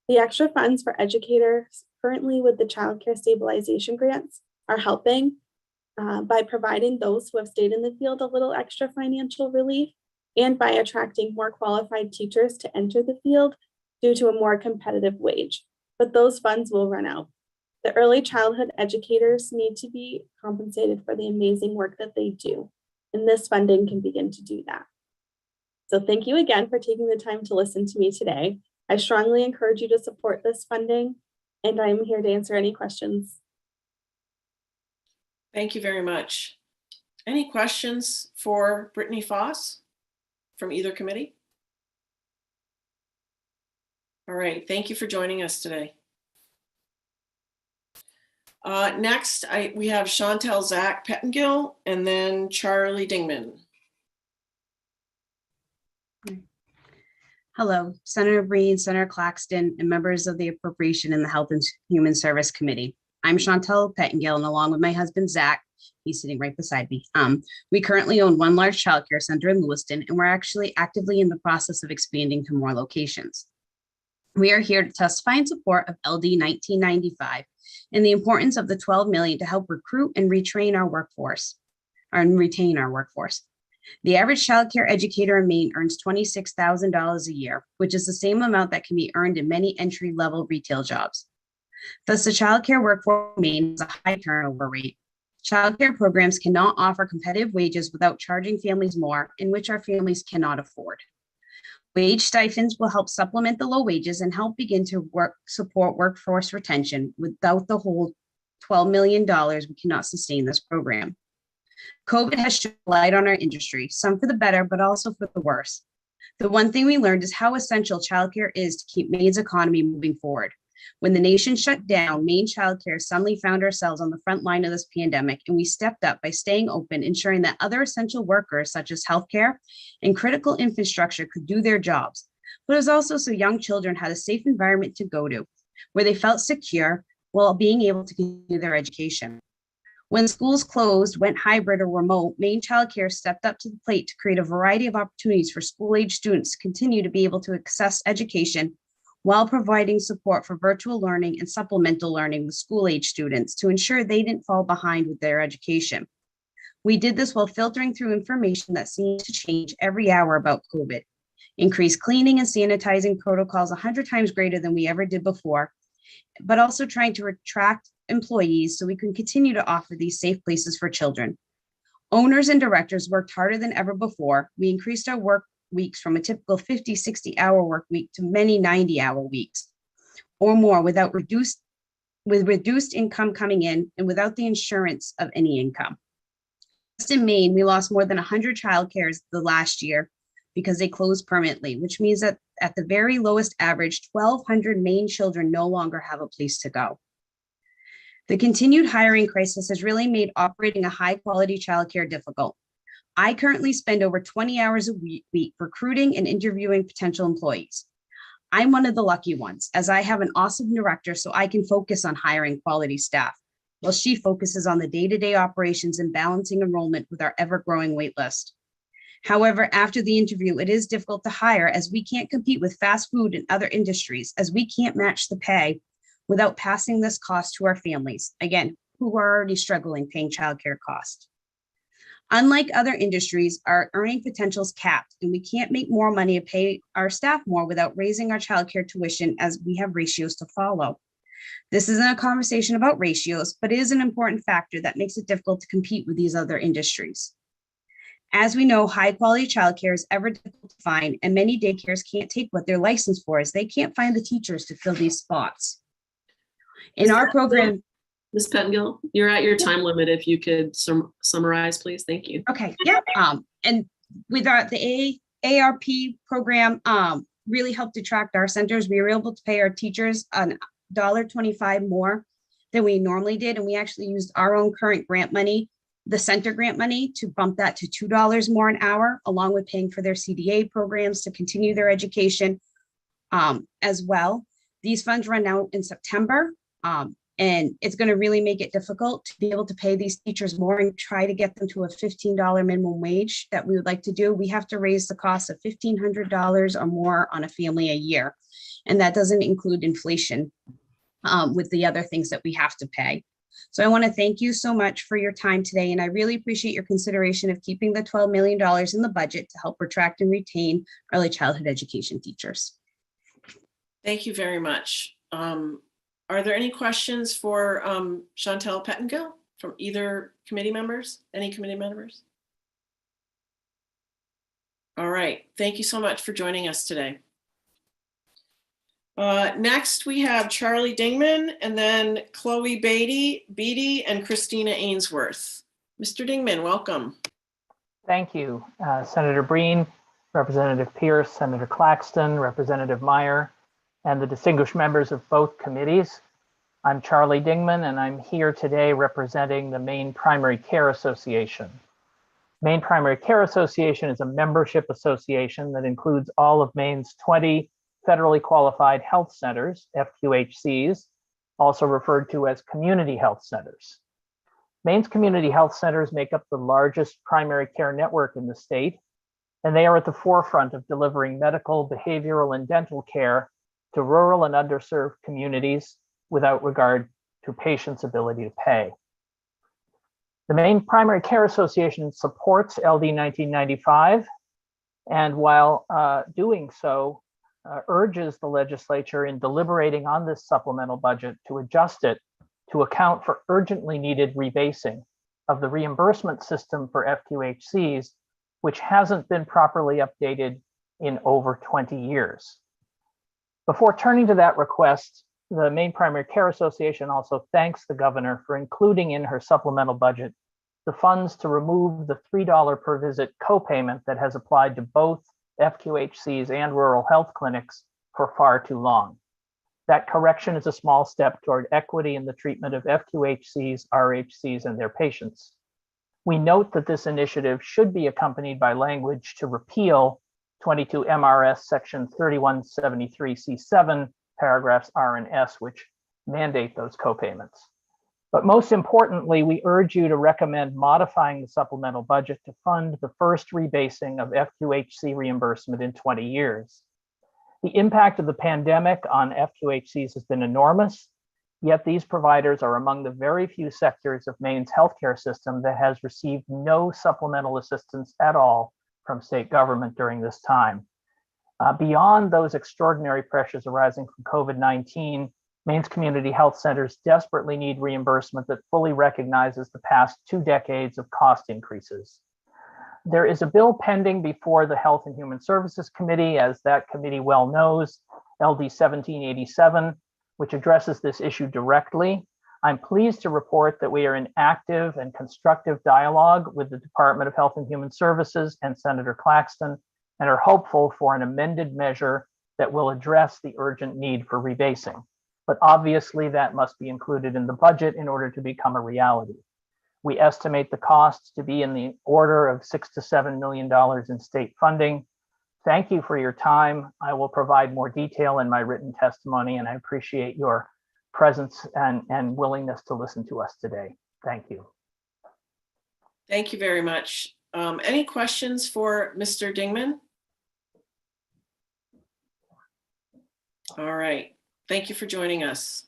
The extra funds for educators currently with the Child Care Stabilization Grants are helping by providing those who have stayed in the field a little extra financial relief and by attracting more qualified teachers to enter the field due to a more competitive wage. But those funds will run out. The early childhood educators need to be compensated for the amazing work that they do, and this funding can begin to do that. So thank you again for taking the time to listen to me today. I strongly encourage you to support this funding, and I'm here to answer any questions. Thank you very much. Any questions for Brittany Foss from either committee? All right, thank you for joining us today. Next, we have Chantel Zach Pettengill and then Charlie Dingman. Hello, Senator Breen, Senator Claxton, and members of the Appropriation and the Health and Human Service Committee. I'm Chantel Pettengill, and along with my husband, Zach, he's sitting right beside me. We currently own one large childcare center in Lewiston, and we're actually actively in the process of expanding to more locations. We are here to testify in support of LD 1995 and the importance of the $12 million to help recruit and retrain our workforce, and retain our workforce. The average childcare educator in Maine earns $26,000 a year, which is the same amount that can be earned in many entry-level retail jobs. Thus, the childcare workforce in Maine has a high turnover rate. Childcare programs cannot offer competitive wages without charging families more, in which our families cannot afford. Wage stipends will help supplement the low wages and help begin to support workforce retention. Without the whole $12 million, we cannot sustain this program. COVID has shed light on our industry, some for the better, but also for the worse. The one thing we learned is how essential childcare is to keep Maine's economy moving forward. When the nation shut down, Maine childcare suddenly found ourselves on the front line of this pandemic, and we stepped up by staying open, ensuring that other essential workers such as healthcare and critical infrastructure could do their jobs. But it was also so young children had a safe environment to go to, where they felt secure while being able to continue their education. When schools closed, went hybrid or remote, Maine childcare stepped up to the plate to create a variety of opportunities for school-age students to continue to be able to access education while providing support for virtual learning and supplemental learning with school-age students to ensure they didn't fall behind with their education. We did this while filtering through information that seems to change every hour about COVID. Increased cleaning and sanitizing protocols 100 times greater than we ever did before, but also trying to attract employees so we can continue to offer these safe places for children. Owners and directors worked harder than ever before. We increased our work weeks from a typical 50, 60-hour work week to many 90-hour weeks or more with reduced income coming in and without the insurance of any income. Just in Maine, we lost more than 100 childcares the last year because they closed permanently, which means that at the very lowest average, 1,200 Maine children no longer have a place to go. The continued hiring crisis has really made operating a high-quality childcare difficult. I currently spend over 20 hours a week recruiting and interviewing potential employees. I'm one of the lucky ones, as I have an awesome director, so I can focus on hiring quality staff, while she focuses on the day-to-day operations and balancing enrollment with our ever-growing wait list. However, after the interview, it is difficult to hire as we can't compete with fast food and other industries, as we can't match the pay without passing this cost to our families, again, who are already struggling paying childcare costs. Unlike other industries, our earning potential is capped, and we can't make more money to pay our staff more without raising our childcare tuition, as we have ratios to follow. This isn't a conversation about ratios, but it is an important factor that makes it difficult to compete with these other industries. As we know, high-quality childcare is ever difficult to find, and many daycares can't take what they're licensed for, as they can't find the teachers to fill these spots. In our program, Ms. Pettengill, you're at your time limit. If you could summarize, please. Thank you. Okay, yeah. And with the ARP program, really helped attract our centers. We were able to pay our teachers $1.25 more than we normally did. And we actually used our own current grant money, the center grant money, to bump that to $2 more an hour, along with paying for their CDA programs to continue their education as well. These funds run out in September. And it's going to really make it difficult to be able to pay these teachers more and try to get them to a $15 minimum wage that we would like to do. We have to raise the cost of $1,500 or more on a family a year. And that doesn't include inflation with the other things that we have to pay. So I want to thank you so much for your time today. And I really appreciate your consideration of keeping the $12 million in the budget to help attract and retain early childhood education teachers. Thank you very much. Are there any questions for Chantel Pettengill from either committee members? Any committee members? All right, thank you so much for joining us today. Next, we have Charlie Dingman and then Chloe Beatty and Christina Ainsworth. Mr. Dingman, welcome. Thank you. Senator Breen, Representative Pierce, Senator Claxton, Representative Meyer, and the distinguished members of both committees. I'm Charlie Dingman, and I'm here today representing the Maine Primary Care Association. Maine Primary Care Association is a membership association that includes all of Maine's 20 federally qualified health centers, FQHCs, also referred to as community health centers. Maine's community health centers make up the largest primary care network in the state, and they are at the forefront of delivering medical, behavioral, and dental care to rural and underserved communities without regard to patients' ability to pay. The Maine Primary Care Association supports LD 1995, and while doing so, urges the legislature in deliberating on this supplemental budget to adjust it to account for urgently needed rebasing of the reimbursement system for FQHCs, which hasn't been properly updated in over 20 years. Before turning to that request, the Maine Primary Care Association also thanks the governor for including in her supplemental budget the funds to remove the $3 per visit copayment that has applied to both FQHCs and rural health clinics for far too long. That correction is a small step toward equity in the treatment of FQHCs, RHCs, and their patients. We note that this initiative should be accompanied by language to repeal 22 MRS section 3173C7, paragraphs R and S, which mandate those copayments. But most importantly, we urge you to recommend modifying the supplemental budget to fund the first rebasing of FQHC reimbursement in 20 years. The impact of the pandemic on FQHCs has been enormous, yet these providers are among the very few sectors of Maine's healthcare system that has received no supplemental assistance at all from state government during this time. Beyond those extraordinary pressures arising from COVID-19, Maine's community health centers desperately need reimbursement that fully recognizes the past 2 decades of cost increases. There is a bill pending before the Health and Human Services Committee, as that committee well knows, LD 1787, which addresses this issue directly. I'm pleased to report that we are in active and constructive dialogue with the Department of Health and Human Services and Senator Claxton, and are hopeful for an amended measure that will address the urgent need for rebasing. But obviously that must be included in the budget in order to become a reality. We estimate the costs to be in the order of $6 to $7 million in state funding. Thank you for your time. I will provide more detail in my written testimony, and I appreciate your presence and willingness to listen to us today. Thank you. Thank you very much. Any questions for Mr. Dingman? All right. Thank you for joining us.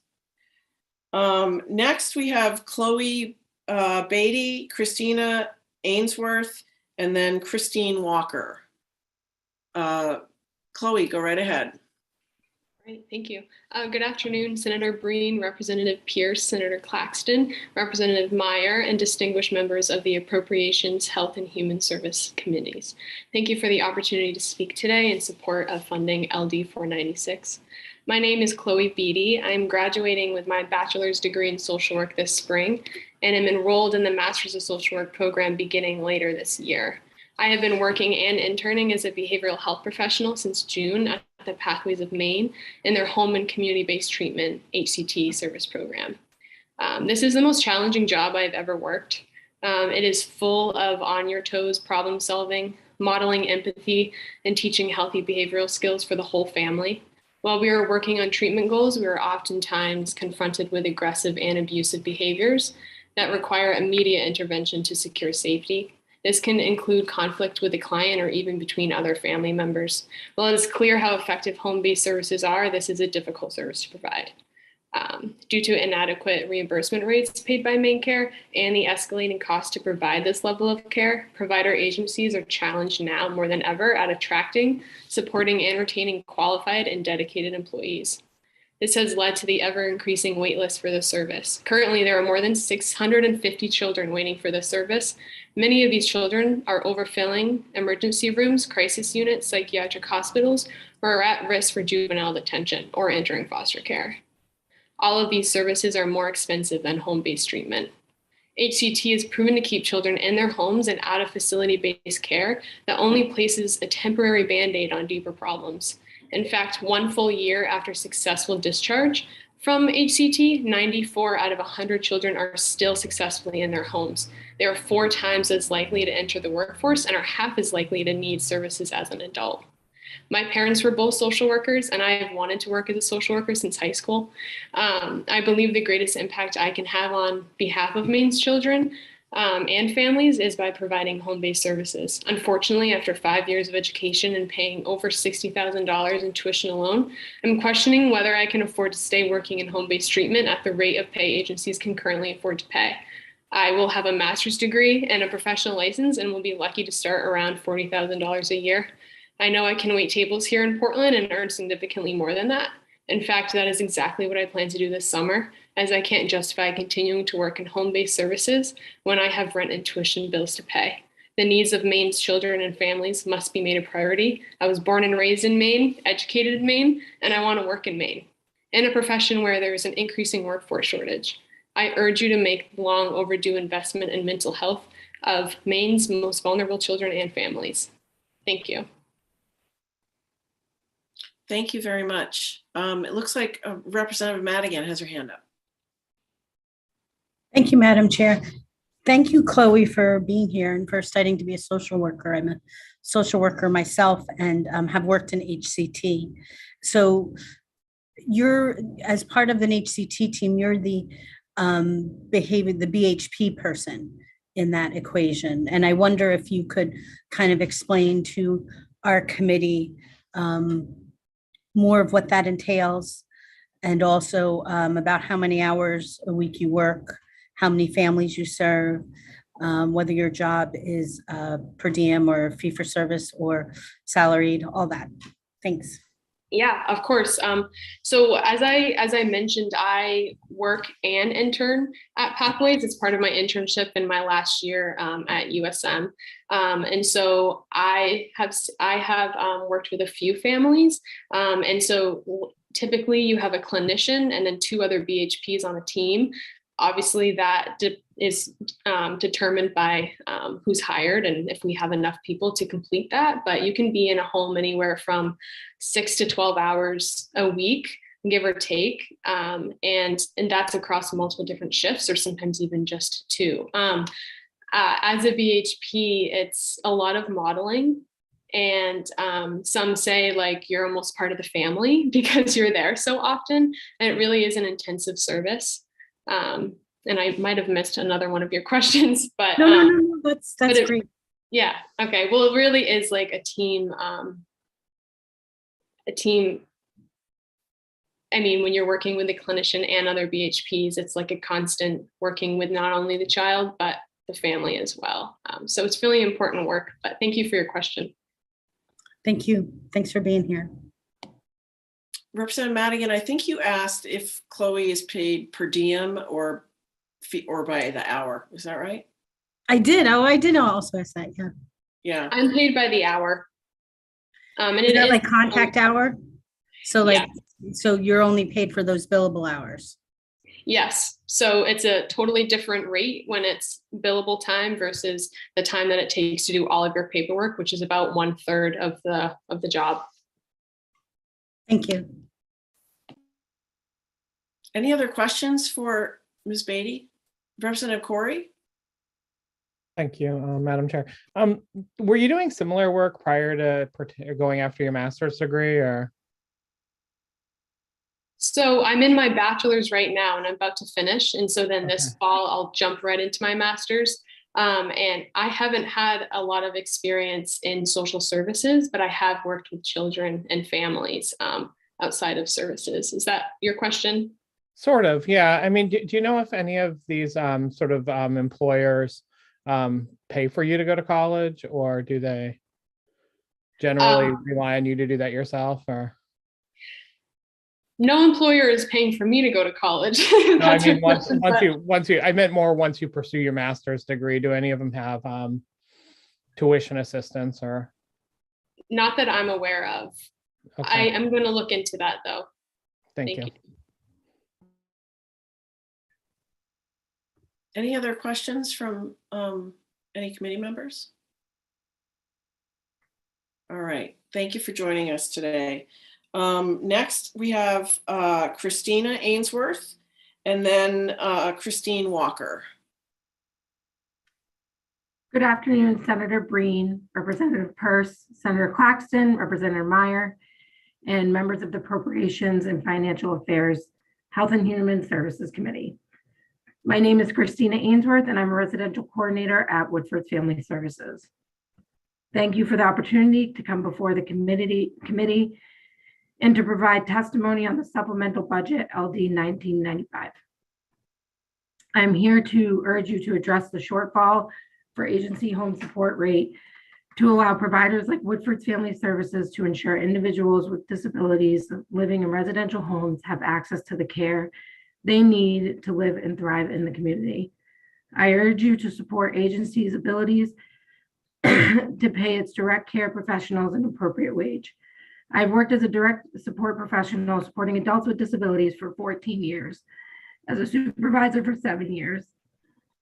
Next, we have Chloe Beatty, Christina Ainsworth, and then Christine Walker. Chloe, go right ahead. Great, thank you. Good afternoon, Senator Breen, Representative Pierce, Senator Claxton, Representative Meyer, and distinguished members of the Appropriations, Health and Human Service Committees. Thank you for the opportunity to speak today in support of funding LD 496. My name is Chloe Beatty. I'm graduating with my bachelor's degree in social work this spring, and am enrolled in the Master's of Social Work program beginning later this year. I have been working and interning as a behavioral health professional since June at the Pathways of Maine in their home and community-based treatment HCT service program. This is the most challenging job I've ever worked. It is full of on-your-toes problem solving, modeling empathy, and teaching healthy behavioral skills for the whole family. While we are working on treatment goals, we are oftentimes confronted with aggressive and abusive behaviors that require immediate intervention to secure safety. This can include conflict with the client or even between other family members. While it is clear how effective home-based services are, this is a difficult service to provide. Due to inadequate reimbursement rates paid by MaineCare and the escalating cost to provide this level of care, provider agencies are challenged now more than ever at attracting, supporting, and retaining qualified and dedicated employees. This has led to the ever-increasing waitlist for the service. Currently, there are more than 650 children waiting for the service. Many of these children are overfilling emergency rooms, crisis units, psychiatric hospitals, or are at risk for juvenile detention or entering foster care. All of these services are more expensive than home-based treatment. HCT is proven to keep children in their homes and out of facility-based care that only places a temporary Band-Aid on deeper problems. In fact, 1 full year after successful discharge from HCT, 94 out of 100 children are still successfully in their homes. They are 4 times as likely to enter the workforce and are half as likely to need services as an adult. My parents were both social workers, and I have wanted to work as a social worker since high school. I believe the greatest impact I can have on behalf of Maine's children and families is by providing home-based services. Unfortunately, after 5 years of education and paying over $60,000 in tuition alone, I'm questioning whether I can afford to stay working in home-based treatment at the rate of pay agencies can currently afford to pay. I will have a master's degree and a professional license and will be lucky to start around $40,000 a year. I know I can wait tables here in Portland and earn significantly more than that. In fact, that is exactly what I plan to do this summer, as I can't justify continuing to work in home-based services when I have rent and tuition bills to pay. The needs of Maine's children and families must be made a priority. I was born and raised in Maine, educated in Maine, and I want to work in Maine, in a profession where there is an increasing workforce shortage. I urge you to make long overdue investment in mental health of Maine's most vulnerable children and families. Thank you. Thank you very much. It looks like Representative Madigan has her hand up. Thank you, Madam Chair. Thank you, Chloe, for being here and for studying to be a social worker. I'm a social worker myself and have worked in HCT. So you're, as part of an HCT team, you're the the BHP person in that equation. And I wonder if you could kind of explain to our committee more of what that entails, and also about how many hours a week you work, how many families you serve, whether your job is per diem or fee for service or salaried, all that. Thanks. Yeah, of course. So as I mentioned, I work and intern at Pathways. It's part of my internship in my last year at USM. And so I have worked with a few families. And so typically you have a clinician and then 2 other BHPs on a team. Obviously that is determined by who's hired and if we have enough people to complete that, but you can be in a home anywhere from 6 to 12 hours a week, give or take. And that's across multiple different shifts or sometimes even just 2. As a BHP, it's a lot of modeling. And some say like you're almost part of the family because you're there so often, and it really is an intensive service. And I might have missed another one of your questions, but no, that's great. Yeah. Okay. Well, it really is like a team. I mean, when you're working with a clinician and other BHPs, it's like a constant working with not only the child, but the family as well. So it's really important work, but thank you for your question. Thank you. Thanks for being here. Representative Madigan, I think you asked if Chloe is paid per diem or by the hour. Is that right? I did. Oh, I did also ask that. Yeah. Yeah. I'm paid by the hour. And is that like contact hour? So like, yeah. So you're only paid for those billable hours? Yes. So it's a totally different rate when it's billable time versus the time that it takes to do all of your paperwork, which is about 1/3 of the job. Thank you. Any other questions for Ms. Beatty? Representative Corey? Thank you, Madam Chair. Were you doing similar work prior to going after your master's degree, or? So I'm in my bachelor's right now and I'm about to finish. And so then this fall, I'll jump right into my master's. And I haven't had a lot of experience in social services, but I have worked with children and families outside of services. Is that your question? Sort of, yeah. I mean, do you know if any of these sort of employers pay for you to go to college, or do they generally rely on you to do that yourself? Or no employer is paying for me to go to college. No, I mean, I meant more once you pursue your master's degree. Do any of them have tuition assistance or? Not that I'm aware of. Okay. I'm going to look into that though. Thank you. Any other questions from any committee members? All right, thank you for joining us today. Next, we have Christina Ainsworth and then Christine Walker. Good afternoon, Senator Breen, Representative Peirce, Senator Claxton, Representative Meyer, and members of the Appropriations and Financial Affairs, Health and Human Services Committee. My name is Christina Ainsworth, and I'm a residential coordinator at Woodford's Family Services. Thank you for the opportunity to come before the committee and to provide testimony on the Supplemental Budget LD 1995. I'm here to urge you to address the shortfall for agency home support rate to allow providers like Woodford's Family Services to ensure individuals with disabilities living in residential homes have access to the care they need to live and thrive in the community. I urge you to support agency's abilities to pay its direct care professionals an appropriate wage. I've worked as a direct support professional supporting adults with disabilities for 14 years, as a supervisor for 7 years.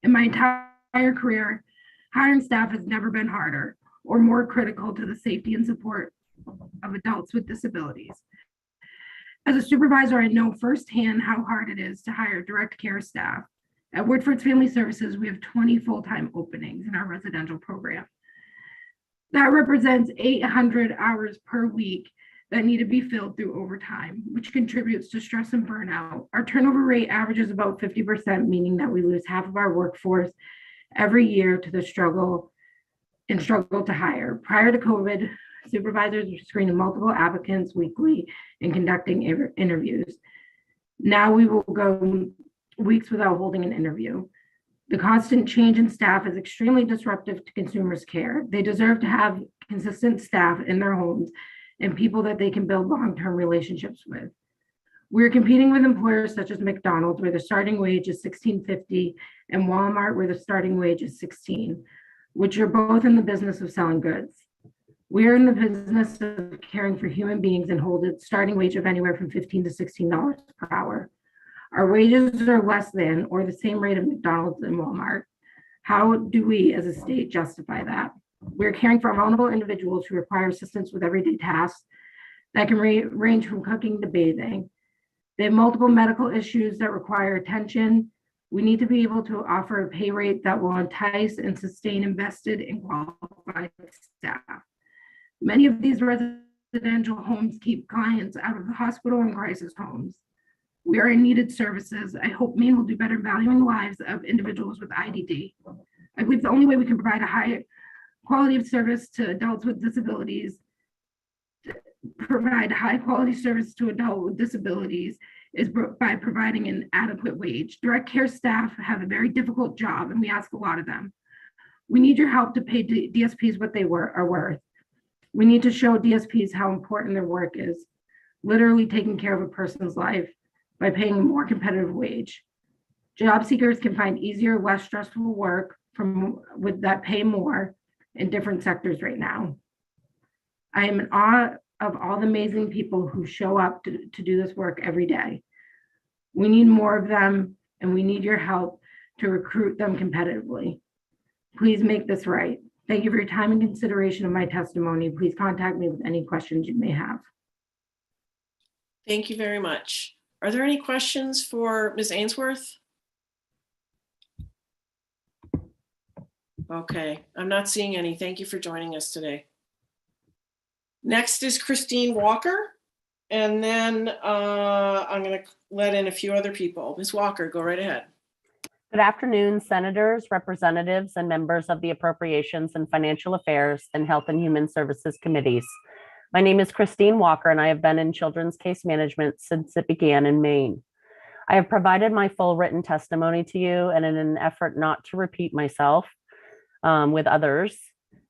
In my entire career, hiring staff has never been harder or more critical to the safety and support of adults with disabilities. As a supervisor, I know firsthand how hard it is to hire direct care staff. At Woodford's Family Services, we have 20 full-time openings in our residential program. That represents 800 hours per week that need to be filled through overtime, which contributes to stress and burnout. Our turnover rate averages about 50%, meaning that we lose half of our workforce every year to the struggle to hire. Prior to COVID, supervisors were screening multiple applicants weekly and conducting interviews. Now we will go weeks without holding an interview. The constant change in staff is extremely disruptive to consumers' care. They deserve to have consistent staff in their homes and people that they can build long-term relationships with. We're competing with employers such as McDonald's, where the starting wage is $16.50, and Walmart, where the starting wage is $16, which are both in the business of selling goods. We are in the business of caring for human beings and hold a starting wage of anywhere from $15 to $16 per hour. Our wages are less than or the same rate of McDonald's and Walmart. How do we as a state justify that? We're caring for vulnerable individuals who require assistance with everyday tasks that can range from cooking to bathing. They have multiple medical issues that require attention. We need to be able to offer a pay rate that will entice and sustain invested and qualified staff. Many of these residential homes keep clients out of the hospital and crisis homes. We are in needed services. I hope Maine will do better valuing the lives of individuals with IDD. I believe the only way we can provide a high quality of service to adults with disabilities, provide high quality service to adults with disabilities is by providing an adequate wage. Direct care staff have a very difficult job and we ask a lot of them. We need your help to pay DSPs what they are worth. We need to show DSPs how important their work is, literally taking care of a person's life by paying a more competitive wage. Job seekers can find easier, less stressful work with that pay more in different sectors right now. I am in awe of all the amazing people who show up to do this work every day. We need more of them and we need your help to recruit them competitively. Please make this right. Thank you for your time and consideration of my testimony. Please contact me with any questions you may have. Thank you very much. Are there any questions for Ms. Ainsworth? Okay, I'm not seeing any. Thank you for joining us today. Next is Christine Walker, and then I'm going to let in a few other people. Ms. Walker, go right ahead. Good afternoon, senators, representatives, and members of the Appropriations and Financial Affairs and Health and Human Services Committees. My name is Christine Walker, and I have been in children's case management since it began in Maine. I have provided my full written testimony to you, and in an effort not to repeat myself with others,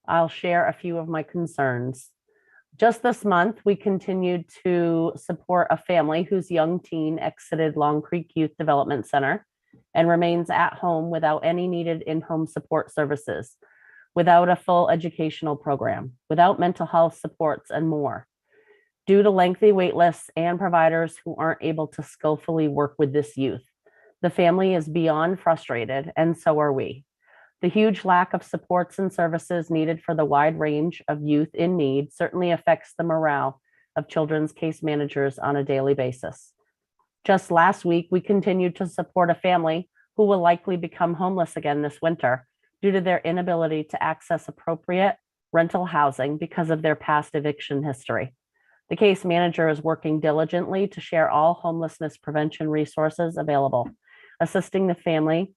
I'll share a few of my concerns. Just this month, we continued to support a family whose young teen exited Long Creek Youth Development Center and remains at home without any needed in-home support services, without a full educational program, without mental health supports, and more, due to lengthy wait lists and providers who aren't able to skillfully work with this youth. The family is beyond frustrated, and so are we. The huge lack of supports and services needed for the wide range of youth in need certainly affects the morale of children's case managers on a daily basis. Just last week, we continued to support a family who will likely become homeless again this winter due to their inability to access appropriate rental housing because of their past eviction history. The case manager is working diligently to share all homelessness prevention resources available, assisting the family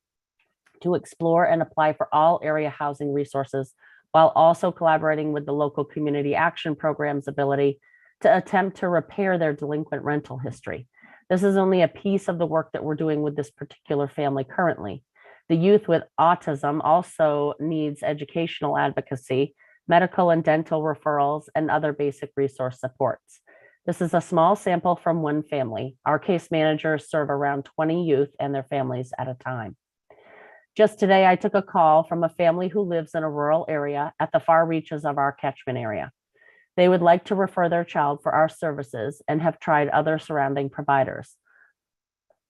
to explore and apply for all area housing resources, while also collaborating with the local community action program's ability to attempt to repair their delinquent rental history. This is only a piece of the work that we're doing with this particular family currently. The youth with autism also needs educational advocacy, medical and dental referrals, and other basic resource supports. This is a small sample from one family. Our case managers serve around 20 youth and their families at a time. Just today, I took a call from a family who lives in a rural area at the far reaches of our catchment area. They would like to refer their child for our services and have tried other surrounding providers.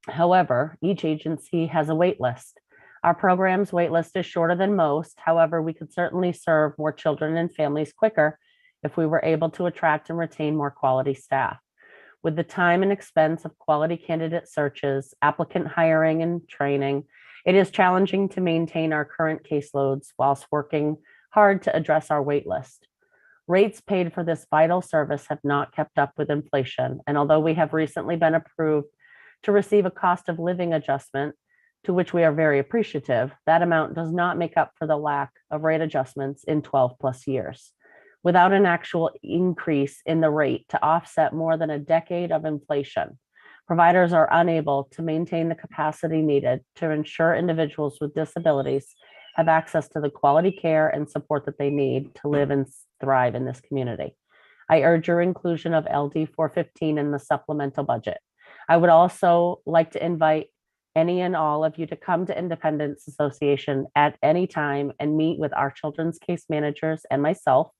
However, each agency has a wait list. Our program's wait list is shorter than most. However, we could certainly serve more children and families quicker if we were able to attract and retain more quality staff. With the time and expense of quality candidate searches, applicant hiring and training, it is challenging to maintain our current caseloads whilst working hard to address our wait list. Rates paid for this vital service have not kept up with inflation, and although we have recently been approved to receive a cost of living adjustment, to which we are very appreciative, that amount does not make up for the lack of rate adjustments in 12 plus years. Without an actual increase in the rate to offset more than a decade of inflation, providers are unable to maintain the capacity needed to ensure individuals with disabilities have access to the quality care and support that they need to live and thrive in this community. I urge your inclusion of LD 415 in the supplemental budget. I would also like to invite any and all of you to come to Independence Association at any time and meet with our children's case managers and myself.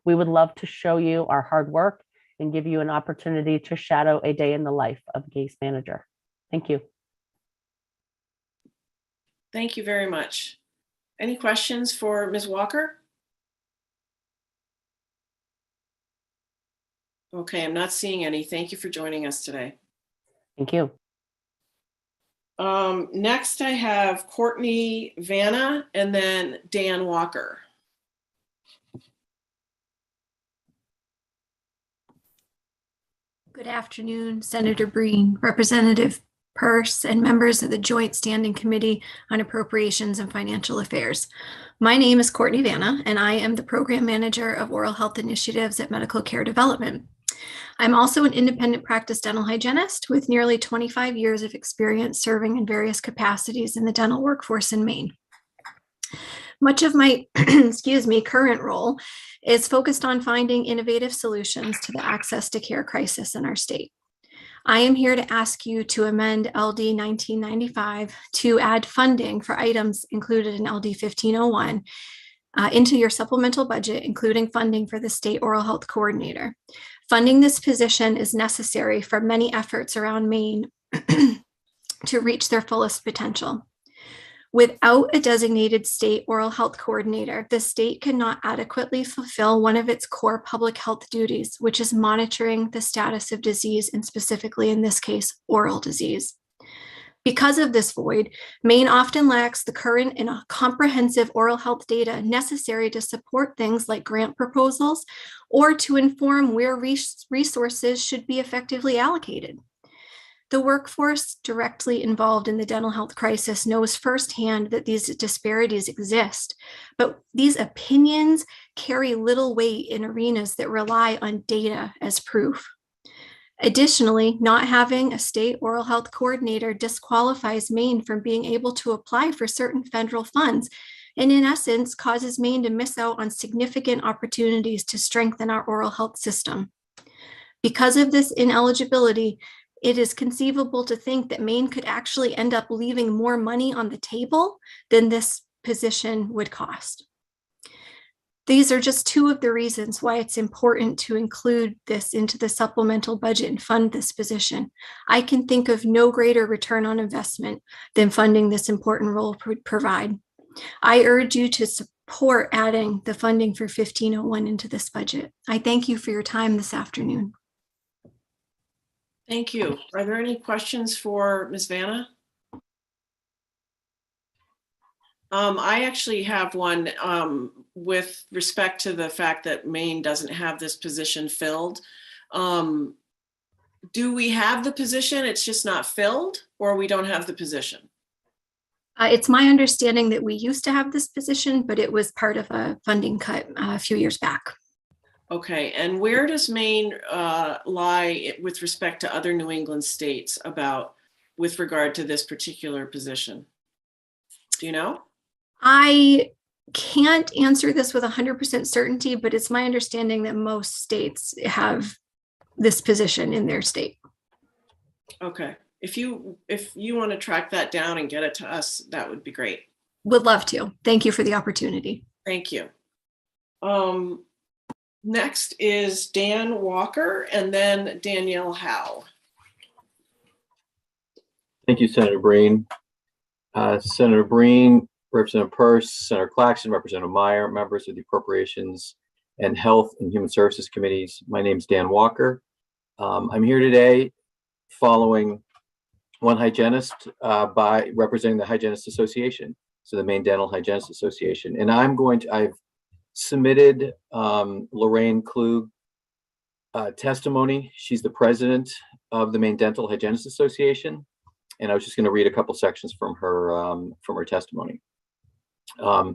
We would love to show you our hard work and give you an opportunity to shadow a day in the life of a case manager. Thank you. Thank you very much. Any questions for Ms. Walker? Okay, I'm not seeing any. Thank you for joining us today. Thank you. Next, I have Courtney Vanna and then Dan Walker. Good afternoon, Senator Breen, Representative Peirce, and members of the Joint Standing Committee on Appropriations and Financial Affairs. My name is Courtney Vanna, and I am the Program Manager of Oral Health Initiatives at Medical Care Development. I'm also an independent practice dental hygienist with nearly 25 years of experience serving in various capacities in the dental workforce in Maine. Much of my current role is focused on finding innovative solutions to the access to care crisis in our state. I am here to ask you to amend LD 1995 to add funding for items included in LD 1501 into your supplemental budget, including funding for the state oral health coordinator. Funding this position is necessary for many efforts around Maine to reach their fullest potential. Without a designated state oral health coordinator, the state cannot adequately fulfill one of its core public health duties, which is monitoring the status of disease, and specifically in this case, oral disease. Because of this void, Maine often lacks the current and comprehensive oral health data necessary to support things like grant proposals or to inform where resources should be effectively allocated. The workforce directly involved in the dental health crisis knows firsthand that these disparities exist, but these opinions carry little weight in arenas that rely on data as proof. Additionally, not having a state oral health coordinator disqualifies Maine from being able to apply for certain federal funds, and in essence causes Maine to miss out on significant opportunities to strengthen our oral health system. Because of this ineligibility, it is conceivable to think that Maine could actually end up leaving more money on the table than this position would cost. These are just two of the reasons why it's important to include this into the supplemental budget and fund this position. I can think of no greater return on investment than funding this important role would provide. I urge you to support adding the funding for 1501 into this budget. I thank you for your time this afternoon. Thank you. Are there any questions for Ms. Vanna? I actually have one with respect to the fact that Maine doesn't have this position filled. Do we have the position, it's just not filled, or we don't have the position? It's my understanding that we used to have this position, but it was part of a funding cut a few years back. Okay, and where does Maine lie with respect to other New England states with regard to this particular position? Do you know? I can't answer this with 100% certainty, but it's my understanding that most states have this position in their state. Okay, if you want to track that down and get it to us, that would be great. Would love to. Thank you for the opportunity. Thank you. Next is Dan Walker and then Danielle Howe. Thank you, Senator Breen. Senator Breen, Representative Peirce, Senator Claxton, Representative Meyer, members of the Appropriations and Health and Human Services Committees. My name is Dan Walker. I'm here today following one hygienist by representing the Hygienist Association, so the Maine Dental Hygienist Association. And I've submitted Lorraine Klug testimony. She's the president of the Maine Dental Hygienist Association. And I was just going to read a couple sections from her testimony. I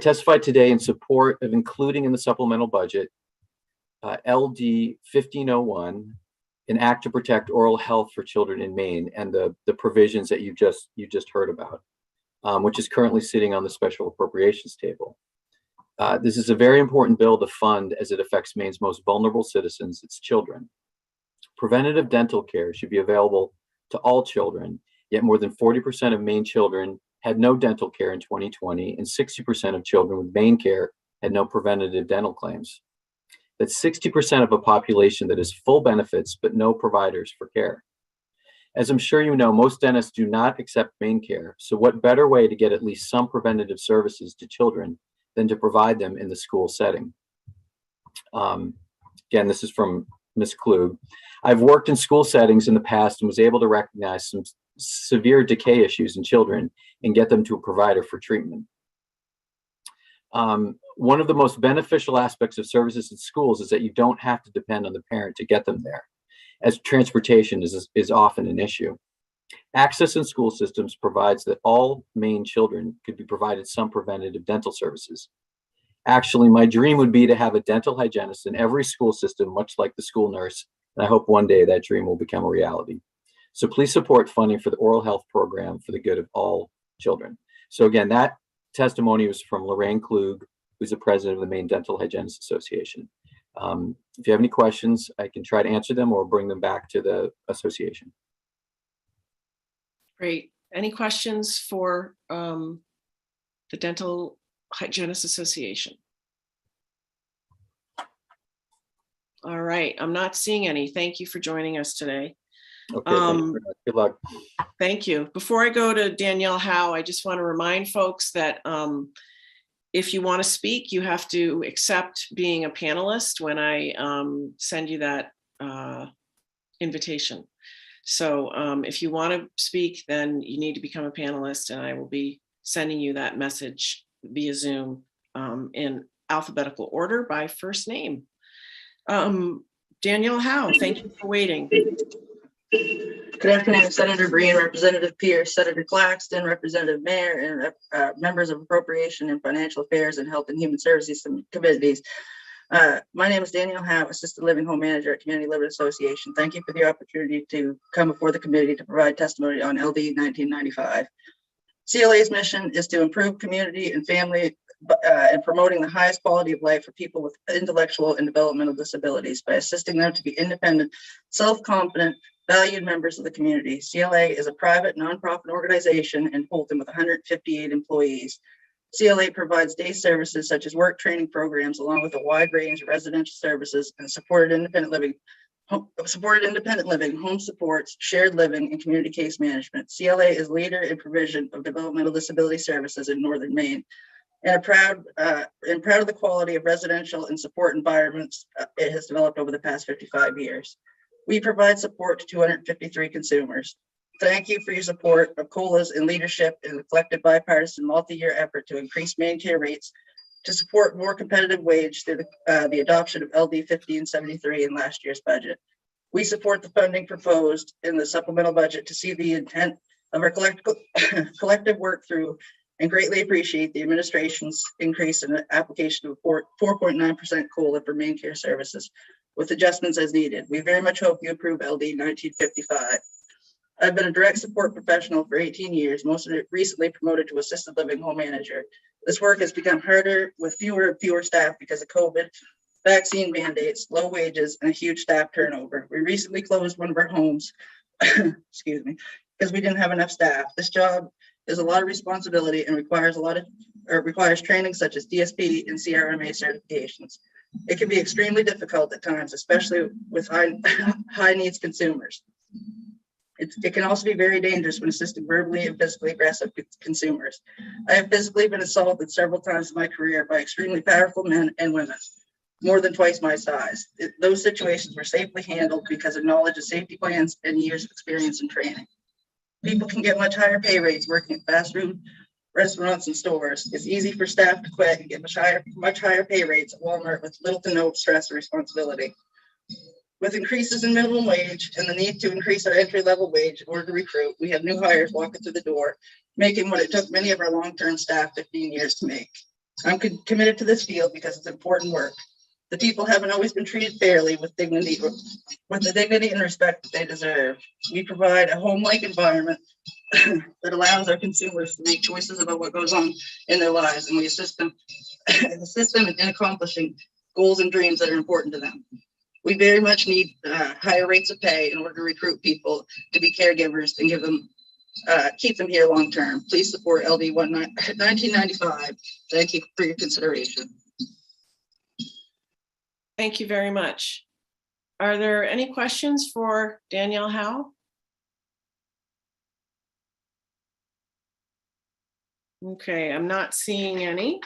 testified today in support of including in the supplemental budget LD 1501, an act to protect oral health for children in Maine, and the provisions that you just heard about, which is currently sitting on the special appropriations table. This is a very important bill to fund as it affects Maine's most vulnerable citizens, its children. Preventative dental care should be available to all children, yet more than 40% of Maine children had no dental care in 2020, and 60% of children with Maine care had no preventative dental claims. That's 60% of a population that has full benefits, but no providers for care. As I'm sure you know, most dentists do not accept Maine care, so what better way to get at least some preventative services to children than to provide them in the school setting? Again, this is from Ms. Klug. I've worked in school settings in the past and was able to recognize some severe decay issues in children and get them to a provider for treatment. One of the most beneficial aspects of services in schools is that you don't have to depend on the parent to get them there, as transportation is often an issue. Access in school systems provides that all Maine children could be provided some preventative dental services. Actually, my dream would be to have a dental hygienist in every school system, much like the school nurse, and I hope one day that dream will become a reality. So please support funding for the oral health program for the good of all children. So again, that testimony was from Lorraine Klug, who's the president of the Maine Dental Hygienists Association. If you have any questions, I can try to answer them or bring them back to the association. Great. Any questions for the Dental Hygienists Association? All right, I'm not seeing any. Thank you for joining us today. Okay, good luck. Thank you. Before I go to Danielle Howe, I just want to remind folks that if you want to speak, you have to accept being a panelist when I send you that invitation. So if you want to speak, then you need to become a panelist, and I will be sending you that message via Zoom in alphabetical order by first name. Danielle Howe, thank you for waiting. Good afternoon, Senator Breen, Representative Peirce, Senator Claxton, Representative Mayer, and members of Appropriation and Financial Affairs and Health and Human Services Committees. My name is Danielle Howe, Assisted Living Home Manager at Community Living Association. Thank you for the opportunity to come before the committee to provide testimony on LD 1995. CLA's mission is to improve community and family and promoting the highest quality of life for people with intellectual and developmental disabilities by assisting them to be independent, self-confident, valued members of the community. CLA is a private nonprofit organization in Holton with 158 employees. CLA provides day services such as work training programs, along with a wide range of residential services and supported independent living, home supports, shared living, and community case management. CLA is leader in provision of developmental disability services in Northern Maine, and proud of the quality of residential and support environments it has developed over the past 55 years. We provide support to 253 consumers. Thank you for your support of COLAs and leadership in the collective bipartisan multi-year effort to increase main care rates to support more competitive wage through the adoption of LD 1573 in last year's budget. We support the funding proposed in the supplemental budget to see the intent of our collective work through and greatly appreciate the administration's increase in the application of 4.9% COLA for main care services with adjustments as needed. We very much hope you approve LD 1955. I've been a direct support professional for 18 years, most of it recently promoted to assisted living home manager. This work has become harder with fewer and fewer staff because of COVID, vaccine mandates, low wages, and a huge staff turnover. We recently closed one of our homes, excuse me, because we didn't have enough staff. This job is a lot of responsibility and requires training such as DSP and CRMA certifications. It can be extremely difficult at times, especially with high needs consumers. It can also be very dangerous when assisting verbally and physically aggressive consumers. I have physically been assaulted several times in my career by extremely powerful men and women, more than twice my size. Those situations were safely handled because of knowledge of safety plans and years of experience and training. People can get much higher pay rates working at fast food restaurants and stores. It's easy for staff to quit and get much higher pay rates at Walmart with little to no stress or responsibility. With increases in minimum wage and the need to increase our entry-level wage in order to recruit, we have new hires walking through the door, making what it took many of our long-term staff 15 years to make. I'm committed to this field because it's important work. The people haven't always been treated fairly with the dignity and respect that they deserve. We provide a home-like environment that allows our consumers to make choices about what goes on in their lives, and we assist them in accomplishing goals and dreams that are important to them. We very much need higher rates of pay in order to recruit people to be caregivers and keep them here long term. Please support LD 1995. Thank you for your consideration. Thank you very much. Are there any questions for Danielle Howe? Okay, I'm not seeing any.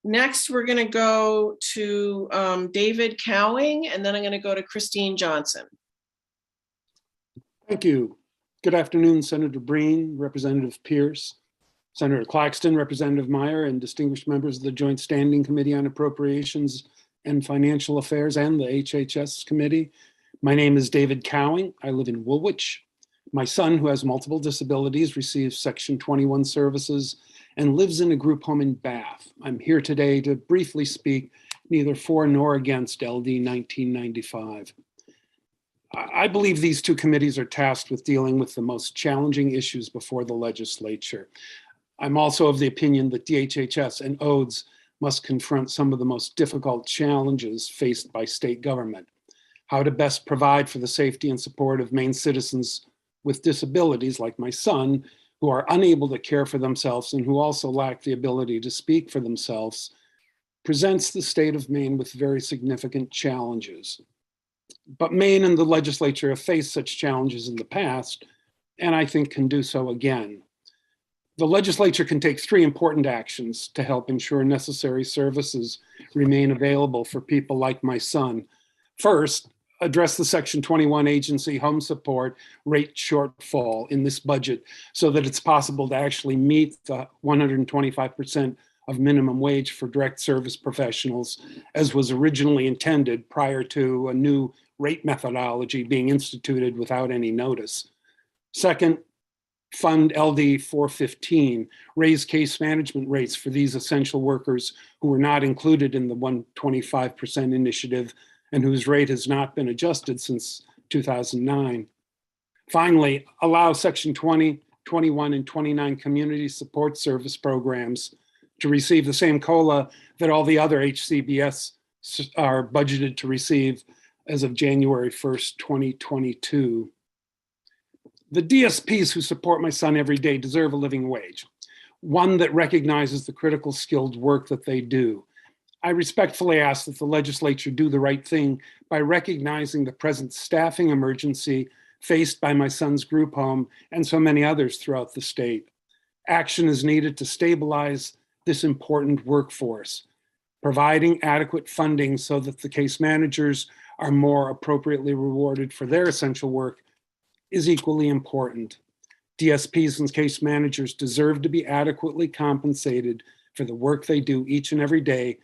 Next, we're going to go to David Cowing, and then I'm going to go to Christine Johnson. Thank you. Good afternoon, Senator Breen, Representative Pierce, Senator Claxton, Representative Meyer, and distinguished members of the Joint Standing Committee on Appropriations and Financial Affairs and the HHS Committee. My name is David Cowing. I live in Woolwich. My son, who has multiple disabilities, receives Section 21 services and lives in a group home in Bath. I'm here today to briefly speak neither for nor against LD 1995. I believe these two committees are tasked with dealing with the most challenging issues before the legislature. I'm also of the opinion that DHHS and ODES must confront some of the most difficult challenges faced by state government. How to best provide for the safety and support of Maine citizens with disabilities like my son, who are unable to care for themselves and who also lack the ability to speak for themselves, presents the state of Maine with very significant challenges. But Maine and the legislature have faced such challenges in the past, and I think can do so again. The legislature can take three important actions to help ensure necessary services remain available for people like my son. First, address the Section 21 agency home support rate shortfall in this budget so that it's possible to actually meet the 125% of minimum wage for direct service professionals as was originally intended prior to a new rate methodology being instituted without any notice. Second, fund LD 415, raise case management rates for these essential workers who were not included in the 125% initiative and whose rate has not been adjusted since 2009. Finally, allow Section 20, 21, and 29 community support service programs to receive the same COLA that all the other HCBS are budgeted to receive as of January 1st, 2022. The DSPs who support my son every day deserve a living wage, one that recognizes the critical skilled work that they do. I respectfully ask that the legislature do the right thing by recognizing the present staffing emergency faced by my son's group home and so many others throughout the state. Action is needed to stabilize this important workforce, providing adequate funding so that the case managers are more appropriately rewarded for their essential work is equally important. DSPs and case managers deserve to be adequately compensated for the work they do each and every day,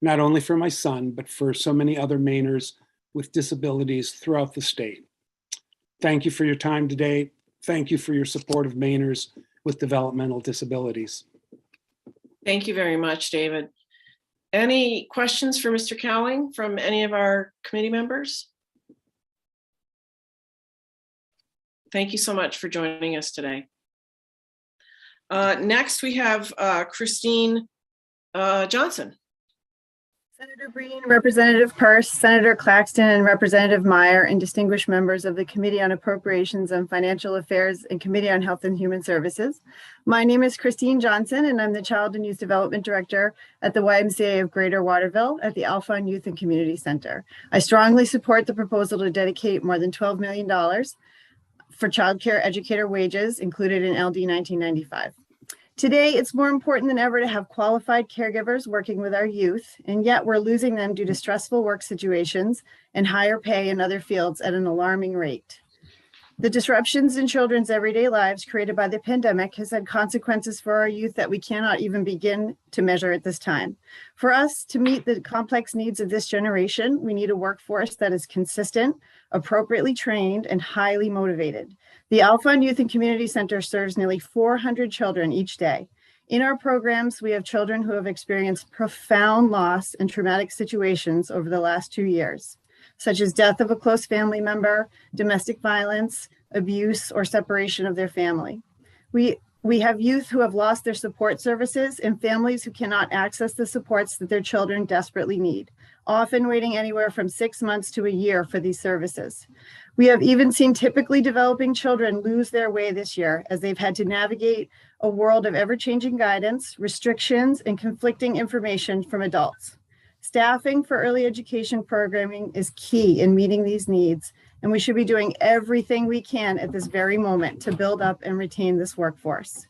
not only for my son, but for so many other Mainers with disabilities throughout the state. Thank you for your time today. Thank you for your support of Mainers with developmental disabilities. Thank you very much, David. Any questions for Mr. Cowling from any of our committee members? Thank you so much for joining us today. Next, we have Christine Johnson. Senator Breen, Representative Peirce, Senator Claxton, and Representative Meyer, and distinguished members of the Committee on Appropriations and Financial Affairs and Committee on Health and Human Services. My name is Christine Johnson, and I'm the Child and Youth Development Director at the YMCA of Greater Waterville at the Alpha Youth and Community Center. I strongly support the proposal to dedicate more than $12 million for childcare educator wages included in LD 1995. Today, it's more important than ever to have qualified caregivers working with our youth, and yet we're losing them due to stressful work situations and higher pay in other fields at an alarming rate. The disruptions in children's everyday lives created by the pandemic has had consequences for our youth that we cannot even begin to measure at this time. For us to meet the complex needs of this generation, we need a workforce that is consistent, appropriately trained, and highly motivated. The Alpha Youth and Community Center serves nearly 400 children each day. In our programs, we have children who have experienced profound loss and traumatic situations over the last 2 years, such as death of a close family member, domestic violence, abuse, or separation of their family. We have youth who have lost their support services and families who cannot access the supports that their children desperately need, often waiting anywhere from 6 months to a year for these services. We have even seen typically developing children lose their way this year as they've had to navigate a world of ever-changing guidance, restrictions, and conflicting information from adults. Staffing for early education programming is key in meeting these needs, and we should be doing everything we can at this very moment to build up and retain this workforce.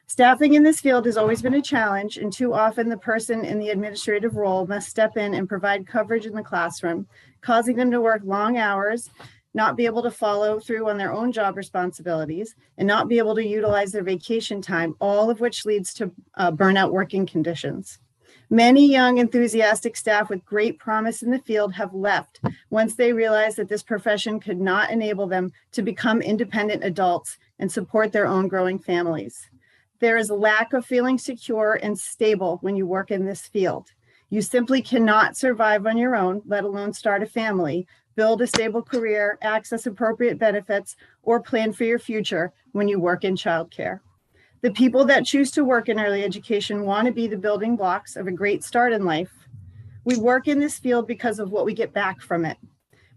Staffing in this field has always been a challenge, and too often the person in the administrative role must step in and provide coverage in the classroom, causing them to work long hours, not be able to follow through on their own job responsibilities, and not be able to utilize their vacation time, all of which leads to burnout working conditions. Many young, enthusiastic staff with great promise in the field have left once they realized that this profession could not enable them to become independent adults and support their own growing families. There is a lack of feeling secure and stable when you work in this field. You simply cannot survive on your own, let alone start a family, build a stable career, access appropriate benefits, or plan for your future when you work in childcare. The people that choose to work in early education want to be the building blocks of a great start in life. We work in this field because of what we get back from it.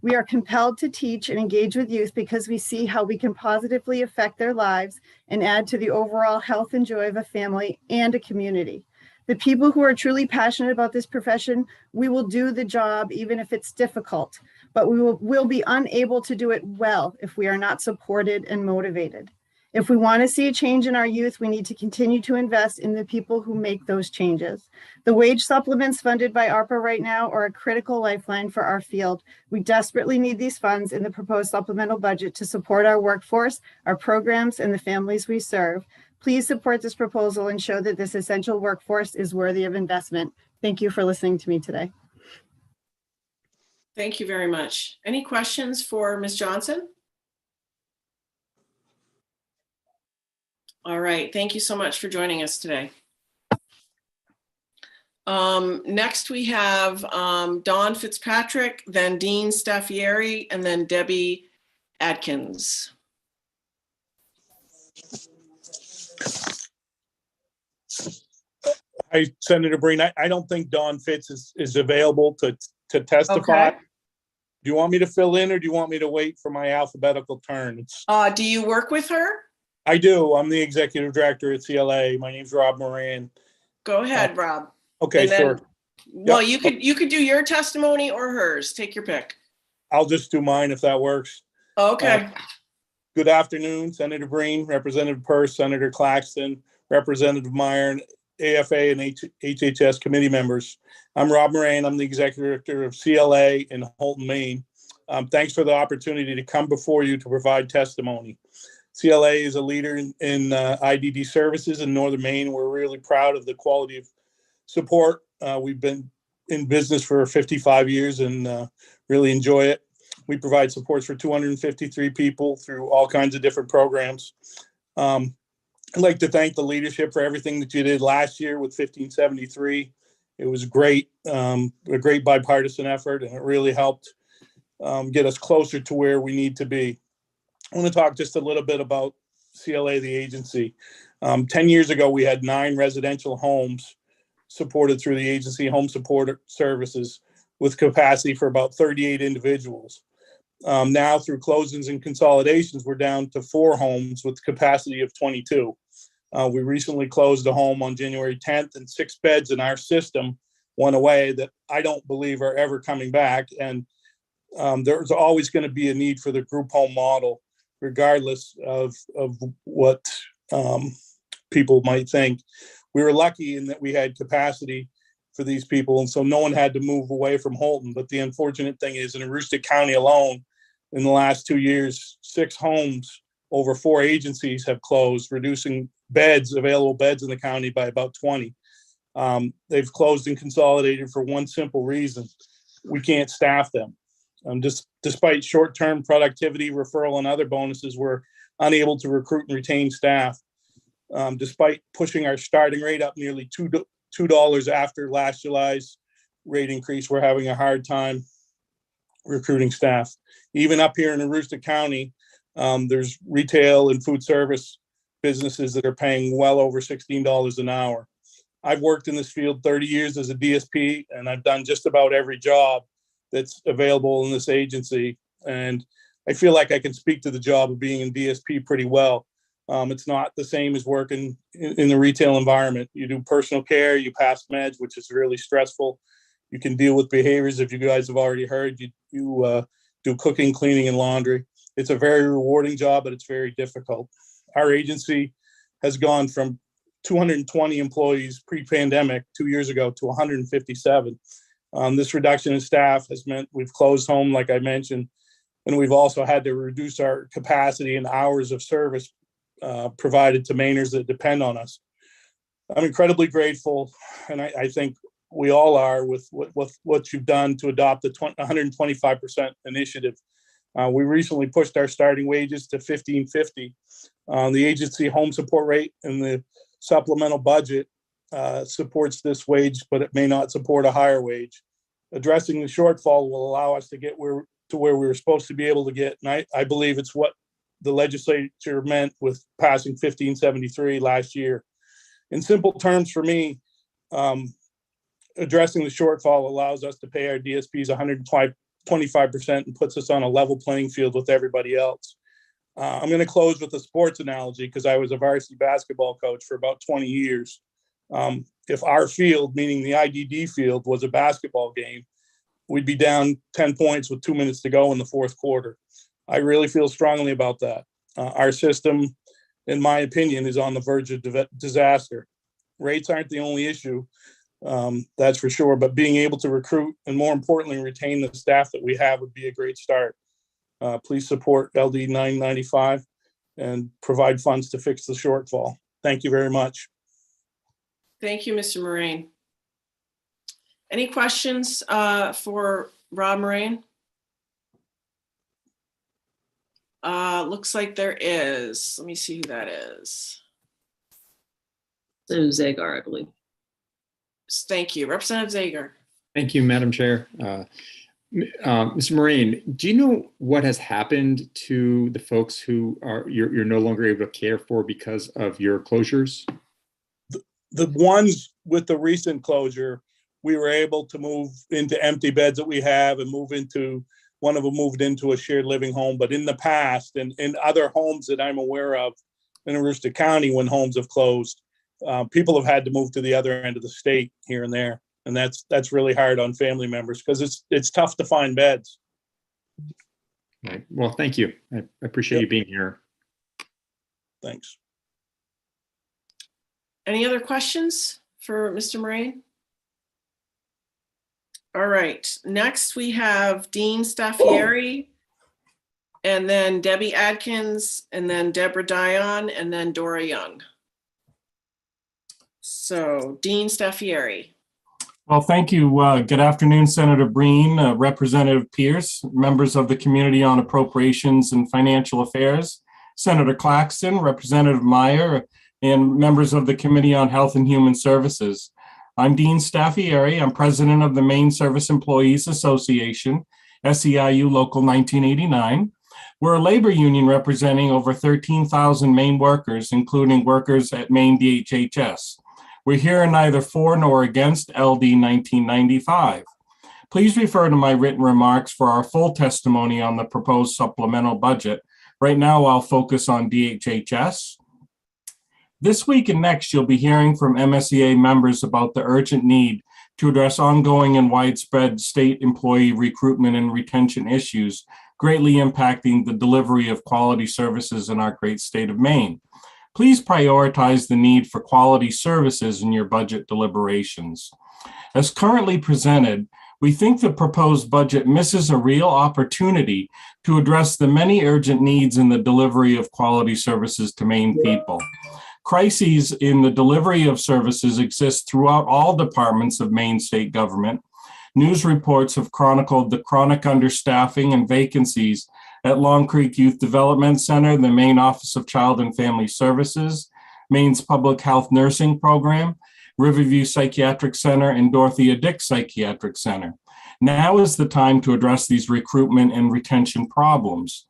We are compelled to teach and engage with youth because we see how we can positively affect their lives and add to the overall health and joy of a family and a community. The people who are truly passionate about this profession, we will do the job even if it's difficult, but we will be unable to do it well if we are not supported and motivated. If we want to see a change in our youth, we need to continue to invest in the people who make those changes. The wage supplements funded by ARPA right now are a critical lifeline for our field. We desperately need these funds in the proposed supplemental budget to support our workforce, our programs, and the families we serve. Please support this proposal and show that this essential workforce is worthy of investment. Thank you for listening to me today. Thank you very much. Any questions for Ms. Johnson? All right, thank you so much for joining us today. Next we have Dawn Fitzpatrick, then Dean Staffieri, and then Debbie Adkins. Hi, Senator Breen. I don't think Dawn Fitz is available to testify. Okay. Do you want me to fill in or do you want me to wait for my alphabetical turn? Do you work with her? I do. I'm the executive director at CLA. My name's Rob Moran. Go ahead, Rob. Okay, then, sure. Well, Yep. you could do your testimony or hers. Take your pick. I'll just do mine if that works. Okay. Good afternoon, Senator Breen, Representative Peirce, Senator Claxton, Representative Meyer, AFA and HHS committee members. I'm Rob Moraine. I'm the executive director of CLA in Holton, Maine. Thanks for the opportunity to come before you to provide testimony. CLA is a leader in IDD services in Northern Maine. We're really proud of the quality of support. We've been in business for 55 years and really enjoy it. We provide supports for 253 people through all kinds of different programs. I'd like to thank the leadership for everything that you did last year with 1573. It was great, a great bipartisan effort, and it really helped get us closer to where we need to be. I want to talk just a little bit about CLA, the agency. 10 years ago, we had 9 residential homes supported through the agency home support services with capacity for about 38 individuals. Now through closings and consolidations, we're down to 4 homes with capacity of 22. We recently closed a home on January 10th, and 6 beds in our system went away that I don't believe are ever coming back. And there's always going to be a need for the group home model, regardless of what people might think. We were lucky in that we had capacity for these people, and so no one had to move away from Holton. But the unfortunate thing is, in Aroostook County alone, in the last 2 years, 6 homes over 4 agencies have closed, reducing available beds in the county by about 20. They've closed and consolidated for one simple reason: we can't staff them. Despite short-term productivity, referral, and other bonuses, we're unable to recruit and retain staff. Despite pushing our starting rate up nearly $2 after last July's rate increase, we're having a hard time recruiting staff. Even up here in Aroostook County, there's retail and food service businesses that are paying well over $16 an hour. I've worked in this field 30 years as a DSP, and I've done just about every job that's available in this agency. And I feel like I can speak to the job of being in DSP pretty well. It's not the same as working in the retail environment. You do personal care, you pass meds, which is really stressful. You can deal with behaviors, if you guys have already heard. You do cooking, cleaning, and laundry. It's a very rewarding job, but it's very difficult. Our agency has gone from 220 employees pre-pandemic 2 years ago to 157. This reduction in staff has meant we've closed home, like I mentioned, and we've also had to reduce our capacity and hours of service provided to Mainers that depend on us. I'm incredibly grateful, and I think we all are, with what you've done to adopt the 125% initiative. We recently pushed our starting wages to $15.50. The agency home support rate and the supplemental budget supports this wage, but it may not support a higher wage. Addressing the shortfall will allow us to get where we were supposed to be able to get. And I believe it's what the legislature meant with passing 1573 last year. In simple terms, for me, addressing the shortfall allows us to pay our DSPs 125% and puts us on a level playing field with everybody else. I'm going to close with a sports analogy because I was a varsity basketball coach for about 20 years. If our field, meaning the IDD field, was a basketball game, we'd be down 10 points with 2 minutes to go in the fourth quarter. I really feel strongly about that. Our system, in my opinion, is on the verge of disaster. Rates aren't the only issue, that's for sure, but being able to recruit and, more importantly, retain the staff that we have would be a great start. Please support LD 995 and provide funds to fix the shortfall. Thank you very much. Thank you, Mr. Moraine. Any questions for Rob Moraine? Looks like there is. Let me see who that is. So Zagar, I believe. Thank you. Representative Zager. Thank you, Madam Chair. Mr. Moraine, do you know what has happened to the folks who you're no longer able to care for because of your closures? The ones with the recent closure, we were able to move into empty beds that we have and one of them moved into a shared living home. But in the past, and in other homes that I'm aware of in Aroostook County, when homes have closed, people have had to move to the other end of the state here and there. And that's really hard on family members because it's tough to find beds. Right. Well, thank you. I appreciate you being here. Thanks. Any other questions? for Mr. Moraine? All right, next we have Dean Staffieri, and then Debbie Adkins, and then Deborah Dion, and then Dora Young. So Dean Staffieri. Well, thank you. Good afternoon, Senator Breen, Representative Pierce, members of the Committee on Appropriations and Financial Affairs, Senator Claxton, Representative Meyer, and members of the Committee on Health and Human Services. I'm Dean Staffieri. I'm president of the Maine Service Employees Association, SEIU Local 1989. We're a labor union representing over 13,000 Maine workers, including workers at Maine DHHS. We're here neither for nor against LD 1995. Please refer to my written remarks for our full testimony on the proposed supplemental budget. Right now, I'll focus on DHHS. This week and next, you'll be hearing from MSEA members about the urgent need to address ongoing and widespread state employee recruitment and retention issues, greatly impacting the delivery of quality services in our great state of Maine. Please prioritize the need for quality services in your budget deliberations. As currently presented, we think the proposed budget misses a real opportunity to address the many urgent needs in the delivery of quality services to Maine people. Crises in the delivery of services exist throughout all departments of Maine state government. News reports have chronicled the chronic understaffing and vacancies at Long Creek Youth Development Center, the Maine Office of Child and Family Services, Maine's Public Health Nursing Program, Riverview Psychiatric Center, and Dorothea Dix Psychiatric Center. Now is the time to address these recruitment and retention problems.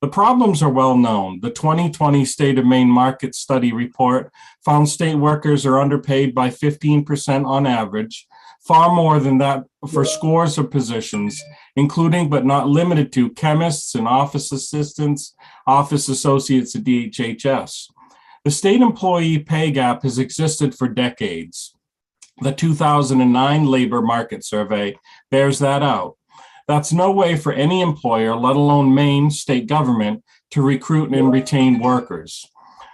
The problems are well known. The 2020 State of Maine Market Study Report found state workers are underpaid by 15% on average, far more than that for scores of positions, including but not limited to chemists and office assistants, office associates at DHHS. The state employee pay gap has existed for decades. The 2009 Labor Market Survey bears that out. That's no way for any employer, let alone Maine state government, to recruit and retain workers.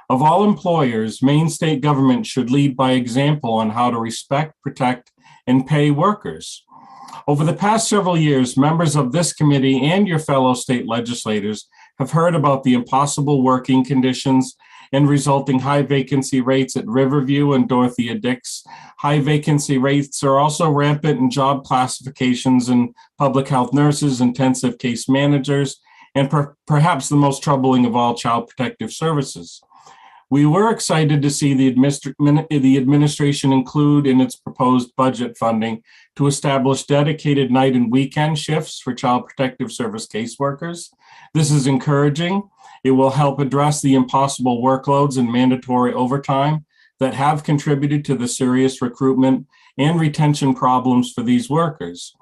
Of all employers, Maine state government should lead by example on how to respect, protect, and pay workers. Over the past several years, members of this committee and your fellow state legislators have heard about the impossible working conditions and resulting high vacancy rates at Riverview and Dorothea Dix. High vacancy rates are also rampant in job classifications in public health nurses, intensive case managers, and perhaps the most troubling of all, child protective services. We were excited to see the administration include in its proposed budget funding to establish dedicated night and weekend shifts for child protective service caseworkers. This is encouraging. It will help address the impossible workloads and mandatory overtime that have contributed to the serious recruitment and retention problems for these workers.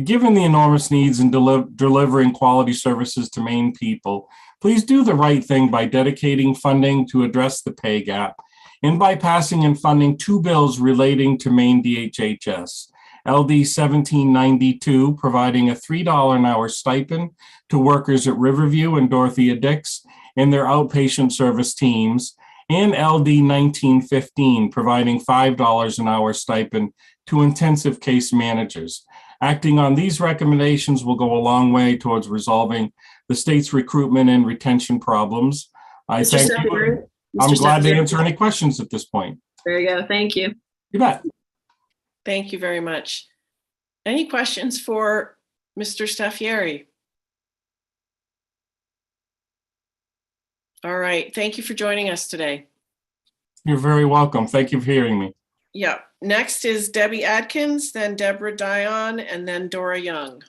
Given the enormous needs in delivering quality services to Maine people, please do the right thing by dedicating funding to address the pay gap and by passing and funding two bills relating to Maine DHHS. LD 1792, providing a $3 an hour stipend to workers at Riverview and Dorothea Dix and their outpatient service teams, and LD 1915, providing $5 an hour stipend to intensive case managers. Acting on these recommendations will go a long way towards resolving the state's recruitment and retention problems. I thank you. I'm glad to answer any questions at this point. There you go. Thank you. You bet. Thank you very much. Any questions for Mr. Staffieri? All right. Thank you for joining us today. You're very welcome. Thank you for hearing me. Yeah. Next is Debbie Adkins, then Deborah Dion, and then Dora Young.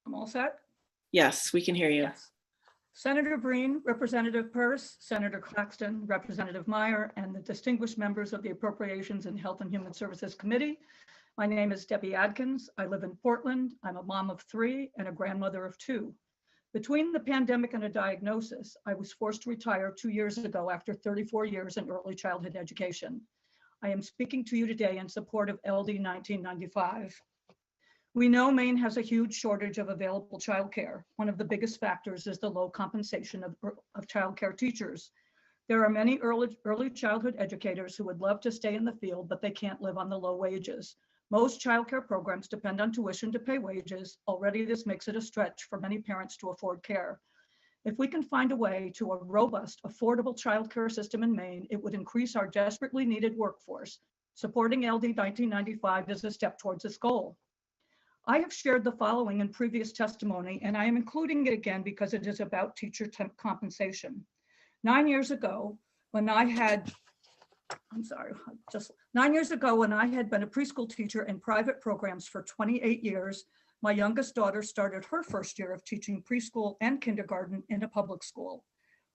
I'm all set? Yes, we can hear you. Yes. Senator Breen, Representative Peirce, Senator Claxton, Representative Meyer, and the distinguished members of the Appropriations and Health and Human Services Committee. My name is Debbie Adkins. I live in Portland. I'm a mom of 3 and a grandmother of 2. Between the pandemic and a diagnosis, I was forced to retire 2 years ago after 34 years in early childhood education. I am speaking to you today in support of LD 1995. We know Maine has a huge shortage of available childcare. One of the biggest factors is the low compensation of childcare teachers. There are many early childhood educators who would love to stay in the field, but they can't live on the low wages. Most childcare programs depend on tuition to pay wages. Already this makes it a stretch for many parents to afford care. If we can find a way to a robust, affordable childcare system in Maine, it would increase our desperately needed workforce. Supporting LD 1995 is a step towards this goal. I have shared the following in previous testimony, and I am including it again because it is about teacher compensation. 9 years ago, when I had, 9 years ago, when I had been a preschool teacher in private programs for 28 years, my youngest daughter started her first year of teaching preschool and kindergarten in a public school.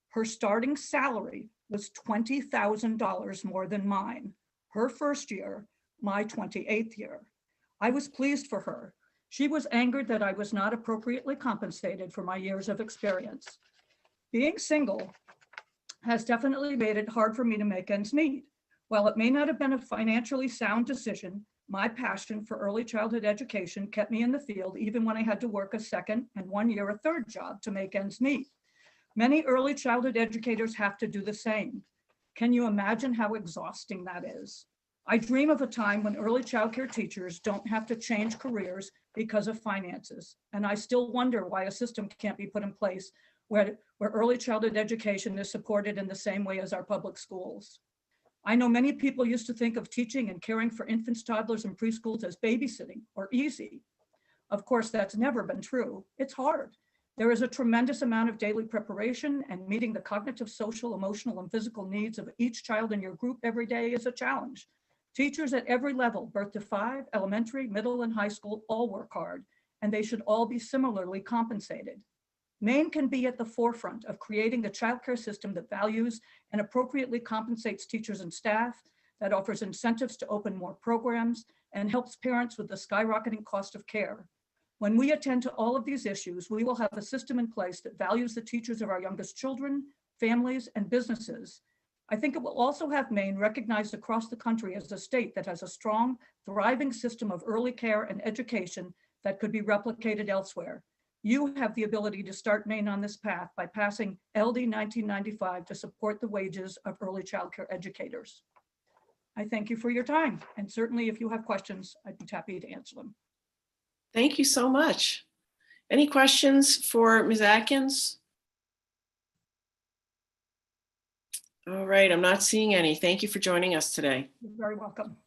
Her starting salary was $20,000 more than mine. Her first year, my 28th year. I was pleased for her. She was angered that I was not appropriately compensated for my years of experience. Being single has definitely made it hard for me to make ends meet. While it may not have been a financially sound decision, my passion for early childhood education kept me in the field even when I had to work a second and 1 year a third job to make ends meet. Many early childhood educators have to do the same. Can you imagine how exhausting that is? I dream of a time when early childcare teachers don't have to change careers because of finances. And I still wonder why a system can't be put in place where early childhood education is supported in the same way as our public schools. I know many people used to think of teaching and caring for infants, toddlers, and preschools as babysitting or easy. Of course, that's never been true. It's hard. There is a tremendous amount of daily preparation, and meeting the cognitive, social, emotional, and physical needs of each child in your group every day is a challenge. Teachers at every level, birth to 5, elementary, middle, and high school, all work hard, and they should all be similarly compensated. Maine can be at the forefront of creating a childcare system that values and appropriately compensates teachers and staff, that offers incentives to open more programs, and helps parents with the skyrocketing cost of care. When we attend to all of these issues, we will have a system in place that values the teachers of our youngest children, families, and businesses. I think it will also have Maine recognized across the country as a state that has a strong, thriving system of early care and education that could be replicated elsewhere. You have the ability to start Maine on this path by passing LD 1995 to support the wages of early childcare educators. I thank you for your time, and certainly if you have questions, I'd be happy to answer them. Thank you so much. Any questions for Ms. Atkins? All right, I'm not seeing any. Thank you for joining us today. You're very welcome.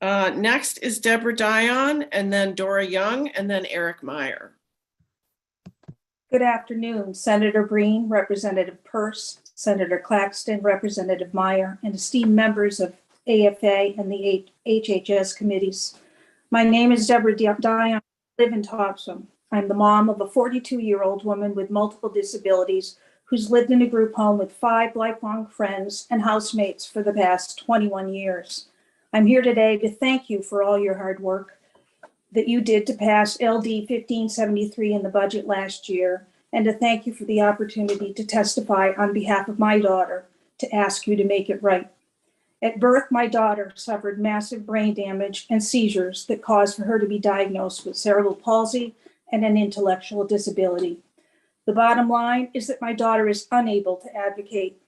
Next is Deborah Dion, and then Dora Young, and then Eric Meyer. Good afternoon, Senator Breen, Representative Peirce, Senator Claxton, Representative Meyer, and esteemed members of AFA and the HHS committees. My name is Deborah Dion. I live in Topsham. I'm the mom of a 42-year-old woman with multiple disabilities who's lived in a group home with 5 lifelong friends and housemates for the past 21 years. I'm here today to thank you for all your hard work that you did to pass LD 1573 in the budget last year, and to thank you for the opportunity to testify on behalf of my daughter to ask you to make it right. At birth, my daughter suffered massive brain damage and seizures that caused for her to be diagnosed with cerebral palsy and an intellectual disability. The bottom line is that my daughter is unable to advocate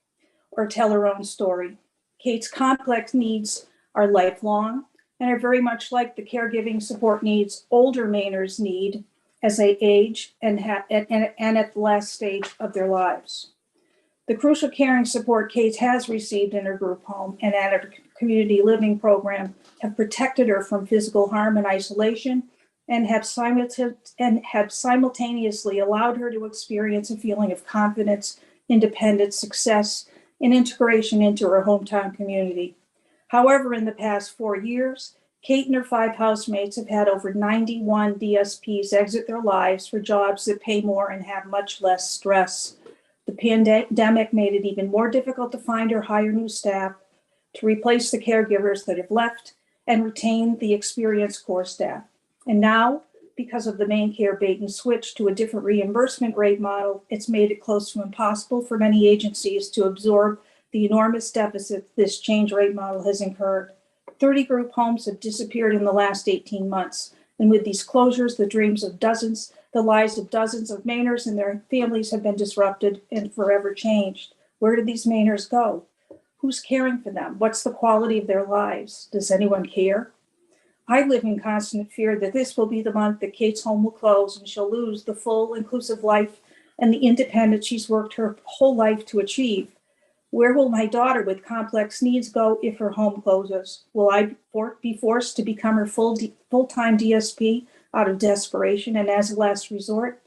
or tell her own story. Kate's complex needs are lifelong and are very much like the caregiving support needs older Mainers need as they age and at the last stage of their lives. The crucial caring support Kate has received in her group home and at her community living program have protected her from physical harm and isolation, and have simultaneously allowed her to experience a feeling of confidence, independence, success, and integration into her hometown community. However, in the past 4 years, Kate and her 5 housemates have had over 91 DSPs exit their lives for jobs that pay more and have much less stress. The pandemic made it even more difficult to find or hire new staff to replace the caregivers that have left and retain the experienced core staff. And now, because of the Maine Care bait and switch to a different reimbursement rate model, it's made it close to impossible for many agencies to absorb the enormous deficit this change rate model has incurred. 30 group homes have disappeared in the last 18 months, And with these closures, the lives of dozens of Mainers and their families have been disrupted and forever changed. Where do these Mainers go? Who's caring for them? What's the quality of their lives? Does anyone care? I live in constant fear that this will be the month that Kate's home will close and she'll lose the full, inclusive life and the independence she's worked her whole life to achieve. Where will my daughter with complex needs go if her home closes? Will I be forced to become her full-time DSP out of desperation and as a last resort?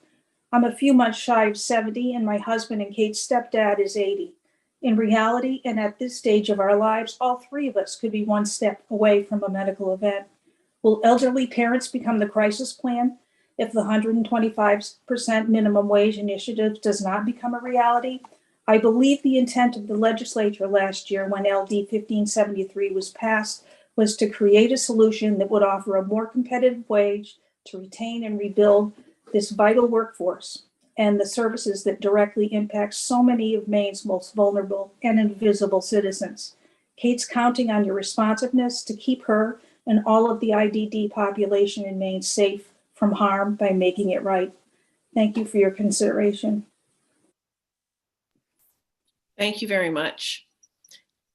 I'm a few months shy of 70 and my husband and Kate's stepdad is 80. In reality, and at this stage of our lives, all three of us could be one step away from a medical event. Will elderly parents become the crisis plan if the 125% minimum wage initiative does not become a reality? I believe the intent of the legislature last year when LD 1573 was passed was to create a solution that would offer a more competitive wage to retain and rebuild this vital workforce and the services that directly impact so many of Maine's most vulnerable and invisible citizens. Kate's counting on your responsiveness to keep her and all of the IDD population in Maine safe from harm by making it right. Thank you for your consideration. Thank you very much.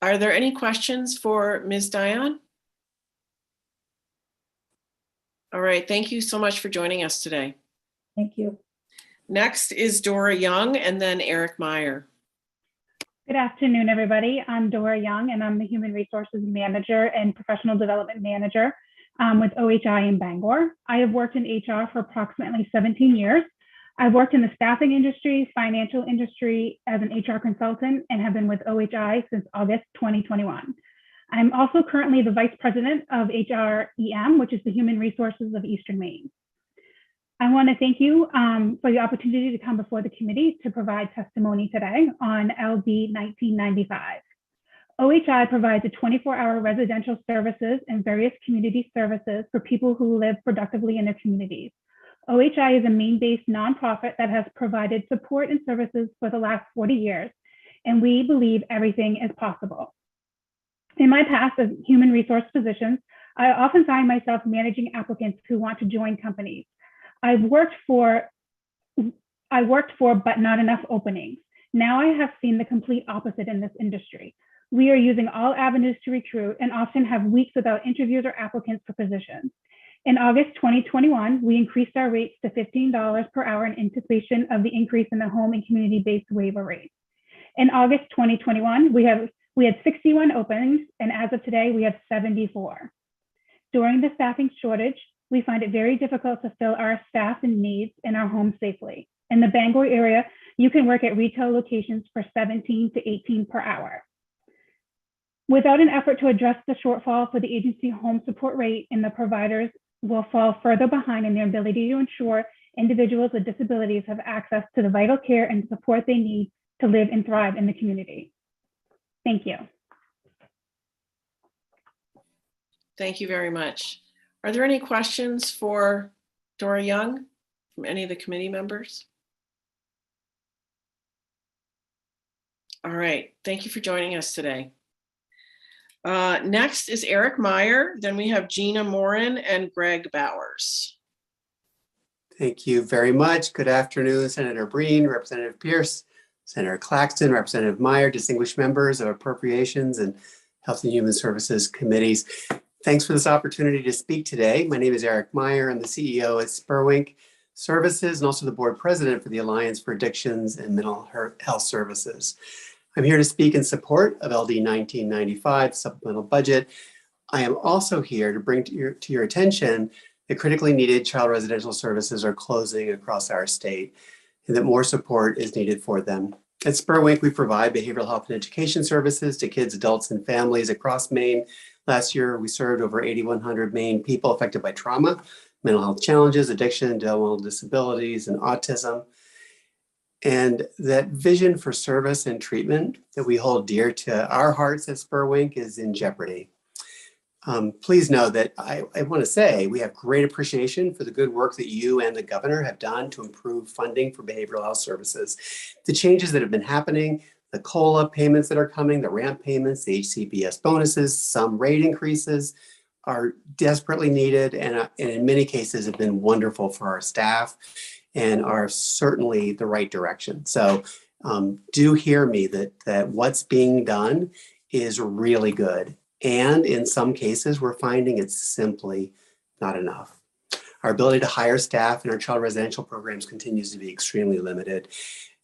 Are there any questions for Ms. Dion? All right, thank you so much for joining us today. Thank you. Next is Dora Young and then Eric Meyer. Good afternoon, everybody. I'm Dora Young, and I'm the Human Resources Manager and Professional Development Manager with OHI in Bangor. I have worked in HR for approximately 17 years. I've worked in the staffing industry, financial industry as an HR consultant, and have been with OHI since August 2021. I'm also currently the Vice President of HREM, which is the Human Resources of Eastern Maine. I want to thank you for the opportunity to come before the committee to provide testimony today on LD 1995. OHI provides a 24-hour residential services and various community services for people who live productively in their communities. OHI is a Maine-based nonprofit that has provided support and services for the last 40 years, and we believe everything is possible. In my past as human resource positions, I often find myself managing applicants who want to join companies. I worked for, but not enough openings. Now I have seen the complete opposite in this industry. We are using all avenues to recruit and often have weeks without interviews or applicants for positions. In August 2021, we increased our rates to $15 per hour in anticipation of the increase in the home and community-based waiver rate. In August 2021, we had 61 openings, and as of today, we have 74. During the staffing shortage, we find it very difficult to fill our staff and needs in our homes safely. In the Bangor area, you can work at retail locations for 17 to 18 per hour. Without an effort to address the shortfall for the agency home support rate, and the providers will fall further behind in their ability to ensure individuals with disabilities have access to the vital care and support they need to live and thrive in the community. Thank you. Thank you very much. Are there any questions for Dora Young from any of the committee members? All right, thank you for joining us today. Next is Eric Meyer. Then we have Gina Morin and Greg Bowers. Thank you very much. Good afternoon, Senator Breen, Representative Pierce, Senator Claxton, Representative Meyer, distinguished members of Appropriations and Health and Human Services Committees. Thanks for this opportunity to speak today. My name is Eric Meyer. I'm the CEO at Spurwink Services and also the board president for the Alliance for Addictions and Mental Health Services. I'm here to speak in support of LD 1995 supplemental budget. I am also here to bring to your attention that critically needed child residential services are closing across our state and that more support is needed for them. At Spurwink, we provide behavioral health and education services to kids, adults, and families across Maine. Last year, we served over 8,100 Maine people affected by trauma, mental health challenges, addiction, developmental disabilities, and autism. And that vision for service and treatment that we hold dear to our hearts at Spurwink is in jeopardy. Please know that I want to say we have great appreciation for the good work that you and the governor have done to improve funding for behavioral health services. The changes that have been happening, the COLA payments that are coming, the ramp payments, the HCBS bonuses, some rate increases, are desperately needed and in many cases have been wonderful for our staff and are certainly the right direction. So do hear me that what's being done is really good. And in some cases, we're finding it's simply not enough. Our ability to hire staff in our child residential programs continues to be extremely limited.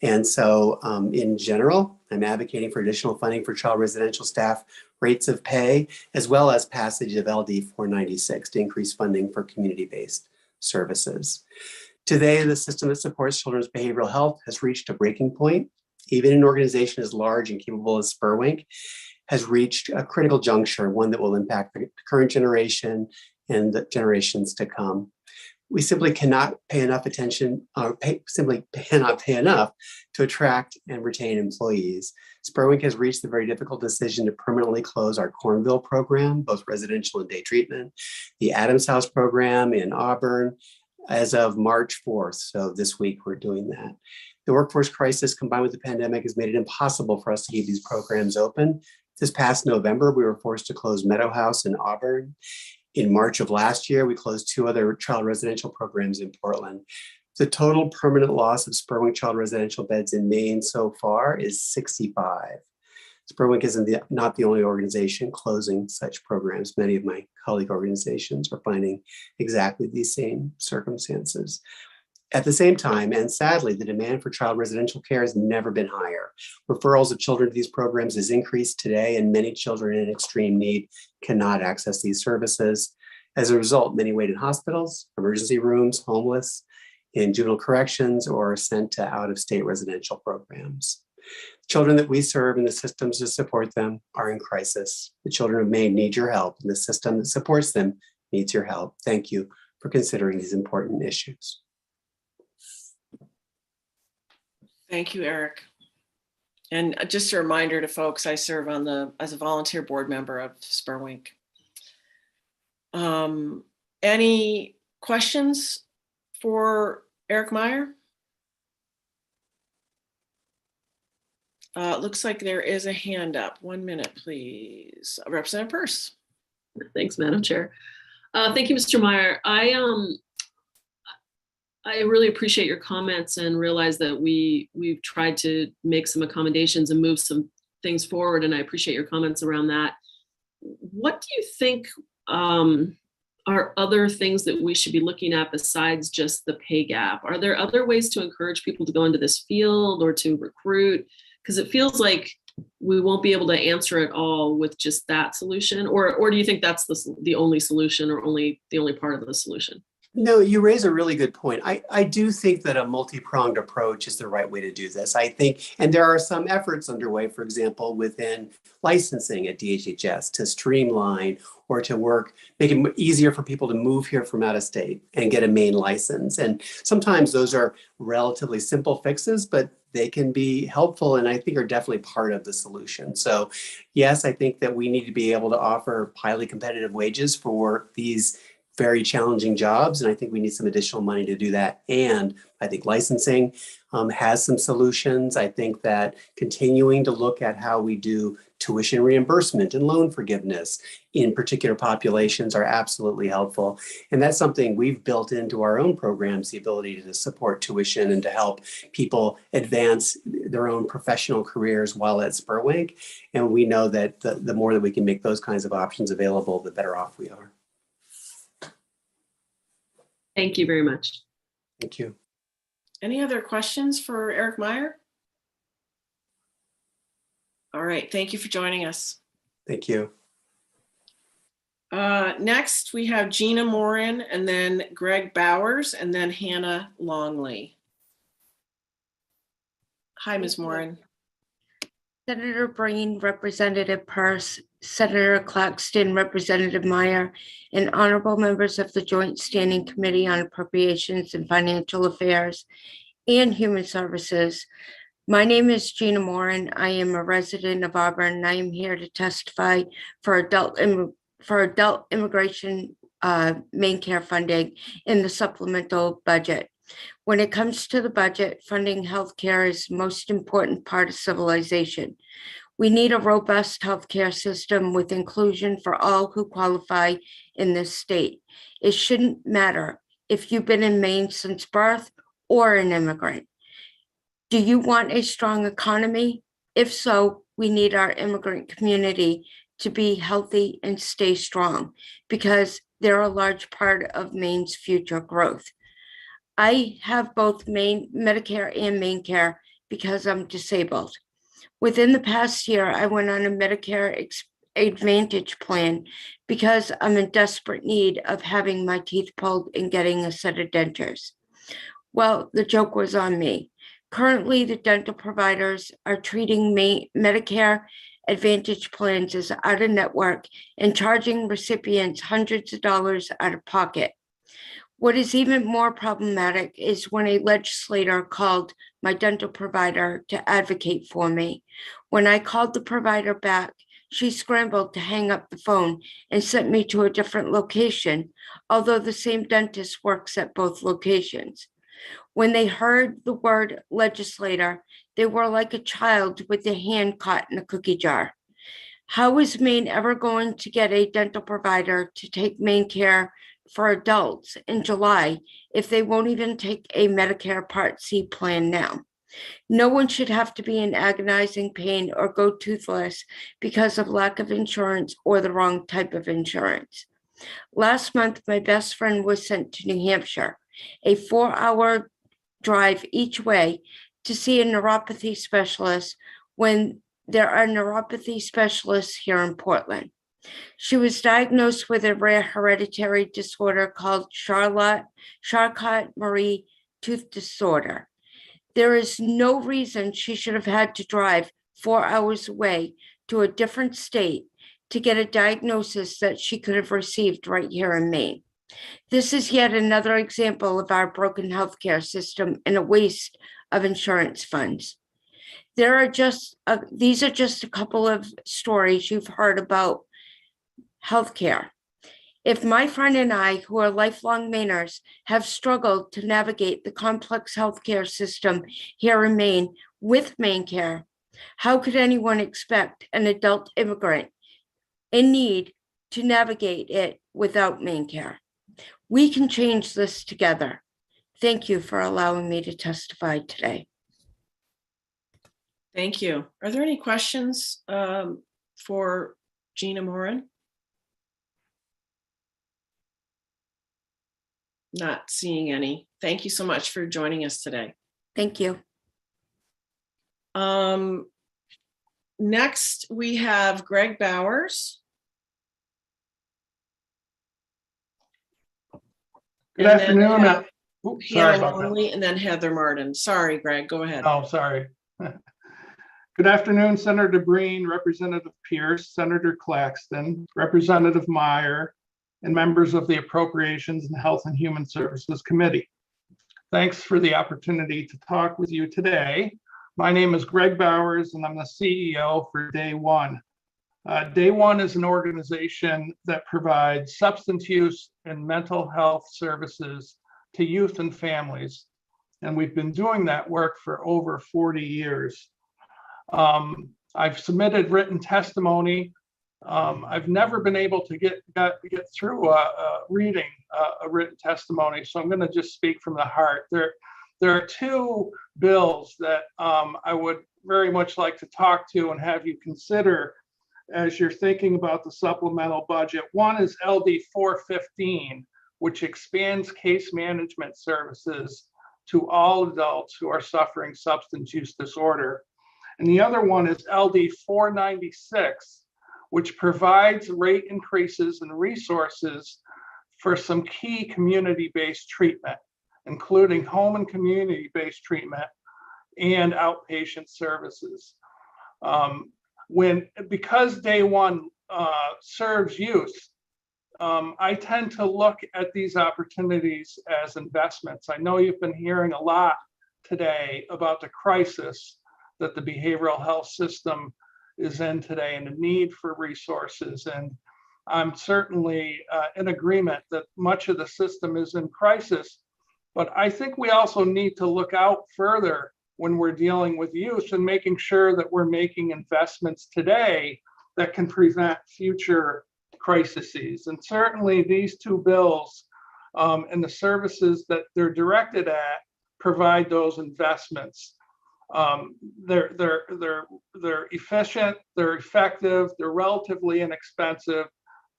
And so in general, I'm advocating for additional funding for child residential staff rates of pay, as well as passage of LD 496 to increase funding for community-based services. Today, the system that supports children's behavioral health has reached a breaking point. Even an organization as large and capable as SPURWINK has reached a critical juncture, one that will impact the current generation and the generations to come. We simply cannot pay enough attention, or simply cannot pay enough to attract and retain employees. SPURWINK has reached the very difficult decision to permanently close our Cornville program, both residential and day treatment, the Adams House program in Auburn, as of March 4th. So this week we're doing that. The workforce crisis combined with the pandemic has made it impossible for us to keep these programs open. This past November, we were forced to close Meadow House in Auburn. In March of last year, we closed 2 other child residential programs in Portland. The total permanent loss of SPURWINK child residential beds in Maine so far is 65. SPURWINK is not the only organization closing such programs. Many of my colleague organizations are finding exactly these same circumstances. At the same time, and sadly, the demand for child residential care has never been higher. Referrals of children to these programs has increased today, and many children in extreme need cannot access these services. As a result, many wait in hospitals, emergency rooms, homeless, in juvenile corrections, or are sent to out-of-state residential programs. Children that we serve and the systems that support them are in crisis. The children of Maine need your help, and the system that supports them needs your help. Thank you for considering these important issues. Thank you, Eric. And just a reminder to folks, I serve on as a volunteer board member of SPURWINK. Any questions for Eric Meyer? Looks like there is a hand up. 1 minute, please. Representative Peirce. Thanks, Madam Chair. Thank you, Mr. Meyer. I really appreciate your comments and realize that we've tried to make some accommodations and move some things forward, and I appreciate your comments around that. What do you think are other things that we should be looking at besides just the pay gap? Are there other ways to encourage people to go into this field or to recruit? Because it feels like we won't be able to answer it all with just that solution, or do you think that's the only solution, or only the only part of the solution? No, you raise a really good point. I do think that a multi-pronged approach is the right way to do this. I think, and there are some efforts underway, for example, within licensing at DHHS to streamline or to make it easier for people to move here from out of state and get a Maine license. And sometimes those are relatively simple fixes, but they can be helpful and I think are definitely part of the solution. So yes, I think that we need to be able to offer highly competitive wages for these very challenging jobs. And I think we need some additional money to do that. And I think licensing has some solutions. I think that continuing to look at how we do tuition reimbursement and loan forgiveness in particular populations are absolutely helpful. And that's something we've built into our own programs, the ability to support tuition and to help people advance their own professional careers while at SPURWINK. And we know that the more that we can make those kinds of options available, the better off we are. Thank you very much. Thank you. Any other questions for Eric Meyer? All right, thank you for joining us. Thank you. Next, we have Gina Morin, and then Greg Bowers, and then Hannah Longley. Hi, Ms. Morin. Senator Breen, Representative Peirce, Senator Claxton, Representative Meyer, and honorable members of the Joint Standing Committee on Appropriations and Financial Affairs and Human Services. My name is Gina Morin. I am a resident of Auburn, and I am here to testify for adult immigration main care funding in the supplemental budget. When it comes to the budget, funding healthcare is the most important part of civilization. We need a robust healthcare system with inclusion for all who qualify in this state. It shouldn't matter if you've been in Maine since birth or an immigrant. Do you want a strong economy? If so, we need our immigrant community to be healthy and stay strong because they're a large part of Maine's future growth. I have both Medicare and MaineCare because I'm disabled. Within the past year, I went on a Medicare Advantage plan because I'm in desperate need of having my teeth pulled and getting a set of dentures. Well, the joke was on me. Currently, the dental providers are treating Medicare Advantage plans as out of network and charging recipients hundreds of dollars out of pocket. What is even more problematic is when a legislator called my dental provider to advocate for me. When I called the provider back, she scrambled to hang up the phone and sent me to a different location, although the same dentist works at both locations. When they heard the word legislator, they were like a child with their hand caught in a cookie jar. How is Maine ever going to get a dental provider to take MaineCare for adults in July if they won't even take a Medicare Part C plan now? No one should have to be in agonizing pain or go toothless because of lack of insurance or the wrong type of insurance. Last month, my best friend was sent to New Hampshire, a 4-hour drive each way to see a neuropathy specialist when there are neuropathy specialists here in Portland. She was diagnosed with a rare hereditary disorder called Charcot-Marie tooth disorder. There is no reason she should have had to drive 4 hours away to a different state to get a diagnosis that she could have received right here in Maine. This is yet another example of our broken healthcare system and a waste of insurance funds. These are just a couple of stories you've heard about healthcare. If my friend and I, who are lifelong Mainers, have struggled to navigate the complex healthcare system here in Maine with MaineCare, how could anyone expect an adult immigrant in need to navigate it without MaineCare? We can change this together. Thank you for allowing me to testify today. Thank you. Are there any questions for Gina Moran? Not seeing any. Thank you so much for joining us today. Thank you. Next, we have Greg Bowers. Good afternoon. Hannah Sorry about that. Longley, and then Heather Martin. Sorry, Greg, go ahead. Oh, sorry. Good afternoon, Senator Breen, Representative Pierce, Senator Claxton, Representative Meyer, and members of the Appropriations and Health and Human Services Committee. Thanks for the opportunity to talk with you today. My name is Greg Bowers, and I'm the CEO for Day One. Day One is an organization that provides substance use and mental health services to youth and families. And we've been doing that work for over 40 years. I've submitted written testimony. I've never been able to get through reading a written testimony, so I'm going to just speak from the heart. There are two bills that I would very much like to talk to and have you consider as you're thinking about the supplemental budget. One is LD 415, which expands case management services to all adults who are suffering substance use disorder. And the other one is LD 496, which provides rate increases and resources for some key community-based treatment, including home and community-based treatment and outpatient services. Because Day One serves youth, I tend to look at these opportunities as investments. I know you've been hearing a lot today about the crisis that the behavioral health system is in today and the need for resources. And I'm certainly in agreement that much of the system is in crisis, but I think we also need to look out further when we're dealing with youth and making sure that we're making investments today that can prevent future crises. And certainly these two bills and the services that they're directed at provide those investments. They're efficient, they're effective, they're relatively inexpensive,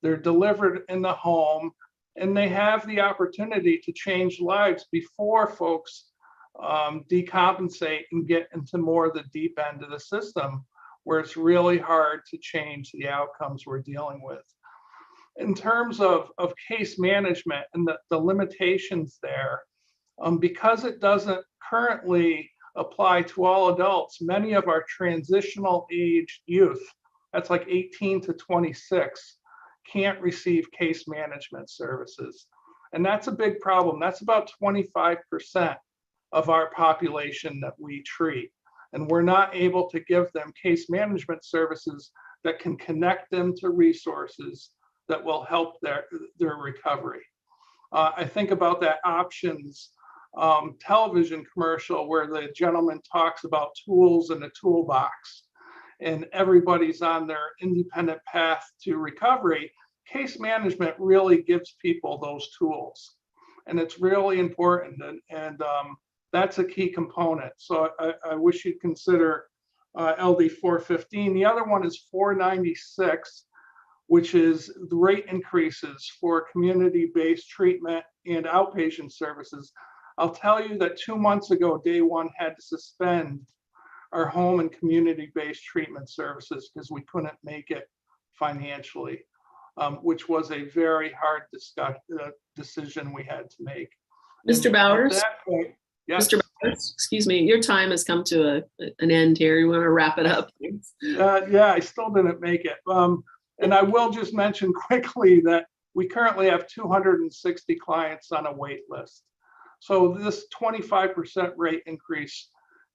they're delivered in the home, and they have the opportunity to change lives before folks decompensate and get into more of the deep end of the system, where it's really hard to change the outcomes we're dealing with. In terms of case management and the limitations there, because it doesn't currently apply to all adults, many of our transitional age youth, that's like 18 to 26, can't receive case management services. And that's a big problem. That's about 25% of our population that we treat. And we're not able to give them case management services that can connect them to resources that will help their recovery. I think about that Options television commercial where the gentleman talks about tools in a toolbox and everybody's on their independent path to recovery. Case management really gives people those tools, and it's really important, and that's a key component. So I wish you'd consider LD 415. The other one is 496, which is the rate increases for community-based treatment and outpatient services. I'll tell you that 2 months ago, Day One had to suspend our home and community-based treatment services because we couldn't make it financially, which was a very hard decision we had to make. Mr. Bowers? At that point, yes. Mr. Bowers, excuse me, your time has come to an end here. You want to wrap it up? Yeah, I still didn't make it. And I will just mention quickly that we currently have 260 clients on a wait list. So this 25% rate increase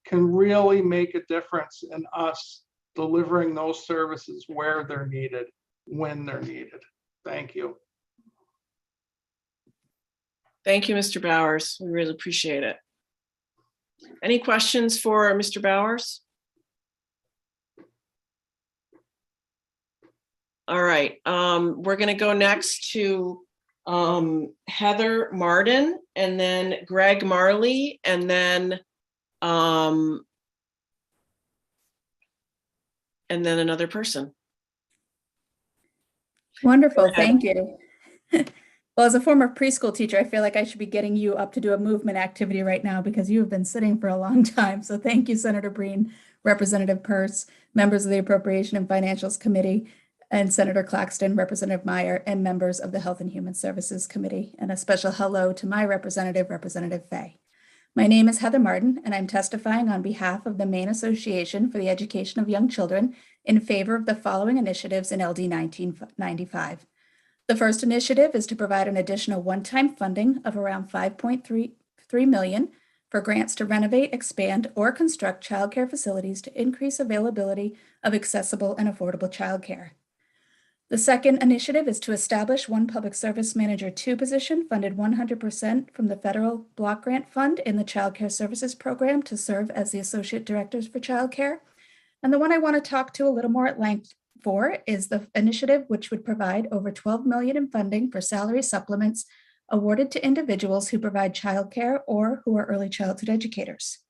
can really make a difference in us delivering those services where they're needed, when they're needed. Thank you. Thank you, Mr. Bowers. We really appreciate it. Any questions for Mr. Bowers? All right, we're going to go next to Heather Martin, and then Greg Marley, and then another person. Wonderful, thank you. Well, as a former preschool teacher, I feel like I should be getting you up to do a movement activity right now because you have been sitting for a long time. So thank you, Senator Breen, Representative Peirce, members of the Appropriation and Financials Committee, and Senator Claxton, Representative Meyer, and members of the Health and Human Services Committee. And a special hello to my representative, Representative Fay. My name is Heather Martin, and I'm testifying on behalf of the Maine Association for the Education of Young Children in favor of the following initiatives in LD 1995. The first initiative is to provide an additional one-time funding of around $5.3 million for grants to renovate, expand, or construct childcare facilities to increase availability of accessible and affordable childcare. The second initiative is to establish one Public Service Manager 2 position funded 100% from the Federal Block Grant Fund in the Child Care Services Program to serve as the Associate Directors for Childcare. And the one I want to talk to a little more at length for is the initiative which would provide over $12 million in funding for salary supplements awarded to individuals who provide childcare or who are early childhood educators.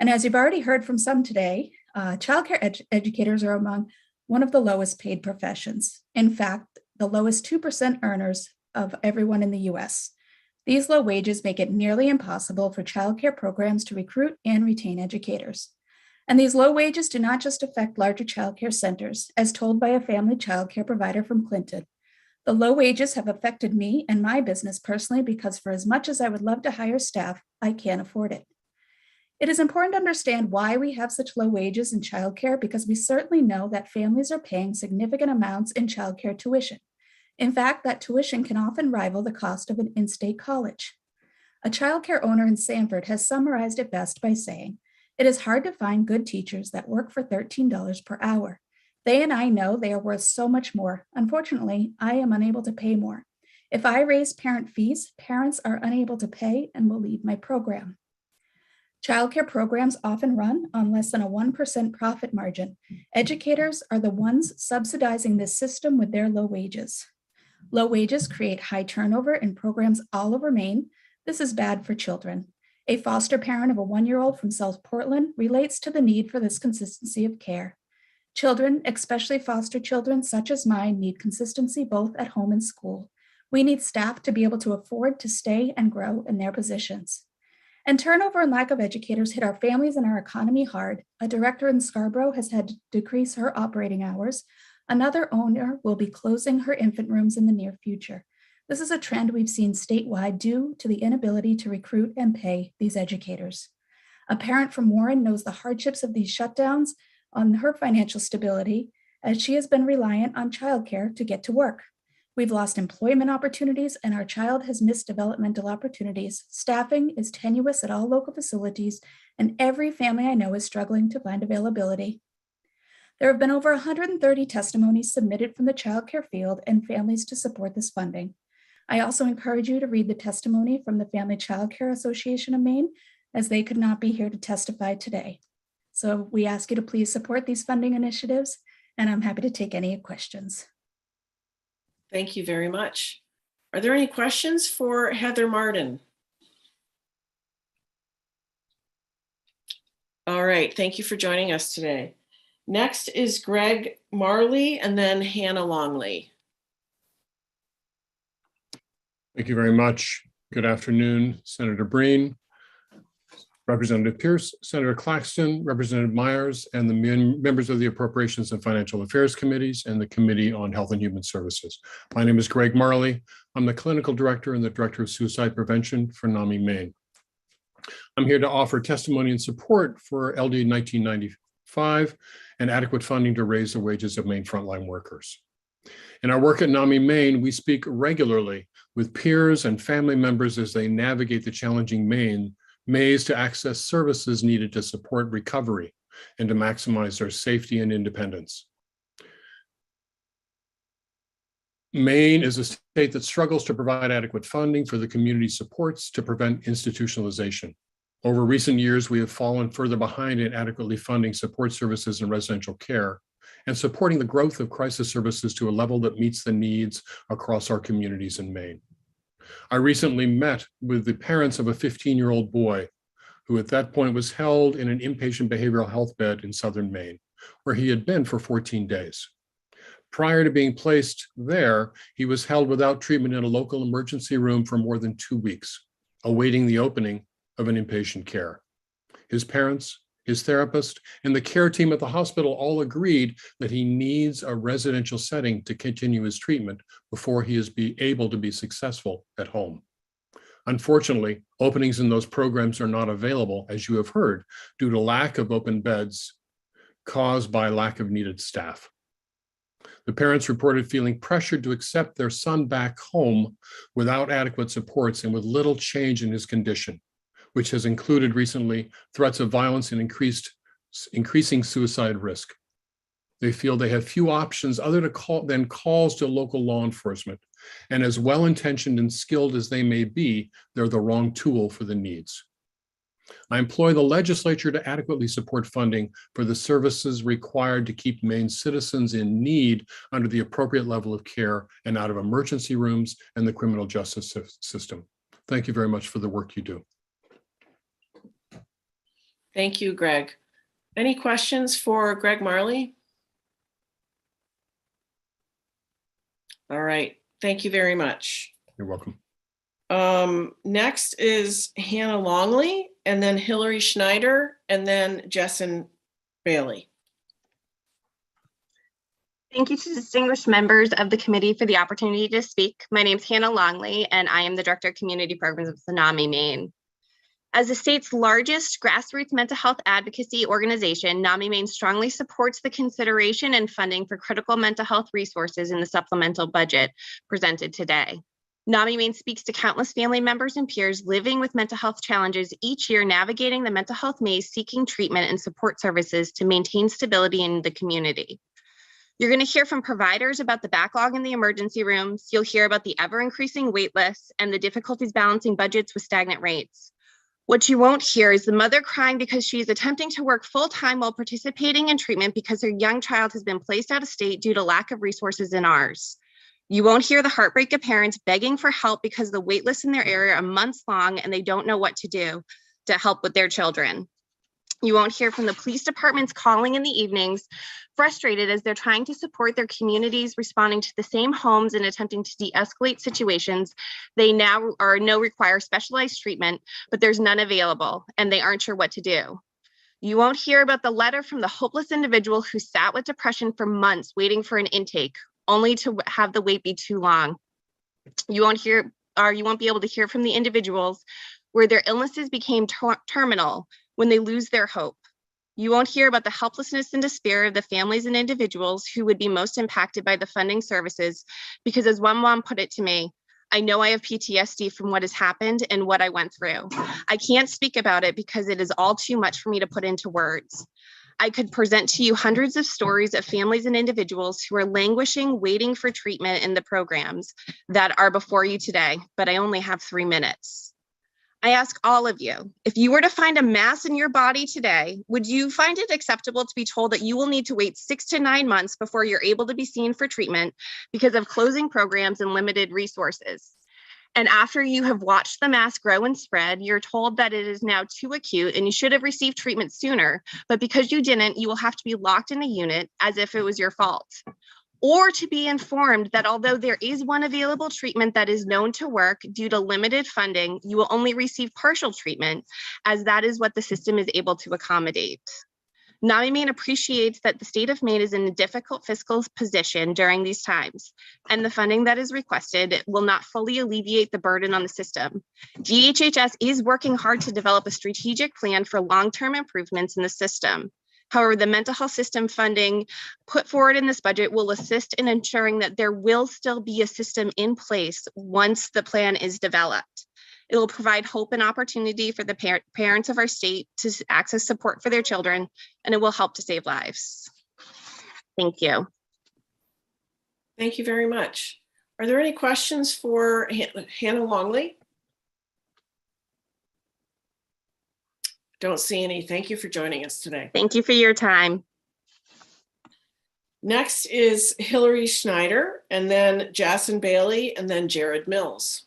And as you've already heard from some today, childcare educators are among one of the lowest paid professions. In fact, the lowest 2% earners of everyone in the US. These low wages make it nearly impossible for childcare programs to recruit and retain educators. And these low wages do not just affect larger childcare centers, as told by a family childcare provider from Clinton. The low wages have affected me and my business personally because for as much as I would love to hire staff, I can't afford it. It is important to understand why we have such low wages in childcare because we certainly know that families are paying significant amounts in childcare tuition. In fact, that tuition can often rival the cost of an in-state college. A childcare owner in Sanford has summarized it best by saying, "It is hard to find good teachers that work for $13 per hour. They and I know they are worth so much more. Unfortunately, I am unable to pay more. If I raise parent fees, parents are unable to pay and will leave my program." Childcare programs often run on less than a 1% profit margin. Educators are the ones subsidizing this system with their low wages. Low wages create high turnover in programs all over Maine. This is bad for children. A foster parent of a 1-year-old from South Portland relates to the need for this consistency of care. Children, especially foster children such as mine, need consistency both at home and school. We need staff to be able to afford to stay and grow in their positions. And turnover and lack of educators hit our families and our economy hard. A director in Scarborough has had to decrease her operating hours. Another owner will be closing her infant rooms in the near future. This is a trend we've seen statewide due to the inability to recruit and pay these educators. A parent from Warren knows the hardships of these shutdowns on her financial stability, as she has been reliant on childcare to get to work. We've lost employment opportunities and our child has missed developmental opportunities. Staffing is tenuous at all local facilities, and every family I know is struggling to find availability. There have been over 130 testimonies submitted from the childcare field and families to support this funding. I also encourage you to read the testimony from the Family Child Care Association of Maine, as they could not be here to testify today. So we ask you to please support these funding initiatives, and I'm happy to take any questions. Thank you very much. Are there any questions for Heather Martin? All right, thank you for joining us today. Next is Greg Marley and then Hannah Longley. Thank you very much. Good afternoon, Senator Breen, Representative Pierce, Senator Claxton, Representative Myers, and the members of the Appropriations and Financial Affairs Committees and the Committee on Health and Human Services. My name is Greg Marley. I'm the Clinical Director and the Director of Suicide Prevention for NAMI Maine. I'm here to offer testimony and support for LD 1995 and adequate funding to raise the wages of Maine frontline workers. In our work at NAMI Maine, we speak regularly with peers and family members as they navigate the challenging maze to access services needed to support recovery and to maximize their safety and independence. Maine is a state that struggles to provide adequate funding for the community supports to prevent institutionalization. Over recent years, we have fallen further behind in adequately funding support services and residential care and supporting the growth of crisis services to a level that meets the needs across our communities in Maine. I recently met with the parents of a 15-year-old boy who at that point was held in an inpatient behavioral health bed in southern Maine, where he had been for 14 days. Prior to being placed there, he was held without treatment in a local emergency room for more than 2 weeks, awaiting the opening of an inpatient care. His parents, his therapist, and the care team at the hospital all agreed that he needs a residential setting to continue his treatment before he is able to be successful at home. Unfortunately, openings in those programs are not available, as you have heard, due to lack of open beds caused by lack of needed staff. The parents reported feeling pressured to accept their son back home without adequate supports and with little change in his condition, which has included recently threats of violence and increasing suicide risk. They feel they have few options other than calls to local law enforcement. And as well-intentioned and skilled as they may be, they're the wrong tool for the needs. I employ the legislature to adequately support funding for the services required to keep Maine citizens in need under the appropriate level of care and out of emergency rooms and the criminal justice system. Thank you very much for the work you do. Thank you, Greg. Any questions for Greg Marley? All right, thank you very much. You're welcome. Next is Hannah Longley, and then Hillary Schneider, and then Jessen Bailey. Thank you to distinguished members of the committee for the opportunity to speak. My name is Hannah Longley, and I am the Director of Community Programs of NAMI Maine. As the state's largest grassroots mental health advocacy organization, NAMI Maine strongly supports the consideration and funding for critical mental health resources in the supplemental budget presented today. NAMI Maine speaks to countless family members and peers living with mental health challenges each year, navigating the mental health maze, seeking treatment and support services to maintain stability in the community. You're going to hear from providers about the backlog in the emergency rooms. You'll hear about the ever-increasing wait lists and the difficulties balancing budgets with stagnant rates. What you won't hear is the mother crying because she is attempting to work full-time while participating in treatment because her young child has been placed out of state due to lack of resources in ours. You won't hear the heartbreak of parents begging for help because the wait lists in their area are months long and they don't know what to do to help with their children. You won't hear from the police departments calling in the evenings, frustrated as they're trying to support their communities responding to the same homes and attempting to de-escalate situations. They now require specialized treatment, but there's none available and they aren't sure what to do. You won't hear about the letter from the hopeless individual who sat with depression for months waiting for an intake, only to have the wait be too long. You won't be able to hear from the individuals where their illnesses became terminal when they lose their hope. You won't hear about the helplessness and despair of the families and individuals who would be most impacted by the funding services, because as one mom put it to me, I know I have PTSD from what has happened and what I went through. I can't speak about it because it is all too much for me to put into words. I could present to you hundreds of stories of families and individuals who are languishing, waiting for treatment in the programs that are before you today, but I only have 3 minutes. I ask all of you, if you were to find a mass in your body today, would you find it acceptable to be told that you will need to wait 6 to 9 months before you're able to be seen for treatment because of closing programs and limited resources? And after you have watched the mass grow and spread, you're told that it is now too acute and you should have received treatment sooner, but because you didn't, you will have to be locked in a unit as if it was your fault. Or to be informed that although there is one available treatment that is known to work, due to limited funding, you will only receive partial treatment, as that is what the system is able to accommodate. NAMI Maine appreciates that the state of Maine is in a difficult fiscal position during these times, and the funding that is requested will not fully alleviate the burden on the system. DHHS is working hard to develop a strategic plan for long-term improvements in the system. However, the mental health system funding put forward in this budget will assist in ensuring that there will still be a system in place once the plan is developed. It will provide hope and opportunity for the parents of our state to access support for their children, and it will help to save lives. Thank you. Thank you very much. Are there any questions for Hannah Longley? Don't see any. Thank you for joining us today. Thank you for your time. Next is Hillary Schneider, and then Jason Bailey, and then Jared Mills.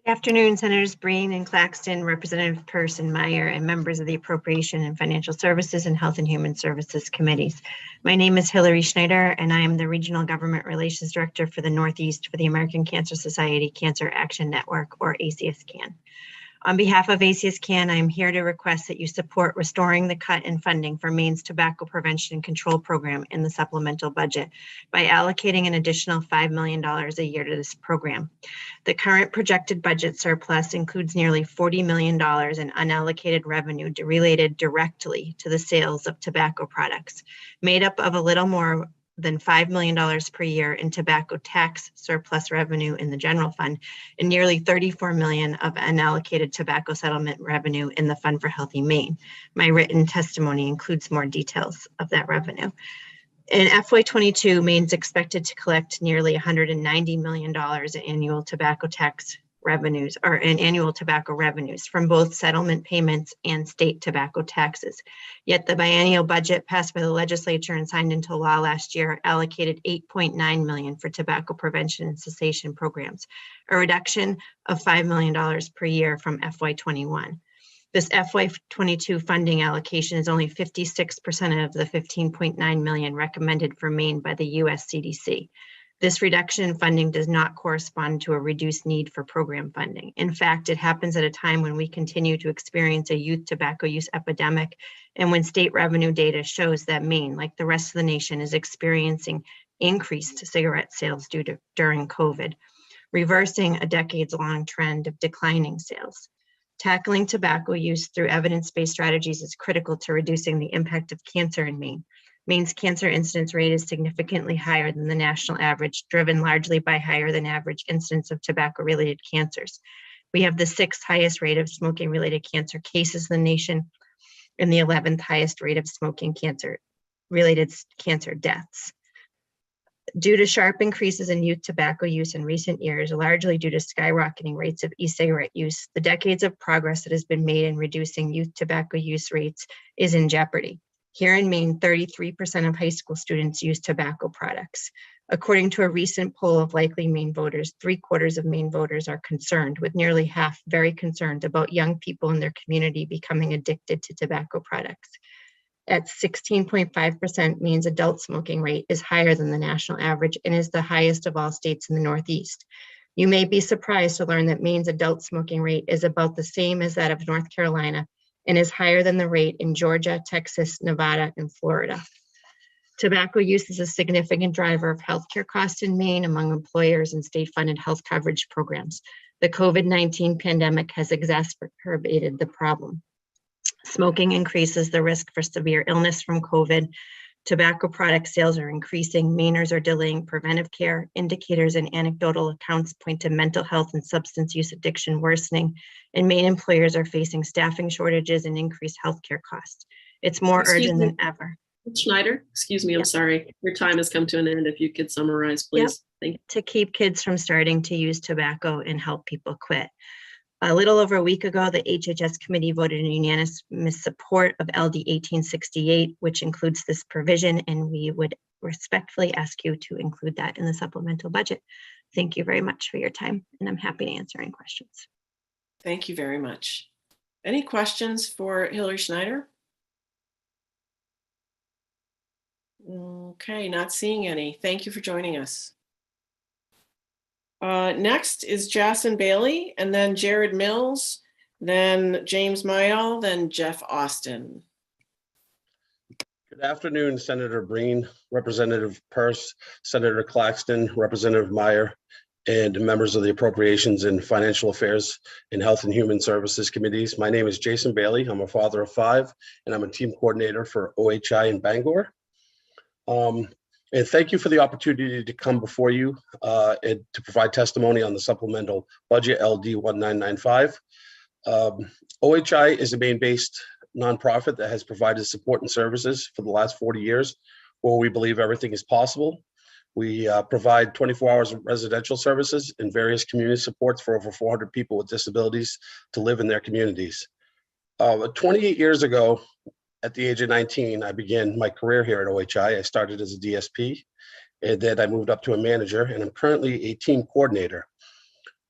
Good afternoon, Senators Breen and Claxton, Representative Peirce and Meyer, and members of the Appropriation and Financial Services and Health and Human Services Committees. My name is Hillary Schneider, and I am the Regional Government Relations Director for the Northeast for the American Cancer Society Cancer Action Network, or ACS-CAN. On behalf of ACS-CAN, I am here to request that you support restoring the cut in funding for Maine's tobacco prevention and control program in the supplemental budget by allocating an additional $5 million a year to this program. The current projected budget surplus includes nearly $40 million in unallocated revenue related directly to the sales of tobacco products, made up of a little more than $5 million per year in tobacco tax surplus revenue in the general fund, and nearly $34 million of unallocated tobacco settlement revenue in the Fund for Healthy Maine. My written testimony includes more details of that revenue. In FY22, Maine's expected to collect nearly $190 million in annual tobacco tax revenues, or in annual tobacco revenues from both settlement payments and state tobacco taxes. Yet the biennial budget passed by the legislature and signed into law last year allocated $8.9 million for tobacco prevention and cessation programs, a reduction of $5 million per year from FY21. This FY22 funding allocation is only 56% of the $15.9 million recommended for Maine by the US CDC. This reduction in funding does not correspond to a reduced need for program funding. In fact, it happens at a time when we continue to experience a youth tobacco use epidemic, and when state revenue data shows that Maine, like the rest of the nation, is experiencing increased cigarette sales during COVID, reversing a decades-long trend of declining sales. Tackling tobacco use through evidence-based strategies is critical to reducing the impact of cancer in Maine. Maine's cancer incidence rate is significantly higher than the national average, driven largely by higher than average incidence of tobacco-related cancers. We have the 6th highest rate of smoking-related cancer cases in the nation and the 11th highest rate of smoking cancer-related cancer deaths. Due to sharp increases in youth tobacco use in recent years, largely due to skyrocketing rates of e-cigarette use, the decades of progress that has been made in reducing youth tobacco use rates is in jeopardy. Here in Maine, 33% of high school students use tobacco products. According to a recent poll of likely Maine voters, 3/4 of Maine voters are concerned, with nearly half very concerned about young people in their community becoming addicted to tobacco products. At 16.5%, Maine's adult smoking rate is higher than the national average and is the highest of all states in the Northeast. You may be surprised to learn that Maine's adult smoking rate is about the same as that of North Carolina and is higher than the rate in Georgia, Texas, Nevada, and Florida. Tobacco use is a significant driver of healthcare costs in Maine among employers and state-funded health coverage programs. The COVID-19 pandemic has exacerbated the problem. Smoking increases the risk for severe illness from COVID. Tobacco product sales are increasing. Mainers are delaying preventive care. Indicators and anecdotal accounts point to mental health and substance use addiction worsening, and Maine employers are facing staffing shortages and increased healthcare costs. It's more urgent than ever. Schneider, excuse me, I'm sorry. Your time has come to an end. If you could summarize, please. Thank you. To keep kids from starting to use tobacco and help people quit. A little over a week ago, the HHS committee voted in unanimous support of LD 1868, which includes this provision, and we would respectfully ask you to include that in the supplemental budget. Thank you very much for your time, and I'm happy to answer any questions. Thank you very much. Any questions for Hillary Schneider? Okay, not seeing any. Thank you for joining us. Next is Jason Bailey, and then Jared Mills, then James Mayall, then Jeff Austin. Good afternoon, Senator Breen, Representative Peirce, Senator Claxton, Representative Meyer, and members of the Appropriations and Financial Affairs and Health and Human Services Committees. My name is Jason Bailey. I'm a father of 5, and I'm a team coordinator for OHI in Bangor. And thank you for the opportunity to come before you and to provide testimony on the supplemental budget LD 1995. OHI is a Maine-based nonprofit that has provided support and services for the last 40 years, where we believe everything is possible. We provide 24 hours of residential services and various community supports for over 400 people with disabilities to live in their communities. 28 years ago, at the age of 19, I began my career here at OHI. I started as a DSP, and then I moved up to a manager, and I'm currently a team coordinator,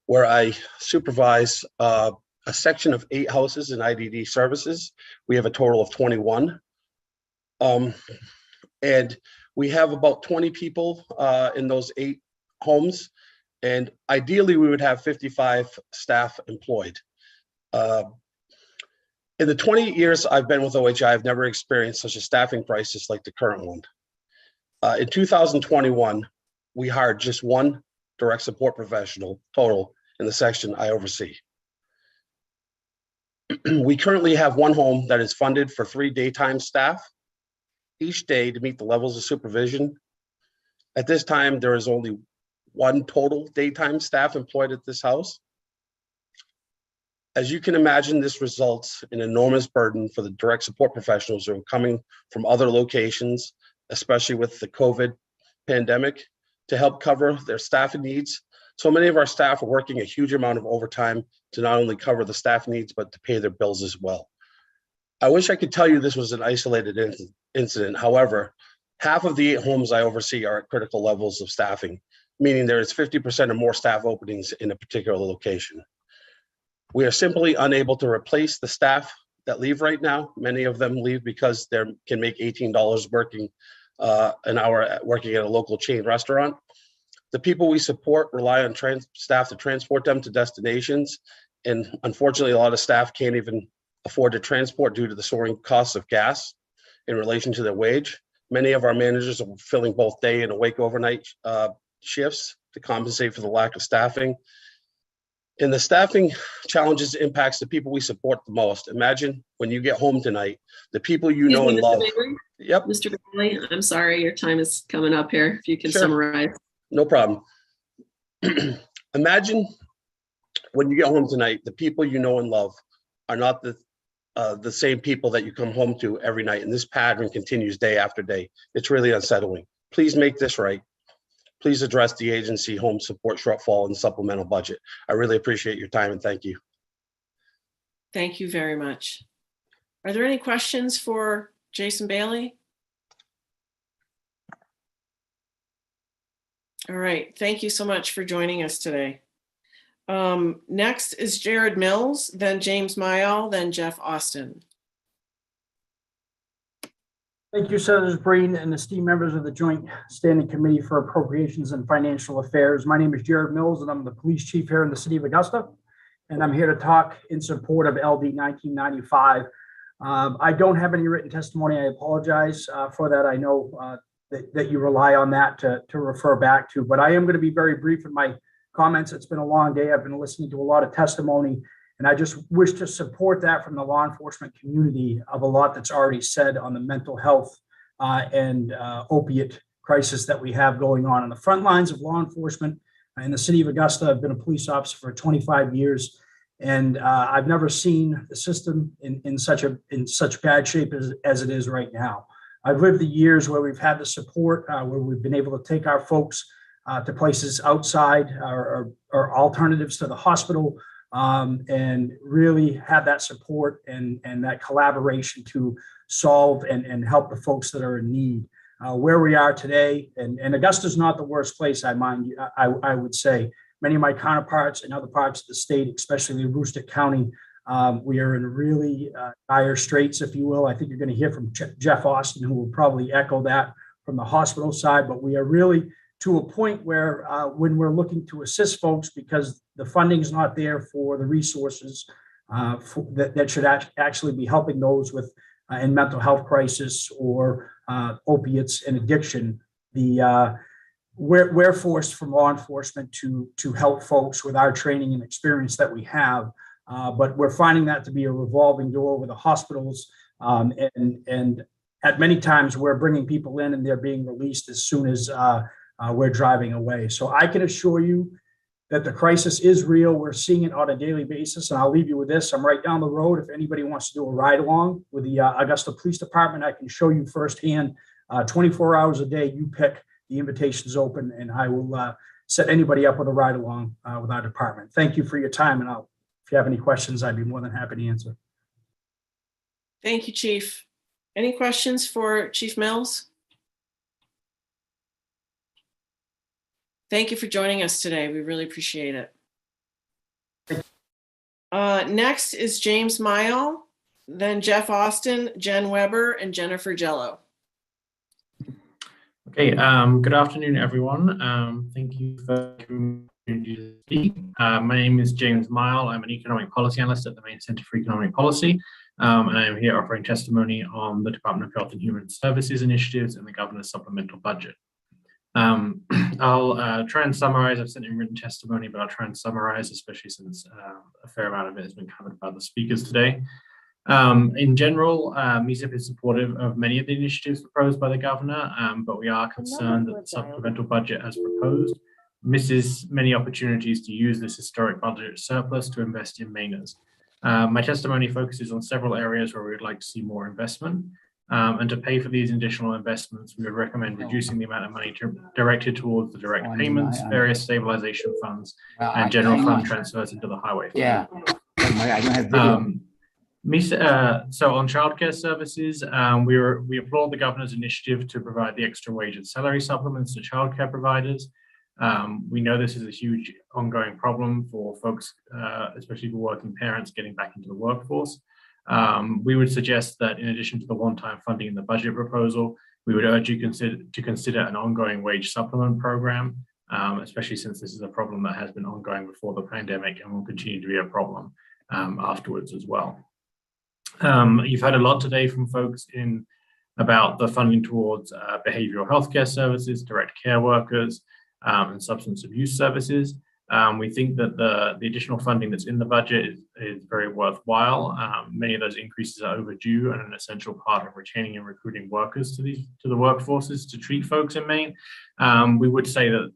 where I supervise a section of 8 houses in IDD services. We have a total of 21. And we have about 20 people in those 8 homes, and ideally we would have 55 staff employed. In the 20 years I've been with OHI, I've never experienced such a staffing crisis like the current one. In 2021, we hired just 1 direct support professional total in the section I oversee. We currently have 1 home that is funded for 3 daytime staff each day to meet the levels of supervision. At this time, there is only 1 total daytime staff employed at this house. As you can imagine, this results in enormous burden for the direct support professionals who are coming from other locations, especially with the COVID pandemic, to help cover their staffing needs. So many of our staff are working a huge amount of overtime to not only cover the staff needs, but to pay their bills as well. I wish I could tell you this was an isolated incident. However, half of the 8 homes I oversee are at critical levels of staffing, meaning there is 50% or more staff openings in a particular location. We are simply unable to replace the staff that leave right now. Many of them leave because they can make $18 working an hour working at a local chain restaurant. The people we support rely on staff to transport them to destinations. And unfortunately, a lot of staff can't even afford to transport due to the soaring costs of gas in relation to their wage. Many of our managers are filling both day and awake overnight shifts to compensate for the lack of staffing. And the staffing challenges impacts the people we support the most. Imagine when you get home tonight, the people you know and love. Yep. Mr. Bailey, I'm sorry, your time is coming up here. If you can summarize. No problem. Imagine when you get home tonight, the people you know and love are not the same people that you come home to every night. And this pattern continues day after day. It's really unsettling. Please make this right. please address the agency home support shortfall in the supplemental budget. I really appreciate your time and thank you. Thank you very much. Are there any questions for Jason Bailey? All right, thank you so much for joining us today. Next is Jared Mills, then James Mayall, then Jeff Austin. Thank you, Senators Breen and esteemed members of the Joint Standing Committee for Appropriations and Financial Affairs. My name is Jared Mills, and I'm the police chief here in the city of Augusta. And I'm here to talk in support of LD 1995. I don't have any written testimony. I apologize for that. I know that you rely on that to refer back to, but I am going to be very brief in my comments. It's been a long day. I've been listening to a lot of testimony, and I just wish to support that from the law enforcement community of a lot that's already said on the mental health and opiate crisis that we have going on the front lines of law enforcement. In the city of Augusta, I've been a police officer for 25 years, and I've never seen the system in such bad shape as it is right now. I've lived the years where we've had the support, where we've been able to take our folks to places outside or alternatives to the hospital, and really have that support and that collaboration to solve and help the folks that are in need. Where we are today, and Augusta's not the worst place, I would say. Many of my counterparts in other parts of the state, especially in Aroostook County, we are in really dire straits, if you will. I think you're going to hear from Jeff Austin, who will probably echo that from the hospital side, but we are really to a point where when we're looking to assist folks, because the funding is not there for the resources that should actually be helping those with in mental health crisis or opiates and addiction, we're forced from law enforcement to help folks with our training and experience that we have, but we're finding that to be a revolving door with the hospitals, and at many times we're bringing people in and they're being released as soon as we're driving away. So I can assure you that the crisis is real. We're seeing it on a daily basis. And I'll leave you with this. I'm right down the road. If anybody wants to do a ride along with the Augusta Police Department, I can show you firsthand, 24 hours a day, you pick, the invitation's open, and I will set anybody up with a ride along with our department. Thank you for your time. And if you have any questions, I'd be more than happy to answer. Thank you, Chief. Any questions for Chief Mills? Thank you for joining us today. We really appreciate it. Next is James Mayall, then Jeff Austin, Jen Weber, and Jennifer Jello. Okay, good afternoon, everyone. Thank you for coming to speak. My name is James Mayall. I'm an economic policy analyst at the Maine Center for Economic Policy, and I'm here offering testimony on the Department of Health and Human Services initiatives and the Governor's supplemental budget. I'll try and summarize. I've sent in written testimony, but I'll try and summarize, especially since a fair amount of it has been covered by the speakers today. In general, MESIP is supportive of many of the initiatives proposed by the Governor, but we are concerned that the supplemental budget as proposed misses many opportunities to use this historic budget surplus to invest in Mainers. My testimony focuses on several areas where we would like to see more investment. And to pay for these additional investments, we would recommend reducing the amount of money directed towards the direct payments, various stabilization funds, and general fund transfers into the highway fund. Yeah. I don't have video. So on childcare services, we applaud the Governor's initiative to provide the extra wage and salary supplements to childcare providers. We know this is a huge ongoing problem for folks, especially for working parents getting back into the workforce. We would suggest that in addition to the one-time funding in the budget proposal, we would urge you to consider an ongoing wage supplement program, especially since this is a problem that has been ongoing before the pandemic and will continue to be a problem afterwards as well. You've heard a lot today from folks about the funding towards behavioral healthcare services, direct care workers, and substance abuse services. We think that the additional funding that's in the budget is very worthwhile. Many of those increases are overdue and an essential part of retaining and recruiting workers to the workforces to treat folks in Maine. We would say that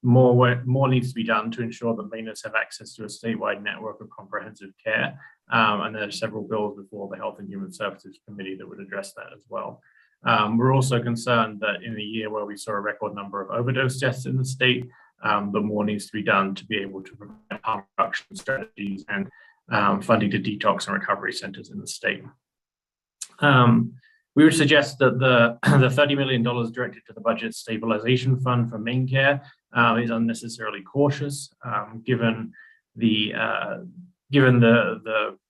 more needs to be done to ensure that Mainers have access to a statewide network of comprehensive care. And there are several bills before the Health and Human Services Committee that would address that as well. We're also concerned that in a year where we saw a record number of overdose deaths in the state, that more needs to be done to be able to provide harm reduction strategies and funding to detox and recovery centers in the state. We would suggest that the $30 million directed to the budget stabilization fund for main care is unnecessarily cautious, given the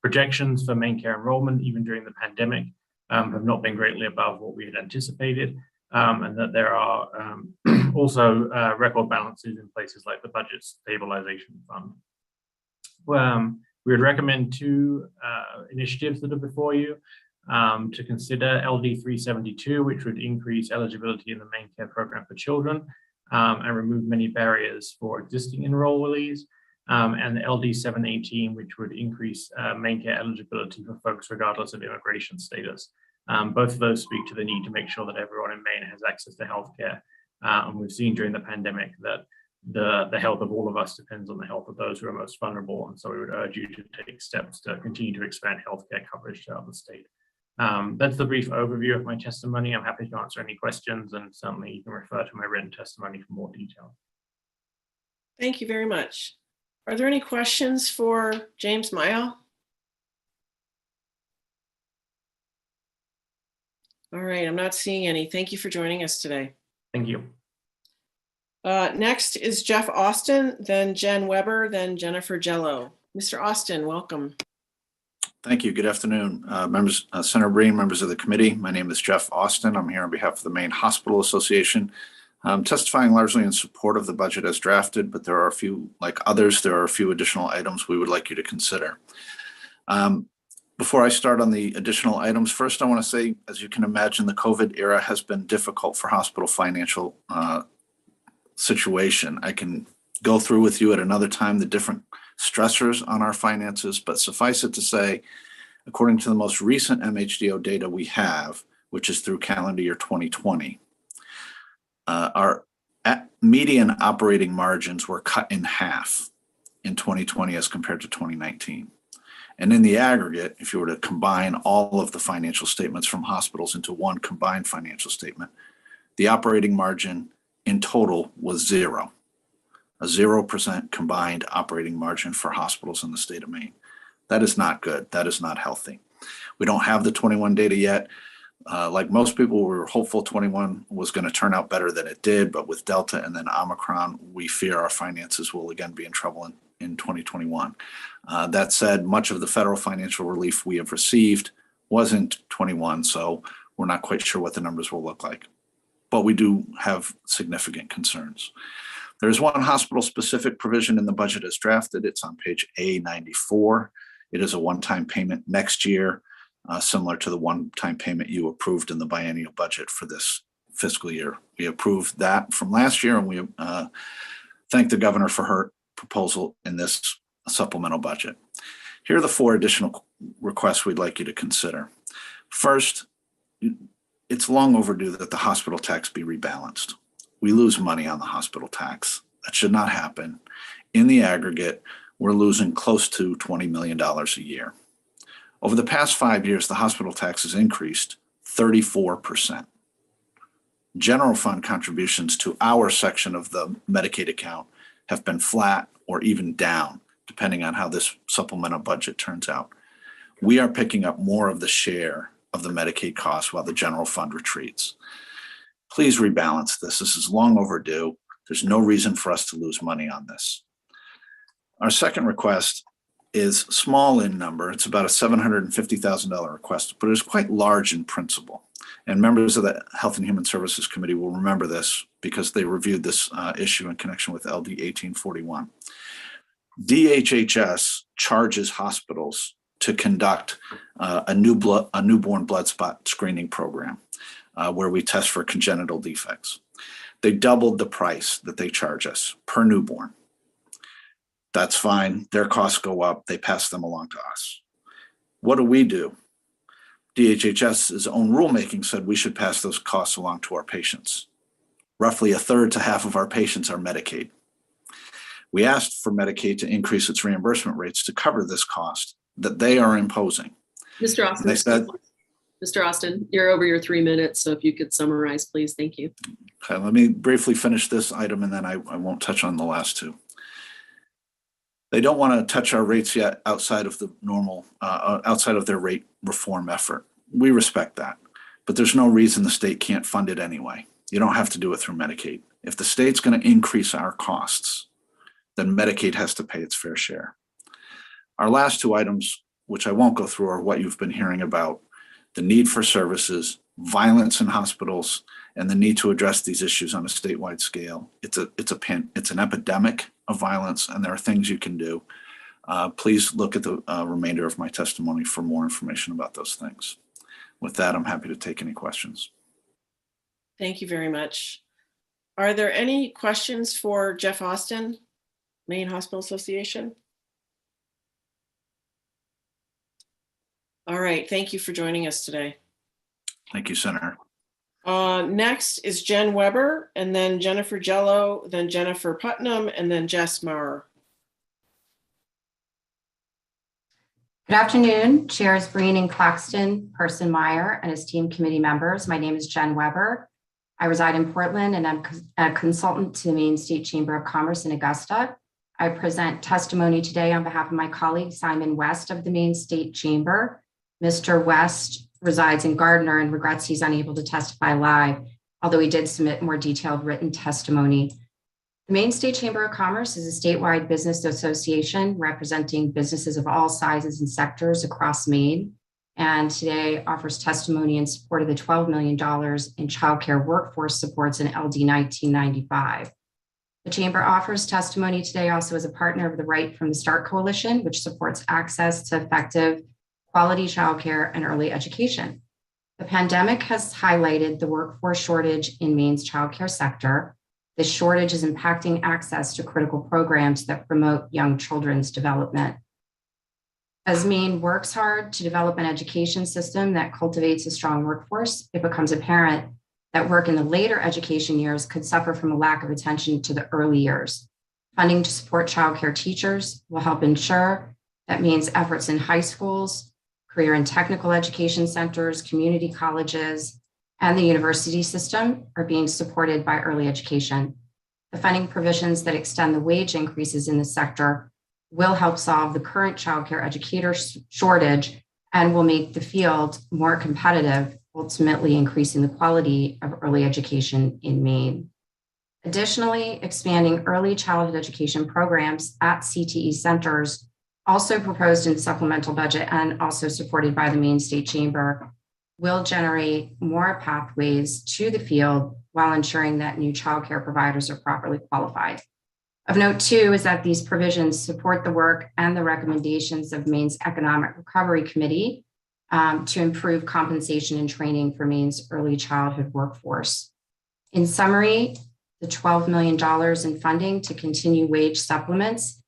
projections for main care enrollment, even during the pandemic, have not been greatly above what we had anticipated, and that there are also record balances in places like the budget stabilization fund. We would recommend two initiatives that are before you. To consider LD 372, which would increase eligibility in the main care program for children and remove many barriers for existing enrollees, and the LD 718, which would increase main care eligibility for folks regardless of immigration status. Both of those speak to the need to make sure that everyone in Maine has access to healthcare. And we've seen during the pandemic that the health of all of us depends on the health of those who are most vulnerable. And so we would urge you to take steps to continue to expand healthcare coverage throughout the state. That's the brief overview of my testimony. I'm happy to answer any questions, and certainly you can refer to my written testimony for more detail. Thank you very much. Are there any questions for James Mayo? All right, I'm not seeing any. Thank you for joining us today. Thank you. Next is Jeff Austin, then Jen Weber, then Jennifer Jello. Mr. Austin, welcome. Thank you. Good afternoon, members, Senator Breen, members of the committee. My name is Jeff Austin. I'm here on behalf of the Maine Hospital Association. I'm testifying largely in support of the budget as drafted, but there are a few, like others, there are a few additional items we would like you to consider. Before I start on the additional items, first I want to say, as you can imagine, the COVID era has been difficult for hospital financial situation. I can go through with you at another time the different stressors on our finances, but suffice it to say, according to the most recent MHDO data we have, which is through calendar year 2020, our median operating margins were cut in half in 2020 as compared to 2019. And in the aggregate, if you were to combine all of the financial statements from hospitals into one combined financial statement, the operating margin in total was zero. A 0% combined operating margin for hospitals in the state of Maine. That is not good. That is not healthy. We don't have the 21 data yet. Like most people, we were hopeful 21 was going to turn out better than it did, but with Delta and then Omicron, we fear our finances will again be in trouble in 2021. That said, much of the federal financial relief we have received wasn't 21, so we're not quite sure what the numbers will look like. But we do have significant concerns. There's one hospital-specific provision in the budget as drafted. It's on page A94. It is a one-time payment next year, similar to the one-time payment you approved in the biennial budget for this fiscal year. We approved that from last year, and we thank the governor for her proposal in this supplemental budget. Here are the four additional requests we'd like you to consider. First, it's long overdue that the hospital tax be rebalanced. We lose money on the hospital tax. That should not happen. In the aggregate, we're losing close to $20 million a year. Over the past 5 years, the hospital tax has increased 34%. General fund contributions to our section of the Medicaid account have been flat or even down, depending on how this supplemental budget turns out. We are picking up more of the share of the Medicaid costs while the general fund retreats. Please rebalance this. This is long overdue. There's no reason for us to lose money on this. Our second request is small in number. It's about a $750,000 request, but it's quite large in principle. And members of the Health and Human Services Committee will remember this because they reviewed this issue in connection with LD 1841. DHHS charges hospitals to conduct a newborn blood spot screening program where we test for congenital defects. They doubled the price that they charge us per newborn. That's fine. Their costs go up. They pass them along to us. What do? DHHS's own rulemaking said we should pass those costs along to our patients. Roughly a third to half of our patients are Medicaid. We asked for Medicaid to increase its reimbursement rates to cover this cost that they are imposing. Mr. Austin, they said, Mr. Austin, you're over your 3 minutes, so if you could summarize, please. Thank you. Okay, let me briefly finish this item and then I won't touch on the last two. They don't want to touch our rates yet outside of the normal, outside of their rate reform effort. We respect that, but there's no reason the state can't fund it anyway. You don't have to do it through Medicaid. If the state's going to increase our costs, then Medicaid has to pay its fair share. Our last two items, which I won't go through, are what you've been hearing about: the need for services, violence in hospitals, and the need to address these issues on a statewide scale. It's an epidemic of violence, and there are things you can do. Please look at the remainder of my testimony for more information about those things. With that, I'm happy to take any questions. Thank you very much. Are there any questions for Jeff Austin, Maine Hospital Association? All right, thank you for joining us today. Thank you, Senator. Next is Jen Weber, and then Jennifer Jello, then Jennifer Putnam, and then Jess Maurer. Good afternoon, Chairs Breen and Claxton, Person Meyer, and esteemed committee members. My name is Jen Weber. I reside in Portland, and I'm a consultant to the Maine State Chamber of Commerce in Augusta. I present testimony today on behalf of my colleague, Simon West of the Maine State Chamber. Mr. West resides in Gardner and regrets he's unable to testify live, although he did submit more detailed written testimony. The Maine State Chamber of Commerce is a statewide business association representing businesses of all sizes and sectors across Maine, and today offers testimony in support of the $12 million in childcare workforce supports in LD 1995. The Chamber offers testimony today also as a partner of the Right from the Start Coalition, which supports access to effective quality childcare and early education. The pandemic has highlighted the workforce shortage in Maine's childcare sector. This shortage is impacting access to critical programs that promote young children's development. As Maine works hard to develop an education system that cultivates a strong workforce, it becomes apparent that work in the later education years could suffer from a lack of attention to the early years. Funding to support childcare teachers will help ensure that Maine's efforts in high schools, career and technical education centers, community colleges, and the university system are being supported by early education. The funding provisions that extend the wage increases in the sector will help solve the current childcare educator shortage and will make the field more competitive, ultimately increasing the quality of early education in Maine. Additionally, expanding early childhood education programs at CTE centers, also proposed in supplemental budget and also supported by the Maine State Chamber, will generate more pathways to the field while ensuring that new childcare providers are properly qualified. Of note too is that these provisions support the work and the recommendations of Maine's Economic Recovery Committee to improve compensation and training for Maine's early childhood workforce. In summary, the $12 million in funding to continue wage supplements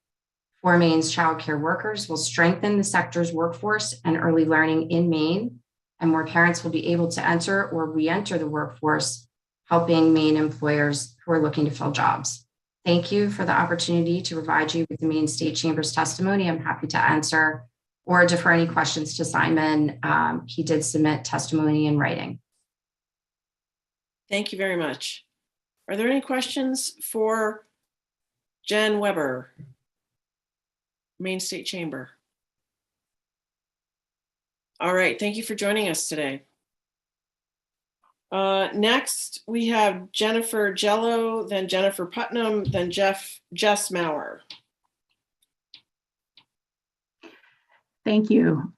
for Maine's childcare workers will strengthen the sector's workforce and early learning in Maine, and more parents will be able to enter or re-enter the workforce, helping Maine employers who are looking to fill jobs. Thank you for the opportunity to provide you with the Maine State Chamber's testimony. I'm happy to answer or defer any questions to Simon. He did submit testimony in writing. Thank you very much. Are there any questions for Jen Weber, Maine State Chamber? All right, thank you for joining us today. Next, we have Jennifer Jello, then Jennifer Putnam, then Jess Maurer. Thank you.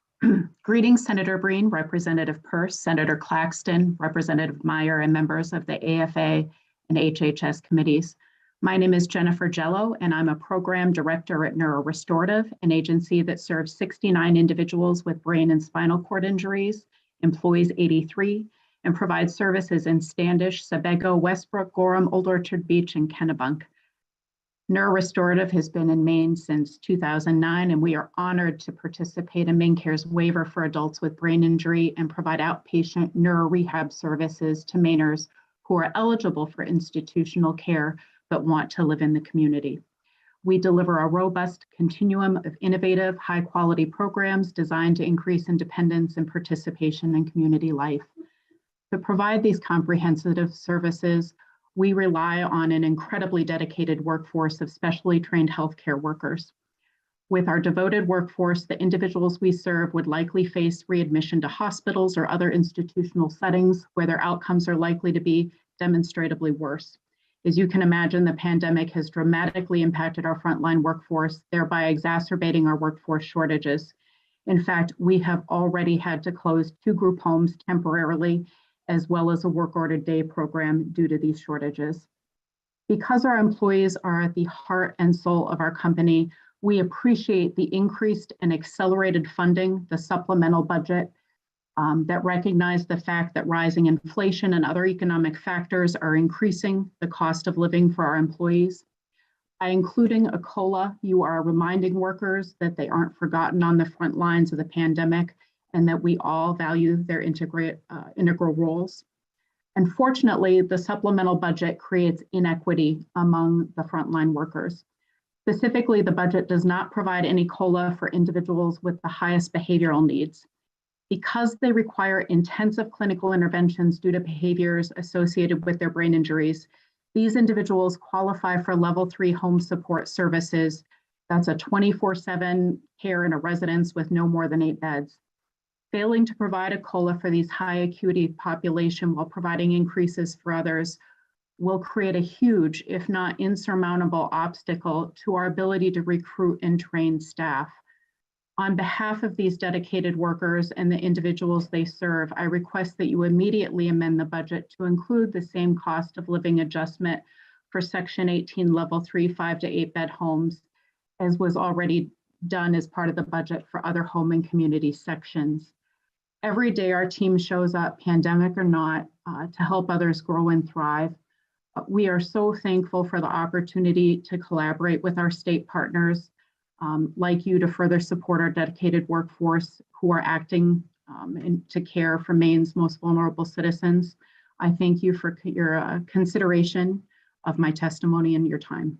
Greetings, Senator Breen, Representative Peirce, Senator Claxton, Representative Meyer, and members of the AFA and HHS committees. My name is Jennifer Jello, and I'm a program director at NeuroRestorative, an agency that serves 69 individuals with brain and spinal cord injuries, employs 83, and provides services in Standish, Sebago, Westbrook, Gorham, Old Orchard Beach, and Kennebunk. NeuroRestorative has been in Maine since 2009, and we are honored to participate in MaineCare's waiver for adults with brain injury and provide outpatient neurorehab services to Mainers who are eligible for institutional care but want to live in the community. We deliver a robust continuum of innovative, high-quality programs designed to increase independence and participation in community life. To provide these comprehensive services, we rely on an incredibly dedicated workforce of specially trained healthcare workers. With our devoted workforce, the individuals we serve would likely face readmission to hospitals or other institutional settings where their outcomes are likely to be demonstrably worse. As you can imagine, the pandemic has dramatically impacted our frontline workforce, thereby exacerbating our workforce shortages. In fact, we have already had to close 2 group homes temporarily, as well as a work order day program due to these shortages. Because our employees are at the heart and soul of our company, we appreciate the increased and accelerated funding, the supplemental budget, that recognize the fact that rising inflation and other economic factors are increasing the cost of living for our employees. By including a COLA, you are reminding workers that they aren't forgotten on the front lines of the pandemic and that we all value their integral roles. Unfortunately, the supplemental budget creates inequity among the frontline workers. Specifically, the budget does not provide any COLA for individuals with the highest behavioral needs. Because they require intensive clinical interventions due to behaviors associated with their brain injuries, these individuals qualify for level 3 home support services. That's a 24/7 care in a residence with no more than 8 beds. Failing to provide a COLA for these high acuity population while providing increases for others will create a huge, if not insurmountable, obstacle to our ability to recruit and train staff. On behalf of these dedicated workers and the individuals they serve, I request that you immediately amend the budget to include the same cost of living adjustment for Section 18 Level 3 5 to 8 bed homes as was already done as part of the budget for other home and community sections. Every day our team shows up, pandemic or not, to help others grow and thrive. We are so thankful for the opportunity to collaborate with our state partners like you to further support our dedicated workforce who are acting to care for Maine's most vulnerable citizens. I thank you for your consideration of my testimony and your time.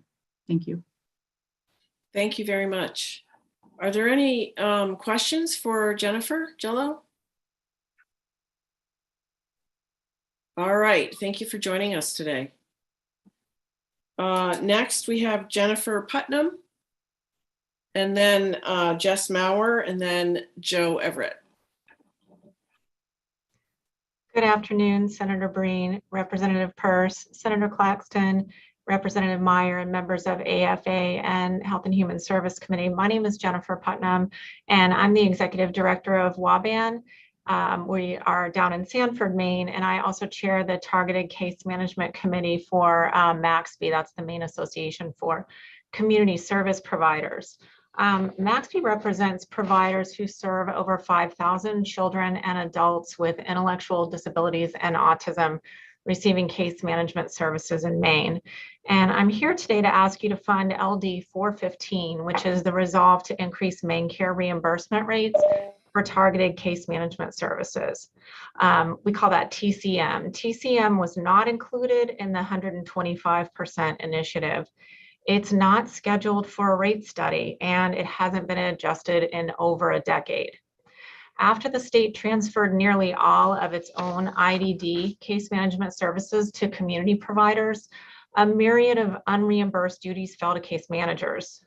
Thank you. Thank you very much. Are there any questions for Jennifer Jello? All right, thank you for joining us today. Next, we have Jennifer Putnam, and then Jess Maurer, and then Joe Everett. Good afternoon, Senator Breen, Representative Peirce, Senator Claxton, Representative Meyer, and members of AFA and Health and Human Service Committee. My name is Jennifer Putnam, and I'm the Executive Director of WABAN. We are down in Sanford, Maine, and I also chair the Targeted Case Management Committee for MAXP. That's the Maine Association for Community Service Providers. MAXP represents providers who serve over 5,000 children and adults with intellectual disabilities and autism receiving case management services in Maine. And I'm here today to ask you to fund LD 415, which is the resolve to increase MaineCare reimbursement rates for targeted case management services. We call that TCM. TCM was not included in the 125% initiative. It's not scheduled for a rate study, and it hasn't been adjusted in over a decade. After the state transferred nearly all of its own IDD case management services to community providers, a myriad of unreimbursed duties fell to case managers.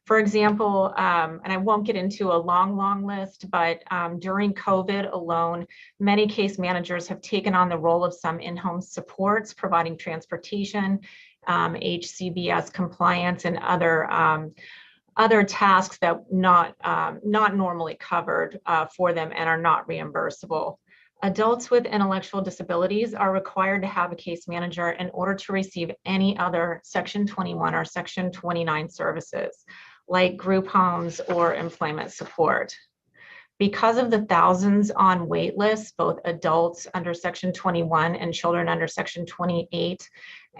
For example, and I won't get into a long list, but during COVID alone, many case managers have taken on the role of some in-home supports, providing transportation, HCBS compliance, and other tasks that not normally covered for them and are not reimbursable. Adults with intellectual disabilities are required to have a case manager in order to receive any other Section 21 or Section 29 services, like group homes or employment support. Because of the thousands on wait lists, both adults under Section 21 and children under Section 28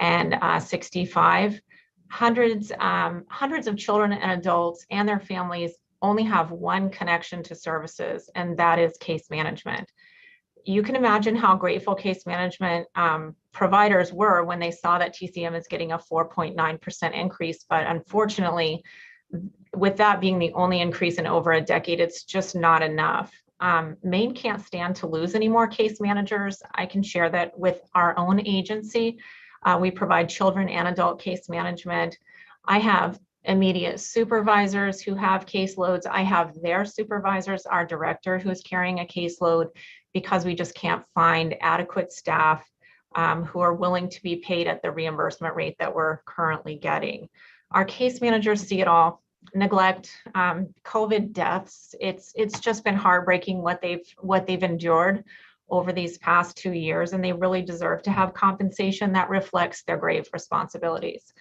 and 65, hundreds of children and adults and their families only have one connection to services, and that is case management. You can imagine how grateful case management providers were when they saw that TCM is getting a 4.9% increase. But unfortunately, with that being the only increase in over a decade, it's just not enough. Maine can't stand to lose any more case managers. I can share that with our own agency. We provide children and adult case management. I have immediate supervisors who have caseloads. I have their supervisors, our director who is carrying a caseload, because we just can't find adequate staff who are willing to be paid at the reimbursement rate that we're currently getting. Our case managers see it all: neglect, COVID deaths. It's just been heartbreaking what they've endured over these past 2 years, and they really deserve to have compensation that reflects their grave responsibilities.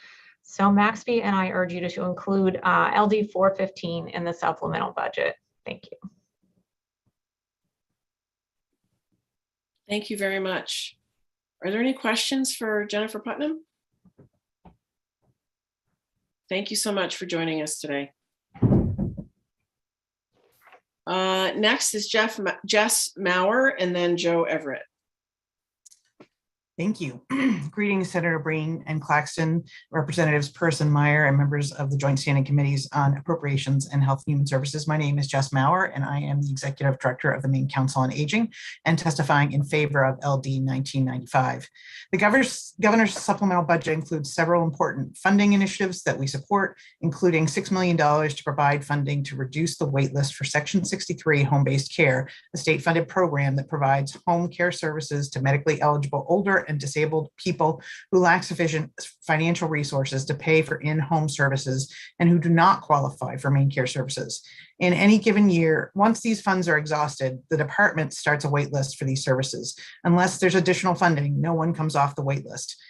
So Maxby and I urge you to include LD 415 in the supplemental budget. Thank you. Thank you very much. Are there any questions for Jennifer Putnam? Thank you so much for joining us today. Next is Jess Maurer and then Joe Everett. Thank you. Greetings, Senator Breen and Claxton, Representatives Peirce and Meyer, and members of the Joint Standing Committees on Appropriations and Health and Human Services. My name is Jess Maurer, and I am the Executive Director of the Maine Council on Aging and testifying in favor of LD 1995. The Governor's supplemental budget includes several important funding initiatives that we support, including $6 million to provide funding to reduce the wait list for Section 63 home-based care, a state-funded program that provides home care services to medically eligible older and disabled people who lack sufficient financial resources to pay for in-home services and who do not qualify for Maine Care Services. In any given year, once these funds are exhausted, the department starts a wait list for these services. Unless there's additional funding, no one comes off the wait list.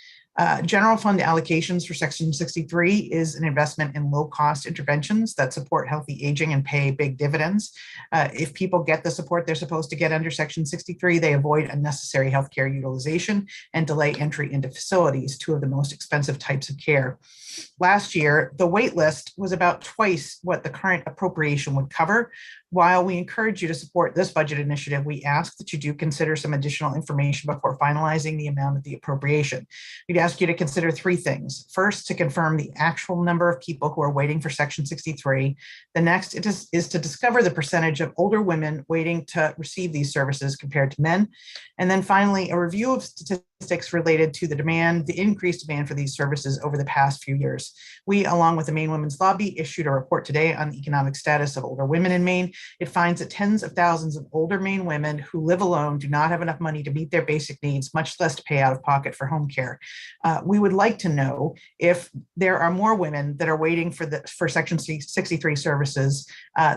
General fund allocations for Section 63 is an investment in low-cost interventions that support healthy aging and pay big dividends. If people get the support they're supposed to get under Section 63, they avoid unnecessary healthcare utilization and delay entry into facilities, two of the most expensive types of care. Last year, the wait list was about twice what the current appropriation would cover. While we encourage you to support this budget initiative, we ask that you do consider some additional information before finalizing the amount of the appropriation. We'd ask you to consider three things. First, to confirm the actual number of people who are waiting for Section 63. The next is to discover the percentage of older women waiting to receive these services compared to men. And then finally, a review of statistics related to the increased demand for these services over the past few years. We, along with the Maine Women's Lobby, issued a report today on the economic status of older women in Maine. It finds that tens of thousands of older Maine women who live alone do not have enough money to meet their basic needs, much less to pay out of pocket for home care. We would like to know if there are more women that are waiting for Section 63 services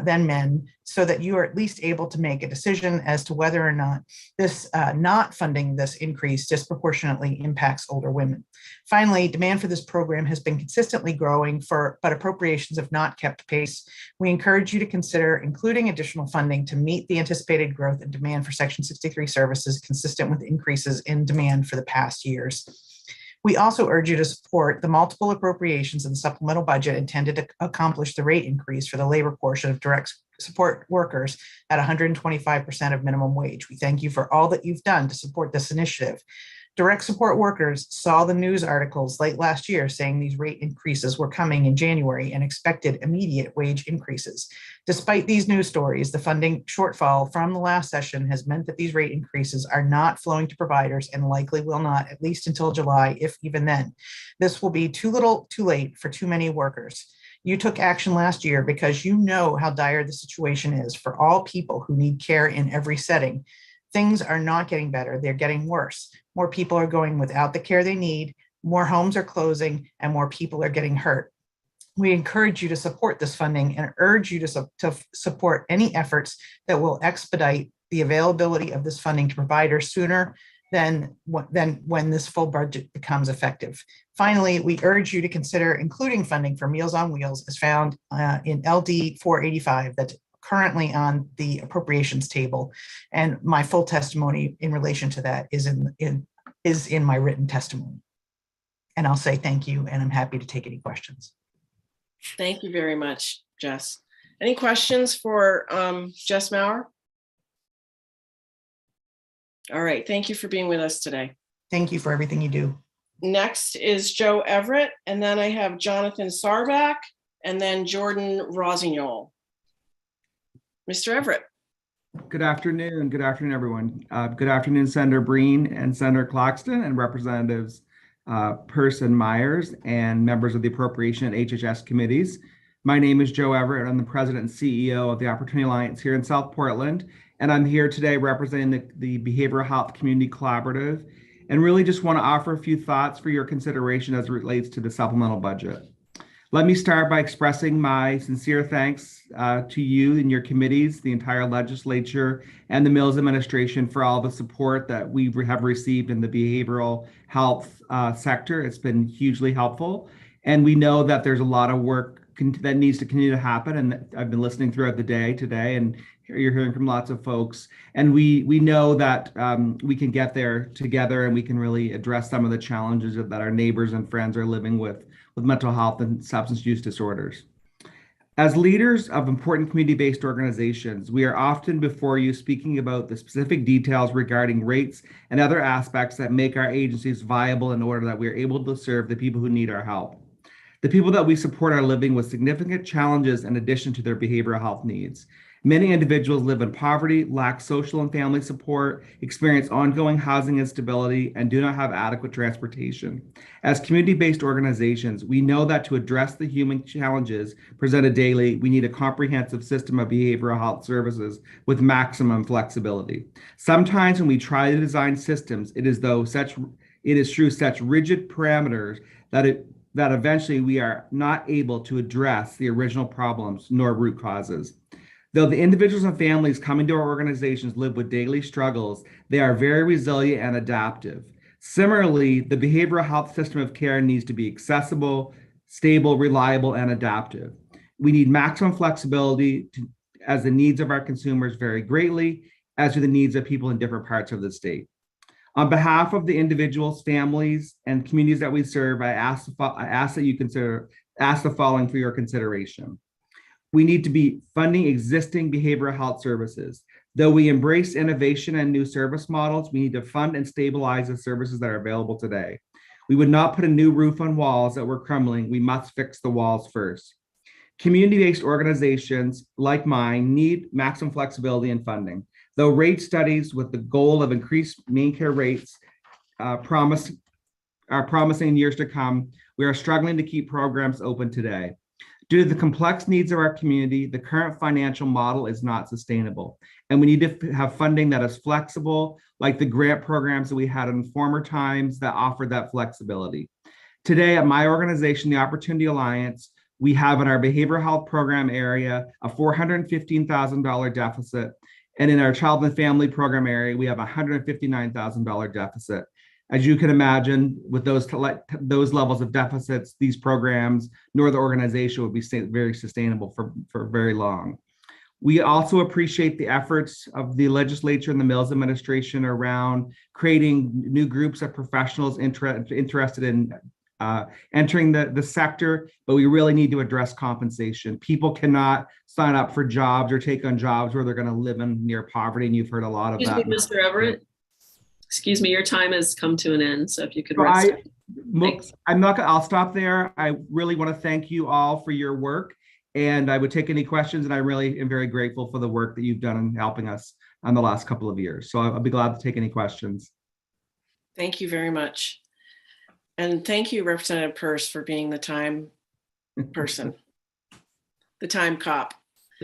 than men, so that you are at least able to make a decision as to whether or not this not funding this increase disproportionately impacts older women. Finally, demand for this program has been consistently growing, but appropriations have not kept pace. We encourage you to consider including additional funding to meet the anticipated growth and demand for Section 63 services consistent with increases in demand for the past years. We also urge you to support the multiple appropriations in the supplemental budget intended to accomplish the rate increase for the labor portion of direct support workers at 125% of minimum wage. We thank you for all that you've done to support this initiative. Direct support workers saw the news articles late last year saying these rate increases were coming in January and expected immediate wage increases. Despite these news stories, the funding shortfall from the last session has meant that these rate increases are not flowing to providers and likely will not, at least until July, if even then. This will be too little, too late for too many workers. You took action last year because you know how dire the situation is for all people who need care in every setting. Things are not getting better, they're getting worse. More people are going without the care they need, more homes are closing, and more people are getting hurt. We encourage you to support this funding and urge you to support any efforts that will expedite the availability of this funding to providers sooner than when this full budget becomes effective. Finally, we urge you to consider including funding for Meals on Wheels as found in LD 485 that's currently on the appropriations table. And my full testimony in relation to that is in my written testimony. And I'll say thank you, and I'm happy to take any questions. Thank you very much, Jess. Any questions for Jess Maurer? All right, thank you for being with us today. Thank you for everything you do. Next is Joe Everett, and then I have Jonathan Sarback, and then Jordan Rosignol. Mr. Everett. Good afternoon. Good afternoon, everyone. Good afternoon, Senator Breen and Senator Claxton and Representatives Peirce and Myers and members of the Appropriation and HHS committees. My name is Joe Everett. I'm the President and CEO of the Opportunity Alliance here in South Portland, and I'm here today representing the Behavioral Health Community Collaborative, and really just want to offer a few thoughts for your consideration as it relates to the supplemental budget. Let me start by expressing my sincere thanks to you and your committees, the entire legislature, and the Mills administration for all the support that we have received in the behavioral health sector. It's been hugely helpful. And we know that there's a lot of work that needs to continue to happen. And I've been listening throughout the day today, and you're hearing from lots of folks. And we know that we can get there together, and we can really address some of the challenges that our neighbors and friends are living with mental health and substance use disorders. As leaders of important community-based organizations, we are often before you speaking about the specific details regarding rates and other aspects that make our agencies viable in order that we are able to serve the people who need our help. The people that we support are living with significant challenges in addition to their behavioral health needs. Many individuals live in poverty, lack social and family support, experience ongoing housing instability, and do not have adequate transportation. As community-based organizations, we know that to address the human challenges presented daily, we need a comprehensive system of behavioral health services with maximum flexibility. Sometimes when we try to design systems, it is through such rigid parameters that eventually we are not able to address the original problems nor root causes. Though the individuals and families coming to our organizations live with daily struggles, they are very resilient and adaptive. Similarly, the behavioral health system of care needs to be accessible, stable, reliable, and adaptive. We need maximum flexibility as the needs of our consumers vary greatly, as do the needs of people in different parts of the state. On behalf of the individuals, families, and communities that we serve, I ask that you ask the following for your consideration. We need to be funding existing behavioral health services. Though we embrace innovation and new service models, we need to fund and stabilize the services that are available today. We would not put a new roof on walls that were crumbling. We must fix the walls first. Community-based organizations like mine need maximum flexibility in funding. Though rate studies with the goal of increased main care rates are promising in years to come, we are struggling to keep programs open today. Due to the complex needs of our community, the current financial model is not sustainable, and we need to have funding that is flexible, like the grant programs that we had in former times that offered that flexibility. Today at my organization, the Opportunity Alliance, we have in our behavioral health program area a $415,000 deficit, and in our child and family program area, we have a $159,000 deficit. As you can imagine, with those levels of deficits, these programs nor the organization would be very sustainable for very long. We also appreciate the efforts of the legislature and the Mills administration around creating new groups of professionals interested in entering the sector, but we really need to address compensation. People cannot sign up for jobs or take on jobs where they're going to live in near poverty, and you've heard a lot of that. Excuse me, Mr. Everett. Excuse me, your time has come to an end, so if you could I'll stop there. I really want to thank you all for your work, and I would take any questions, and I really am very grateful for the work that you've done in helping us on the last couple of years. So I'll be glad to take any questions. Thank you very much. And thank you, Representative Peirce, for being the time person, the time cop.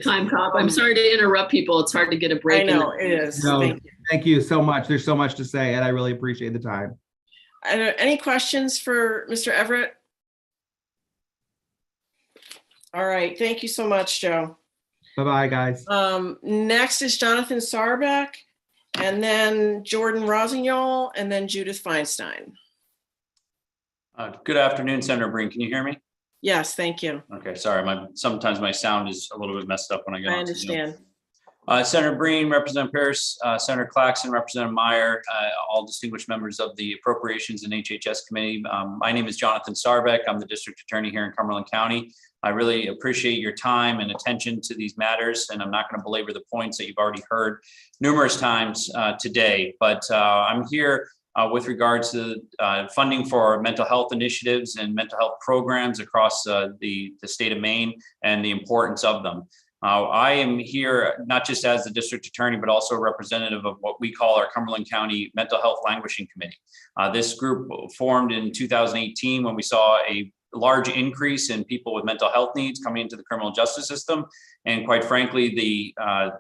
Time cop. I'm sorry to interrupt people. It's hard to get a break. I know it is. No, thank you so much. There's so much to say, and I really appreciate the time. Any questions for Mr. Everett? All right. Thank you so much, Joe. Bye-bye, guys. Next is Jonathan Sarback, and then Jordan Rosignol, and then Judith Feinstein. Good afternoon, Senator Breen. Can you hear me? Yes, thank you. Okay, sorry. Sometimes my sound is a little bit messed up when I get on. I understand. Senator Breen, Representative Pierce, Senator Claxton, Representative Meyer, all distinguished members of the Appropriations and HHS Committee. My name is Jonathan Sarbeck. I'm the District Attorney here in Cumberland County. I really appreciate your time and attention to these matters, and I'm not going to belabor the points that you've already heard numerous times today, but I'm here with regards to funding for mental health initiatives and mental health programs across the state of Maine and the importance of them. I am here not just as the district attorney, but also a representative of what we call our Cumberland County Mental Health Languishing Committee. This group formed in 2018 when we saw a large increase in people with mental health needs coming into the criminal justice system. And quite frankly, the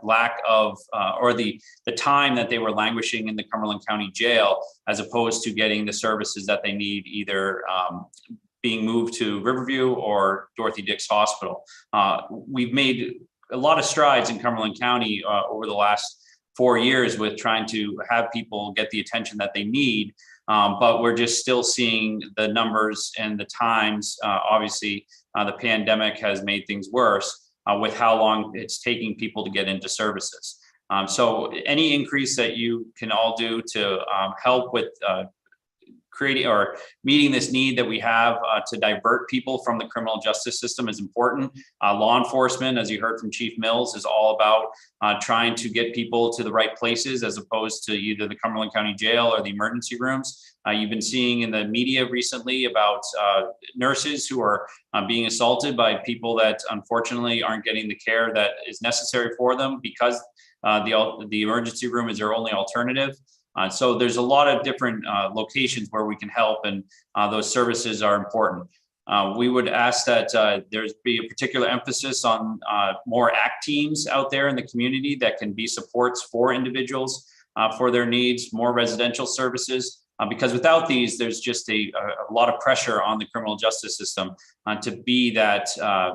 lack of, or the time that they were languishing in the Cumberland County Jail, as opposed to getting the services that they need, either being moved to Riverview or Dorothy Dix Hospital. We've made a lot of strides in Cumberland County over the last 4 years with trying to have people get the attention that they need. But we're just still seeing the numbers and the times. Obviously, the pandemic has made things worse with how long it's taking people to get into services. So any increase that you can all do to help with creating or meeting this need that we have to divert people from the criminal justice system is important. Law enforcement, as you heard from Chief Mills, is all about trying to get people to the right places as opposed to either the Cumberland County Jail or the emergency rooms. You've been seeing in the media recently about nurses who are being assaulted by people that unfortunately aren't getting the care that is necessary for them because the emergency room is their only alternative. So there's a lot of different locations where we can help, and those services are important. We would ask that there's be a particular emphasis on more ACT teams out there in the community that can be supports for individuals for their needs, more residential services, because without these, there's just a lot of pressure on the criminal justice system to be that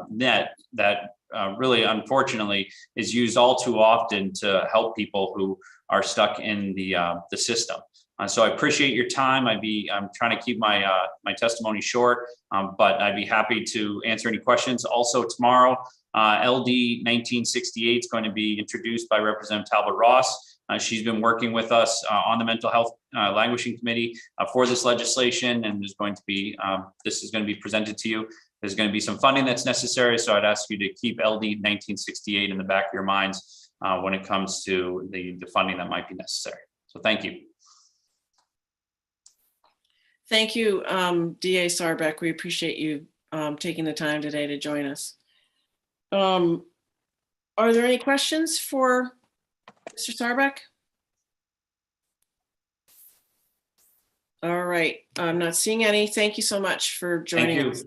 net that really, unfortunately, is used all too often to help people who are stuck in the system. So I appreciate your time. I'm trying to keep my my testimony short, but I'd be happy to answer any questions. Also tomorrow, LD 1968 is going to be introduced by Representative Talbot Ross. She's been working with us on the Mental Health Languishing Committee for this legislation, and there's going to be this is going to be presented to you. There's going to be some funding that's necessary, so I'd ask you to keep LD 1968 in the back of your minds when it comes to the funding that might be necessary. So thank you. Thank you, DA Sarbeck. We appreciate you taking the time today to join us. Are there any questions for Mr. Sarbeck? All right, I'm not seeing any. Thank you so much for joining us.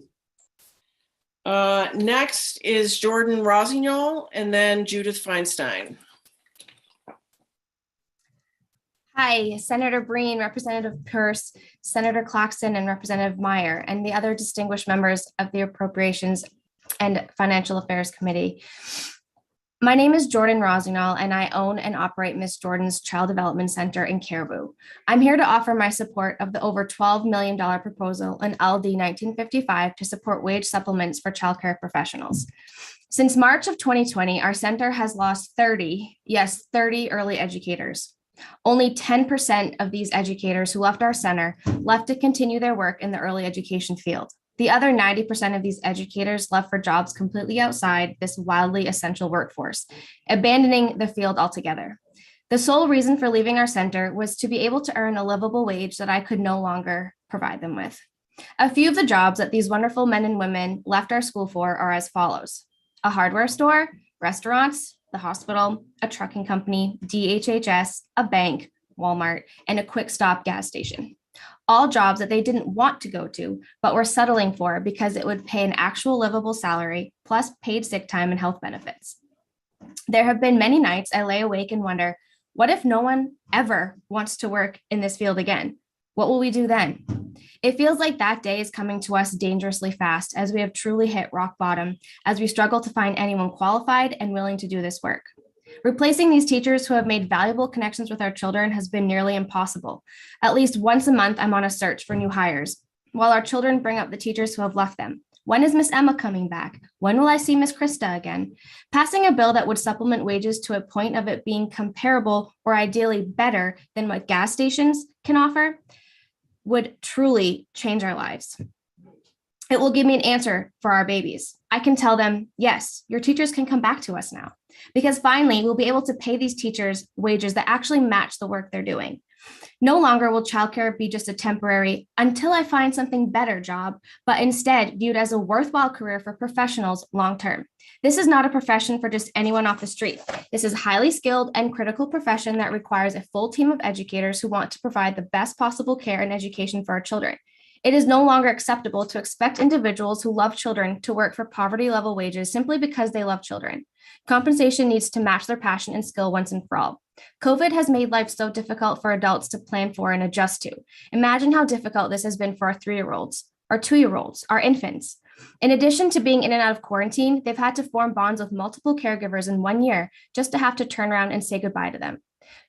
Next is Jordan Rosignol and then Judith Feinstein. Hi, Senator Breen, Representative Pierce, Senator Claxton, and Representative Meyer, and the other distinguished members of the Appropriations and Financial Affairs Committee. My name is Jordan Rosignol, and I own and operate Miss Jordan's Child Development Center in Caribou. I'm here to offer my support of the over $12 million proposal in LD 1955 to support wage supplements for childcare professionals. Since March of 2020, our center has lost 30 early educators. Only 10% of these educators who left our center left to continue their work in the early education field. The other 90% of these educators left for jobs completely outside this wildly essential workforce, abandoning the field altogether. The sole reason for leaving our center was to be able to earn a livable wage that I could no longer provide them with. A few of the jobs that these wonderful men and women left our school for are as follows: a hardware store, restaurants, the hospital, a trucking company, DHHS, a bank, Walmart, and a quick stop gas station. All jobs that they didn't want to go to, but were settling for because it would pay an actual livable salary, plus paid sick time and health benefits. There have been many nights I lay awake and wonder, what if no one ever wants to work in this field again? What will we do then? It feels like that day is coming to us dangerously fast, as we have truly hit rock bottom, as we struggle to find anyone qualified and willing to do this work. Replacing these teachers who have made valuable connections with our children has been nearly impossible. At least once a month, I'm on a search for new hires, while our children bring up the teachers who have left them. When is Miss Emma coming back? When will I see Miss Krista again? Passing a bill that would supplement wages to a point of it being comparable or ideally better than what gas stations can offer would truly change our lives. It will give me an answer for our babies. I can tell them, yes, your teachers can come back to us now, because finally we'll be able to pay these teachers wages that actually match the work they're doing. No longer will childcare be just a temporary until I find something better job, but instead viewed as a worthwhile career for professionals long-term. This is not a profession for just anyone off the street. This is a highly skilled and critical profession that requires a full team of educators who want to provide the best possible care and education for our children. It is no longer acceptable to expect individuals who love children to work for poverty-level wages simply because they love children. Compensation needs to match their passion and skill once and for all. COVID has made life so difficult for adults to plan for and adjust to. Imagine how difficult this has been for our 3-year-olds, our 2-year-olds, our infants. In addition to being in and out of quarantine, they've had to form bonds with multiple caregivers in 1 year just to have to turn around and say goodbye to them.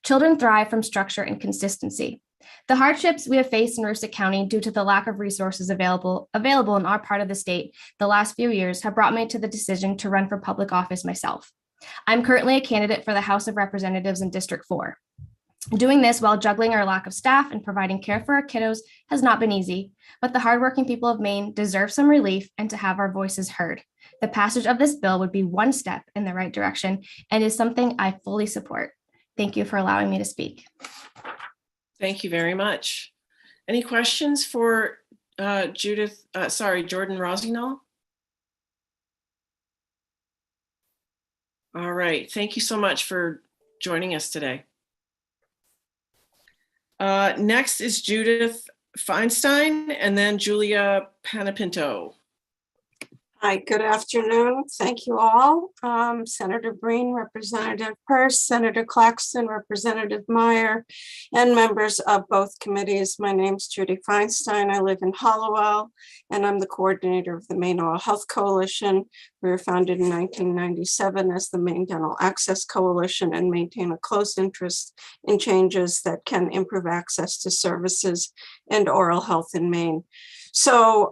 Children thrive from structure and consistency. The hardships we have faced in Aroostook County due to the lack of resources available in our part of the state the last few years have brought me to the decision to run for public office myself. I'm currently a candidate for the House of Representatives in District 4. Doing this while juggling our lack of staff and providing care for our kiddos has not been easy, but the hardworking people of Maine deserve some relief and to have our voices heard. The passage of this bill would be one step in the right direction and is something I fully support. Thank you for allowing me to speak. Thank you very much. Any questions for Jordan Rossignol? All right, thank you so much for joining us today. Next is Judith Feinstein and then Julia Panapinto. Hi, good afternoon. Thank you all. Senator Breen, Representative Peirce, Senator Claxton, Representative Meyer, and members of both committees. My name's Judy Feinstein. I live in Hollowell, and I'm the coordinator of the Maine Oral Health Coalition. We were founded in 1997 as the Maine Dental Access Coalition and maintain a close interest in changes that can improve access to services and oral health in Maine. So,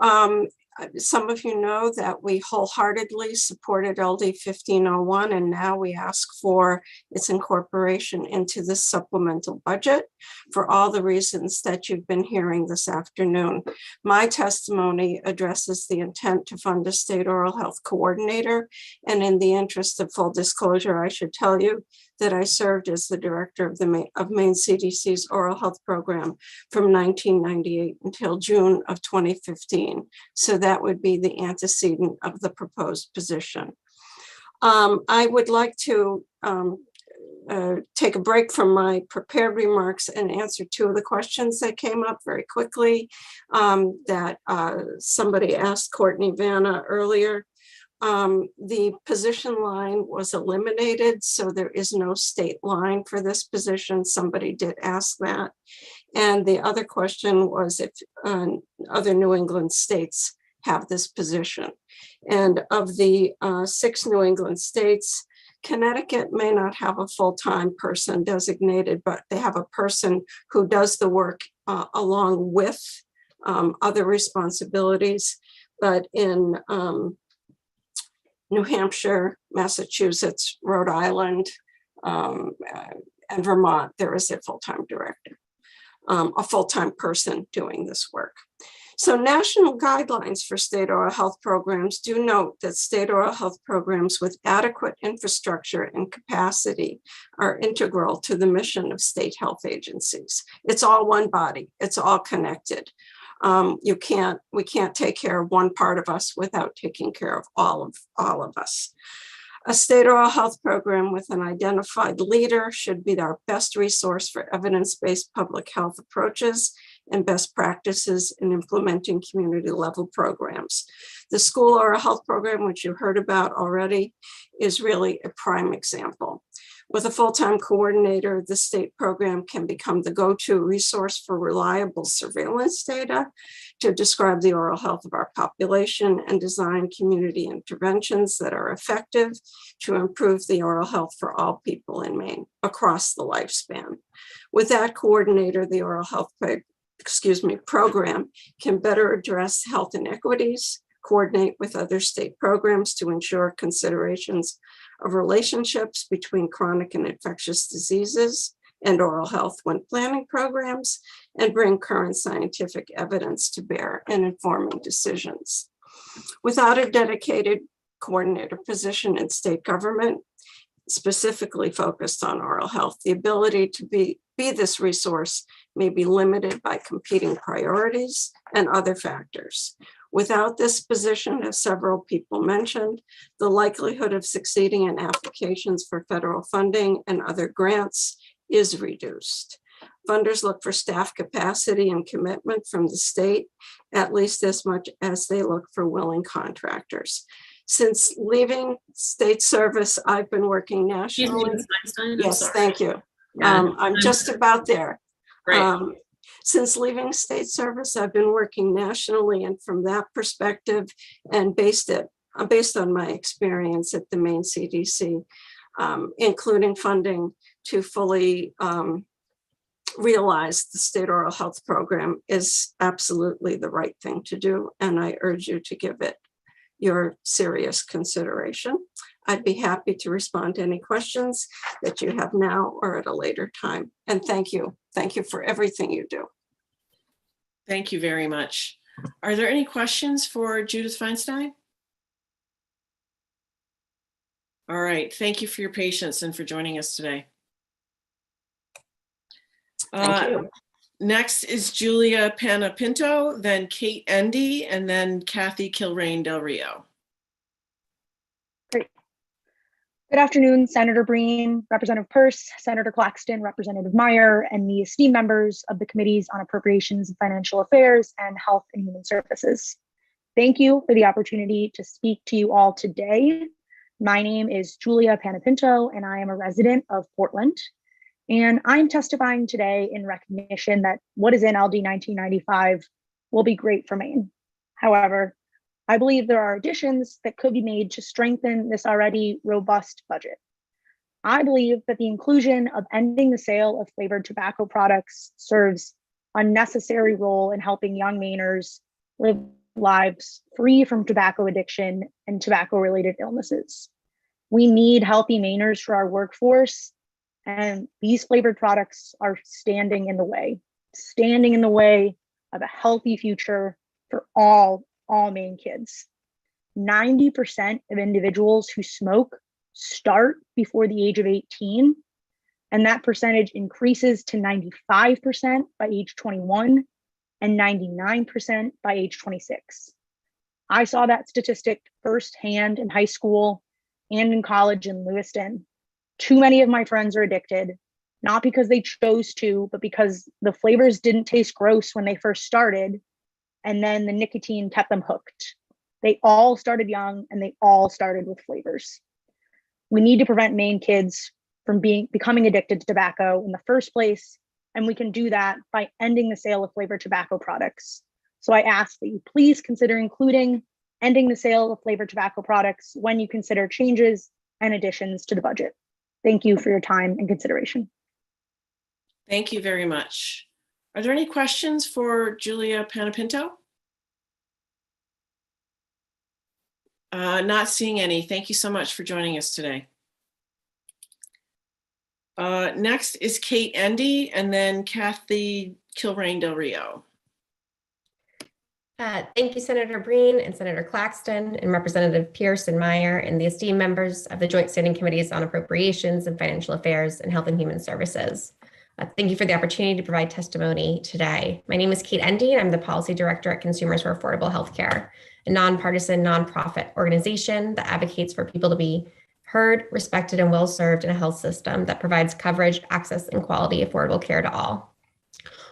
some of you know that we wholeheartedly supported LD 1501, and now we ask for its incorporation into the supplemental budget for all the reasons that you've been hearing this afternoon. My testimony addresses the intent to fund a state oral health coordinator, and in the interest of full disclosure, I should tell you that I served as the director of Maine CDC's oral health program from 1998 until June of 2015. So that would be the antecedent of the proposed position. I would like to take a break from my prepared remarks and answer 2 of the questions that came up very quickly that somebody asked Courtney Vanna earlier. The position line was eliminated, so there is no state line for this position. Somebody did ask that. And the other question was if other New England states have this position. And of the 6 New England states, Connecticut may not have a full-time person designated, but they have a person who does the work along with other responsibilities. But in New Hampshire, Massachusetts, Rhode Island, and Vermont, there is a full-time director, a full-time person doing this work. So national guidelines for state oral health programs do note that state oral health programs with adequate infrastructure and capacity are integral to the mission of state health agencies. It's all one body, it's all connected. We can't take care of one part of us without taking care of all of us. A state oral health program with an identified leader should be our best resource for evidence-based public health approaches and best practices in implementing community level programs. The school oral health program, which you heard about already, is really a prime example. With a full-time coordinator, the state program can become the go-to resource for reliable surveillance data to describe the oral health of our population and design community interventions that are effective to improve the oral health for all people in Maine across the lifespan. With that coordinator, the oral health program can better address health inequities, coordinate with other state programs to ensure considerations of relationships between chronic and infectious diseases and oral health when planning programs, and bring current scientific evidence to bear in informing decisions. Without a dedicated coordinator position in state government, specifically focused on oral health, the ability to be this resource may be limited by competing priorities and other factors. Without this position, as several people mentioned, the likelihood of succeeding in applications for federal funding and other grants is reduced. Funders look for staff capacity and commitment from the state, at least as much as they look for willing contractors. Since leaving state service, I've been working nationally. Yes, thank you. I'm just about there. Since leaving state service, I've been working nationally, and from that perspective, and based on my experience at the Maine CDC, including funding to fully realize the state oral health program is absolutely the right thing to do, and I urge you to give it your serious consideration. I'd be happy to respond to any questions that you have now or at a later time. And thank you. Thank you for everything you do. Thank you very much. Are there any questions for Judith Feinstein? All right. Thank you for your patience and for joining us today. Thank you. Next is Julia Panapinto, then Kate Endy, and then Kathy Kilrain Del Rio. Great. Good afternoon, Senator Breen, Representative Peirce, Senator Claxton, Representative Meyer, and the esteemed members of the Committees on Appropriations and Financial Affairs and Health and Human Services. Thank you for the opportunity to speak to you all today. My name is Julia Panapinto, and I am a resident of Portland. And I'm testifying today in recognition that what is in LD 1995 will be great for Maine. However, I believe there are additions that could be made to strengthen this already robust budget. I believe that the inclusion of ending the sale of flavored tobacco products serves a necessary role in helping young Mainers live lives free from tobacco addiction and tobacco-related illnesses. We need healthy Mainers for our workforce, and these flavored products are standing in the way of a healthy future for all Maine kids. 90% of individuals who smoke start before the age of 18, and that percentage increases to 95% by age 21 and 99% by age 26. I saw that statistic firsthand in high school and in college in Lewiston. Too many of my friends are addicted, not because they chose to, but because the flavors didn't taste gross when they first started, and then the nicotine kept them hooked. They all started young, and they all started with flavors. We need to prevent Maine kids from becoming addicted to tobacco in the first place, and we can do that by ending the sale of flavored tobacco products. So I ask that you please consider including ending the sale of flavored tobacco products when you consider changes and additions to the budget. Thank you for your time and consideration. Thank you very much. Are there any questions for Julia Panapinto? Not seeing any. Thank you so much for joining us today. Next is Kate Endy, and then Kathy Kilrain Del Rio. Thank you, Senator Breen and Senator Claxton and Representative Peirce and Meyer and the esteemed members of the Joint Standing Committees on Appropriations and Financial Affairs and Health and Human Services. Thank you for the opportunity to provide testimony today. My name is Kate Endy, and I'm the Policy Director at Consumers for Affordable Healthcare, a nonpartisan nonprofit organization that advocates for people to be heard, respected, and well served in a health system that provides coverage, access, and quality affordable care to all.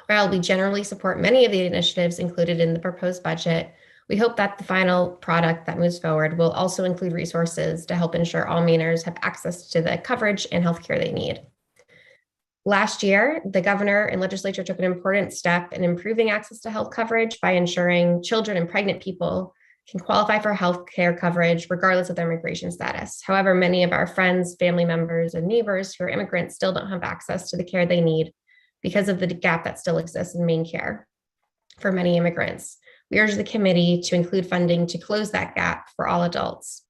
While we generally support many of the initiatives included in the proposed budget, we hope that the final product that moves forward will also include resources to help ensure all Mainers have access to the coverage and healthcare they need. Last year, the governor and legislature took an important step in improving access to health coverage by ensuring children and pregnant people can qualify for health care coverage regardless of their immigration status. However, many of our friends, family members, and neighbors who are immigrants still don't have access to the care they need because of the gap that still exists in Maine care for many immigrants. We urge the committee to include funding to close that gap for all adults.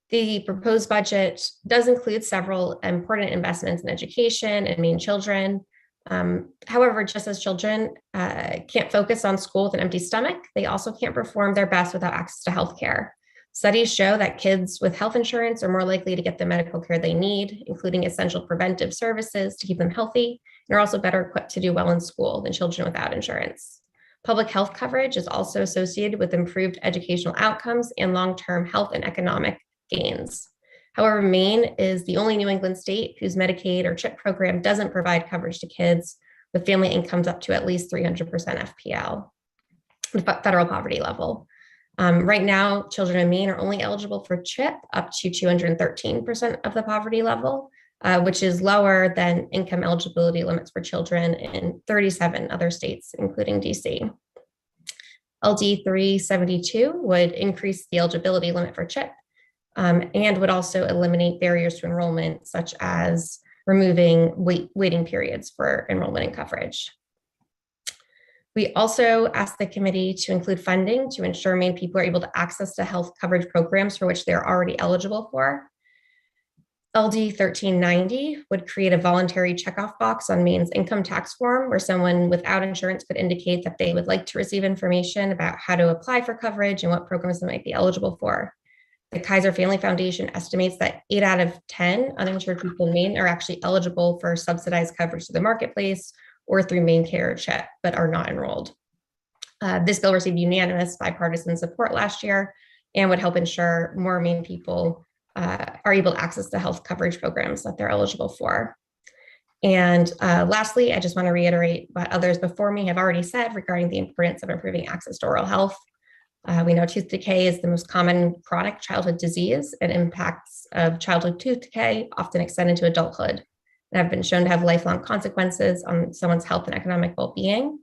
The proposed budget does include several important investments in education and Maine children. However, just as children can't focus on school with an empty stomach, they also can't perform their best without access to healthcare. Studies show that kids with health insurance are more likely to get the medical care they need, including essential preventive services to keep them healthy, and are also better equipped to do well in school than children without insurance. Public health coverage is also associated with improved educational outcomes and long-term health and economic gains. However, Maine is the only New England state whose Medicaid or CHIP program doesn't provide coverage to kids with family incomes up to at least 300% FPL, the federal poverty level. Right now, children in Maine are only eligible for CHIP up to 213% of the poverty level, which is lower than income eligibility limits for children in 37 other states, including DC. LD 372 would increase the eligibility limit for CHIP and would also eliminate barriers to enrollment, such as removing waiting periods for enrollment and coverage. We also asked the committee to include funding to ensure Maine people are able to access to health coverage programs for which they're already eligible for. LD 1390 would create a voluntary checkoff box on Maine's income tax form where someone without insurance could indicate that they would like to receive information about how to apply for coverage and what programs they might be eligible for. The Kaiser Family Foundation estimates that 8 out of 10 uninsured people in Maine are actually eligible for subsidized coverage through the marketplace or through Maine Care or CHIP, but are not enrolled. This bill received unanimous bipartisan support last year and would help ensure more Maine people are able to access the health coverage programs that they're eligible for. And lastly, I just want to reiterate what others before me have already said regarding the importance of improving access to oral health. We know tooth decay is the most common chronic childhood disease, and impacts of childhood tooth decay often extend into adulthood and have been shown to have lifelong consequences on someone's health and economic well-being.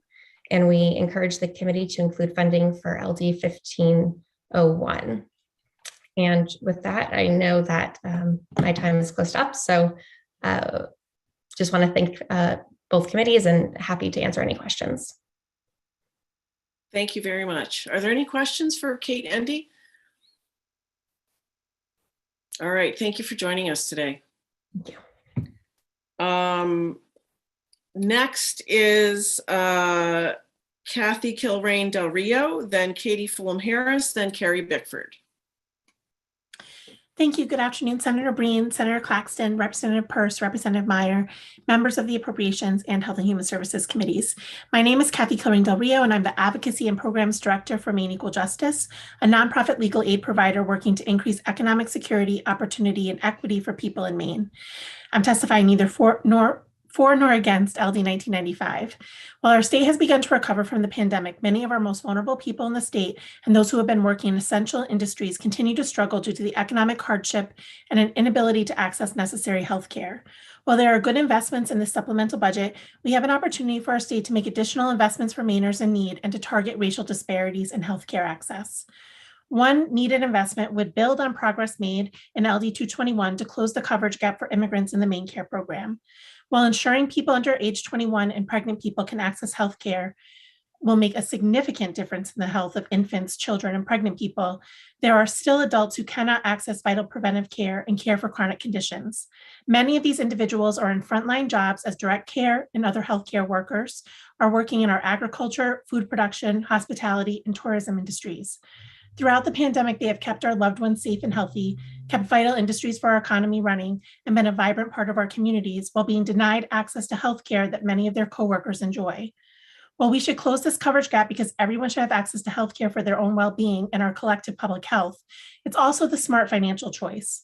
And we encourage the committee to include funding for LD 1501. And with that, I know that my time is closed up. So just want to thank both committees and happy to answer any questions. Thank you very much. Are there any questions for Kate Endy? All right, thank you for joining us today. Thank you. Next is Kathy Kilrain Del Rio, then Katie Fulham Harris, then Carrie Bickford. Thank you. Good afternoon, Senator Breen, Senator Claxton, Representative Peirce, Representative Meyer, members of the Appropriations and Health and Human Services Committees. My name is Kathy Kilrain Del Rio, and I'm the Advocacy and Programs Director for Maine Equal Justice, a nonprofit legal aid provider working to increase economic security, opportunity, and equity for people in Maine. I'm testifying neither for nor against LD 1995. While our state has begun to recover from the pandemic, many of our most vulnerable people in the state and those who have been working in essential industries continue to struggle due to the economic hardship and an inability to access necessary health care. While there are good investments in the supplemental budget, we have an opportunity for our state to make additional investments for Mainers in need and to target racial disparities in healthcare access. One needed investment would build on progress made in LD 221 to close the coverage gap for immigrants in the Maine Care program. While ensuring people under age 21 and pregnant people can access health care will make a significant difference in the health of infants, children, and pregnant people, there are still adults who cannot access vital preventive care and care for chronic conditions. Many of these individuals are in frontline jobs as direct care and other healthcare workers, are working in our agriculture, food production, hospitality, and tourism industries. Throughout the pandemic, they have kept our loved ones safe and healthy, kept vital industries for our economy running, and been a vibrant part of our communities while being denied access to health care that many of their coworkers enjoy. While we should close this coverage gap because everyone should have access to health care for their own well-being and our collective public health, it's also the smart financial choice.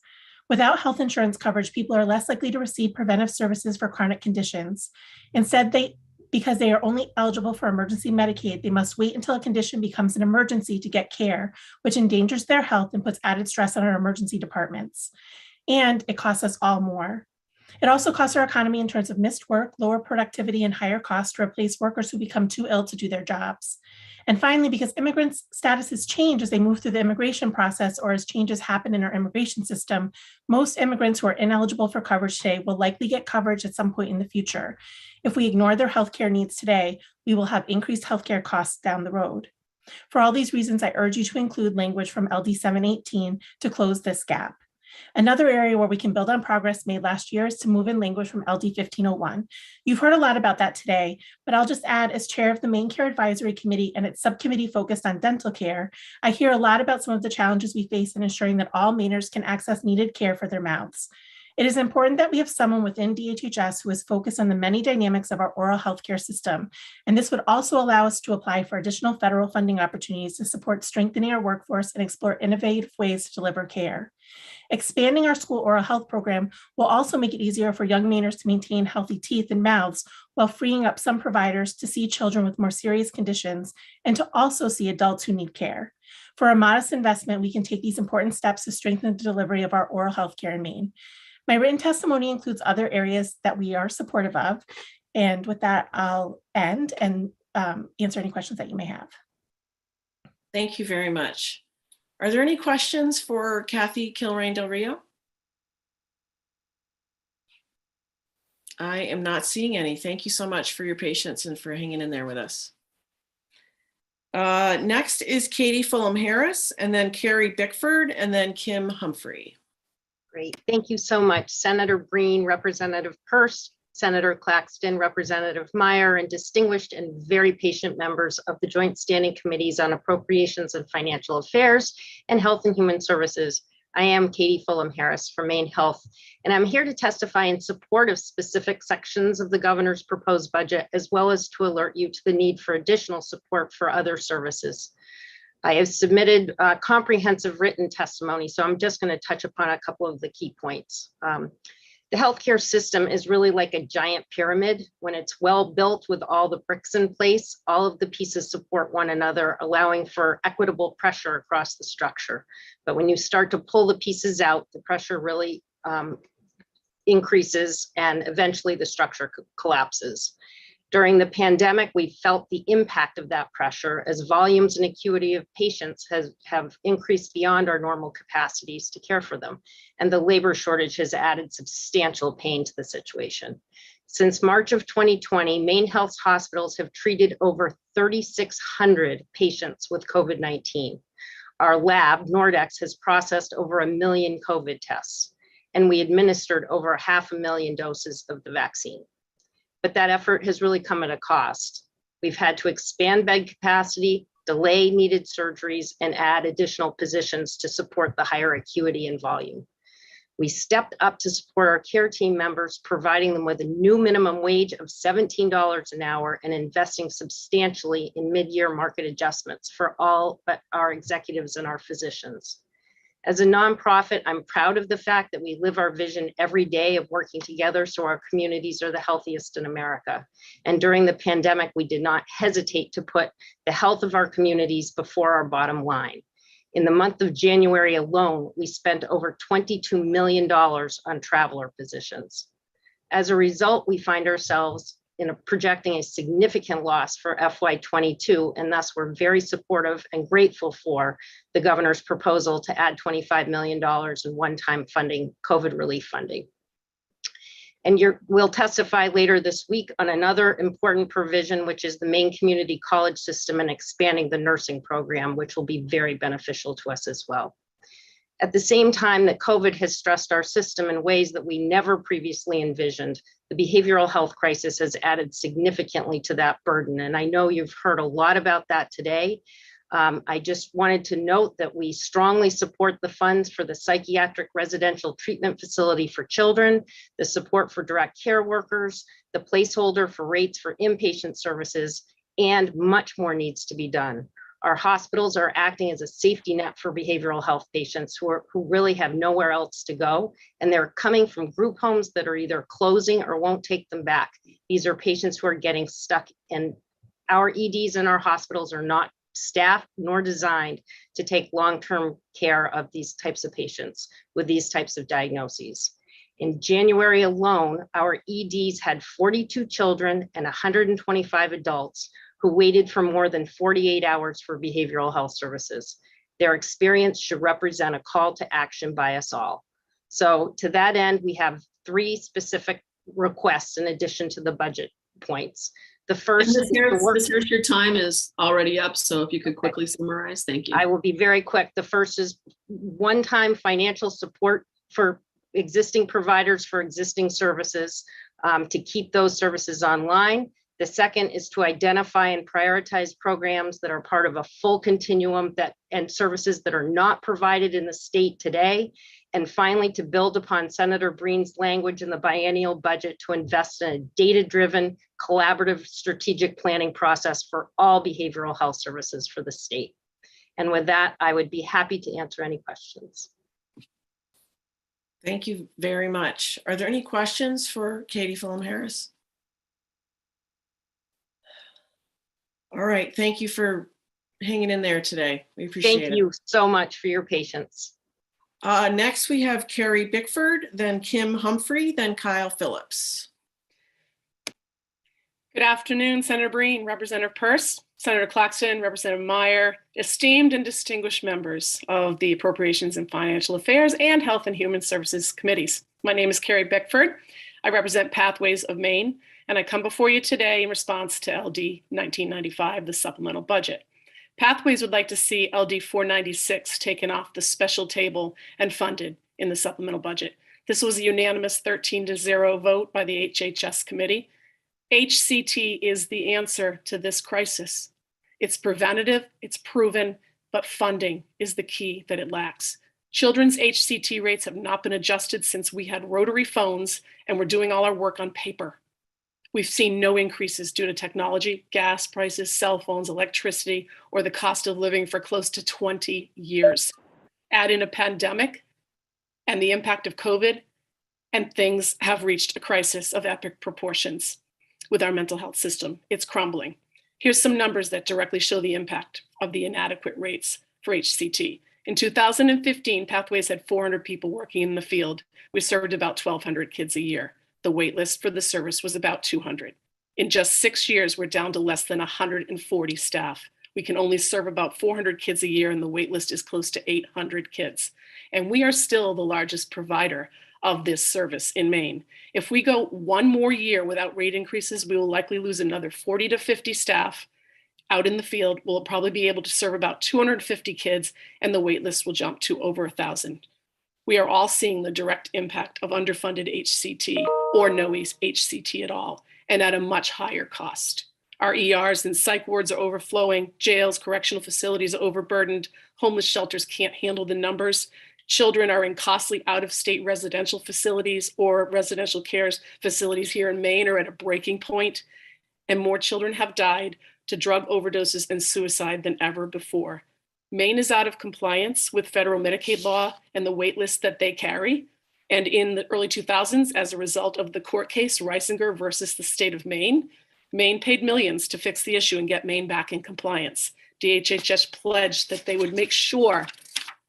Without health insurance coverage, people are less likely to receive preventive services for chronic conditions. Instead, because they are only eligible for emergency Medicaid, they must wait until a condition becomes an emergency to get care, which endangers their health and puts added stress on our emergency departments. And it costs us all more. It also costs our economy in terms of missed work, lower productivity, and higher costs to replace workers who become too ill to do their jobs. And finally, because immigrants' statuses change as they move through the immigration process or as changes happen in our immigration system, most immigrants who are ineligible for coverage today will likely get coverage at some point in the future. If we ignore their healthcare needs today, we will have increased healthcare costs down the road. For all these reasons, I urge you to include language from LD 718 to close this gap. Another area where we can build on progress made last year is to move in language from LD 1501. You've heard a lot about that today, but I'll just add, as chair of the Maine Care Advisory Committee and its subcommittee focused on dental care, I hear a lot about some of the challenges we face in ensuring that all Mainers can access needed care for their mouths. It is important that we have someone within DHHS who is focused on the many dynamics of our oral healthcare system, and this would also allow us to apply for additional federal funding opportunities to support strengthening our workforce and explore innovative ways to deliver care. Expanding our school oral health program will also make it easier for young Mainers to maintain healthy teeth and mouths while freeing up some providers to see children with more serious conditions and to also see adults who need care. For a modest investment, we can take these important steps to strengthen the delivery of our oral health care in Maine. My written testimony includes other areas that we are supportive of. And with that, I'll end and answer any questions that you may have. Thank you very much. Are there any questions for Kathy Kilrain Del Rio? I am not seeing any. Thank you so much for your patience and for hanging in there with us. Next is Katie Fulham Harris, and then Carrie Bickford, and then Kim Humphrey. Great. Thank you so much, Senator Breen, Representative Peirce, Senator Claxton, Representative Meyer, and distinguished and very patient members of the Joint Standing Committees on Appropriations and Financial Affairs and Health and Human Services. I am Katie Fulham Harris from Maine Health, and I'm here to testify in support of specific sections of the governor's proposed budget, as well as to alert you to the need for additional support for other services. I have submitted a comprehensive written testimony, so I'm just going to touch upon a couple of the key points. The healthcare system is really like a giant pyramid. When it's well built with all the bricks in place, all of the pieces support one another, allowing for equitable pressure across the structure. But when you start to pull the pieces out, the pressure really increases and eventually the structure collapses. During the pandemic, we felt the impact of that pressure as volumes and acuity of patients have increased beyond our normal capacities to care for them. And the labor shortage has added substantial pain to the situation. Since March of 2020, Maine Health's hospitals have treated over 3,600 patients with COVID-19. Our lab, Nordex, has processed over 1 million COVID tests, and we administered over 500,000 doses of the vaccine. But that effort has really come at a cost. We've had to expand bed capacity, delay needed surgeries, and add additional positions to support the higher acuity and volume. We stepped up to support our care team members, providing them with a new minimum wage of $17 an hour and investing substantially in mid-year market adjustments for all but our executives and our physicians. As a nonprofit, I'm proud of the fact that we live our vision every day of working together so our communities are the healthiest in America. And during the pandemic, we did not hesitate to put the health of our communities before our bottom line. In the month of January alone, we spent over $22 million on traveler positions. As a result, we find ourselves projecting a significant loss for FY22, and thus we're very supportive and grateful for the governor's proposal to add $25 million in one-time funding, COVID relief funding. And we'll testify later this week on another important provision, which is the Maine Community College System and expanding the nursing program, which will be very beneficial to us as well. At the same time that COVID has stressed our system in ways that we never previously envisioned, the behavioral health crisis has added significantly to that burden. And I know you've heard a lot about that today. I just wanted to note that we strongly support the funds for the psychiatric residential treatment facility for children, the support for direct care workers, the placeholder for rates for inpatient services, and much more needs to be done. Our hospitals are acting as a safety net for behavioral health patients who really have nowhere else to go. And they're coming from group homes that are either closing or won't take them back. These are patients who are getting stuck, and our EDs in our hospitals are not staffed nor designed to take long-term care of these types of patients with these types of diagnoses. In January alone, our EDs had 42 children and 125 adults who waited for more than 48 hours for behavioral health services. Their experience should represent a call to action by us all. So to that end, we have 3 specific requests in addition to the budget points. The first is Ms. Hirsch, your time is already up, so if you could quickly summarize, thank you. I will be very quick. The first is one-time financial support for existing providers for existing services to keep those services online. The second is to identify and prioritize programs that are part of a full continuum and services that are not provided in the state today. And finally, to build upon Senator Breen's language in the biennial budget to invest in a data-driven, collaborative strategic planning process for all behavioral health services for the state. And with that, I would be happy to answer any questions. Thank you very much. Are there any questions for Katie Fulham-Harris? All right, thank you for hanging in there today. We appreciate it. Thank you so much for your patience. Next, we have Carrie Bickford, then Kim Humphrey, then Kyle Phillips. Good afternoon, Senator Breen, Representative Peirce, Senator Claxton, Representative Meyer, esteemed and distinguished members of the Appropriations and Financial Affairs and Health and Human Services Committees. My name is Carrie Bickford. I represent Pathways of Maine, and I come before you today in response to LD 1995, the supplemental budget. Pathways would like to see LD 496 taken off the special table and funded in the supplemental budget. This was a unanimous 13-0 vote by the HHS committee. HCT is the answer to this crisis. It's preventative, it's proven, but funding is the key that it lacks. Children's HCT rates have not been adjusted since we had rotary phones and we're doing all our work on paper. We've seen no increases due to technology, gas prices, cell phones, electricity, or the cost of living for close to 20 years. Add in a pandemic and the impact of COVID, and things have reached a crisis of epic proportions with our mental health system. It's crumbling. Here's some numbers that directly show the impact of the inadequate rates for HCT. In 2015, Pathways had 400 people working in the field. We served about 1,200 kids a year. The wait list for the service was about 200. In just 6 years, we're down to less than 140 staff. We can only serve about 400 kids a year, and the wait list is close to 800 kids. And we are still the largest provider of this service in Maine. If we go one more year without rate increases, we will likely lose another 40 to 50 staff out in the field. We'll probably be able to serve about 250 kids, and the wait list will jump to over 1,000. We are all seeing the direct impact of underfunded HCT or no HCT at all, and at a much higher cost. Our ERs and psych wards are overflowing, jails, correctional facilities are overburdened, homeless shelters can't handle the numbers. Children are in costly out-of-state residential facilities or residential care facilities here in Maine are at a breaking point, and more children have died to drug overdoses and suicide than ever before. Maine is out of compliance with federal Medicaid law and the wait list that they carry. And in the early 2000s, as a result of the court case, Reisinger versus the state of Maine, Maine paid millions to fix the issue and get Maine back in compliance. DHHS pledged that they would make sure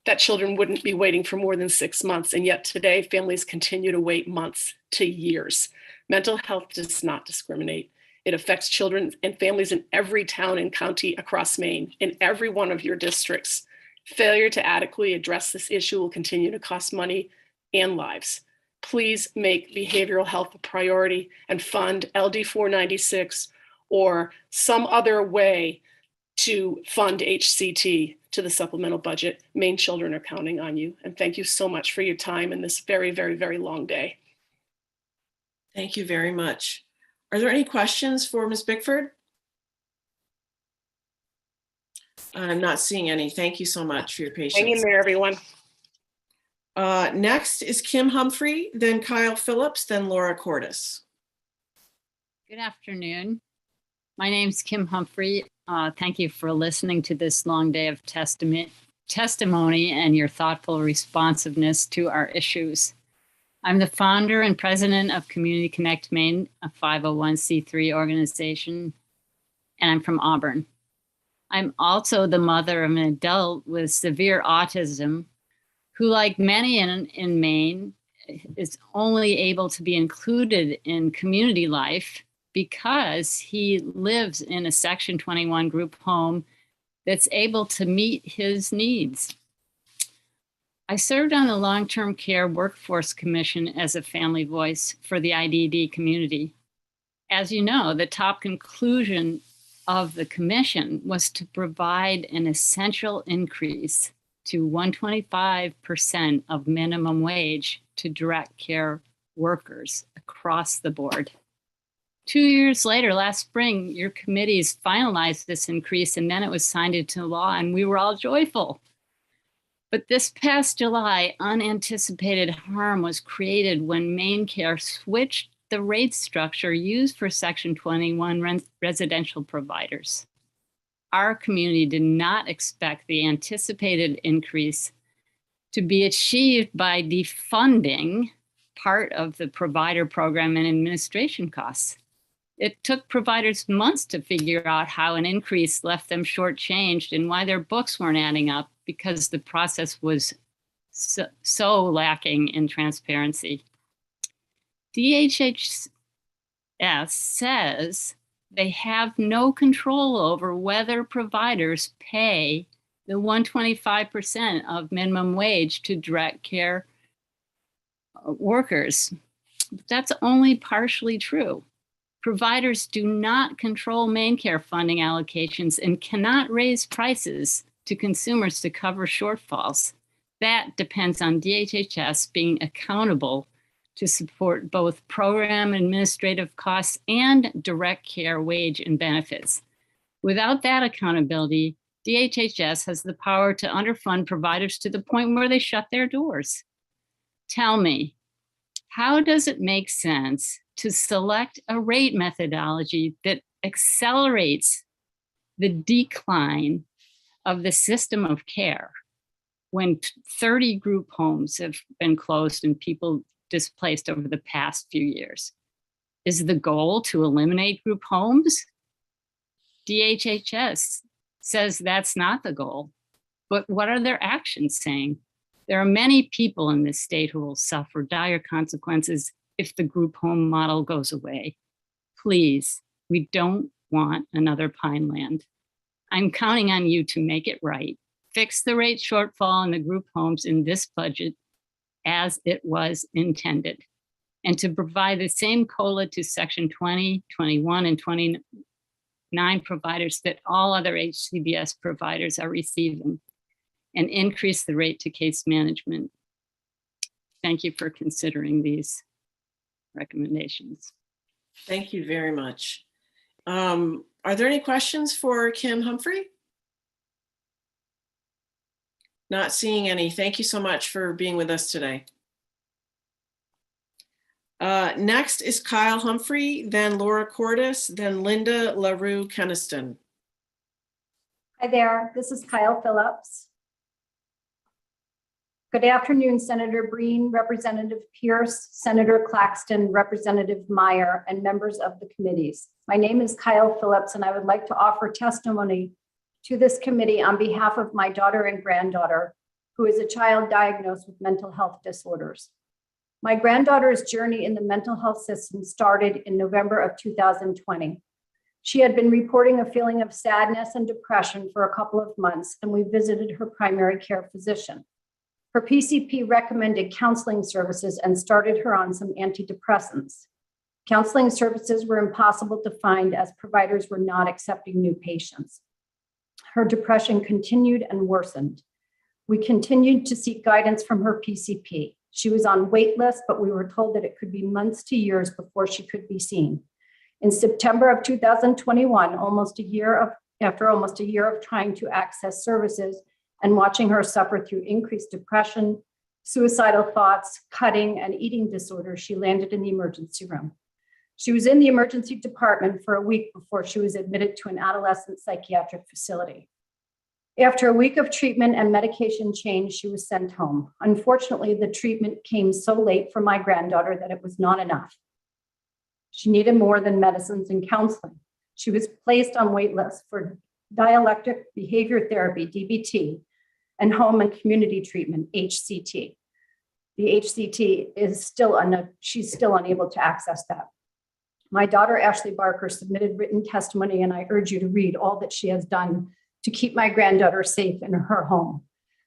that children wouldn't be waiting for more than 6 months. And yet today, families continue to wait months to years. Mental health does not discriminate. It affects children and families in every town and county across Maine, in every one of your districts. Failure to adequately address this issue will continue to cost money and lives. Please make behavioral health a priority and fund LD 496 or some other way to fund HCT to the supplemental budget. Maine children are counting on you. And thank you so much for your time in this very, very, very long day. Thank you very much. Are there any questions for Ms. Bickford? I'm not seeing any. Thank you so much for your patience. Hang in there, everyone. Next is Kim Humphrey, then Kyle Phillips, then Laura Cordes. Good afternoon. My name's Kim Humphrey. Thank you for listening to this long day of testimony and your thoughtful responsiveness to our issues. I'm the founder and president of Community Connect Maine, a 501c3 organization, and I'm from Auburn. I'm also the mother of an adult with severe autism who, like many in Maine, is only able to be included in community life because he lives in a Section 21 group home that's able to meet his needs. I served on the Long-Term Care Workforce Commission as a family voice for the IDD community. As you know, the top conclusion of the commission was to provide an essential increase to 125% of minimum wage to direct care workers across the board. 2 years later, last spring, your committees finalized this increase, and then it was signed into law, and we were all joyful. But this past July, unanticipated harm was created when Maine Care switched the rate structure used for Section 21 residential providers. Our community did not expect the anticipated increase to be achieved by defunding part of the provider program and administration costs. It took providers months to figure out how an increase left them shortchanged and why their books weren't adding up, because the process was so lacking in transparency. DHHS says they have no control over whether providers pay the 125% of minimum wage to direct care workers. That's only partially true. Providers do not control Maine Care funding allocations and cannot raise prices to consumers to cover shortfalls. That depends on DHHS being accountable to support both program administrative costs and direct care wage and benefits. Without that accountability, DHHS has the power to underfund providers to the point where they shut their doors. Tell me, how does it make sense to select a rate methodology that accelerates the decline of the system of care when 30 group homes have been closed and people displaced over the past few years? Is the goal to eliminate group homes? DHHS says that's not the goal, but what are their actions saying? There are many people in this state who will suffer dire consequences if the group home model goes away. Please, we don't want another Pineland. I'm counting on you to make it right. Fix the rate shortfall in the group homes in this budget as it was intended, and to provide the same COLA to Section 20, 21, and 29 providers that all other HCBS providers are receiving, and increase the rate to case management. Thank you for considering these recommendations. Thank you very much. Are there any questions for Kim Humphrey? Not seeing any. Thank you so much for being with us today. Next is Kyle Humphrey, then Laura Cordes, then Linda LaRue Keniston. Hi there, this is Kyle Phillips. Good afternoon, Senator Breen, Representative Pierce, Senator Claxton, Representative Meyer, and members of the committees. My name is Kyle Phillips, and I would like to offer testimony to this committee on behalf of my daughter and granddaughter, who is a child diagnosed with mental health disorders. My granddaughter's journey in the mental health system started in November of 2020. She had been reporting a feeling of sadness and depression for a couple of months, and we visited her primary care physician. Her PCP recommended counseling services and started her on some antidepressants. Counseling services were impossible to find as providers were not accepting new patients. Her depression continued and worsened. We continued to seek guidance from her PCP. She was on wait list, but we were told that it could be months to years before she could be seen. In September of 2021, after almost a year of trying to access services and watching her suffer through increased depression, suicidal thoughts, cutting, and eating disorders, she landed in the emergency room. She was in the emergency department for a week before she was admitted to an adolescent psychiatric facility. After a week of treatment and medication change, she was sent home. Unfortunately, the treatment came so late for my granddaughter that it was not enough. She needed more than medicines and counseling. She was placed on wait lists for dialectic behavior therapy, DBT, and home and community treatment, HCT. The HCT is still, she's still unable to access that. My daughter, Ashley Barker, submitted written testimony, and I urge you to read all that she has done to keep my granddaughter safe in her home.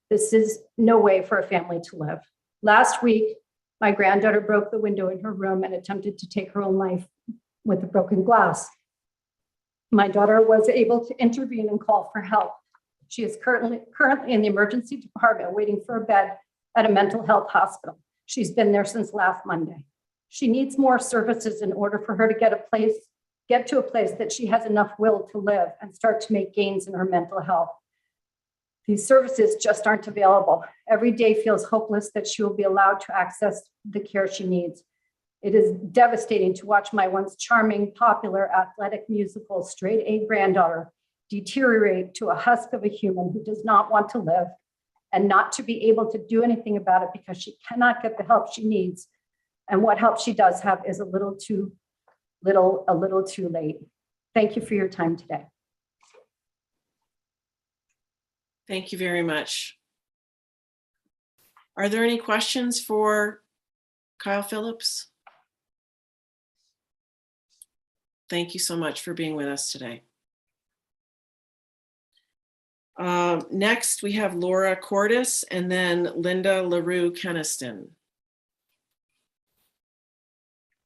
This is no way for a family to live. Last week, my granddaughter broke the window in her room and attempted to take her own life with the broken glass. My daughter was able to intervene and call for help. She is currently in the emergency department waiting for a bed at a mental health hospital. She's been there since last Monday. She needs more services in order for her to get to a place that she has enough will to live and start to make gains in her mental health. These services just aren't available. Every day feels hopeless that she will be allowed to access the care she needs. It is devastating to watch my once charming, popular, athletic, musical, straight A granddaughter deteriorate to a husk of a human who does not want to live, and not to be able to do anything about it because she cannot get the help she needs. And what help she does have is a little too late. Thank you for your time today. Thank you very much. Are there any questions for Kyle Phillips? Thank you so much for being with us today. Next, we have Laura Cordes and then Linda LaRue Keniston.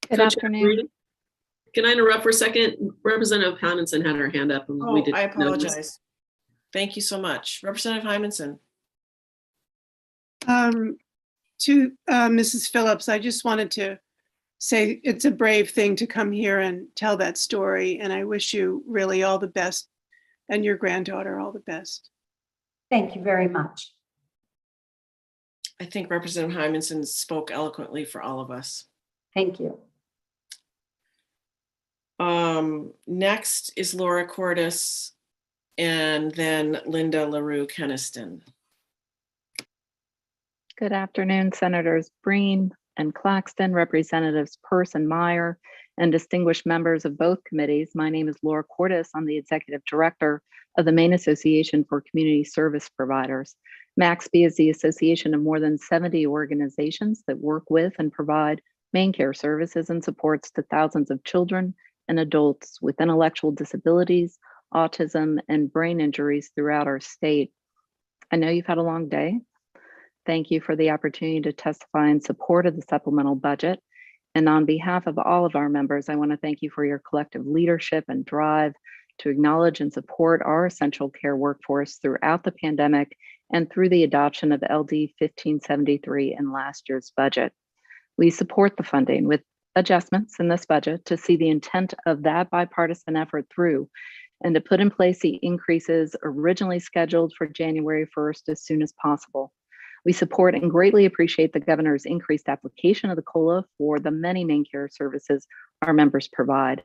Good afternoon. Can I interrupt for a second? Representative Hammonson had her hand up. And we didn't I notice. apologize. Thank you so much. Representative Hymanson. To Mrs. Phillips, I just wanted to say it's a brave thing to come here and tell that story, and I wish you really all the best and your granddaughter all the best. Thank you very much. I think Representative Hymanson spoke eloquently for all of us. Thank you. Next is Laura Cordes and then Linda LaRue Keniston. Good afternoon, Senators Breen and Claxton, Representatives Peirce and Meyer, and distinguished members of both committees. My name is Laura Cordes. I'm the Executive Director of the Maine Association for Community Service Providers. MACSP is the association of more than 70 organizations that work with and provide Maine care services and supports to thousands of children and adults with intellectual disabilities, autism, and brain injuries throughout our state. I know you've had a long day. Thank you for the opportunity to testify in support of the supplemental budget. And on behalf of all of our members, I want to thank you for your collective leadership and drive to acknowledge and support our essential care workforce throughout the pandemic and through the adoption of LD 1573 in last year's budget. We support the funding with adjustments in this budget to see the intent of that bipartisan effort through and to put in place the increases originally scheduled for January 1st as soon as possible. We support and greatly appreciate the governor's increased application of the COLA for the many Maine care services our members provide.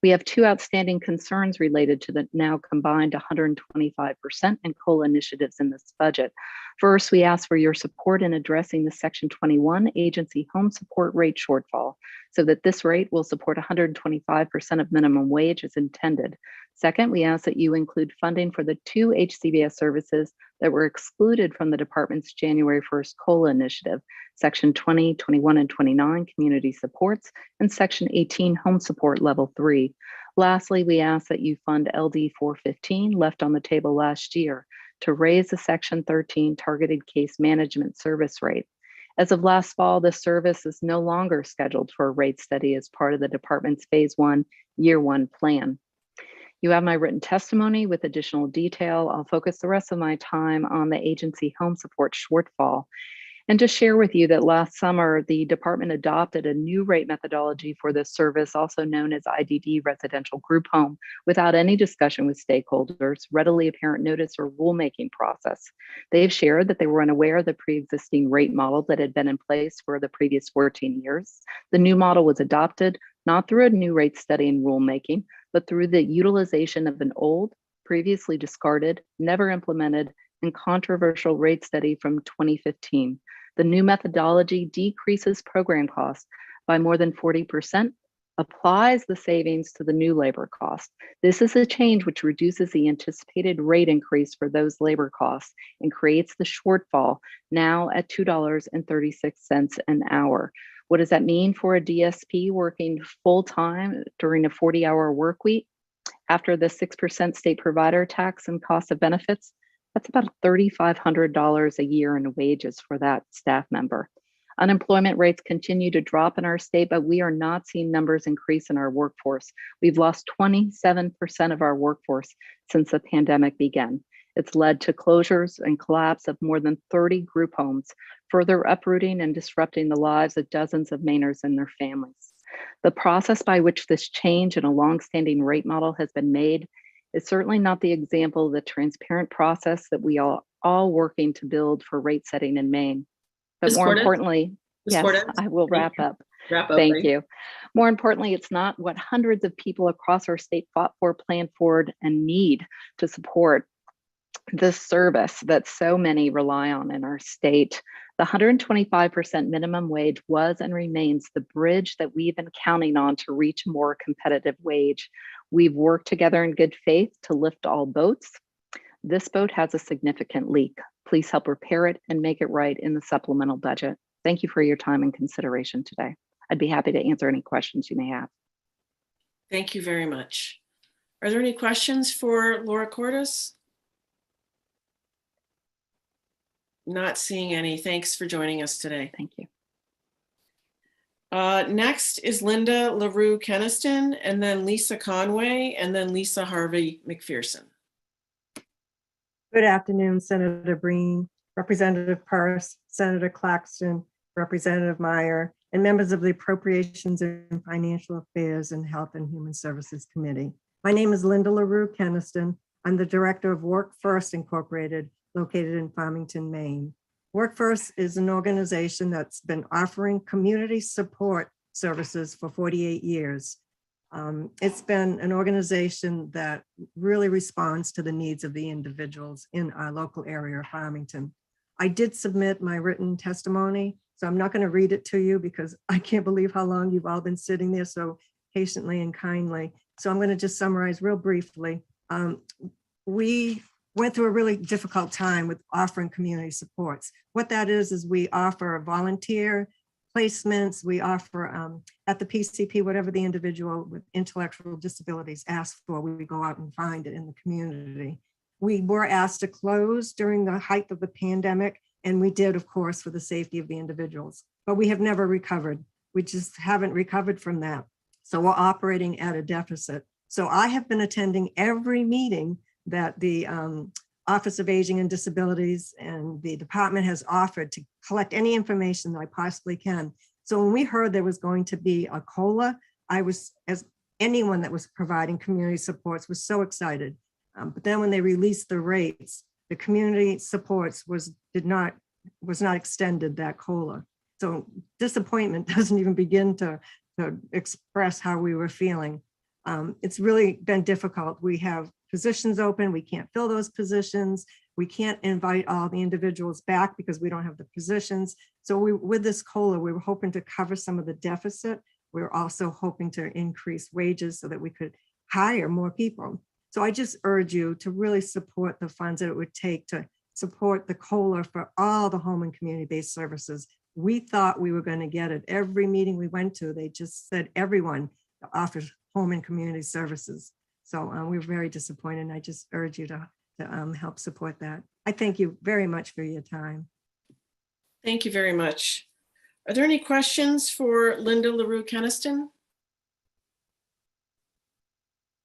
We have two outstanding concerns related to the now combined 125% in COLA initiatives in this budget. First, we ask for your support in addressing the Section 21 agency home support rate shortfall so that this rate will support 125% of minimum wage as intended. Second, we ask that you include funding for the two HCBS services that were excluded from the department's January 1st COLA initiative, Section 20, 21, and 29 community supports, and Section 18 home support level 3. Lastly, we ask that you fund LD 415 left on the table last year to raise the Section 13 targeted case management service rate. As of last fall, this service is no longer scheduled for a rate study as part of the department's Phase 1, Year 1 plan. You have my written testimony with additional detail. I'll focus the rest of my time on the agency home support shortfall. And just share with you that last summer, the department adopted a new rate methodology for this service, also known as IDD residential group home, without any discussion with stakeholders, readily apparent notice or rulemaking process. They've shared that they were unaware of the pre-existing rate model that had been in place for the previous 14 years. The new model was adopted not through a new rate study and rulemaking, but through the utilization of an old, previously discarded, never implemented, and controversial rate study from 2015. The new methodology decreases program costs by more than 40%, applies the savings to the new labor cost. This is a change which reduces the anticipated rate increase for those labor costs and creates the shortfall now at $2.36 an hour. What does that mean for a DSP working full-time during a 40-hour work week? After the 6% state provider tax and cost of benefits, that's about $3,500 a year in wages for that staff member. Unemployment rates continue to drop in our state, but we are not seeing numbers increase in our workforce. We've lost 27% of our workforce since the pandemic began. It's led to closures and collapse of more than 30 group homes, further uprooting and disrupting the lives of dozens of Mainers and their families. The process by which this change in a longstanding rate model has been made is certainly not the example of the transparent process that we are all working to build for rate setting in Maine. But Ms. more Cordes? importantly, Ms. yes, Cordes? I will wrap up. Wrap up. Thank please. you. More importantly, it's not what hundreds of people across our state fought for, planned for, and need to support this service that so many rely on in our state. The 125% minimum wage was and remains the bridge that we've been counting on to reach a more competitive wage. We've worked together in good faith to lift all boats. This boat has a significant leak. Please help repair it and make it right in the supplemental budget. Thank you for your time and consideration today. I'd be happy to answer any questions you may have. Thank you very much. Are there any questions for Laura Cordes? Not seeing any. Thanks for joining us today. Thank you. Next is Linda LaRue Keniston, and then Lisa Conway, and then Lisa Harvey McPherson. Good afternoon, Senator Breen, Representative Purse, Senator Claxton, Representative Meyer, and members of the Appropriations and Financial Affairs and Health and Human Services Committee. My name is Linda LaRue Keniston. I'm the Director of Work First Incorporated, located in Farmington, Maine. Work First is an organization that's been offering community support services for 48 years. It's been an organization that really responds to the needs of the individuals in our local area of Farmington. I did submit my written testimony, so I'm not going to read it to you because I can't believe how long you've all been sitting there so patiently and kindly. So I'm going to just summarize real briefly. We went through a really difficult time with offering community supports. What that is we offer volunteer placements, we offer at the PCP, whatever the individual with intellectual disabilities asks for, we go out and find it in the community. We were asked to close during the height of the pandemic, and we did, of course, for the safety of the individuals, but we have never recovered. We just haven't recovered from that. So we're operating at a deficit. So I have been attending every meeting that the Office of Aging and Disabilities and the department has offered to collect any information that I possibly can. So when we heard there was going to be a COLA, I was, as anyone that was providing community supports, was so excited. But then when they released the rates, the community supports was not extended that COLA. So disappointment doesn't even begin to express how we were feeling. It's really been difficult. We have positions open. We can't fill those positions. We can't invite all the individuals back because we don't have the positions. So with this COLA, we were hoping to cover some of the deficit. We were also hoping to increase wages so that we could hire more people. So I just urge you to really support the funds that it would take to support the COLA for all the home and community-based services. We thought we were going to get it. Every meeting we went to, they just said everyone offers home and community services. So we were very disappointed, and I just urge you to help support that. I thank you very much for your time. Thank you very much. Are there any questions for Linda LaRue Keniston?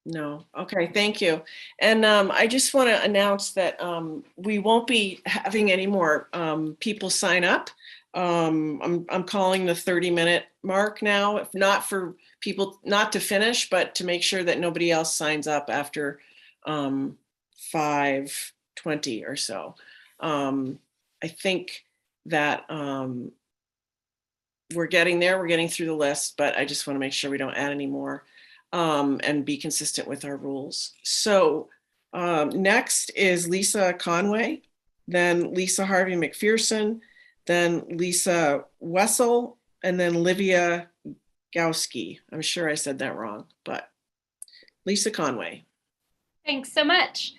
No. Okay, thank you. And I just want to announce that we won't be having any more people sign up. I'm calling the 30-minute mark now, if not for people not to finish, but to make sure that nobody else signs up after 5:20 or so. I think that we're getting there. We're getting through the list, but I just want to make sure we don't add any more and be consistent with our rules. So next is Lisa Conway, then Lisa Harvey McPherson, then Lisa Wessel, and then Livia Gowski. I'm sure I said that wrong, but Lisa Conway. Thanks so much.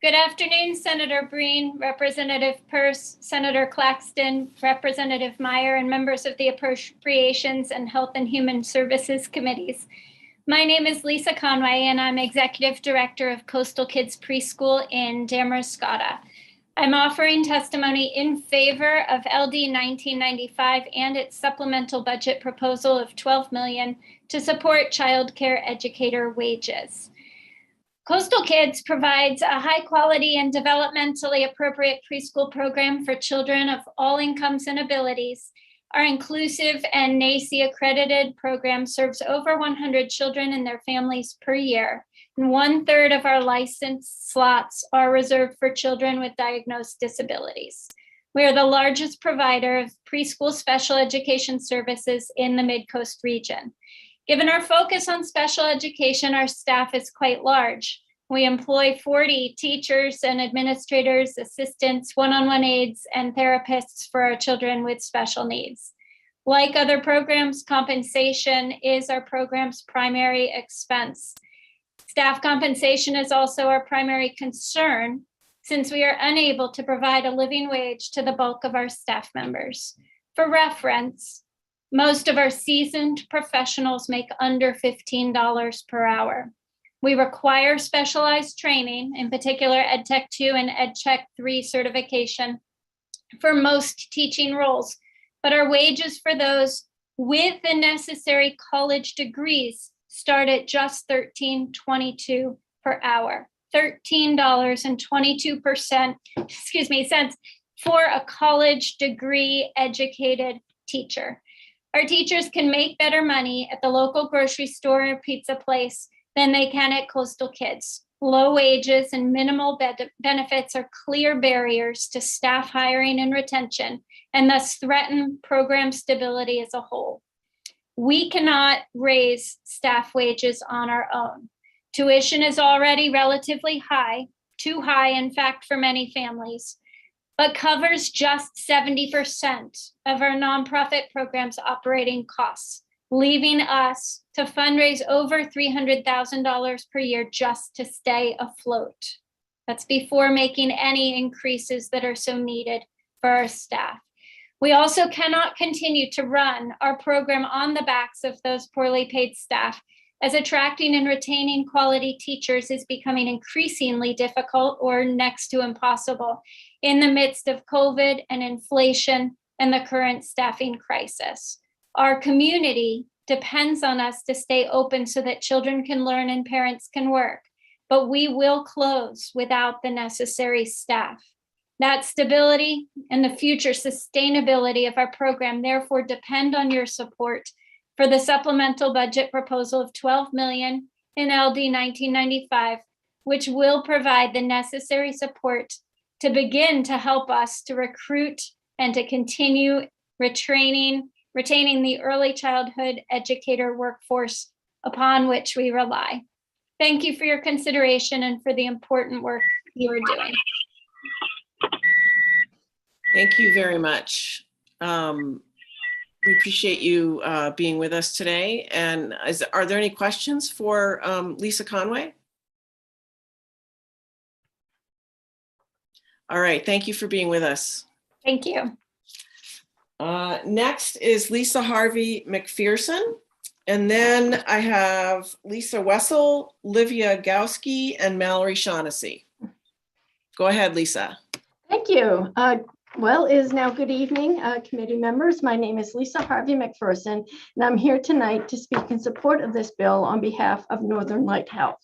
Good afternoon, Senator Breen, Representative Peirce, Senator Claxton, Representative Meyer, and members of the Appropriations and Health and Human Services Committees. My name is Lisa Conway, and I'm Executive Director of Coastal Kids Preschool in Damariscotta. I'm offering testimony in favor of LD 1995 and its supplemental budget proposal of $12 million to support childcare educator wages. Coastal Kids provides a high quality and developmentally appropriate preschool program for children of all incomes and abilities. Our inclusive and NACE accredited program serves over 100 children and their families per year. And 1/3 of our licensed slots are reserved for children with diagnosed disabilities. We are the largest provider of preschool special education services in the Mid-Coast region. Given our focus on special education, our staff is quite large. We employ 40 teachers and administrators, assistants, one-on-one aides, and therapists for our children with special needs. Like other programs, compensation is our program's primary expense. Staff compensation is also our primary concern since we are unable to provide a living wage to the bulk of our staff members. For reference, most of our seasoned professionals make under $15 per hour. We require specialized training, in particular EdTech 2 and EdCheck 3 certification for most teaching roles, but our wages for those with the necessary college degrees start at just $13.22 per hour. $13.22 cents for a college degree educated teacher. Our teachers can make better money at the local grocery store or pizza place than they can at Coastal Kids. Low wages and minimal benefits are clear barriers to staff hiring and retention, and thus threaten program stability as a whole. We cannot raise staff wages on our own. Tuition is already relatively high, too high, in fact, for many families, but covers just 70% of our nonprofit program's operating costs, leaving us to fundraise over $300,000 per year just to stay afloat. That's before making any increases that are so needed for our staff. We also cannot continue to run our program on the backs of those poorly paid staff, as attracting and retaining quality teachers is becoming increasingly difficult or next to impossible in the midst of COVID and inflation and the current staffing crisis. Our community depends on us to stay open so that children can learn and parents can work, but we will close without the necessary staff. That stability and the future sustainability of our program therefore depend on your support for the supplemental budget proposal of $12 million in LD 1995, which will provide the necessary support to begin to help us to recruit and to continue retaining the early childhood educator workforce upon which we rely. Thank you for your consideration and for the important work you are doing. Thank you very much. We appreciate you being with us today. And are there any questions for Lisa Conway? All right, thank you for being with us. Thank you. Next is Lisa Harvey McPherson. And then I have Lisa Wessel, Livia Gowski, and Mallory Shaughnessy. Go ahead, Lisa. Thank you. Well, it is now good evening, committee members. My name is Lisa Harvey McPherson, and I'm here tonight to speak in support of this bill on behalf of Northern Light Health.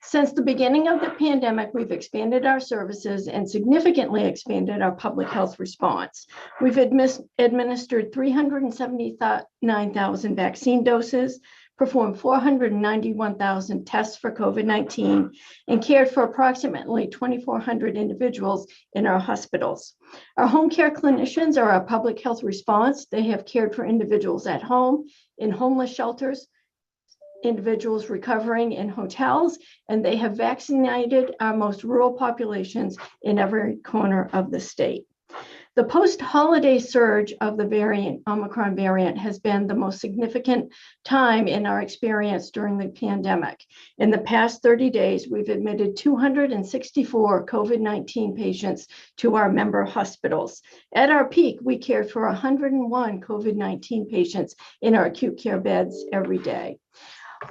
Since the beginning of the pandemic, we've expanded our services and significantly expanded our public health response. We've administered 379,000 vaccine doses, performed 491,000 tests for COVID-19, and cared for approximately 2,400 individuals in our hospitals. Our home care clinicians are our public health response. They have cared for individuals at home, in homeless shelters, individuals recovering in hotels, and they have vaccinated our most rural populations in every corner of the state. The post-holiday surge of the Omicron variant has been the most significant time in our experience during the pandemic. In the past 30 days, we've admitted 264 COVID-19 patients to our member hospitals. At our peak, we cared for 101 COVID-19 patients in our acute care beds every day.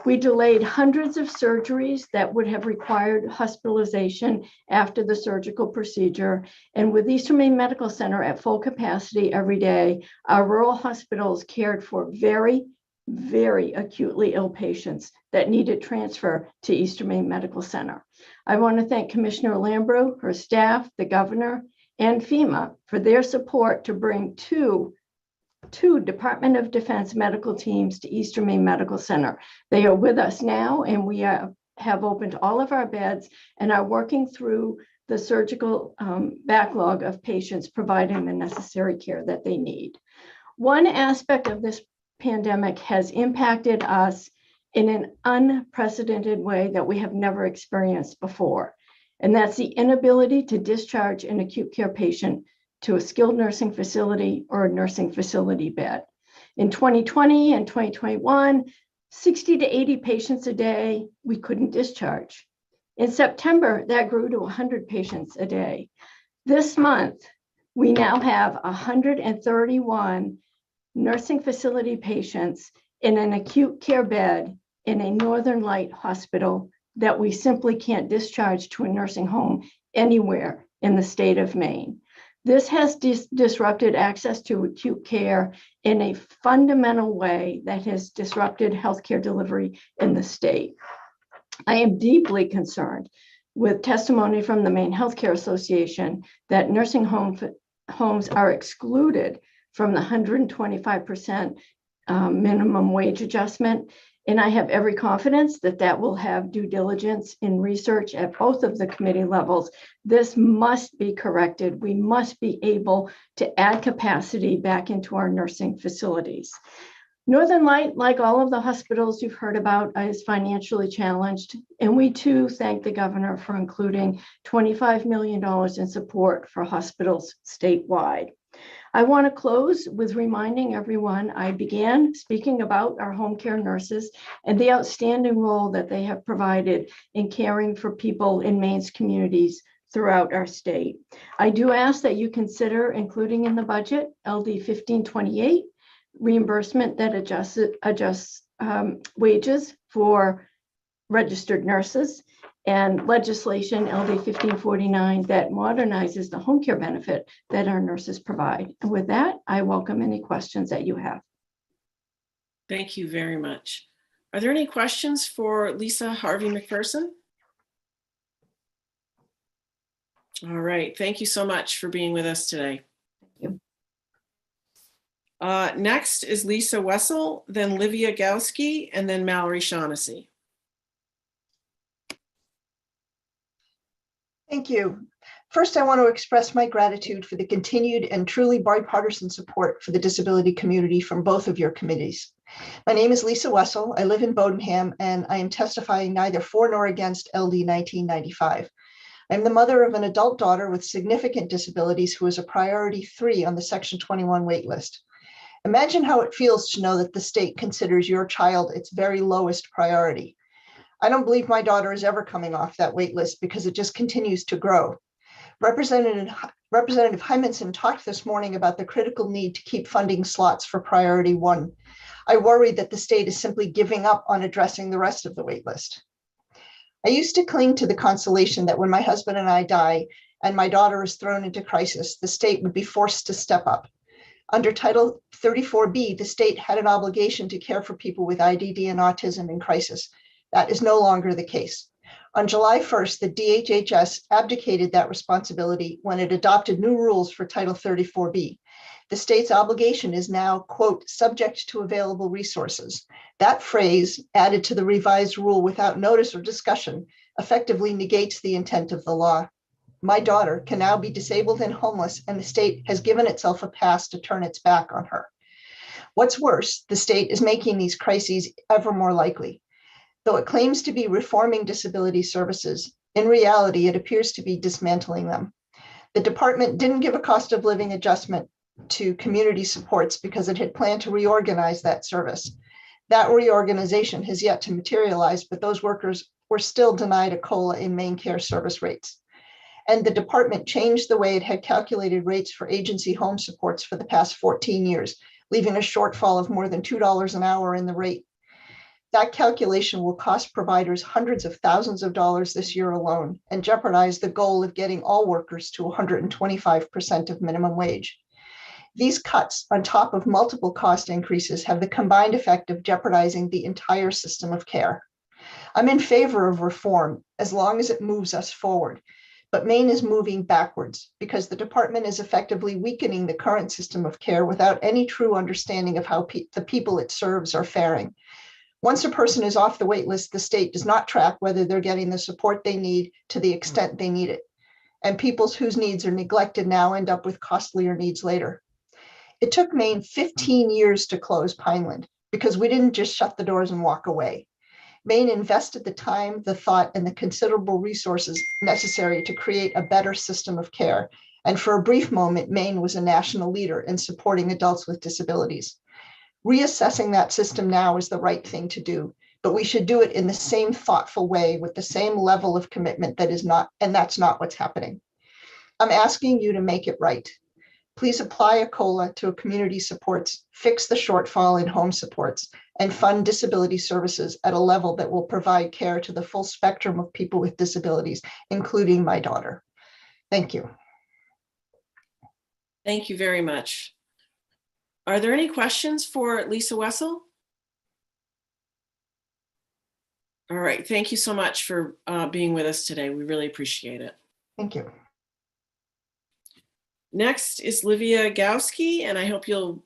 We delayed hundreds of surgeries that would have required hospitalization after the surgical procedure. And with Eastern Maine Medical Center at full capacity every day, our rural hospitals cared for very, very acutely ill patients that needed transfer to Eastern Maine Medical Center. I want to thank Commissioner Lambrew, her staff, the governor, and FEMA for their support to bring two Department of Defense medical teams to Eastern Maine Medical Center. They are with us now, and we have opened all of our beds and are working through the surgical backlog of patients, providing the necessary care that they need. One aspect of this pandemic has impacted us in an unprecedented way that we have never experienced before, and that's the inability to discharge an acute care patient to a skilled nursing facility or a nursing facility bed. In 2020 and 2021, 60 to 80 patients a day we couldn't discharge. In September, that grew to 100 patients a day. This month, we now have 131 nursing facility patients in an acute care bed in a Northern Light hospital that we simply can't discharge to a nursing home anywhere in the state of Maine. This has disrupted access to acute care in a fundamental way that has disrupted healthcare delivery in the state. I am deeply concerned with testimony from the Maine Healthcare Association that nursing homes are excluded from the 125% minimum wage adjustment. And I have every confidence that that will have due diligence in research at both of the committee levels. This must be corrected. We must be able to add capacity back into our nursing facilities. Northern Light, like all of the hospitals you've heard about, is financially challenged. And we too thank the governor for including $25 million in support for hospitals statewide. I want to close with reminding everyone I began speaking about our home care nurses and the outstanding role that they have provided in caring for people in Maine's communities throughout our state. I do ask that you consider including in the budget LD 1528, reimbursement that adjusts wages for registered nurses, and legislation LD 1549 that modernizes the home care benefit that our nurses provide. And with that, I welcome any questions that you have. Thank you very much. Are there any questions for Lisa Harvey McPherson? All right, thank you so much for being with us today. Thank you. Next is Lisa Wessel, then Livia Gowski, and then Mallory Shaughnessy. Thank you. First, I want to express my gratitude for the continued and truly bipartisan support for the disability community from both of your committees. My name is Lisa Wessel. I live in Bodenham, and I am testifying neither for nor against LD 1995. I'm the mother of an adult daughter with significant disabilities who is a priority 3 on the Section 21 waitlist. Imagine how it feels to know that the state considers your child its very lowest priority. I don't believe my daughter is ever coming off that wait list because it just continues to grow. Representative Hymanson talked this morning about the critical need to keep funding slots for priority 1. I worry that the state is simply giving up on addressing the rest of the wait list. I used to cling to the consolation that when my husband and I die and my daughter is thrown into crisis, the state would be forced to step up. Under Title 34B, the state had an obligation to care for people with IDD and autism in crisis. That is no longer the case. On July 1st, the DHHS abdicated that responsibility when it adopted new rules for Title 34B. The state's obligation is now, quote, subject to available resources. That phrase, added to the revised rule without notice or discussion, effectively negates the intent of the law. My daughter can now be disabled and homeless, and the state has given itself a pass to turn its back on her. What's worse, the state is making these crises ever more likely. Though it claims to be reforming disability services, in reality, it appears to be dismantling them. The department didn't give a cost of living adjustment to community supports because it had planned to reorganize that service. That reorganization has yet to materialize, but those workers were still denied a COLA in main care service rates. And the department changed the way it had calculated rates for agency home supports for the past 14 years, leaving a shortfall of more than $2 an hour in the rate. That calculation will cost providers hundreds of thousands of dollars this year alone and jeopardize the goal of getting all workers to 125% of minimum wage. These cuts, on top of multiple cost increases, have the combined effect of jeopardizing the entire system of care. I'm in favor of reform as long as it moves us forward, but Maine is moving backwards because the department is effectively weakening the current system of care without any true understanding of how the people it serves are faring. Once a person is off the wait list, the state does not track whether they're getting the support they need to the extent they need it. And people whose needs are neglected now end up with costlier needs later. It took Maine 15 years to close Pineland because we didn't just shut the doors and walk away. Maine invested the time, the thought, and the considerable resources necessary to create a better system of care. And for a brief moment, Maine was a national leader in supporting adults with disabilities. Reassessing that system now is the right thing to do, but we should do it in the same thoughtful way with the same level of commitment that is not, and that's not what's happening. I'm asking you to make it right. Please apply a COLA to community supports, fix the shortfall in home supports, and fund disability services at a level that will provide care to the full spectrum of people with disabilities, including my daughter. Thank you. Thank you very much. Are there any questions for Lisa Wessel? All right, thank you so much for being with us today. We really appreciate it. Thank you. Next is Livia Gowski, and I hope you'll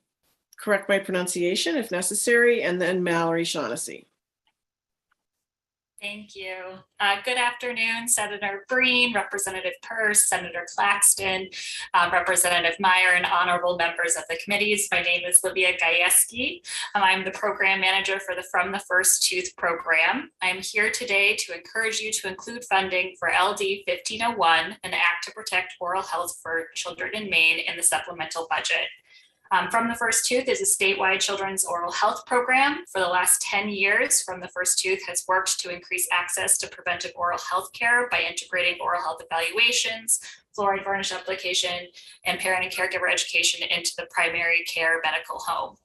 correct my pronunciation if necessary, and then Mallory Shaughnessy. Thank you. Good afternoon, Senator Breen, Representative Peirce, Senator Claxton, Representative Meyer, and honorable members of the committees. My name is Livia Gajewski. I'm the program manager for the From the First Tooth program. I'm here today to encourage you to include funding for LD 1501, an act to protect oral health for children in Maine, in the supplemental budget. From the First Tooth is a statewide children's oral health program. For the last 10 years, From the First Tooth has worked to increase access to preventive oral health care by integrating oral health evaluations, fluoride varnish application, and parent and caregiver education into the primary care medical home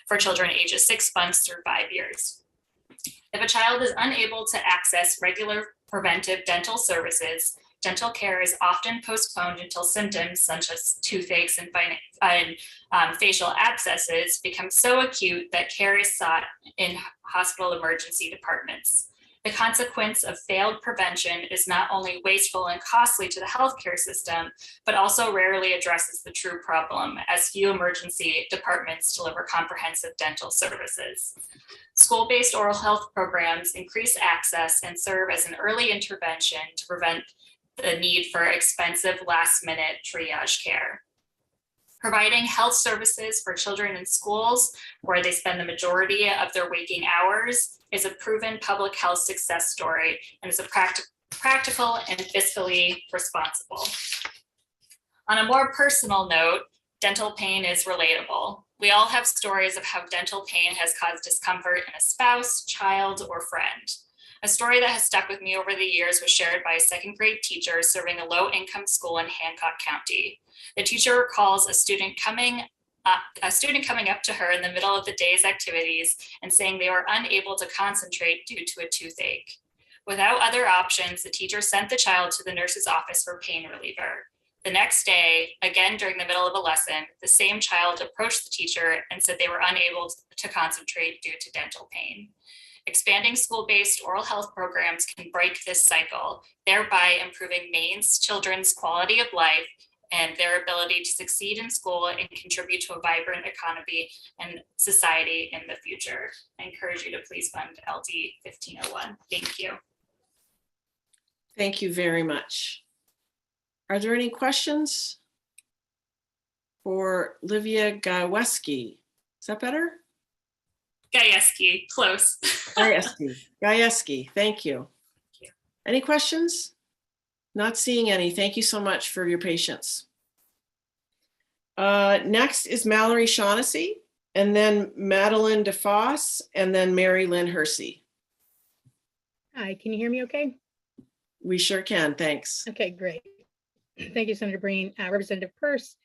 for children ages 6 months through 5 years. If a child is unable to access regular preventive dental services, dental care is often postponed until symptoms such as toothaches and facial abscesses become so acute that care is sought in hospital emergency departments. The consequence of failed prevention is not only wasteful and costly to the healthcare system, but also rarely addresses the true problem, as few emergency departments deliver comprehensive dental services. School-based oral health programs increase access and serve as an early intervention to prevent the need for expensive last-minute triage care. Providing health services for children in schools where they spend the majority of their waking hours is a proven public health success story and is a practical and fiscally responsible. On a more personal note, dental pain is relatable. We all have stories of how dental pain has caused discomfort in a spouse, child, or friend. A story that has stuck with me over the years was shared by a second grade teacher serving a low-income school in Hancock County. The teacher recalls a student coming up to her in the middle of the day's activities and saying they were unable to concentrate due to a toothache. Without other options, the teacher sent the child to the nurse's office for pain reliever. The next day, again during the middle of a lesson, the same child approached the teacher and said they were unable to concentrate due to dental pain. Expanding school-based oral health programs can break this cycle, thereby improving Maine's children's quality of life and their ability to succeed in school and contribute to a vibrant economy and society in the future. I encourage you to please fund LD 1501. Thank you. Thank you very much. Are there any questions for Livia Gajewski? Is that better? Gajewski, close. Gajewski, thank you. Any questions? Not seeing any. Thank you so much for your patience. Next is Mallory Shaughnessy, and then Madeline DeFoss, and then Mary Lynn Hersey. Hi, can you hear me okay? We sure can, thanks. Okay, great. Thank you, Senator Breen, Representative Peirce,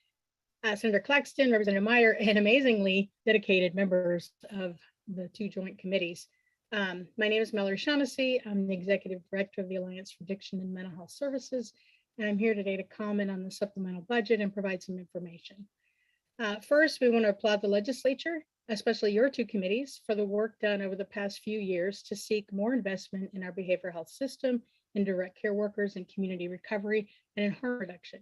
Senator Claxton, Representative Meyer, and amazingly dedicated members of the two joint committees. My name is Mallory Shaughnessy. I'm the Executive Director of the Alliance for Addiction and Mental Health Services, and I'm here today to comment on the supplemental budget and provide some information. First, we want to applaud the legislature, especially your two committees, for the work done over the past few years to seek more investment in our behavioral health system, in direct care workers, and community recovery, and in harm reduction.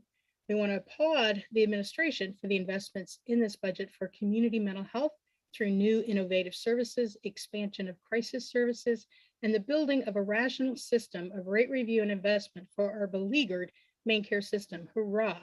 We want to applaud the administration for the investments in this budget for community mental health through new innovative services, expansion of crisis services, and the building of a rational system of rate review and investment for our beleaguered main care system. Hurrah!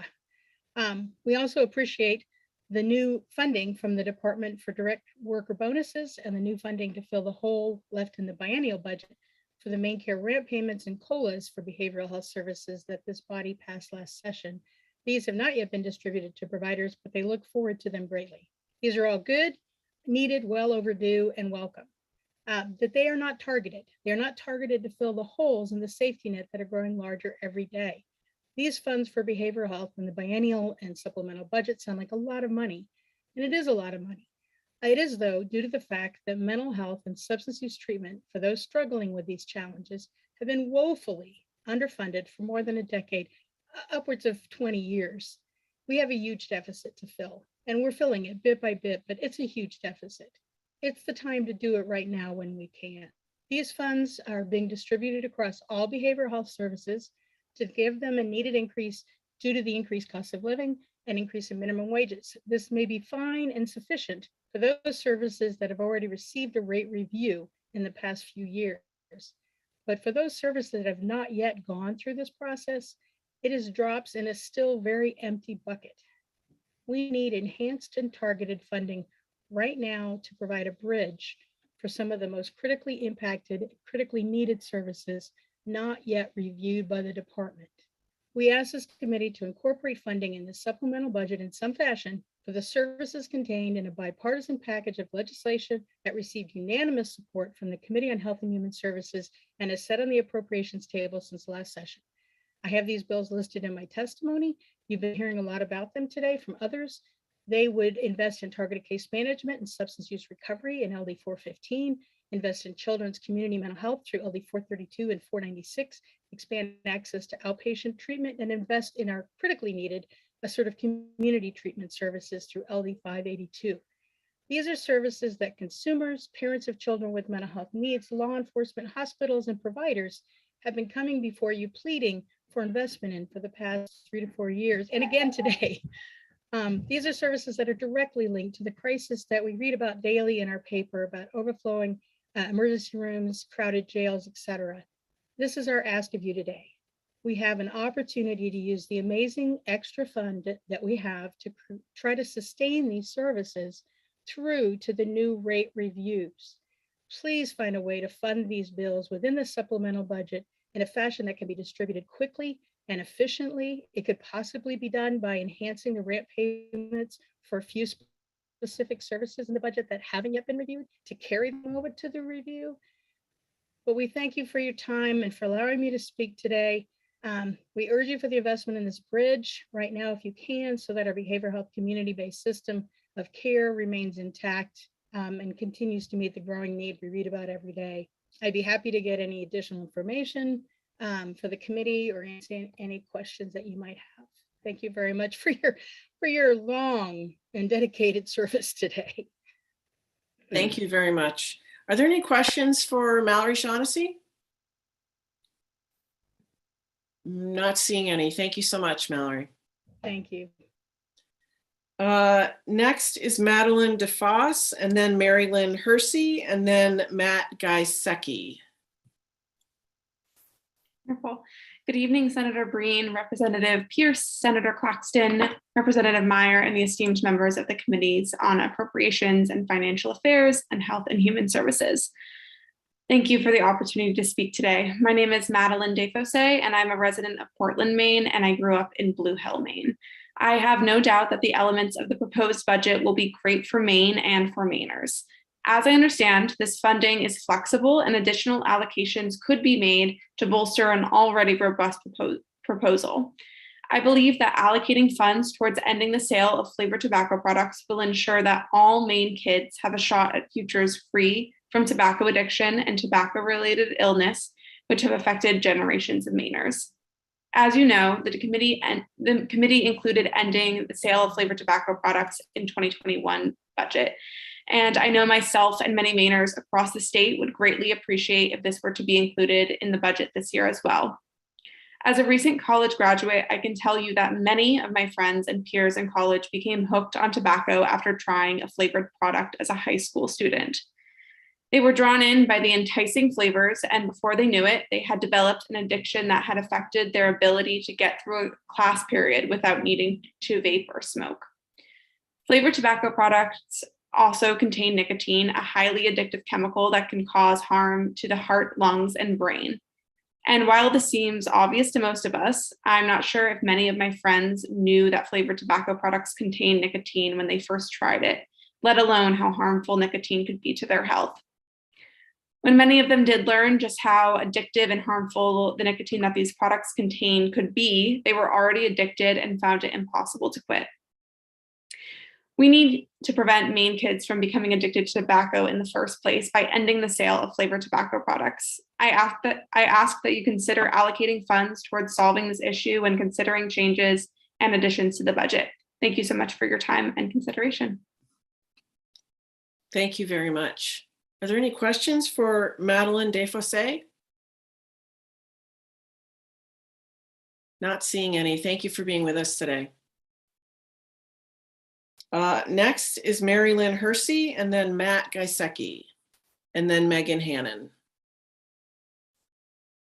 We also appreciate the new funding from the Department for Direct Worker Bonuses and the new funding to fill the hole left in the biennial budget for the main care rent payments and COLAs for behavioral health services that this body passed last session. These have not yet been distributed to providers, but they look forward to them greatly. These are all good, needed, well overdue, and welcome. That they are not targeted. They're not targeted to fill the holes in the safety net that are growing larger every day. These funds for behavioral health in the biennial and supplemental budget sound like a lot of money, and it is a lot of money. It is, though, due to the fact that mental health and substance use treatment for those struggling with these challenges have been woefully underfunded for more than a decade, upwards of 20 years. We have a huge deficit to fill, and we're filling it bit by bit, but it's a huge deficit. It's the time to do it right now when we can. These funds are being distributed across all behavioral health services to give them a needed increase due to the increased cost of living and increase in minimum wages. This may be fine and sufficient for those services that have already received a rate review in the past few years. But for those services that have not yet gone through this process, it is drops in a still very empty bucket. We need enhanced and targeted funding right now to provide a bridge for some of the most critically impacted, critically needed services not yet reviewed by the department. We ask this committee to incorporate funding in the supplemental budget in some fashion for the services contained in a bipartisan package of legislation that received unanimous support from the Committee on Health and Human Services and is set on the appropriations table since last session. I have these bills listed in my testimony. You've been hearing a lot about them today from others. They would invest in targeted case management and substance use recovery in LD 415, invest in children's community mental health through LD 432 and 496, expand access to outpatient treatment, and invest in our critically needed assertive community treatment services through LD 582. These are services that consumers, parents of children with mental health needs, law enforcement, hospitals, and providers have been coming before you pleading for investment in for the past 3 to 4 years, and again today. These are services that are directly linked to the crisis that we read about daily in our paper about overflowing emergency rooms, crowded jails, etc. This is our ask of you today. We have an opportunity to use the amazing extra fund that we have to try to sustain these services through to the new rate reviews. Please find a way to fund these bills within the supplemental budget in a fashion that can be distributed quickly and efficiently. It could possibly be done by enhancing the rent payments for a few specific services in the budget that haven't yet been reviewed to carry them over to the review. But we thank you for your time and for allowing me to speak today. We urge you for the investment in this bridge right now, if you can, so that our behavioral health community-based system of care remains intact and continues to meet the growing need we read about every day. I'd be happy to get any additional information for the committee or answer any questions that you might have. Thank you very much for your long and dedicated service today. Thank you very much. Are there any questions for Mallory Shaughnessy? Not seeing any. Thank you so much, Mallory. Thank you. Next is Madeline DeFoss, and then Mary Lynn Hersey, and then Matt Gaisecki. Wonderful. Good evening, Senator Breen, Representative Peirce, Senator Claxton, Representative Meyer, and the esteemed members of the Committees on Appropriations and Financial Affairs and Health and Human Services. Thank you for the opportunity to speak today. My name is Madeline Defose, and I'm a resident of Portland, Maine, and I grew up in Blue Hill, Maine. I have no doubt that the elements of the proposed budget will be great for Maine and for Mainers. As I understand, this funding is flexible and additional allocations could be made to bolster an already robust proposal. I believe that allocating funds towards ending the sale of flavored tobacco products will ensure that all Maine kids have a shot at futures free from tobacco addiction and tobacco-related illness, which have affected generations of Mainers. As you know, the committee included ending the sale of flavored tobacco products in 2021 budget. And I know myself and many Mainers across the state would greatly appreciate if this were to be included in the budget this year as well. As a recent college graduate, I can tell you that many of my friends and peers in college became hooked on tobacco after trying a flavored product as a high school student. They were drawn in by the enticing flavors, and before they knew it, they had developed an addiction that had affected their ability to get through a class period without needing to vape or smoke. Flavored tobacco products also contain nicotine, a highly addictive chemical that can cause harm to the heart, lungs, and brain. And while this seems obvious to most of us, I'm not sure if many of my friends knew that flavored tobacco products contain nicotine when they first tried it, let alone how harmful nicotine could be to their health. When many of them did learn just how addictive and harmful the nicotine that these products contain could be, they were already addicted and found it impossible to quit. We need to prevent Maine kids from becoming addicted to tobacco in the first place by ending the sale of flavored tobacco products. I ask that you consider allocating funds towards solving this issue when considering changes and additions to the budget. Thank you so much for your time and consideration. Thank you very much. Are there any questions for Madeline Defose? Not seeing any. Thank you for being with us today. Next is Mary Lynn Hersey, and then Matt Gaisecki, and then Megan Hannon.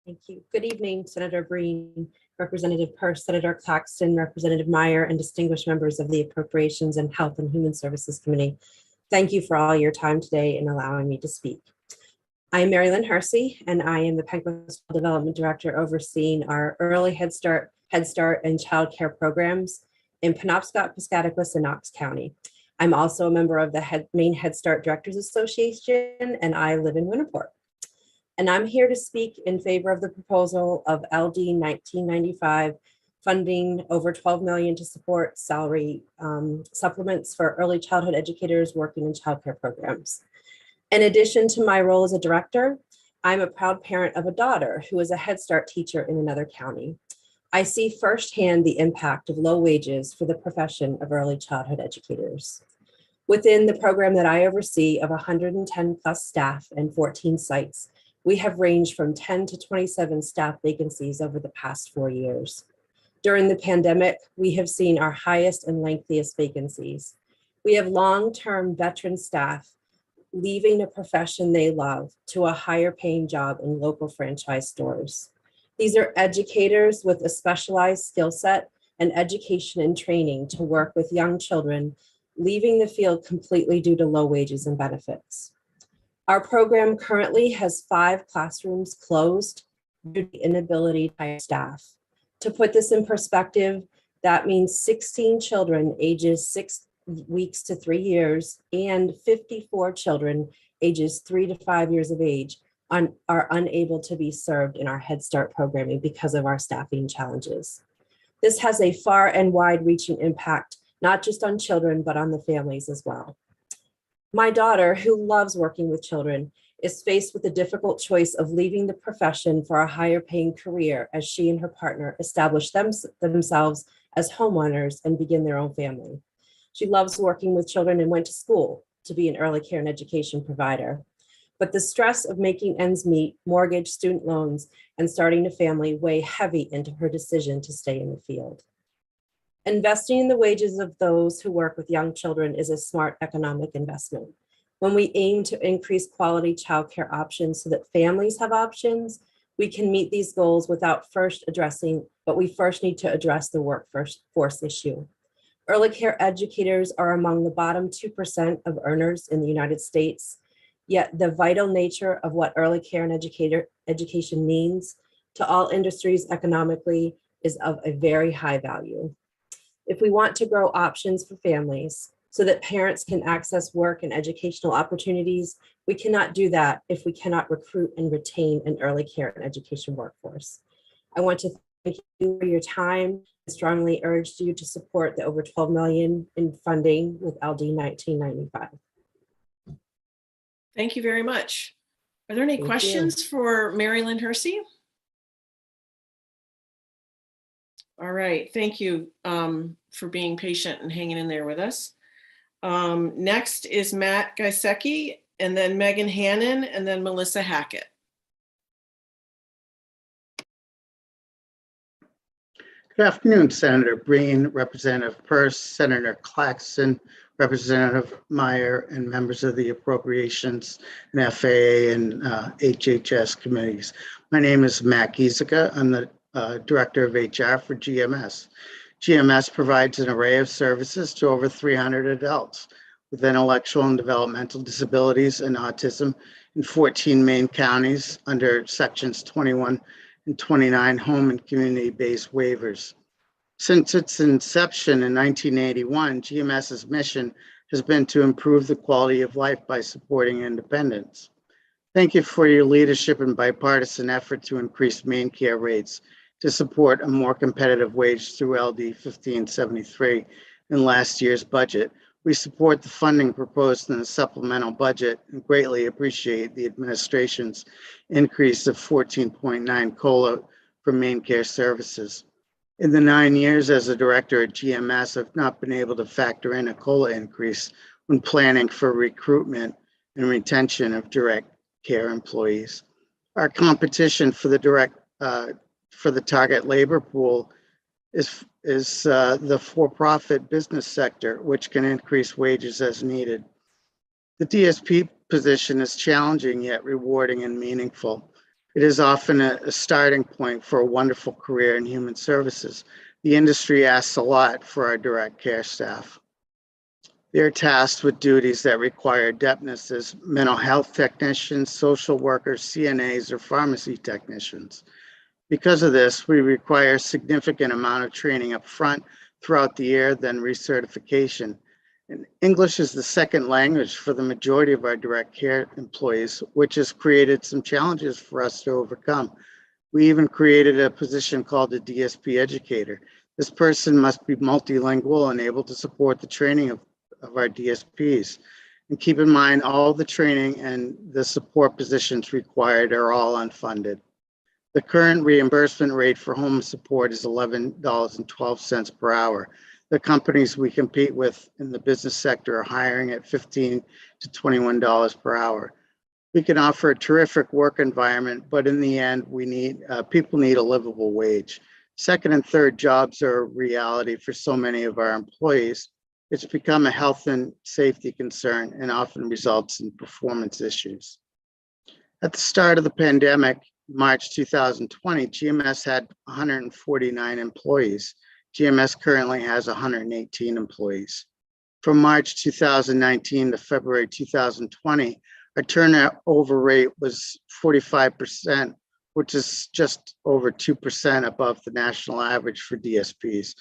Thank you. Good evening, Senator Breen, Representative Peirce, Senator Claxton, Representative Meyer, and distinguished members of the Appropriations and Health and Human Services Committee. Thank you for all your time today and allowing me to speak. I am Mary Lynn Hersey, and I am the Penguin Development Director overseeing our early Head Start, and Child Care programs in Penobscot, Piscataquis, and Knox County. I'm also a member of the Maine Head Start Directors Association, and I live in Winterport. And I'm here to speak in favor of the proposal of LD 1995, funding over $12 million to support salary supplements for early childhood educators working in childcare programs. In addition to my role as a director, I'm a proud parent of a daughter who is a Head Start teacher in another county. I see firsthand the impact of low wages for the profession of early childhood educators. Within the program that I oversee of 110 plus staff and 14 sites, we have ranged from 10 to 27 staff vacancies over the past 4 years. During the pandemic, we have seen our highest and lengthiest vacancies. We have long-term veteran staff leaving a profession they love to a higher paying job in local franchise stores. These are educators with a specialized skill set and education and training to work with young children, leaving the field completely due to low wages and benefits. Our program currently has 5 classrooms closed due to the inability to hire staff. To put this in perspective, that means 16 children ages 6 weeks to 3 years and 54 children ages 3 to 5 years of age are unable to be served in our Head Start programming because of our staffing challenges. This has a far and wide-reaching impact, not just on children, but on the families as well. My daughter, who loves working with children, is faced with the difficult choice of leaving the profession for a higher paying career as she and her partner establish themselves as homeowners and begin their own family. She loves working with children and went to school to be an early care and education provider. But the stress of making ends meet, mortgage, student loans, and starting a family weigh heavy into her decision to stay in the field. Investing in the wages of those who work with young children is a smart economic investment. When we aim to increase quality childcare options so that families have options, we can meet these goals without first addressing, but we first need to address the workforce issue. Early care educators are among the bottom 2% of earners in the United States, Yet the vital nature of what early care and education means to all industries economically is of a very high value. If we want to grow options for families so that parents can access work and educational opportunities, we cannot do that if we cannot recruit and retain an early care and education workforce. I want to thank you for your time. I strongly urge you to support the over $12 million in funding with LD 1995. Thank you very much. Are there any Thank questions for Mary Lynn Hersey? All right, thank you for being patient and hanging in there with us. Next is Matt Gaisecki, and then Megan Hannon, and then Melissa Hackett. Good afternoon, Senator Breen, Representative Peirce, Senator Claxton, Representative Meyer, and members of the Appropriations and FAA and HHS committees. My name is Matt Giesica. I'm the Director of HR for GMS. GMS provides an array of services to over 300 adults with intellectual and developmental disabilities and autism in 14 Maine counties under sections 21 and 29 home and community-based waivers. Since its inception in 1981, GMS's mission has been to improve the quality of life by supporting independence. Thank you for your leadership and bipartisan effort to increase Maine care rates to support a more competitive wage through LD 1573 in last year's budget. We support the funding proposed in the supplemental budget and greatly appreciate the administration's increase of 14.9 COLA for Maine Care Services. In the 9 years as a director at GMS, I've not been able to factor in a COLA increase when planning for recruitment and retention of direct care employees. Our competition for the target labor pool is the for-profit business sector, which can increase wages as needed. The DSP position is challenging yet rewarding and meaningful. It is often a starting point for a wonderful career in human services. The industry asks a lot for our direct care staff. They're tasked with duties that require adeptness as mental health technicians, social workers, CNAs, or pharmacy technicians. Because of this, we require a significant amount of training up front throughout the year, then recertification. And English is the second language for the majority of our direct care employees, which has created some challenges for us to overcome. We even created a position called a DSP educator. This person must be multilingual and able to support the training of our DSPs. And keep in mind, all the training and the support positions required are all unfunded. The current reimbursement rate for home support is $11.12 per hour. The companies we compete with in the business sector are hiring at $15 to $21 per hour. We can offer a terrific work environment, but in the end, people need a livable wage. Second and third jobs are a reality for so many of our employees. It's become a health and safety concern and often results in performance issues. At the start of the pandemic, March 2020, GMS had 149 employees. GMS currently has 118 employees. From March 2019 to February 2020, our turnover rate was 45%, which is just over 2% above the national average for DSPs.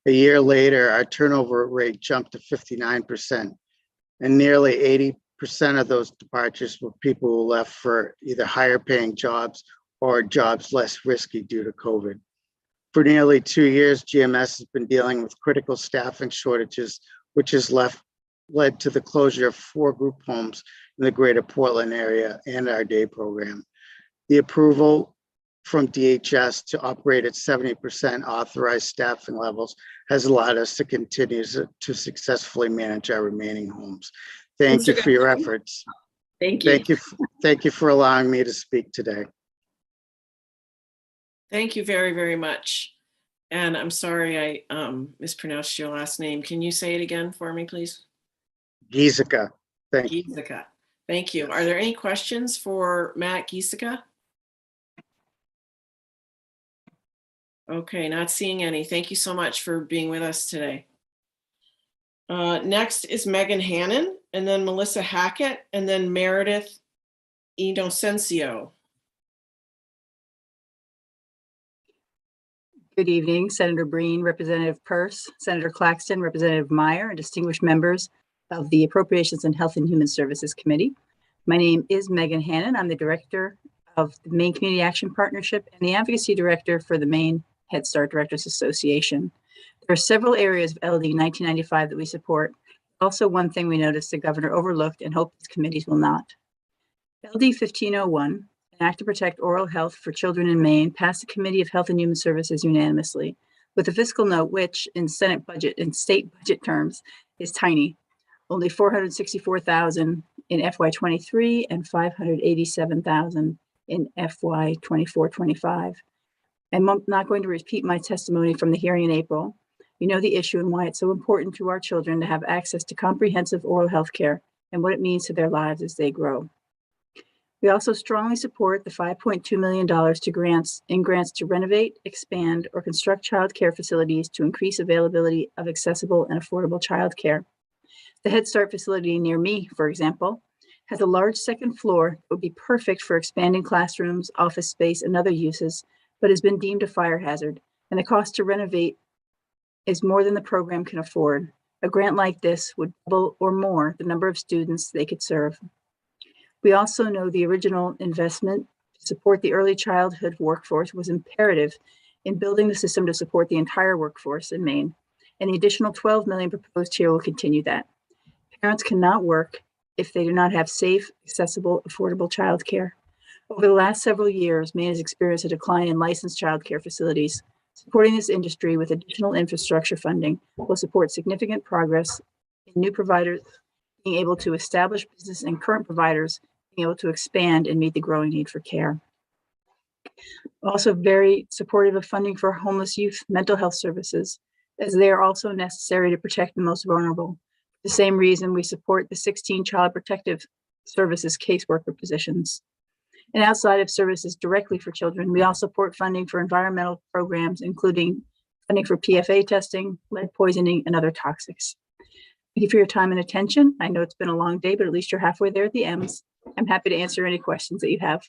A year later, our turnover rate jumped to 59%, and nearly 80% of those departures were people who left for either higher paying jobs or jobs less risky due to COVID. For nearly 2 years, GMS has been dealing with critical staffing shortages, which has led to the closure of 4 group homes in the greater Portland area and our day program. The approval from DHS to operate at 70% authorized staffing levels has allowed us to continue to successfully manage our remaining homes. Thank you for your efforts. Thank you. Thank you for allowing me to speak today. Thank you very, very much. And I'm sorry I mispronounced your last name. Can you say it again for me, please? Giesica. Thank you. Giesica. Thank you. Are there any questions for Matt Giesica? Okay, not seeing any. Thank you so much for being with us today. Next is Megan Hannon, and then Melissa Hackett, and then Meredith Inocencio. Good evening, Senator Breen, Representative Peirce, Senator Claxton, Representative Meyer, and distinguished members of the Appropriations and Health and Human Services Committee. My name is Megan Hannon. I'm the Director of the Maine Community Action Partnership and the Advocacy Director for the Maine Head Start Directors Association. There are several areas of LD 1995 that we support. Also, one thing we noticed the governor overlooked and hope these committees will not. LD 1501, an act to protect oral health for children in Maine, passed the Committee of Health and Human Services unanimously, with a fiscal note which, in Senate budget and state budget terms, is tiny, only $464,000 in FY23 and $587,000 in FY24-25. I'm not going to repeat my testimony from the hearing in April. You know the issue and why it's so important to our children to have access to comprehensive oral health care and what it means to their lives as they grow. We also strongly support the $5.2 million to grants to renovate, expand, or construct child care facilities to increase availability of accessible and affordable child care. The Head Start facility near me, for example, has a large second floor that would be perfect for expanding classrooms, office space, and other uses, but has been deemed a fire hazard, and the cost to renovate is more than the program can afford. A grant like this would double or more the number of students they could serve. We also know the original investment to support the early childhood workforce was imperative in building the system to support the entire workforce in Maine, and the additional $12 million proposed here will continue that. Parents cannot work if they do not have safe, accessible, affordable childcare. Over the last several years, Maine has experienced a decline in licensed childcare facilities. Supporting this industry with additional infrastructure funding will support significant progress in new providers being able to establish business and current providers being able to expand and meet the growing need for care. Also very supportive of funding for homeless youth mental health services, as they are also necessary to protect the most vulnerable. For the same reason we support the 16 Child Protective Services caseworker positions. And outside of services directly for children, we also support funding for environmental programs, including funding for PFA testing, lead poisoning, and other toxics. Thank you for your time and attention. I know it's been a long day, but at least you're halfway there at the M's. I'm happy to answer any questions that you have.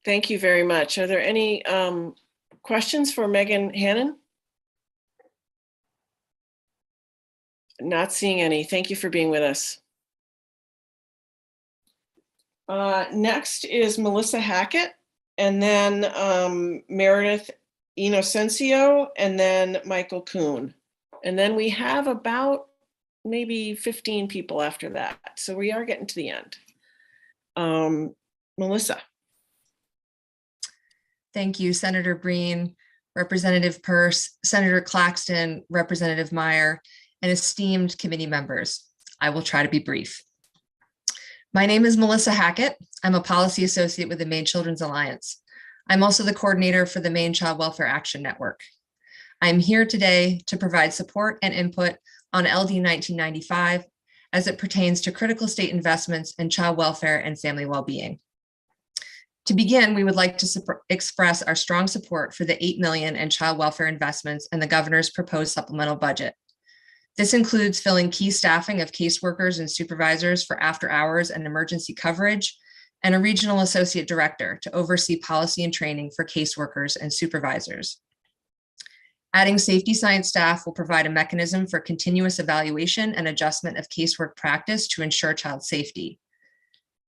Thank you very much. Are there any questions for Megan Hannon? Not seeing any. Thank you for being with us. Next is Melissa Hackett, and then Meredith Inocencio, and then Michael Kuhn. And then we have about maybe 15 people after that. So we are getting to the end. Melissa. Thank you, Senator Breen, Representative Peirce, Senator Claxton, Representative Meyer, and esteemed committee members. I will try to be brief. My name is Melissa Hackett. I'm a policy associate with the Maine Children's Alliance. I'm also the coordinator for the Maine Child Welfare Action Network. I'm here today to provide support and input on LD 1995 as it pertains to critical state investments in child welfare and family well-being. To begin, we would like to express our strong support for the $8 million in child welfare investments in the governor's proposed supplemental budget. This includes filling key staffing of caseworkers and supervisors for after hours and emergency coverage, and a regional associate director to oversee policy and training for caseworkers and supervisors. Adding safety science staff will provide a mechanism for continuous evaluation and adjustment of casework practice to ensure child safety.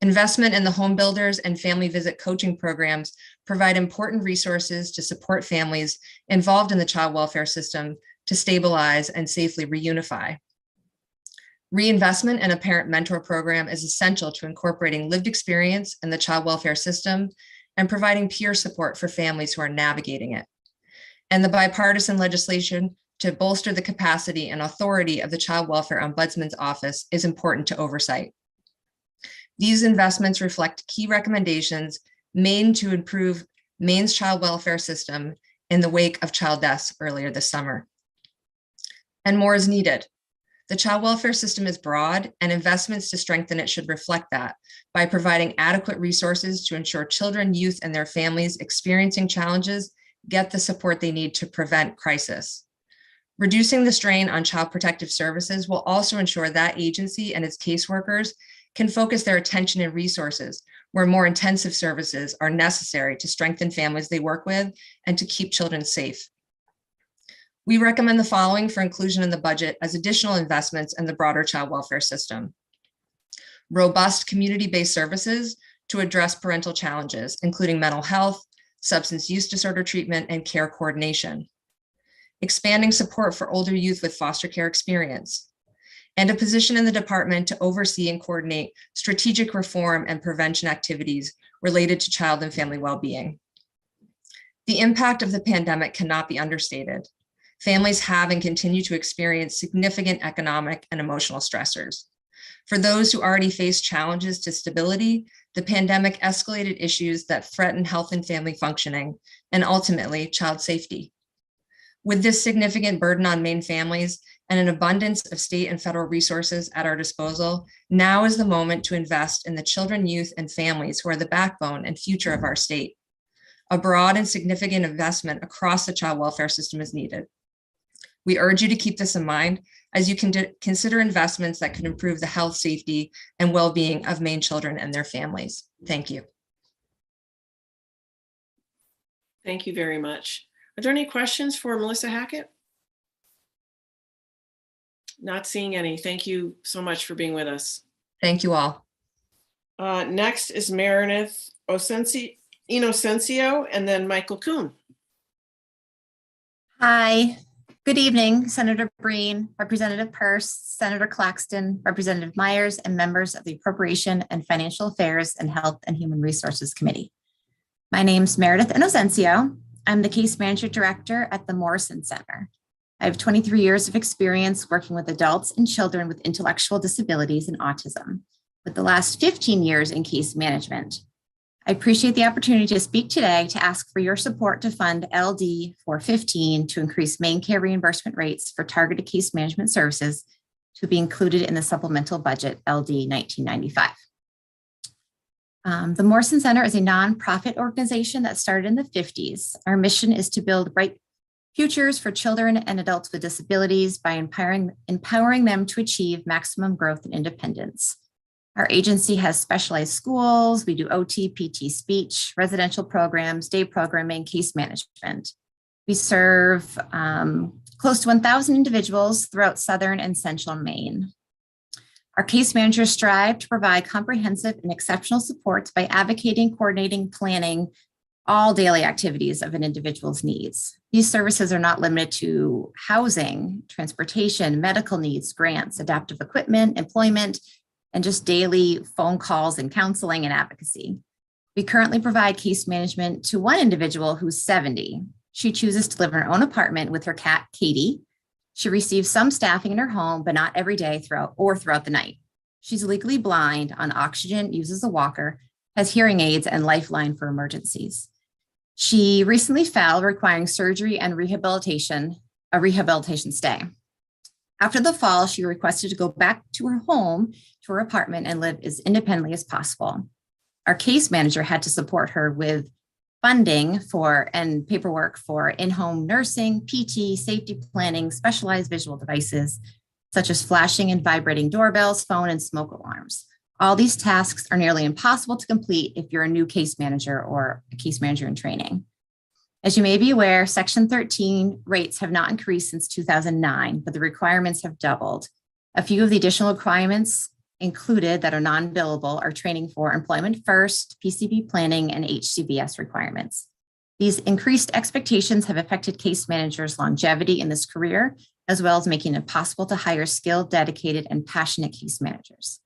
Investment in the home builders and family visit coaching programs provide important resources to support families involved in the child welfare system to stabilize and safely reunify. Reinvestment in a parent mentor program is essential to incorporating lived experience in the child welfare system and providing peer support for families who are navigating it. And the bipartisan legislation to bolster the capacity and authority of the Child Welfare Ombudsman's Office is important to oversight. These investments reflect key recommendations made to improve Maine's child welfare system in the wake of child deaths earlier this summer. And more is needed. The child welfare system is broad, and investments to strengthen it should reflect that by providing adequate resources to ensure children, youth, and their families experiencing challenges get the support they need to prevent crisis. Reducing the strain on Child Protective Services will also ensure that agency and its caseworkers can focus their attention and resources where more intensive services are necessary to strengthen families they work with and to keep children safe. We recommend the following for inclusion in the budget as additional investments in the broader child welfare system. Robust community-based services to address parental challenges, including mental health, substance use disorder treatment, and care coordination. Expanding support for older youth with foster care experience, and a position in the department to oversee and coordinate strategic reform and prevention activities related to child and family well-being. The impact of the pandemic cannot be understated. Families have and continue to experience significant economic and emotional stressors. For those who already face challenges to stability, the pandemic escalated issues that threaten health and family functioning, and ultimately child safety. With this significant burden on Maine families and an abundance of state and federal resources at our disposal, now is the moment to invest in the children, youth, and families who are the backbone and future of our state. A broad and significant investment across the child welfare system is needed. We urge you to keep this in mind as you can consider investments that could improve the health, safety, and well-being of Maine children and their families. Thank you. Thank you very much. Are there any questions for Melissa Hackett? Not seeing any. Thank you so much for being with us. Thank you all. Next is Meredith Inocencio and then Michael Kuhn. Hi, good evening, Senator Breen, Representative Peirce, Senator Claxton, Representative Myers, and members of the Appropriation and Financial Affairs and Health and Human Resources Committee. My name's Meredith Inocencio. I'm the Case Management Director at the Morrison Center. I have 23 years of experience working with adults and children with intellectual disabilities and autism, with the last 15 years in case management. I appreciate the opportunity to speak today to ask for your support to fund LD 415 to increase Maine care reimbursement rates for targeted case management services to be included in the supplemental budget LD 1995. The Morrison Center is a nonprofit organization that started in the 50s. Our mission is to build bright futures for children and adults with disabilities by empowering them to achieve maximum growth and independence. Our agency has specialized schools. We do OT, PT, speech, residential programs, day programming, case management. We serve close to 1,000 individuals throughout Southern and Central Maine. Our case managers strive to provide comprehensive and exceptional support by advocating, coordinating, planning all daily activities of an individual's needs. These services are not limited to housing, transportation, medical needs, grants, adaptive equipment, employment, and just daily phone calls and counseling and advocacy. We currently provide case management to one individual who's 70. She chooses to live in her own apartment with her cat, Katie. She receives some staffing in her home, but not every day throughout the night. She's legally blind, on oxygen, uses a walker, has hearing aids, and lifeline for emergencies. She recently fell, requiring surgery and a rehabilitation stay. After the fall, she requested to go back to her home, to her apartment, and live as independently as possible. Our case manager had to support her with funding and paperwork for in-home nursing, PT, safety planning, specialized visual devices, such as flashing and vibrating doorbells, phone, and smoke alarms. All these tasks are nearly impossible to complete if you're a new case manager or a case manager in training. As you may be aware, Section 13 rates have not increased since 2009, but the requirements have doubled. A few of the additional requirements included that are non-billable are training for employment first, PCB planning, and HCBS requirements. These increased expectations have affected case managers' longevity in this career, as well as making it possible to hire skilled, dedicated, and passionate case managers.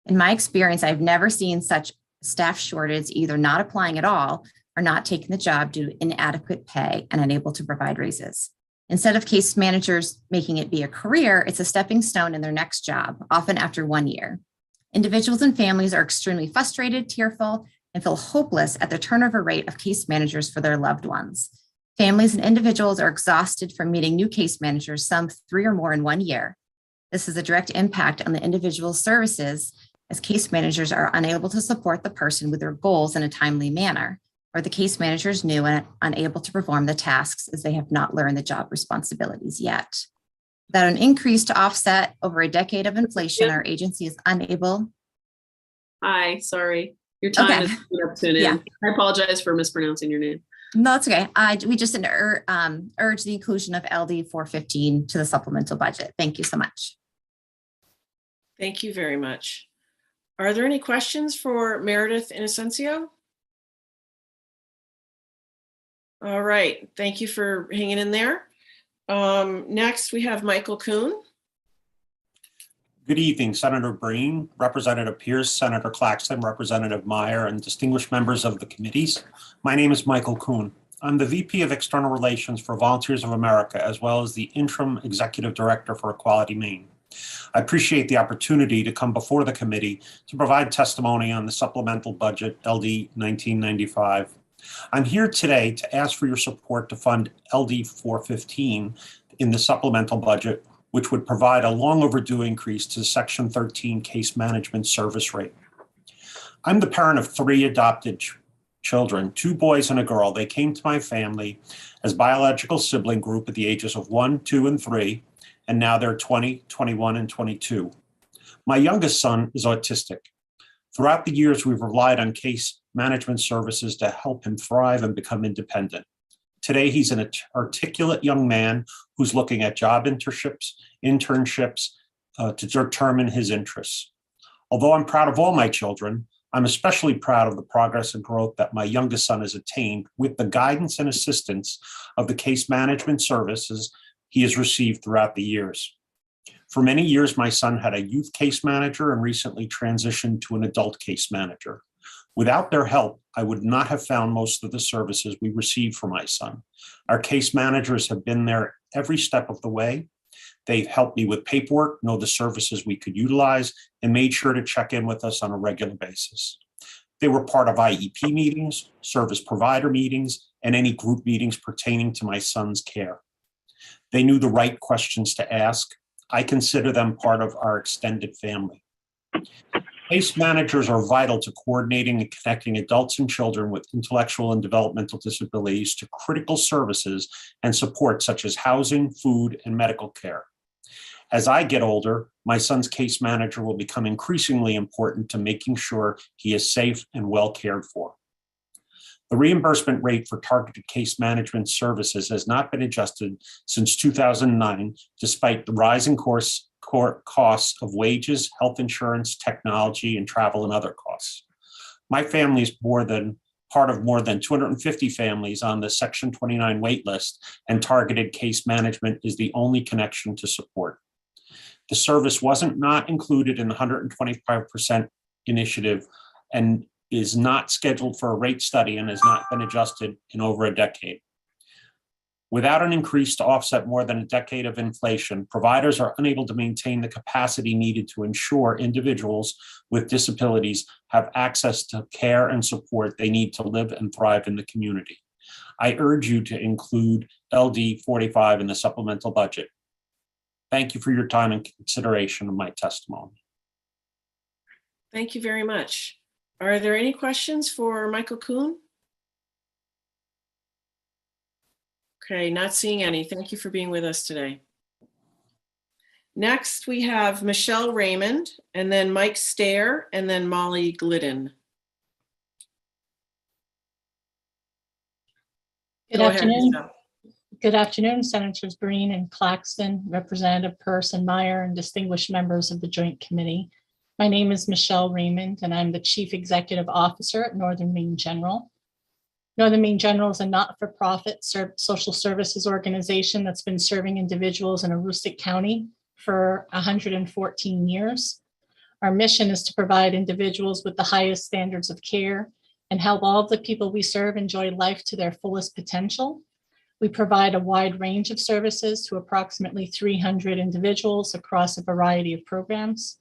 In my experience, I've never seen such staff shortage, either not applying at all or not taking the job due to inadequate pay and unable to provide raises. Instead of case managers making it be a career, it's a stepping stone in their next job, often after 1 year. Individuals and families are extremely frustrated, tearful, and feel hopeless at the turnover rate of case managers for their loved ones. Families and individuals are exhausted from meeting new case managers, some 3 or more in 1 year. This is a direct impact on the individual's services, as case managers are unable to support the person with their goals in a timely manner, or the case manager is new and unable to perform the tasks as they have not learned the job responsibilities yet. Without an increase to offset over a decade of inflation, our agency is unable. Hi, sorry. Your time is coming up soon. Yeah. I apologize for mispronouncing your name. No, it's okay. We just urge the inclusion of LD 415 to the supplemental budget. Thank you so much. Thank you very much. Are there any questions for Meredith Inocencio? All right, thank you for hanging in there. Next, we have Michael Kuhn. Good evening, Senator Breen, Representative Pierce, Senator Claxton, Representative Meyer, and distinguished members of the committees. My name is Michael Kuhn. I'm the VP of External Relations for Volunteers of America, as well as the Interim Executive Director for Equality Maine. I appreciate the opportunity to come before the committee to provide testimony on the supplemental budget LD 1995. I'm here today to ask for your support to fund LD 415 in the supplemental budget, which would provide a long overdue increase to Section 13 case management service rate. I'm the parent of 3 adopted children, 2 boys and a girl. They came to my family as biological sibling group at the ages of 1, 2, and 3, and now they're 20, 21, and 22. My youngest son is autistic. Throughout the years, we've relied on case management services to help him thrive and become independent. Today, he's an articulate young man who's looking at job internships to determine his interests. Although I'm proud of all my children, I'm especially proud of the progress and growth that my youngest son has attained with the guidance and assistance of the case management services he has received throughout the years. For many years, my son had a youth case manager and recently transitioned to an adult case manager. Without their help, I would not have found most of the services we received for my son. Our case managers have been there every step of the way. They've helped me with paperwork, know the services we could utilize, and made sure to check in with us on a regular basis. They were part of IEP meetings, service provider meetings, and any group meetings pertaining to my son's care. They knew the right questions to ask. I consider them part of our extended family. Case managers are vital to coordinating and connecting adults and children with intellectual and developmental disabilities to critical services and support such as housing, food, and medical care. As I get older, my son's case manager will become increasingly important to making sure he is safe and well cared for. The reimbursement rate for targeted case management services has not been adjusted since 2009, despite the rising costs of wages, health insurance, technology, and travel and other costs. My family is part of more than 250 families on the Section 29 wait list, and targeted case management is the only connection to support. The service wasn't not included in the 125% initiative and is not scheduled for a rate study and has not been adjusted in over a decade. Without an increase to offset more than a decade of inflation, providers are unable to maintain the capacity needed to ensure individuals with disabilities have access to care and support they need to live and thrive in the community. I urge you to include LD 45 in the supplemental budget. Thank you for your time and consideration of my testimony. Thank you very much. Are there any questions for Michael Kuhn? Okay, not seeing any. Thank you for being with us today. Next, we have Michelle Raymond, and then Mike Stair, and then Molly Glidden. Good Go ahead, afternoon. Michelle. Good afternoon, Senators Breen and Claxton, Representative Peirce and Meyer, and distinguished members of the Joint Committee. My name is Michelle Raymond, and I'm the Chief Executive Officer at Northern Maine General. Northern Maine General is a not-for-profit social services organization that's been serving individuals in Aroostook County for 114 years. Our mission is to provide individuals with the highest standards of care and help all of the people we serve enjoy life to their fullest potential. We provide a wide range of services to approximately 300 individuals across a variety of programs.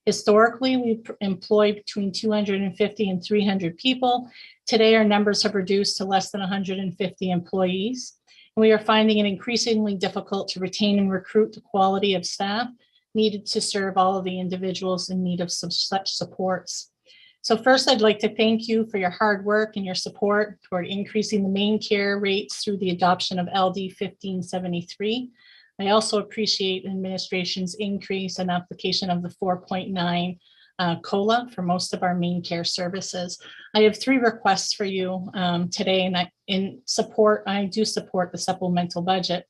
Historically, we've employed between 250 and 300 people. Today, our numbers have reduced to less than 150 employees. And we are finding it increasingly difficult to retain and recruit the quality of staff needed to serve all of the individuals in need of such supports. So first, I'd like to thank you for your hard work and your support toward increasing the Maine care rates through the adoption of LD 1573. I also appreciate administration's increase and application of the 4.9 COLA for most of our main care services. I have 3 requests for you today, and I do support the supplemental budget.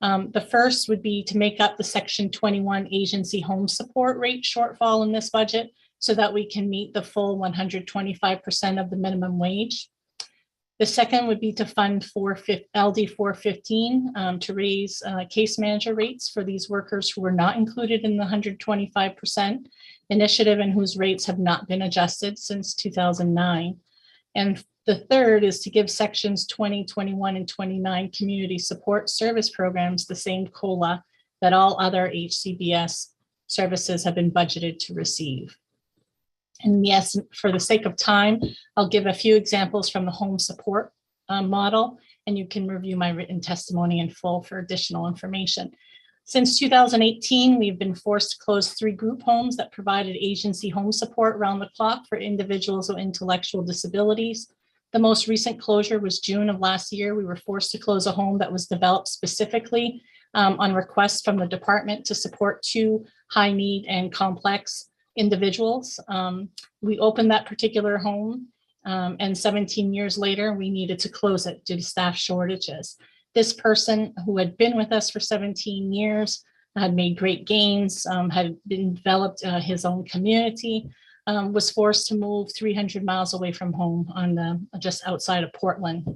The first would be to make up the Section 21 agency home support rate shortfall in this budget so that we can meet the full 125% of the minimum wage. The second would be to fund LD 415 to raise case manager rates for these workers who were not included in the 125% initiative and whose rates have not been adjusted since 2009. And the third is to give sections 20, 21, and 29 community support service programs the same COLA that all other HCBS services have been budgeted to receive. And yes, for the sake of time, I'll give a few examples from the home support model, and you can review my written testimony in full for additional information. Since 2018, we've been forced to close 3 group homes that provided agency home support around the clock for individuals with intellectual disabilities. The most recent closure was June of last year. We were forced to close a home that was developed specifically on request from the department to support 2 high need and complex individuals. We opened that particular home, and 17 years later, we needed to close it due to staff shortages. This person who had been with us for 17 years, had made great gains, had developed his own community, was forced to move 300 miles away from home just outside of Portland.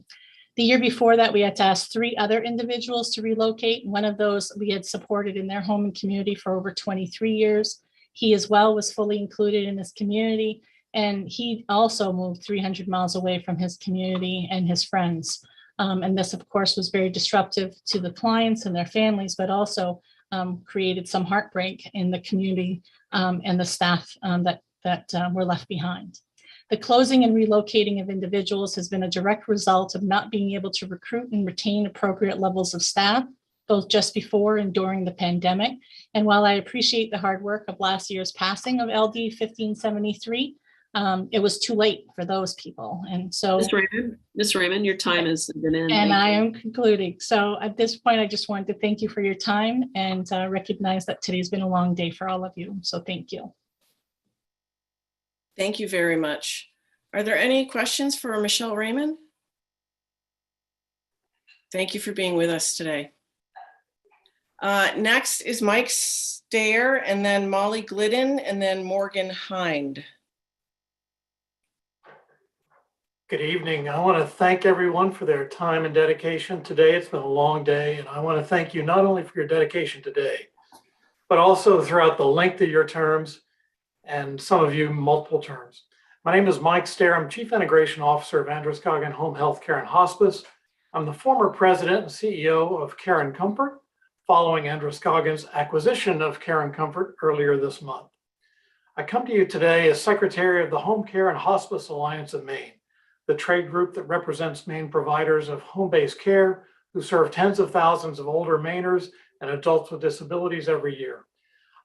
The year before that, we had to ask 3 other individuals to relocate. One of those we had supported in their home and community for over 23 years. He as well was fully included in his community, and he also moved 300 miles away from his community and his friends. And this, of course, was very disruptive to the clients and their families, but also created some heartbreak in the community and the staff that were left behind. The closing and relocating of individuals has been a direct result of not being able to recruit and retain appropriate levels of staff, both just before and during the pandemic. And while I appreciate the hard work of last year's passing of LD 1573, it was too late for those people. And so Ms. Raymond, your time has been in. And I am concluding. So at this point, I just wanted to thank you for your time and recognize that today's been a long day for all of you. So thank you. Thank you very much. Are there any questions for Michelle Raymond? Thank you for being with us today. Next is Mike Stair, and then Molly Glidden, and then Morgan Hind. Good evening. I want to thank everyone for their time and dedication today. It's been a long day, and I want to thank you not only for your dedication today, but also throughout the length of your terms, and some of you multiple terms. My name is Mike Stair. I'm Chief Integration Officer of Androscoggin Home Health Care and Hospice. I'm the former president and CEO of Care and Comfort, following Androscoggin's acquisition of Care and Comfort earlier this month. I come to you today as Secretary of the Home Care and Hospice Alliance of Maine, the trade group that represents Maine providers of home-based care who serve tens of thousands of older Mainers and adults with disabilities every year.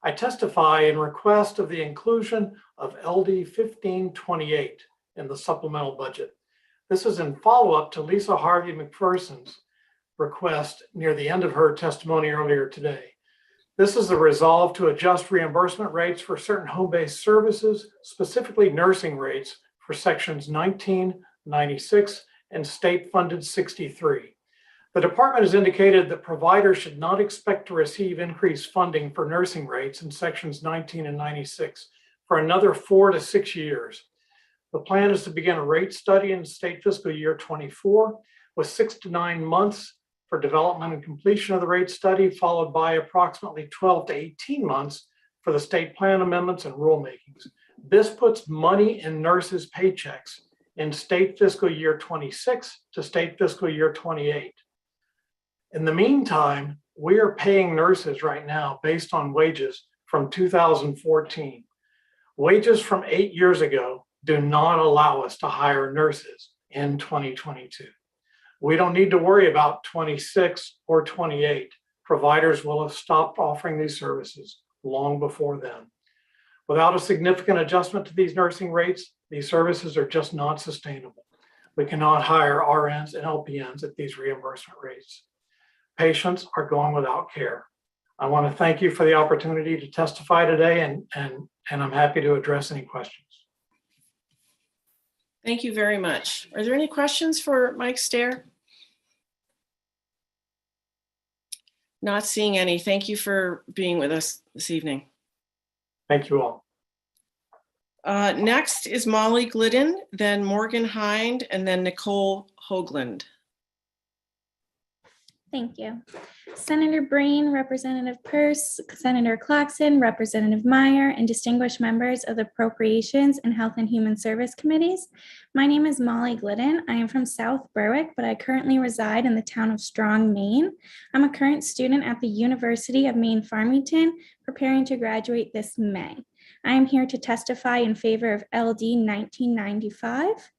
I testify in request of the inclusion of LD 1528 in the supplemental budget. This is in follow-up to Lisa Harvey McPherson's request near the end of her testimony earlier today. This is the resolve to adjust reimbursement rates for certain home-based services, specifically nursing rates for sections 19, 96, and state-funded 63. The department has indicated that providers should not expect to receive increased funding for nursing rates in sections 19 and 96 for another 4 to 6 years. The plan is to begin a rate study in state fiscal year 24 with 6 to 9 months for development and completion of the rate study, followed by approximately 12 to 18 months for the state plan amendments and rulemakings. This puts money in nurses' paychecks in state fiscal year 26 to state fiscal year 28. In the meantime, we are paying nurses right now based on wages from 2014. Wages from 8 years ago do not allow us to hire nurses in 2022. We don't need to worry about 26 or 28. Providers will have stopped offering these services long before then. Without a significant adjustment to these nursing rates, these services are just not sustainable. We cannot hire RNs and LPNs at these reimbursement rates. patients are going without care. I want to thank you for the opportunity to testify today, and I'm happy to address any questions. Thank you very much. Are there any questions for Mike Stair? Not seeing any. Thank you for being with us this evening. Thank you all. Next is Molly Glidden, then Morgan Hind, and then Nicole Hoagland. Thank you. Senator Breen, Representative Peirce, Senator Claxton, Representative Meyer, and distinguished members of the Appropriations and Health and Human Service Committees. My name is Molly Glidden. I am from South Berwick, but I currently reside in the town of Strong, Maine. I'm a current student at the University of Maine Farmington, preparing to graduate this May. I am here to testify in favor of LD 1995.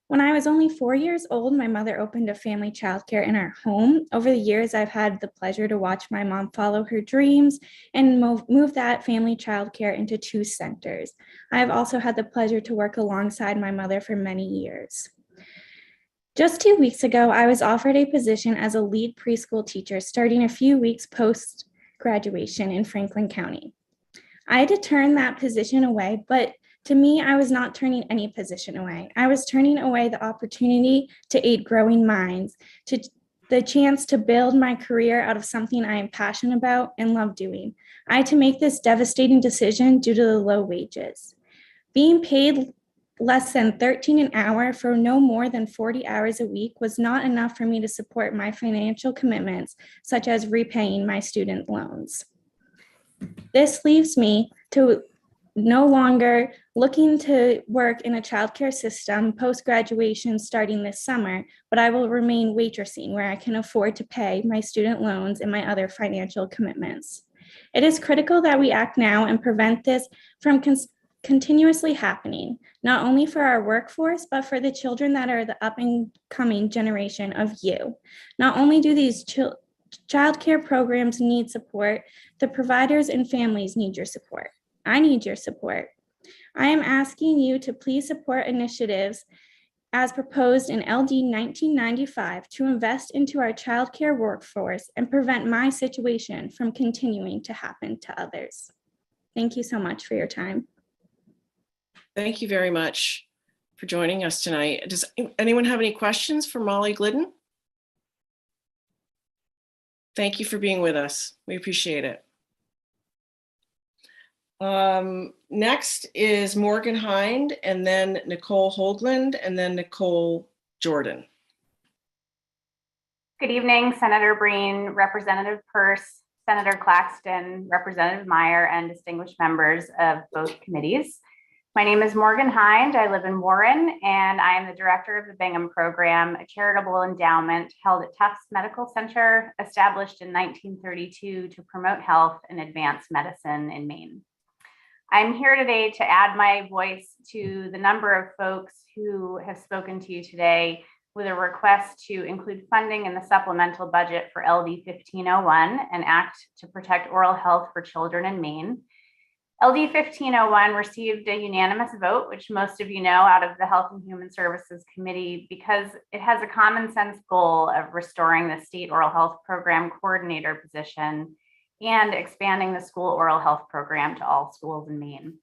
When I was only 4 years old, my mother opened a family childcare in our home. Over the years, I've had the pleasure to watch my mom follow her dreams and move that family childcare into 2 centers. I have also had the pleasure to work alongside my mother for many years. Just 2 weeks ago, I was offered a position as a lead preschool teacher starting a few weeks post-graduation in Franklin County. I had to turn that position away, but to me, I was not turning any position away. I was turning away the opportunity to aid growing minds, to the chance to build my career out of something I am passionate about and love doing. I had to make this devastating decision due to the low wages. Being paid less than $13 an hour for no more than 40 hours a week was not enough for me to support my financial commitments, such as repaying my student loans. This leaves me to no longer looking to work in a childcare system post-graduation starting this summer, but I will remain waitressing where I can afford to pay my student loans and my other financial commitments. It is critical that we act now and prevent this from continuously happening, not only for our workforce, but for the children that are the up and coming generation of you. Not only do these childcare programs need support, the providers and families need your support. I need your support. I am asking you to please support initiatives as proposed in LD 1995 to invest into our childcare workforce and prevent my situation from continuing to happen to others. Thank you so much for your time. Thank you very much for joining us tonight. Does anyone have any questions for Molly Glidden? Thank you for being with us. We appreciate it. Next is Morgan Hind, and then Nicole Hoagland, and then Nicole Jordan. Good evening, Senator Breen, Representative Peirce, Senator Claxton, Representative Meyer, and distinguished members of both committees. My name is Morgan Hind. I live in Warren, and I am the director of the Bingham Program, a charitable endowment held at Tufts Medical Center, established in 1932 to promote health and advance medicine in Maine. I'm here today to add my voice to the number of folks who have spoken to you today with a request to include funding in the supplemental budget for LD 1501, an act to protect oral health for children in Maine. LD 1501 received a unanimous vote, which most of you know, out of the Health and Human Services Committee, because it has a common sense goal of restoring the state oral health program coordinator position and expanding the school oral health program to all schools in Maine.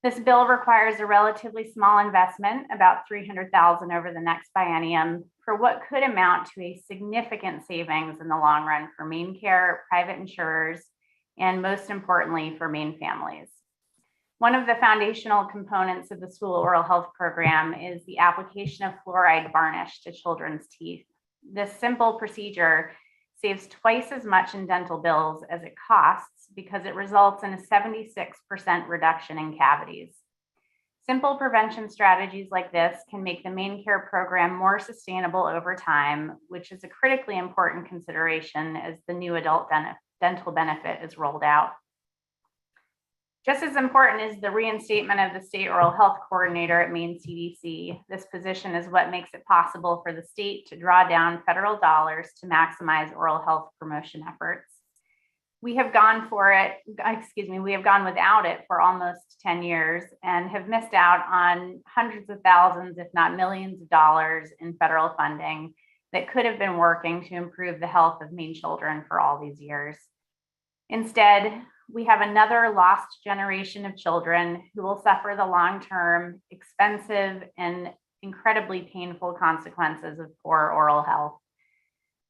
This bill requires a relatively small investment, about $300,000 over the next biennium, for what could amount to a significant savings in the long run for Maine Care, private insurers, and most importantly, for Maine families. One of the foundational components of the school oral health program is the application of fluoride varnish to children's teeth. This simple procedure saves twice as much in dental bills as it costs because it results in a 76% reduction in cavities. Simple prevention strategies like this can make the Maine Care program more sustainable over time, which is a critically important consideration as the new adult dental benefit is rolled out. Just as important is the reinstatement of the state oral health coordinator at Maine CDC. This position is what makes it possible for the state to draw down federal dollars to maximize oral health promotion efforts. We have gone without it for almost 10 years and have missed out on hundreds of thousands, if not millions of dollars in federal funding that could have been working to improve the health of Maine children for all these years. Instead, we have another lost generation of children who will suffer the long-term, expensive, and incredibly painful consequences of poor oral health.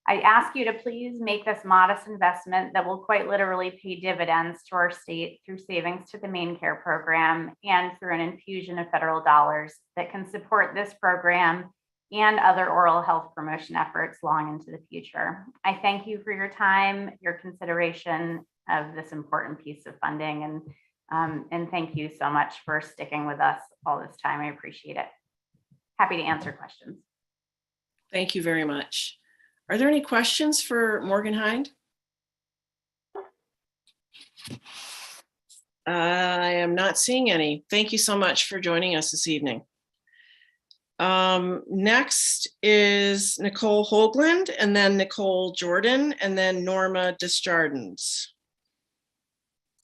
I ask you to please make this modest investment that will quite literally pay dividends to our state through savings to the Maine Care program and through an infusion of federal dollars that can support this program and other oral health promotion efforts long into the future. I thank you for your time, your consideration of this important piece of funding, and thank you so much for sticking with us all this time. I appreciate it. Happy to answer questions. Thank you very much. Are there any questions for Morgan Hind? I am not seeing any. Thank you so much for joining us this evening. Next is Nicole Hoagland, and then Nicole Jordan, and then Norma Desjardins.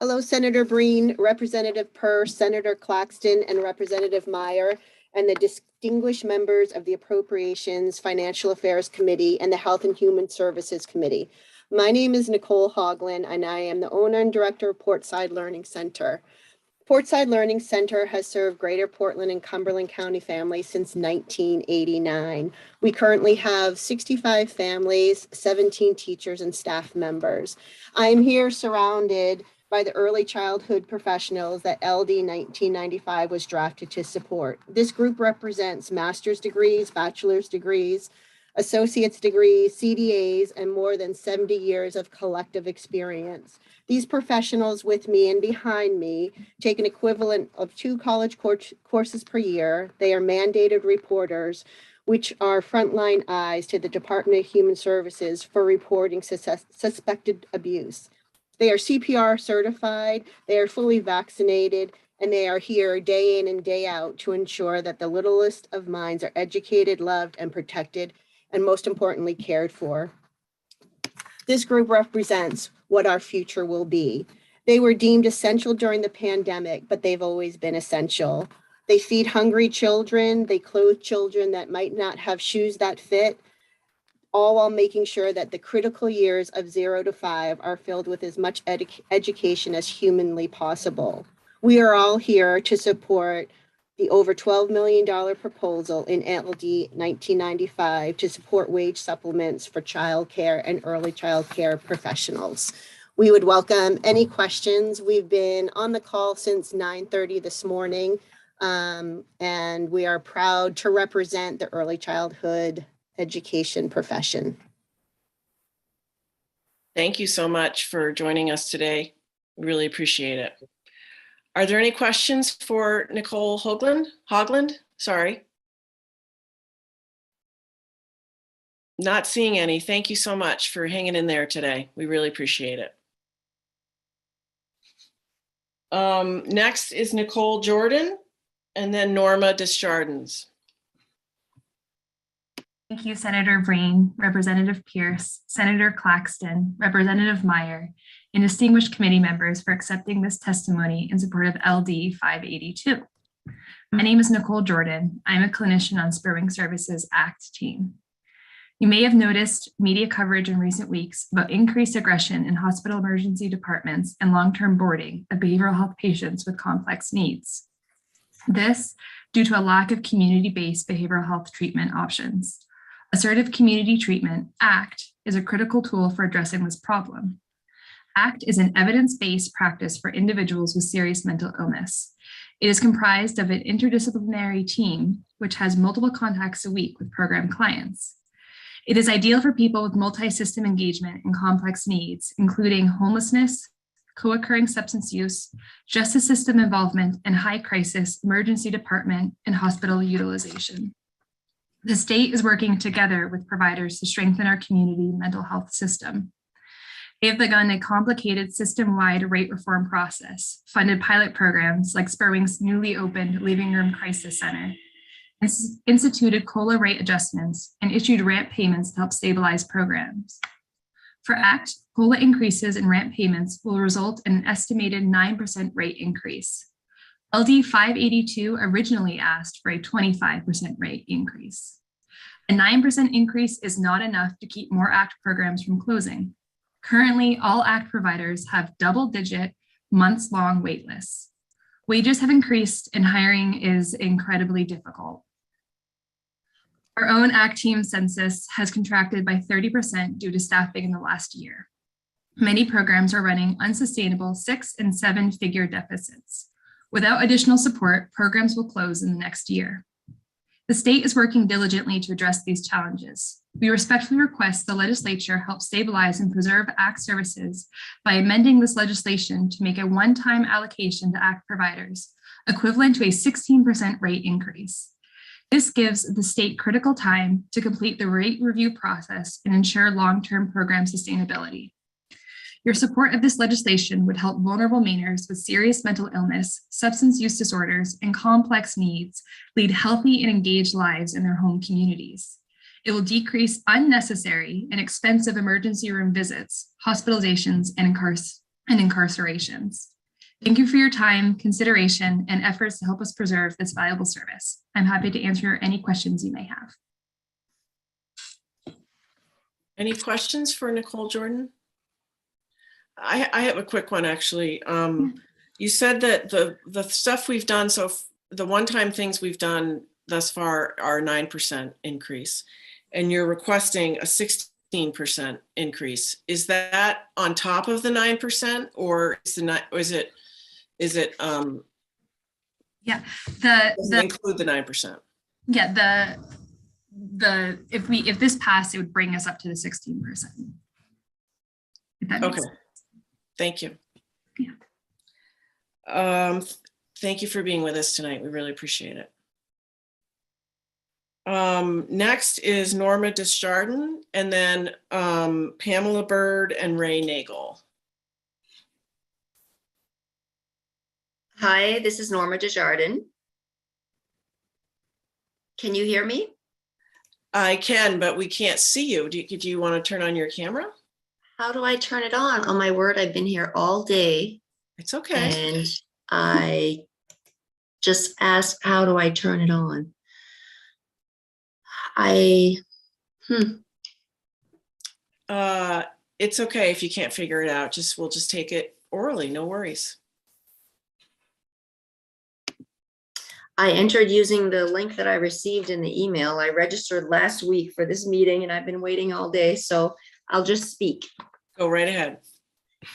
Hello, Senator Breen, Representative Purse, Senator Claxton, and Representative Meyer, and the distinguished members of the Appropriations, Financial Affairs Committee, and the Health and Human Services Committee. My name is Nicole Hoagland, and I am the owner and director of Portside Learning Center. Portside Learning Center has served Greater Portland and Cumberland County families since 1989. We currently have 65 families, 17 teachers, and staff members. I am here surrounded by the early childhood professionals that LD 1995 was drafted to support. This group represents master's degrees, bachelor's degrees, associate's degrees, CDAs, and more than 70 years of collective experience. These professionals with me and behind me take an equivalent of 2 college courses per year. They are mandated reporters, which are frontline eyes to the Department of Human Services for reporting suspected abuse. They are CPR certified, they are fully vaccinated, and they are here day in and day out to ensure that the littlest of minds are educated, loved, and protected, and most importantly, cared for. This group represents what our future will be. They were deemed essential during the pandemic, but they've always been essential. They feed hungry children, they clothe children that might not have shoes that fit, all while making sure that the critical years of 0 to 5 are filled with as much education as humanly possible. We are all here to support the over $12 million proposal in LD 1995 to support wage supplements for childcare and early childcare professionals. We would welcome any questions. We've been on the call since 9:30 this morning, and we are proud to represent the early childhood education profession. Thank you so much for joining us today. Really appreciate it. Are there any questions for Nicole Hoagland? Sorry. Not seeing any. Thank you so much for hanging in there today. We really appreciate it. Next is Nicole Jordan, and then Norma Desjardins. Thank you, Senator Breen, Representative Pierce, Senator Claxton, Representative Meyer, and distinguished committee members for accepting this testimony in support of LD 582. My name is Nicole Jordan. I'm a clinician on Spurwing Services ACT team. You may have noticed media coverage in recent weeks about increased aggression in hospital emergency departments and long-term boarding of behavioral health patients with complex needs. This due to a lack of community-based behavioral health treatment options. Assertive community treatment, ACT, is a critical tool for addressing this problem. ACT is an evidence-based practice for individuals with serious mental illness. It is comprised of an interdisciplinary team, which has multiple contacts a week with program clients. It is ideal for people with multi-system engagement and complex needs, including homelessness, co-occurring substance use, justice system involvement, and high crisis emergency department and hospital utilization. The state is working together with providers to strengthen our community mental health system. They have begun a complicated system-wide rate reform process, funded pilot programs like Spurwing's newly opened Living Room Crisis Center, instituted COLA rate adjustments, and issued ramp payments to help stabilize programs. For ACT, COLA increases in ramp payments will result in an estimated 9% rate increase. LD 582 originally asked for a 25% rate increase. A 9% increase is not enough to keep more ACT programs from closing. Currently, all ACT providers have double-digit, months-long wait lists. Wages have increased and hiring is incredibly difficult. Our own ACT team census has contracted by 30% due to staffing in the last year. Many programs are running unsustainable 6- and 7-figure deficits. Without additional support, programs will close in the next year. The state is working diligently to address these challenges. We respectfully request the legislature help stabilize and preserve ACT services by amending this legislation to make a one-time allocation to ACT providers, equivalent to a 16% rate increase. This gives the state critical time to complete the rate review process and ensure long-term program sustainability. Your support of this legislation would help vulnerable Mainers with serious mental illness, substance use disorders, and complex needs lead healthy and engaged lives in their home communities. It will decrease unnecessary and expensive emergency room visits, hospitalizations, and incarcerations. Thank you for your time, consideration, and efforts to help us preserve this valuable service. I'm happy to answer any questions you may have. Any questions for Nicole Jordan? I have a quick one, actually. You said that the stuff we've done, so the one-time things we've done thus far are 9% increase, and you're requesting a 16% increase. Is that on top of the 9%, or is it Yeah, does it include the 9%? Yeah, if this passed, it would bring us up to the 16%. If that makes Okay. sense. Thank you. Yeah. Thank you for being with us tonight. We really appreciate it. Next is Norma Desjardins, and then Pamela Bird and Ray Nagel. Hi, this is Norma Desjardins. Can you hear me? I can, but we can't see you. Do you want to turn on your camera? How do I turn it on? Oh my word, I've been here all day. It's okay. And I just asked, how do I turn it on? It's okay if you can't figure it out. We'll just take it orally, no worries. I entered using the link that I received in the email. I registered last week for this meeting and I've been waiting all day, so I'll just speak. Go right ahead.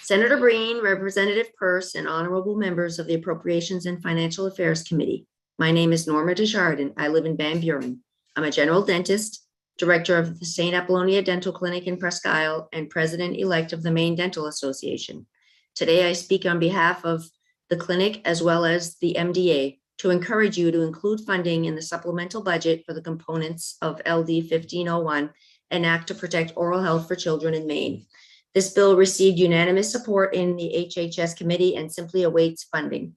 Senator Breen, Representative Peirce, and honorable members of the Appropriations and Financial Affairs Committee. My name is Norma Desjardins. I live in Van Buren. I'm a general dentist, director of the St. Apollonia Dental Clinic in Presque Isle, and president-elect of the Maine Dental Association. Today, I speak on behalf of the clinic as well as the MDA to encourage you to include funding in the supplemental budget for the components of LD 1501 and Act to Protect Oral Health for Children in Maine. This bill received unanimous support in the HHS committee and simply awaits funding.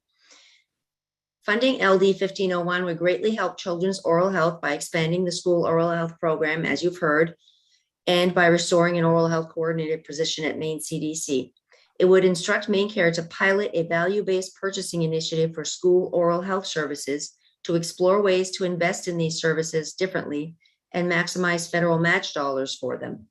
Funding LD 1501 would greatly help children's oral health by expanding the school oral health program, as you've heard, and by restoring an oral health coordinator position at Maine CDC. It would instruct Maine Care to pilot a value-based purchasing initiative for school oral health services to explore ways to invest in these services differently and maximize federal match dollars for them.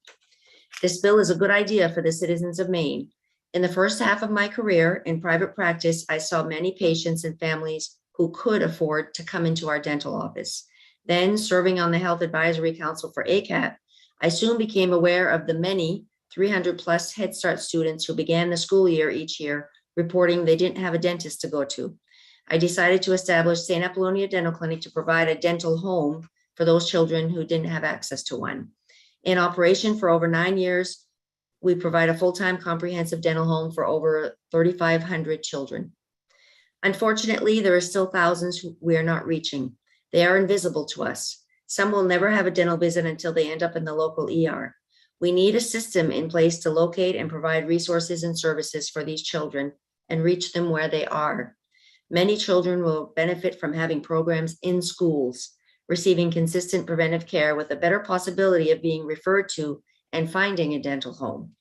This bill is a good idea for the citizens of Maine. In the first half of my career in private practice, I saw many patients and families who could afford to come into our dental office. Then, serving on the Health Advisory Council for ACAT, I soon became aware of the many 300 plus Head Start students who began the school year each year reporting they didn't have a dentist to go to. I decided to establish St. Apollonia Dental Clinic to provide a dental home for those children who didn't have access to one. In operation for over 9 years, we provide a full-time comprehensive dental home for over 3,500 children. Unfortunately, there are still thousands who we are not reaching. They are invisible to us. Some will never have a dental visit until they end up in the local ER. We need a system in place to locate and provide resources and services for these children and reach them where they are. Many children will benefit from having programs in schools, receiving consistent preventive care with a better possibility of being referred to and finding a dental home.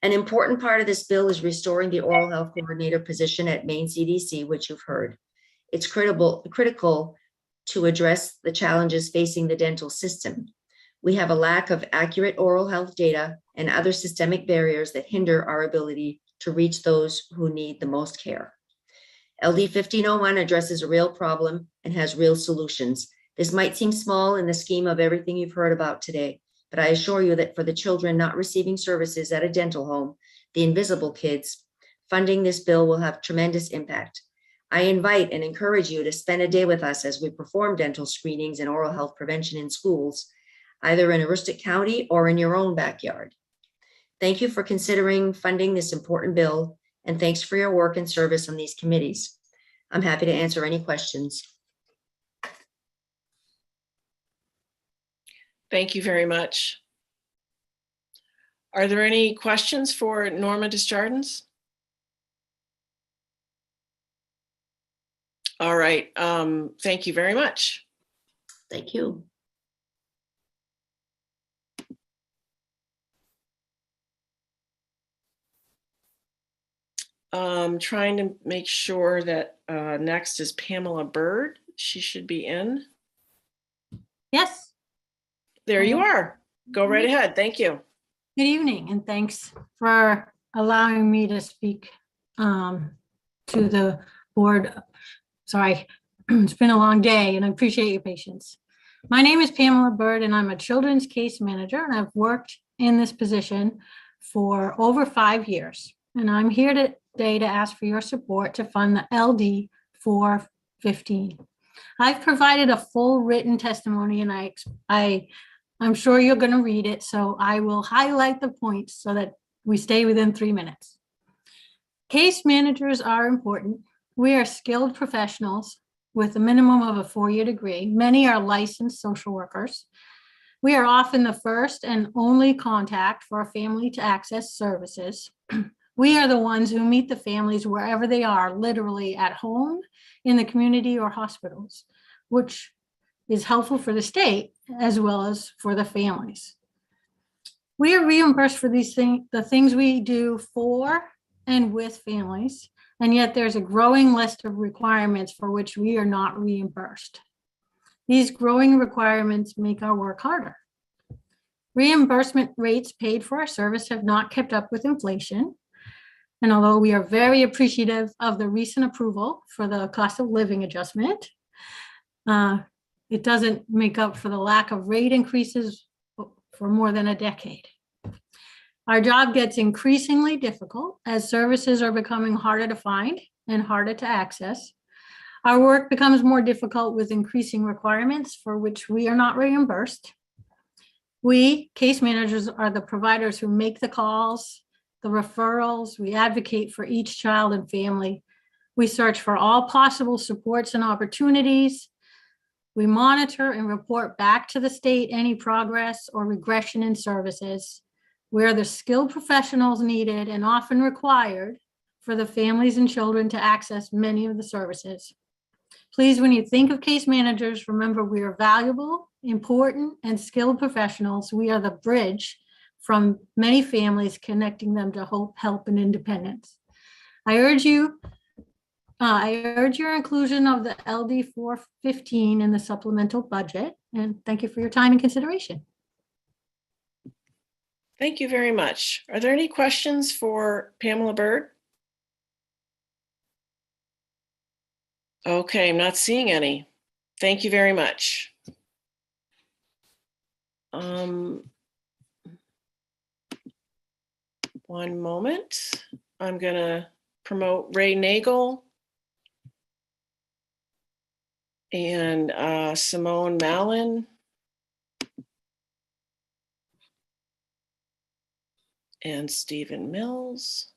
An important part of this bill is restoring the oral health coordinator position at Maine CDC, which you've heard. It's critical to address the challenges facing the dental system. We have a lack of accurate oral health data and other systemic barriers that hinder our ability to reach those who need the most care. LD 1501 addresses a real problem and has real solutions. This might seem small in the scheme of everything you've heard about today, but I assure you that for the children not receiving services at a dental home, the invisible kids, funding this bill will have tremendous impact. I invite and encourage you to spend a day with us as we perform dental screenings and oral health prevention in schools, either in Aroostook County or in your own backyard. Thank you for considering funding this important bill, and thanks for your work and service on these committees. I'm happy to answer any questions. Thank you very much. Are there any questions for Norma Desjardins? All right, thank you very much. Thank you. Trying to make sure that next is Pamela Bird. She should be in. Yes. There you are. Go right ahead. Thank you. Good evening, and thanks for allowing me to speak to the board. Sorry, it's been a long day, and I appreciate your patience. My name is Pamela Bird, and I'm a children's case manager, and I've worked in this position for over 5 years. And I'm here today to ask for your support to fund the LD 415. I've provided a full written testimony, and I'm sure you're going to read it, so I will highlight the points so that we stay within 3 minutes. Case managers are important. We are skilled professionals with a minimum of a 4-year degree. Many are licensed social workers. We are often the first and only contact for a family to access services. We are the ones who meet the families wherever they are, literally at home, in the community, or hospitals, which is helpful for the state as well as for the families. We are reimbursed for these things, the things we do for and with families, and yet there's a growing list of requirements for which we are not reimbursed. These growing requirements make our work harder. Reimbursement rates paid for our service have not kept up with inflation. And although we are very appreciative of the recent approval for the cost of living adjustment, it doesn't make up for the lack of rate increases for more than a decade. Our job gets increasingly difficult as services are becoming harder to find and harder to access. Our work becomes more difficult with increasing requirements for which we are not reimbursed. We, case managers, are the providers who make the calls, the referrals. We advocate for each child and family. We search for all possible supports and opportunities. We monitor and report back to the state any progress or regression in services. We're the skilled professionals needed and often required for the families and children to access many of the services. Please, when you think of case managers, remember we are valuable, important, and skilled professionals. We are the bridge from many families, connecting them to hope, help, and independence. I urge your inclusion of the LD 415 in the supplemental budget, and thank you for your time and consideration. Thank you very much. Are there any questions for Pamela Bird? Okay, I'm not seeing any. Thank you very much. One moment. I'm going to promote Ray Nagel and Simone Mallon and Stephen Mills.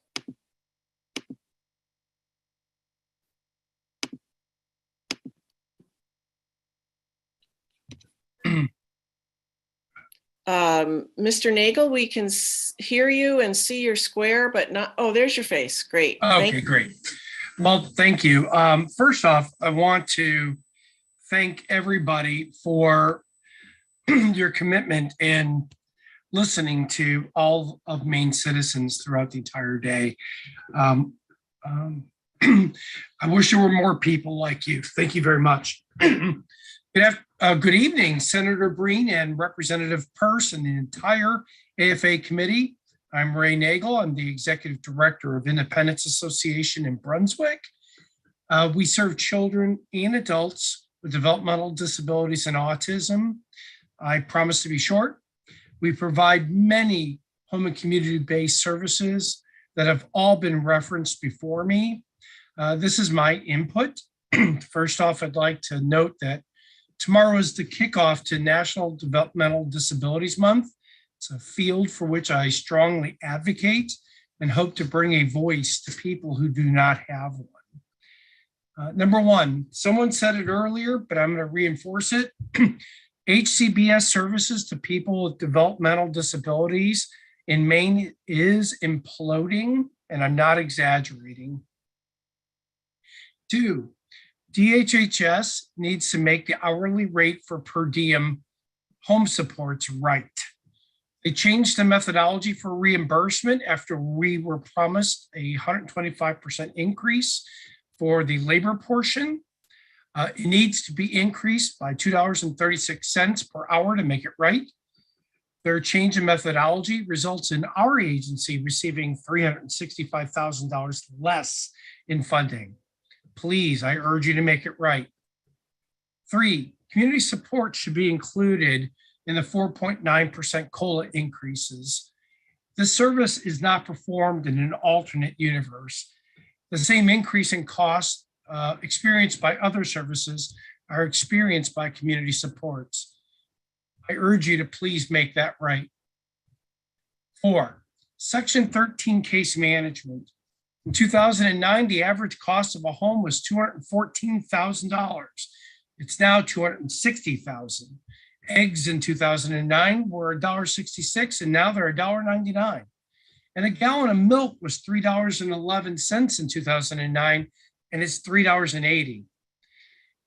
Mr. Nagel, we can hear you and see your square, but not, oh, there's your face. Great. Okay, great. Well, thank you. First off, I want to thank everybody for your commitment in listening to all of Maine's citizens throughout the entire day. I wish there were more people like you. Thank you very much. Good evening, Senator Breen and Representative Peirce and the entire AFA committee. I'm Ray Nagel. I'm the Executive Director of Independence Association in Brunswick. We serve children and adults with developmental disabilities and autism. I promise to be short. We provide many home and community-based services that have all been referenced before me. This is my input. First off, I'd like to note that tomorrow is the kickoff to National Developmental Disabilities Month. It's a field for which I strongly advocate and hope to bring a voice to people who do not have one. Number one, someone said it earlier, but I'm going to reinforce it. HCBS services to people with developmental disabilities in Maine is imploding, and I'm not exaggerating. Two, DHHS needs to make the hourly rate for per diem home supports right. They changed the methodology for reimbursement after we were promised a 125% increase for the labor portion. It needs to be increased by $2.36 per hour to make it right. Their change in methodology results in our agency receiving $365,000 less in funding. Please, I urge you to make it right. 3, community support should be included in the 4.9% COLA increases. This service is not performed in an alternate universe. The same increase in costs experienced by other services are experienced by community supports. I urge you to please make that right. 4, Section 13 case management. In 2009, the average cost of a home was $214,000. It's now $260,000. Eggs in 2009 were $1.66, and now they're $1.99. And a gallon of milk was $3.11 in 2009, and it's $3.80.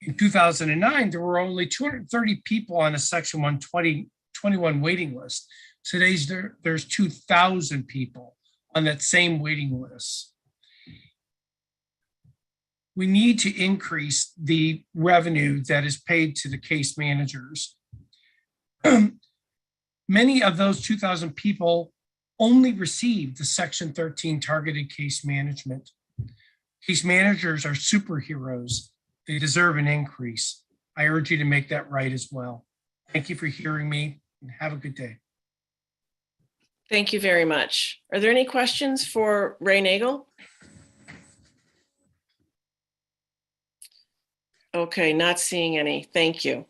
In 2009, there were only 230 people on a Section 121 waiting list. Today, there's 2,000 people on that same waiting list. We need to increase the revenue that is paid to the case managers. Many of those 2,000 people only received the Section 13 targeted case management. Case managers are superheroes. They deserve an increase. I urge you to make that right as well. Thank you for hearing me, and have a good day. Thank you very much. Are there any questions for Ray Nagel? Okay, not seeing any. Thank you.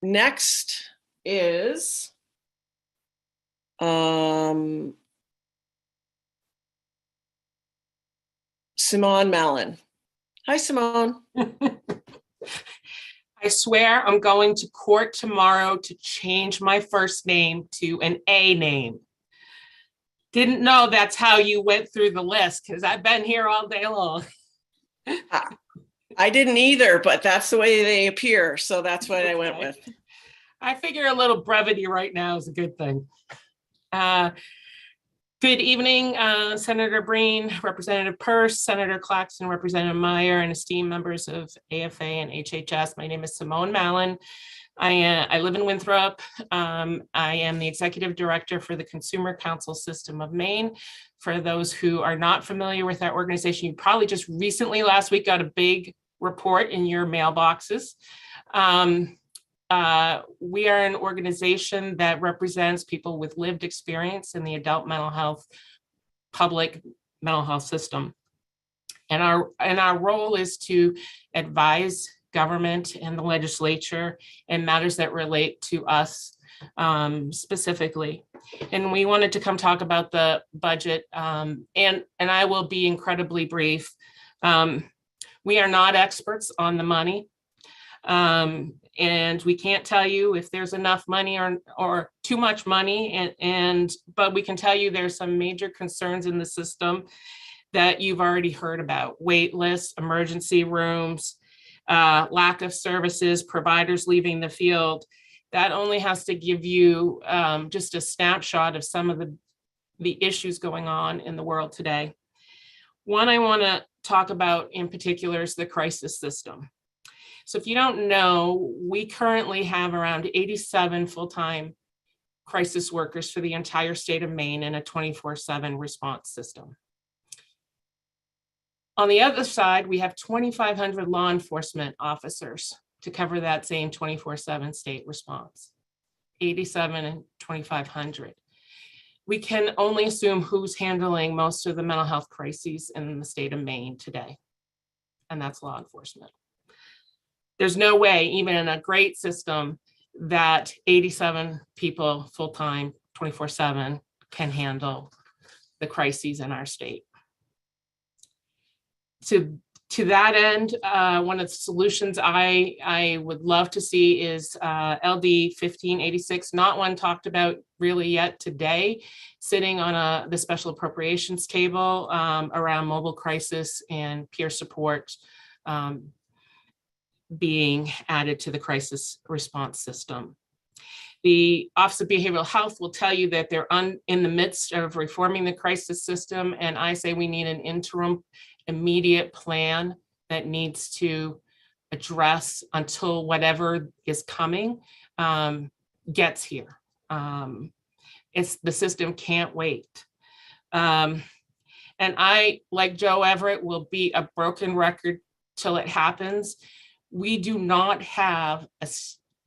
Next is Simone Mallon. Hi, Simone. I swear I'm going to court tomorrow to change my first name to an A name. Didn't know that's how you went through the list because I've been here all day long. I didn't either, but that's the way they appear. So that's what I went with. I figure a little brevity right now is a good thing. Good evening, Senator Breen, Representative Peirce, Senator Claxton, Representative Meyer, and esteemed members of AFA and HHS. My name is Simone Mallon. I live in Winthrop. I am the Executive Director for the Consumer Counsel System of Maine. For those who are not familiar with that organization, you probably just recently last week got a big report in your mailboxes. We are an organization that represents people with lived experience in the adult mental health, public mental health system. And our role is to advise government and the legislature in matters that relate to us specifically. And we wanted to come talk about the budget, and I will be incredibly brief. We are not experts on the money. And we can't tell you if there's enough money or too much money, but we can tell you there's some major concerns in the system that you've already heard about: wait lists, emergency rooms, lack of services, providers leaving the field. That only has to give you just a snapshot of some of the issues going on in the world today. One I want to talk about in particular is the crisis system. So if you don't know, we currently have around 87 full-time crisis workers for the entire state of Maine in a 24/7 response system. On the other side, we have 2,500 law enforcement officers to cover that same 24/7 state response. 87 and 2,500. We can only assume who's handling most of the mental health crises in the state of Maine today, and that's law enforcement. There's no way, even in a great system, that 87 people full-time, 24/7 can handle the crises in our state. To that end, one of the solutions I would love to see is LD 1586, not one talked about really yet today, sitting on the special appropriations table around mobile crisis and peer support being added to the crisis response system. The Office of Behavioral Health will tell you that they're in the midst of reforming the crisis system, and I say we need an interim immediate plan that needs to address until whatever is coming gets here. The system can't wait. And I, like Joe Everett, will be a broken record till it happens. We do not have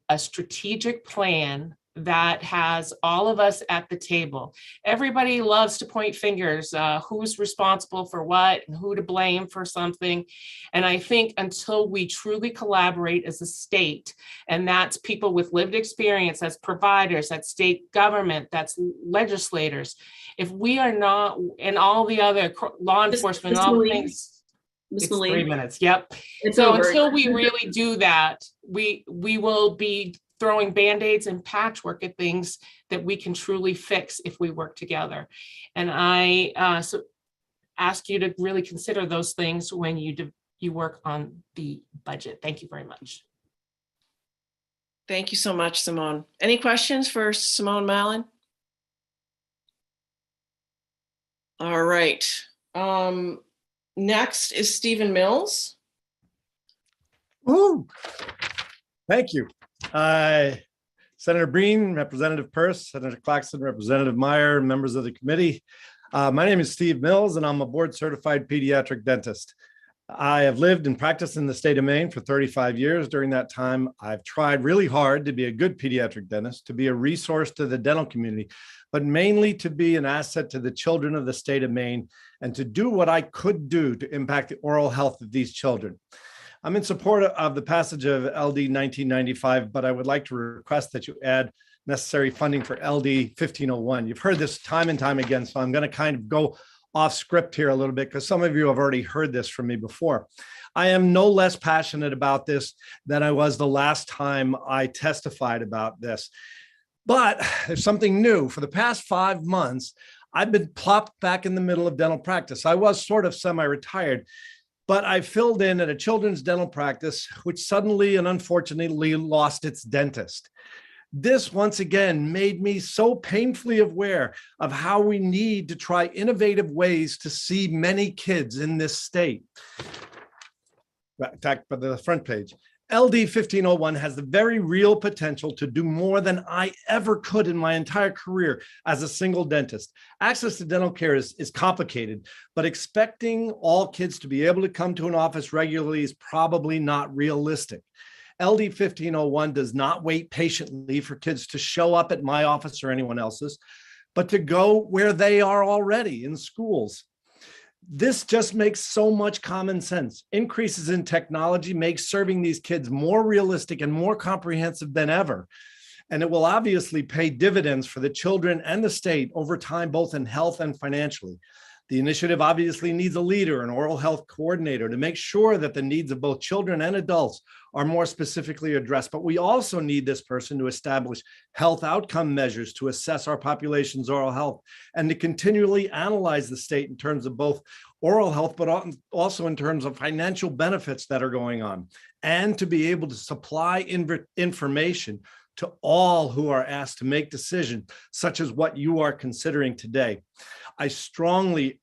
a strategic plan that has all of us at the table. Everybody loves to point fingers, who's responsible for what and who to blame for something. And I think until we truly collaborate as a state, and that's people with lived experience, that's providers, that's state government, that's legislators, if we are not, and all the other law enforcement, all the things. It's 3 minutes, yep. So until we really do that, we will be throwing Band-Aids and patchwork at things that we can truly fix if we work together. And I so ask you to really consider those things when you work on the budget. Thank you very much. Thank you so much, Simone. Any questions for Simone Mallon? All right. Next is Stephen Mills. Ooh, thank you. Senator Breen, Representative Peirce, Senator Claxton, Representative Meyer, members of the committee. My name is Steve Mills, and I'm a board certified pediatric dentist. I have lived and practiced in the state of Maine for 35 years. During that time, I've tried really hard to be a good pediatric dentist, to be a resource to the dental community, but mainly to be an asset to the children of the state of Maine and to do what I could do to impact the oral health of these children. I'm in support of the passage of LD 1995, but I would like to request that you add necessary funding for LD 1501. You've heard this time and time again, so I'm going to kind of go off script here a little bit because some of you have already heard this from me before. I am no less passionate about this than I was the last time I testified about this. But there's something new. For the past 5 months, I've been plopped back in the middle of dental practice. I was sort of semi-retired, but I filled in at a children's dental practice, which suddenly and unfortunately lost its dentist. This once again made me so painfully aware of how we need to try innovative ways to see many kids in this state. Back by the front page. LD 1501 has the very real potential to do more than I ever could in my entire career as a single dentist. Access to dental care is complicated, but expecting all kids to be able to come to an office regularly is probably not realistic. LD 1501 does not wait patiently for kids to show up at my office or anyone else's, but to go where they are already in schools. This just makes so much common sense. Increases in technology make serving these kids more realistic and more comprehensive than ever. And it will obviously pay dividends for the children and the state over time, both in health and financially. The initiative obviously needs a leader, an oral health coordinator, to make sure that the needs of both children and adults are more specifically addressed. But we also need this person to establish health outcome measures to assess our population's oral health and to continually analyze the state in terms of both oral health, but also in terms of financial benefits that are going on, and to be able to supply information to all who are asked to make decisions, such as what you are considering today. I strongly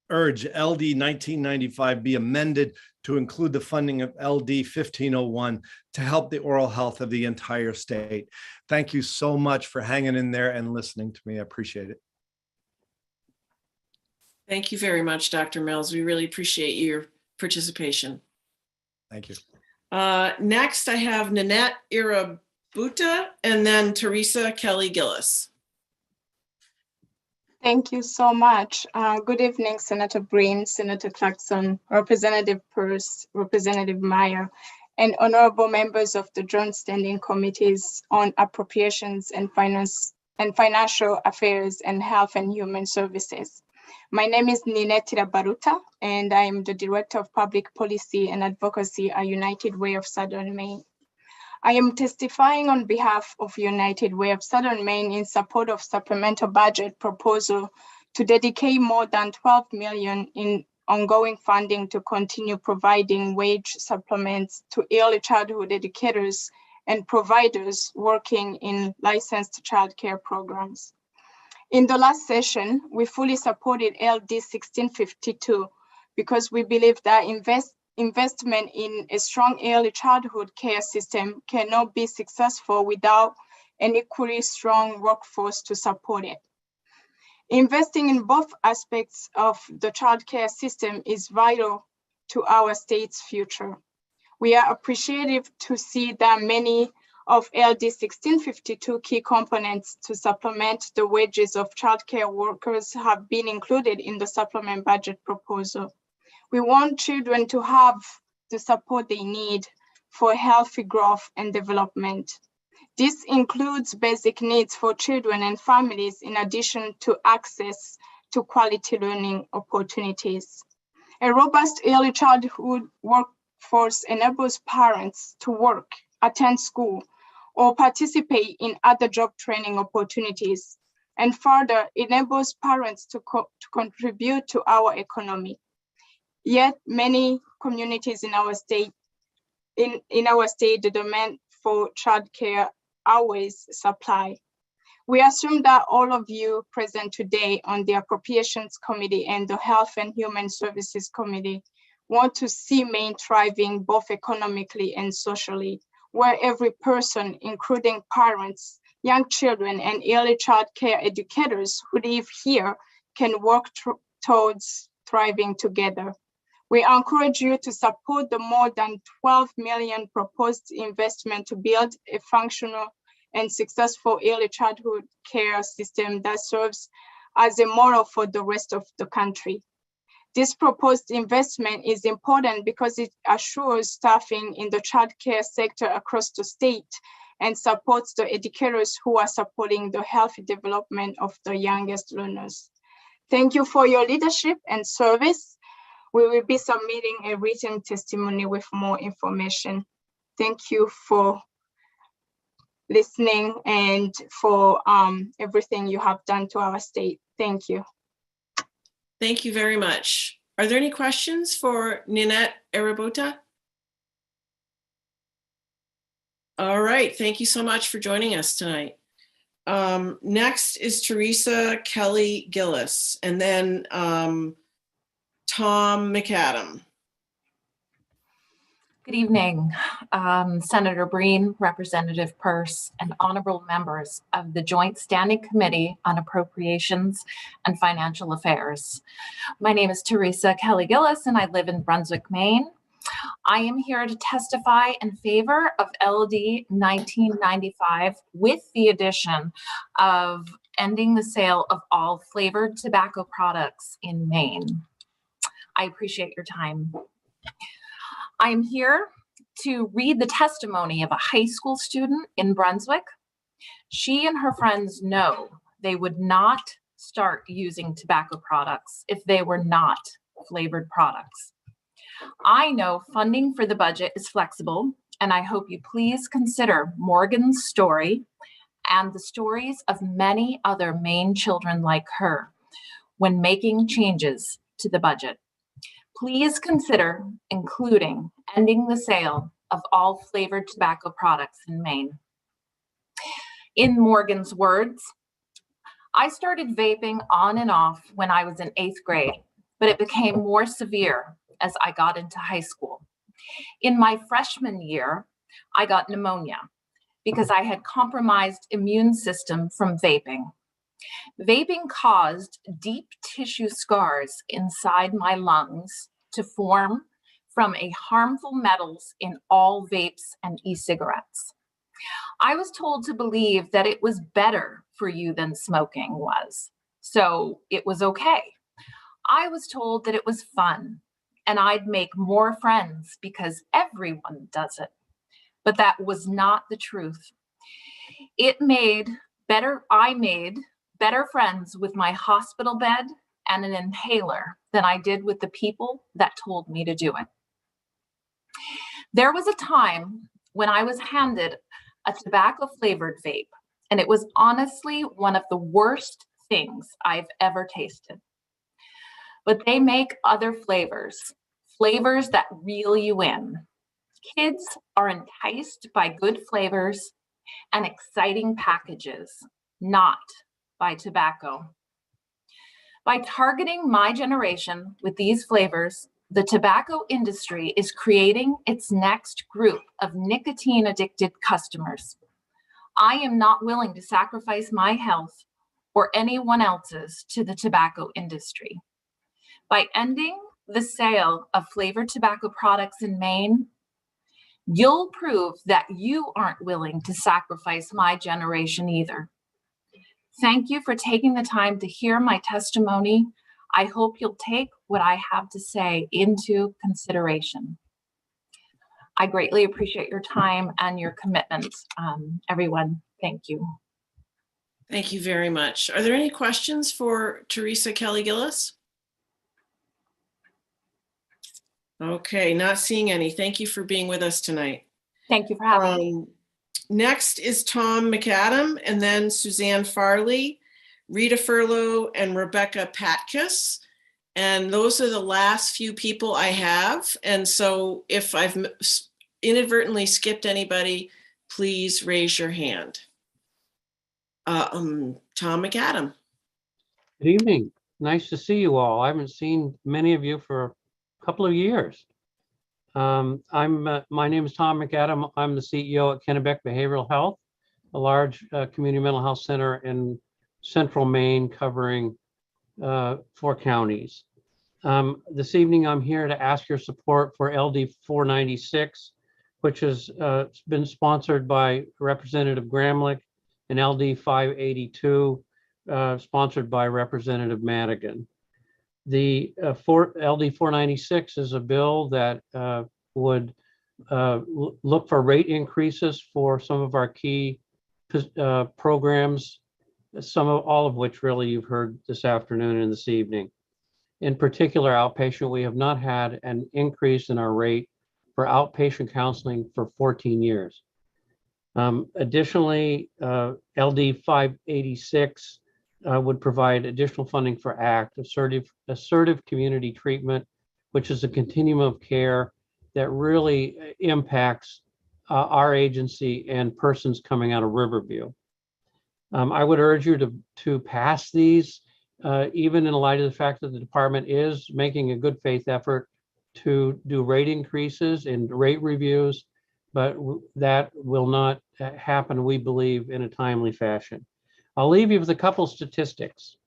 urge LD 1995 be amended to include the funding of LD 1501 to help the oral health of the entire state. Thank you so much for hanging in there and listening to me. I appreciate it. Thank you very much, Dr. Mills. We really appreciate your participation. Thank you. Next, I have Nanette Irabuta and then Teresa Kelly Gillis. Thank you so much. Good evening, Senator Breen, Senator Clarkson, Representative Peirce, Representative Meyer, and honorable members of the Joint Standing Committees on Appropriations and Finance and Financial Affairs and Health and Human Services. My name is Ninette Irabuta, and I am the Director of Public Policy and Advocacy at United Way of Southern Maine. I am testifying on behalf of United Way of Southern Maine in support of supplemental budget proposal to dedicate more than $12 million in ongoing funding to continue providing wage supplements to early childhood educators and providers working in licensed childcare programs. In the last session, we fully supported LD 1652 because we believe that investment in a strong early childhood care system cannot be successful without an equally strong workforce to support it. Investing in both aspects of the child care system is vital to our state's future. We are appreciative to see that many of LD 1652 key components to supplement the wages of childcare workers have been included in the supplement budget proposal. We want children to have the support they need for healthy growth and development. This includes basic needs for children and families in addition to access to quality learning opportunities. A robust early childhood workforce enables parents to work, attend school, or participate in other job training opportunities, and further enables parents to contribute to our economy. Yet many communities in our state, the demand for childcare outweighs supply. We assume that all of you present today on the Appropriations Committee and the Health and Human Services Committee want to see Maine thriving both economically and socially, where every person, including parents, young children, and early child care educators who live here can work towards thriving together. We encourage you to support the more than $12 million proposed investment to build a functional and successful early childhood care system that serves as a model for the rest of the country. This proposed investment is important because it assures staffing in the child care sector across the state and supports the educators who are supporting the healthy development of the youngest learners. Thank you for your leadership and service. We will be submitting a written testimony with more information. Thank you for listening and for everything you have done to our state. Thank you. Thank you very much. Are there any questions for Ninette Irabuta? All right, thank you so much for joining us tonight. Next is Teresa Kelly Gillis, and then Tom McAdam. Good evening, Senator Breen, Representative Peirce, and honorable members of the Joint Standing Committee on Appropriations and Financial Affairs. My name is Teresa Kelly Gillis, and I live in Brunswick, Maine. I am here to testify in favor of LD 1995 with the addition of ending the sale of all flavored tobacco products in Maine. I appreciate your time. I am here to read the testimony of a high school student in Brunswick. She and her friends know they would not start using tobacco products if they were not flavored products. I know funding for the budget is flexible, and I hope you please consider Morgan's story and the stories of many other Maine children like her when making changes to the budget. Please consider including ending the sale of all flavored tobacco products in Maine. In Morgan's words, I started vaping on and off when I was in 8th grade, but it became more severe as I got into high school. In my freshman year, I got pneumonia because I had compromised immune system from vaping. Vaping caused deep tissue scars inside my lungs to form from a harmful metals in all vapes and e-cigarettes. I was told to believe that it was better for you than smoking was, so it was okay. I was told that it was fun and I'd make more friends because everyone does it. But that was not the truth. I made better friends with my hospital bed and an inhaler than I did with the people that told me to do it. There was a time when I was handed a tobacco flavored vape, and it was honestly one of the worst things I've ever tasted. But they make other flavors that reel you in. Kids are enticed by good flavors and exciting packages, not by tobacco. By targeting my generation with these flavors, the tobacco industry is creating its next group of nicotine addicted customers. I am not willing to sacrifice my health or anyone else's to the tobacco industry. By ending the sale of flavored tobacco products in Maine, you'll prove that you aren't willing to sacrifice my generation either. Thank you for taking the time to hear my testimony. I hope you'll take what I have to say into consideration. I greatly appreciate your time and your commitment, everyone. Thank you. Thank you very much. Are there any questions for Teresa Kelly-Gillis? Okay, not seeing any. Thank you for being with us tonight. Thank you for having me. Next is Tom McAdam, and then Suzanne Farley, Rita Furlow, and Rebecca Patkus. And those are the last few people I have. And so if I've inadvertently skipped anybody, please raise your hand. Tom McAdam. Good evening. Nice to see you all. I haven't seen many of you for a couple of years. My name is Tom McAdam. I'm the CEO at Kennebec Behavioral Health, a large community mental health center in central Maine covering 4 counties. This evening, I'm here to ask your support for LD 496, which has been sponsored by Representative Gramlich, and LD 582, sponsored by Representative Madigan. The LD 496 is a bill that would look for rate increases for some of our key programs, all of which really you've heard this afternoon and this evening. In particular, outpatient, we have not had an increase in our rate for outpatient counseling for 14 years. Additionally, LD 586 would provide additional funding for ACT, assertive community treatment, which is a continuum of care that really impacts our agency and persons coming out of Riverview. I would urge you to pass these, even in light of the fact that the department is making a good faith effort to do rate increases and rate reviews, but that will not happen, we believe, in a timely fashion. I'll leave you with a couple statistics.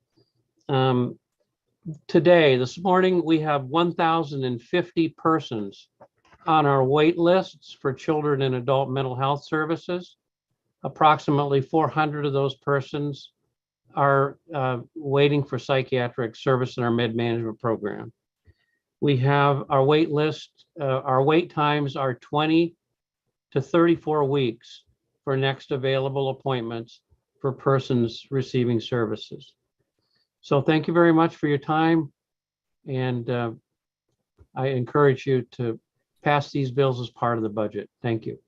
This morning, we have 1,050 persons on our wait lists for children and adult mental health services. Approximately 400 of those persons are waiting for psychiatric service in our med management program. We have our wait list, our wait times are 20 to 34 weeks for next available appointments for persons receiving services. So thank you very much for your time. And I encourage you to pass these bills as part of the budget. Thank you.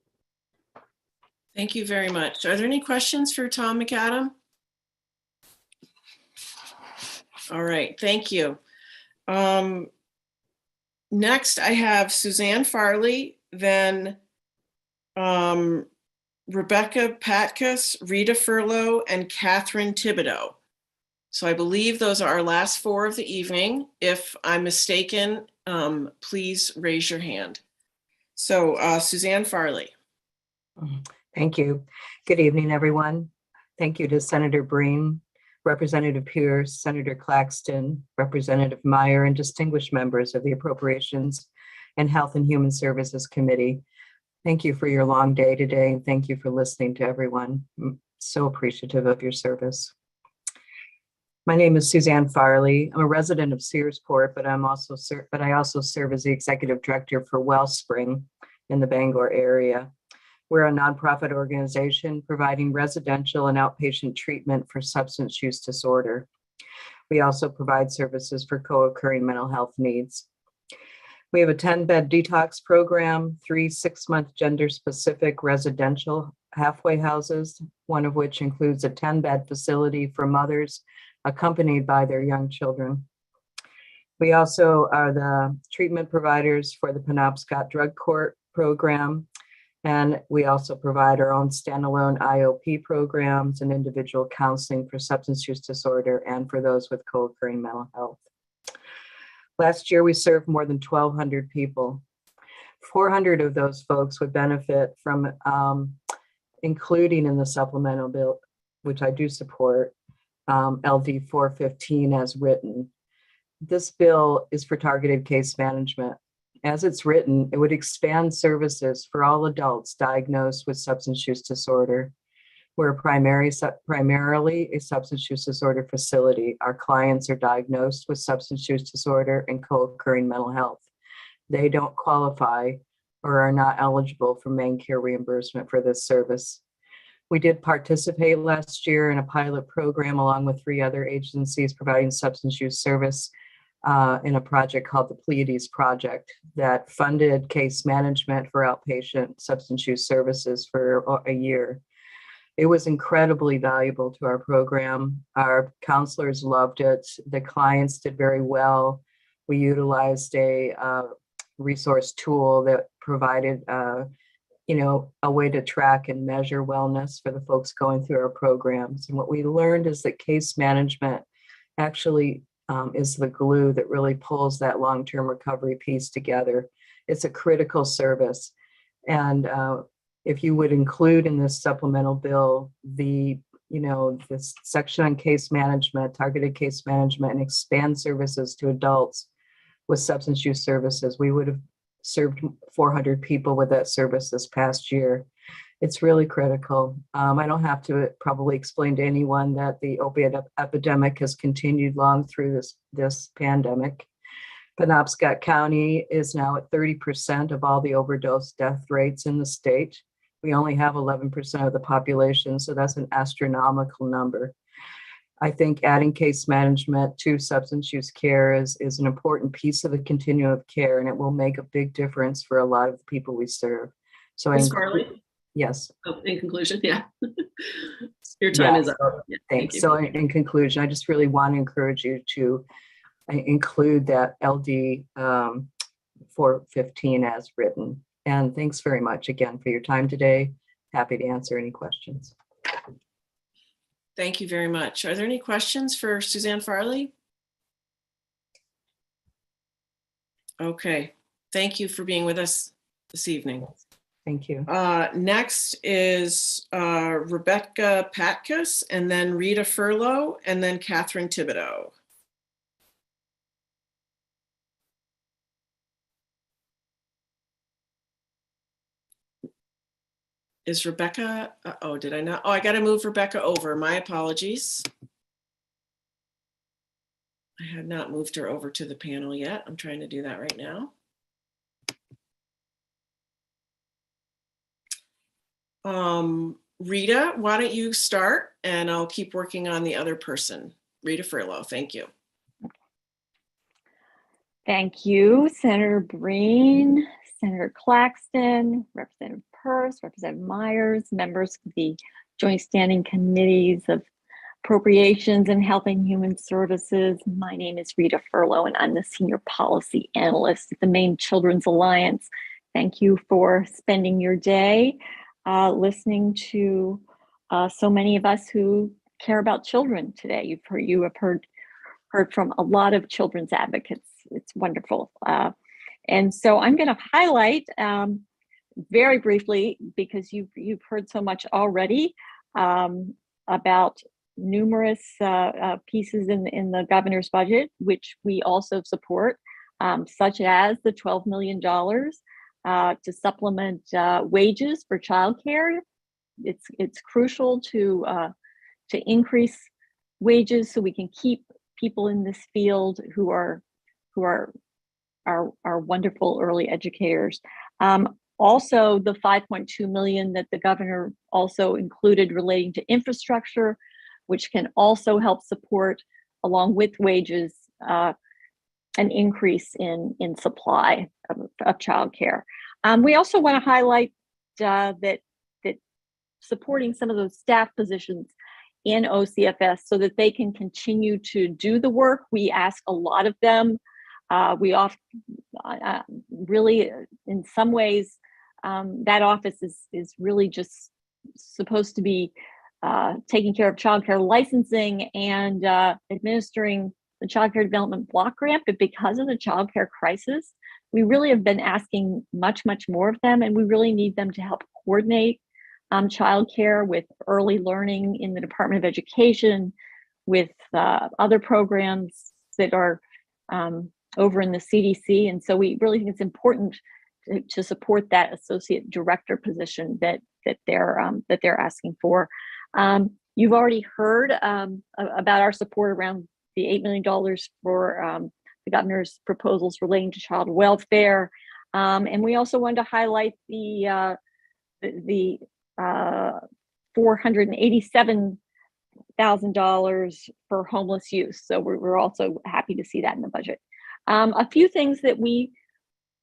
Thank you very much. Are there any questions for Tom McAdam? All right, thank you. Next, I have Suzanne Farley, then Rebecca Patkus, Rita Furlow, and Catherine Thibodeau. So I believe those are our last four of the evening. If I'm mistaken, please raise your hand. So Suzanne Farley. Thank you. Good evening, everyone. Thank you to Senator Breen, Representative Pierce, Senator Claxton, Representative Meyer, and distinguished members of the Appropriations and Health and Human Services Committee. Thank you for your long day today, and thank you for listening to everyone. I'm so appreciative of your service. My name is Suzanne Farley. I'm a resident of Searsport, but I also serve as the executive director for Wellspring in the Bangor area. We're a nonprofit organization providing residential and outpatient treatment for substance use disorder. We also provide services for co-occurring mental health needs. We have a 10-bed detox program, 3 6-month gender-specific residential halfway houses, one of which includes a 10-bed facility for mothers accompanied by their young children. We also are the treatment providers for the Penobscot Drug Court program, and we also provide our own standalone IOP programs and individual counseling for substance use disorder and for those with co-occurring mental health. Last year, we served more than 1,200 people. 400 of those folks would benefit from including in the supplemental bill, which I do support, LD 415 as written. This bill is for targeted case management. As it's written, it would expand services for all adults diagnosed with substance use disorder. We're primarily a substance use disorder facility. Our clients are diagnosed with substance use disorder and co-occurring mental health. They don't qualify or are not eligible for main care reimbursement for this service. We did participate last year in a pilot program along with 3 other agencies providing substance use service in a project called the Pleiades Project that funded case management for outpatient substance use services for a year. It was incredibly valuable to our program. Our counselors loved it. The clients did very well. We utilized a resource tool that provided a way to track and measure wellness for the folks going through our programs. And what we learned is that case management actually is the glue that really pulls that long-term recovery piece together. It's a critical service. And if you would include in this supplemental bill this section on case management, targeted case management, and expand services to adults with substance use services, we would have served 400 people with that service this past year. It's really critical. I don't have to probably explain to anyone that the opiate epidemic has continued long through this pandemic. Penobscot County is now at 30% of all the overdose death rates in the state. We only have 11% of the population, so that's an astronomical number. I think adding case management to substance use care is an important piece of the continuum of care, and it will make a big difference for a lot of the people we serve. So Ms. Farley? Yes. Oh, in conclusion, yeah. Your time is up. Yeah, thanks. you. So in conclusion, I just really want to encourage you to include that LD 415 as written. And thanks very much again for your time today. Happy to answer any questions. Thank you very much. Are there any questions for Suzanne Farley? Okay, thank you for being with us this evening. Thank you. Next is Rebecca Patkus, and then Rita Furlow, and then Catherine Thibodeau. Is Rebecca, oh, did I not? Oh, I got to move Rebecca over. My apologies. I had not moved her over to the panel yet. I'm trying to do that right now. Rita, why don't you start and I'll keep working on the other person. Rita Furlow, thank you. Thank you, Senator Breen, Senator Claxton, Representative Peirce, Representative Myers, members of the Joint Standing Committees of Appropriations and Health and Human Services. My name is Rita Furlow, and I'm the Senior Policy Analyst at the Maine Children's Alliance. Thank you for spending your day listening to so many of us who care about children today. You have heard from a lot of children's advocates. It's wonderful. And so I'm going to highlight very briefly, because you've heard so much already about numerous pieces in the governor's budget, which we also support, such as the $12 million to supplement wages for childcare. It's crucial to increase wages so we can keep people in this field who are wonderful early educators. Also, the $5.2 million that the governor also included relating to infrastructure, which can also help support, along with wages, an increase in supply of childcare. We also want to highlight that supporting some of those staff positions in OCFS so that they can continue to do the work. We ask a lot of them. We often, really, in some ways, that office is really just supposed to be taking care of childcare licensing and administering the childcare development block grant. But because of the childcare crisis, we really have been asking much more of them, and we really need them to help coordinate childcare with early learning in the Department of Education, with other programs that are over in the CDC. And so we really think it's important to support that associate director position that they're asking for. You've already heard about our support around the $8 million for the governor's proposals relating to child welfare, and we also wanted to highlight the $487,000 for homeless youth. So we're also happy to see that in the budget. A few things that we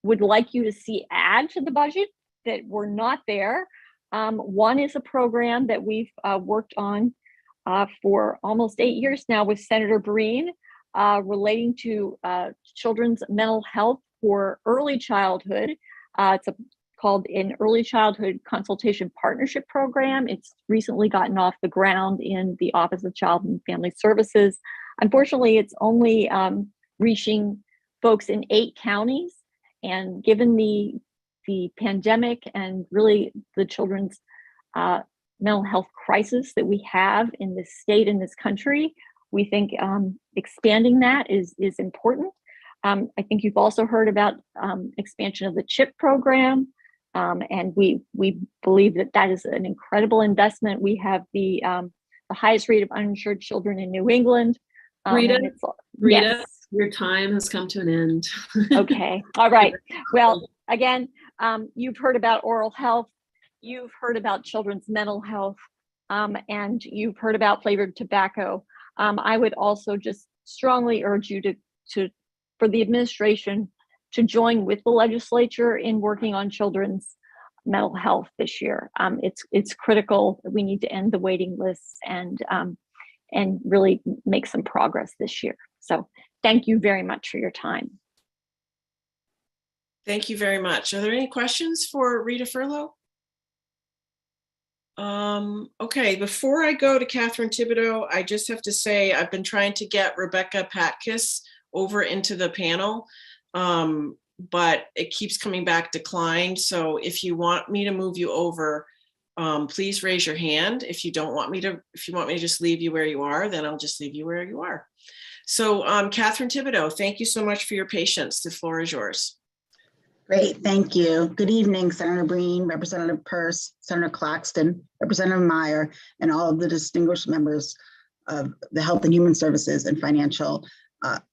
would like you to see add to the budget that were not there. One is a program that we've worked on for almost 8 years now with Senator Breen, relating to children's mental health for early childhood. It's called an Early Childhood Consultation Partnership Program. It's recently gotten off the ground in the Office of Child and Family Services. Unfortunately, it's only reaching folks in 8 counties. And given the pandemic and really the children's mental health crisis that we have in this state, in this country, we think expanding that is important. I think you've also heard about expansion of the CHIP program. And we believe that is an incredible investment. We have the highest rate of uninsured children in New England. Rita, yes. Your time has come to an end. Okay. All right. Well, again, you've heard about oral health. You've heard about children's mental health, and you've heard about flavored tobacco. I would also just strongly urge you for the administration to join with the legislature in working on children's mental health this year. It's critical. We need to end the waiting lists and really make some progress this year. So thank you very much for your time. Thank you very much. Are there any questions for Rita Furlow? Okay, before I go to Catherine Thibodeau, I just have to say I've been trying to get Rebecca Patkiss over into the panel, but it keeps coming back declined. So if you want me to move you over, please raise your hand. If you want me to just leave you where you are, then I'll just leave you where you are. So Catherine Thibodeau, thank you so much for your patience. The floor is yours. Great, thank you. Good evening, Senator Breen, Representative Peirce, Senator Claxton, Representative Meyer, and all of the distinguished members of the Health and Human Services and Financial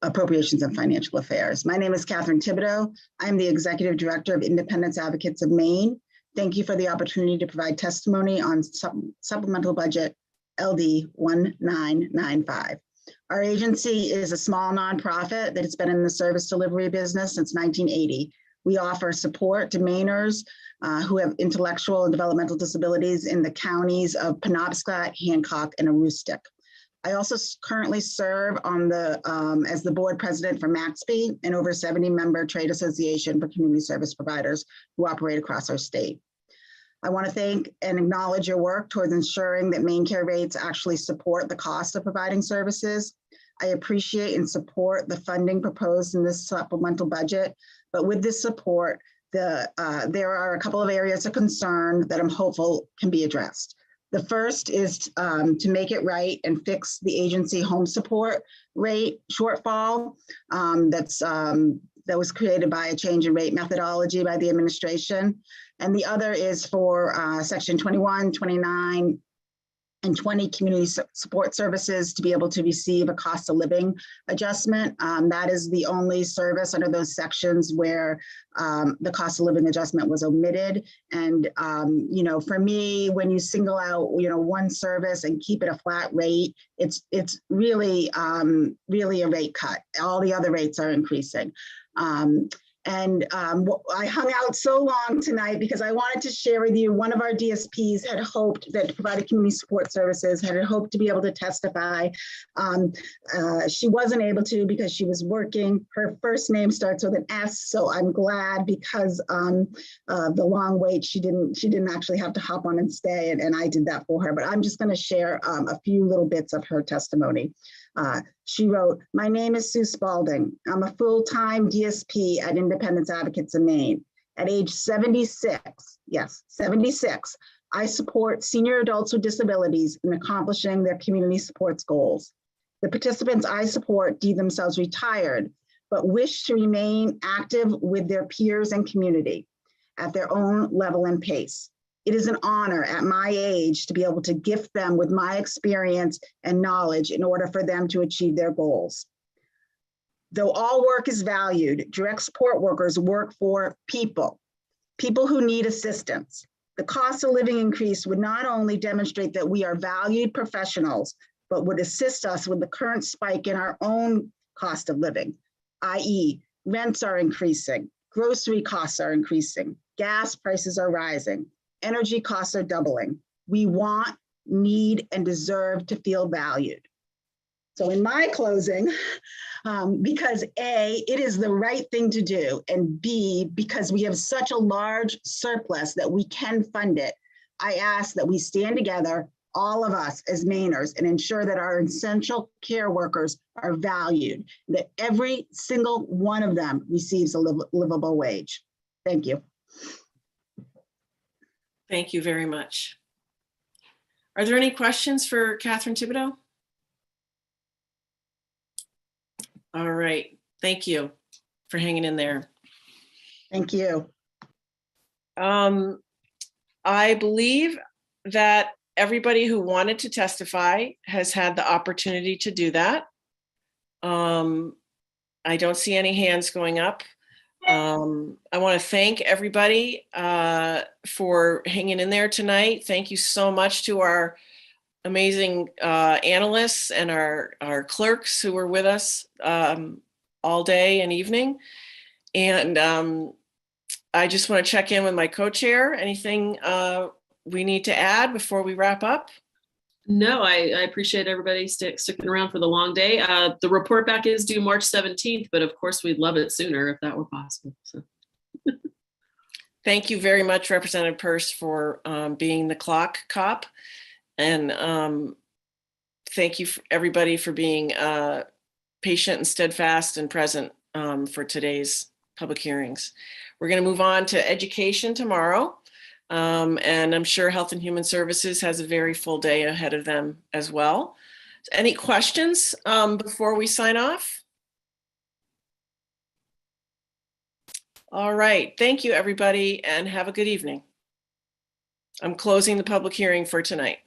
Appropriations and Financial Affairs. My name is Catherine Thibodeau. I'm the Executive Director of Independence Advocates of Maine. Thank you for the opportunity to provide testimony on Supplemental Budget LD 1995. Our agency is a small nonprofit that has been in the service delivery business since 1980. We offer support to Mainers who have intellectual and developmental disabilities in the counties of Penobscot, Hancock, and Aroostook. I also currently serve on as the board president for MAXPE, an over 70 member trade association for community service providers who operate across our state. I want to thank and acknowledge your work towards ensuring that main care rates actually support the cost of providing services. I appreciate and support the funding proposed in this supplemental budget, but with this support, there are a couple of areas of concern that I'm hopeful can be addressed. The first is to make it right and fix the agency home support rate shortfall that was created by a change in rate methodology by the administration. And the other is for section 21, 29, and 20 community support services to be able to receive a cost of living adjustment. That is the only service under those sections where the cost of living adjustment was omitted. And, for me, when you single out, one service and keep it a flat rate, it's really, really a rate cut. All the other rates are increasing. I hung out so long tonight because I wanted to share with you, one of our DSPs had hoped that provided community support services had hoped to be able to testify. She wasn't able to because she was working. Her first name starts with an S, so I'm glad because the long wait, she didn't actually have to hop on and stay, and I did that for her. But I'm just going to share a few little bits of her testimony. She wrote, "My name is Sue Spalding. I'm a full-time DSP at Independence Advocates of Maine. At age 76, yes, 76, I support senior adults with disabilities in accomplishing their community supports goals. The participants I support deem themselves retired, but wish to remain active with their peers and community at their own level and pace. It is an honor at my age to be able to gift them with my experience and knowledge in order for them to achieve their goals. Though all work is valued, direct support workers work for people who need assistance. The cost of living increase would not only demonstrate that we are valued professionals, but would assist us with the current spike in our own cost of living, i.e., rents are increasing, grocery costs are increasing, gas prices are rising, energy costs are doubling. We want, need, and deserve to feel valued." So in my closing, because A, it is the right thing to do, and B, because we have such a large surplus that we can fund it, I ask that we stand together, all of us as Mainers, and ensure that our essential care workers are valued, that every single one of them receives a livable wage. Thank you. Thank you very much. Are there any questions for Catherine Thibodeau? All right, thank you for hanging in there. Thank you. I believe that everybody who wanted to testify has had the opportunity to do that. I don't see any hands going up. I want to thank everybody for hanging in there tonight. Thank you so much to our amazing analysts and our clerks who were with us all day and evening. And I just want to check in with my co-chair. Anything we need to add before we wrap up? No, I appreciate everybody sticking around for the long day. The report back is due March 17th, but of course we'd love it sooner if that were possible. So. Thank you very much, Representative Peirce, for being the clock cop. And thank you everybody for being patient and steadfast and present for today's public hearings. We're going to move on to education tomorrow. And I'm sure Health and Human Services has a very full day ahead of them as well. Any questions before we sign off? All right. Thank you, everybody, and have a good evening. I'm closing the public hearing for tonight.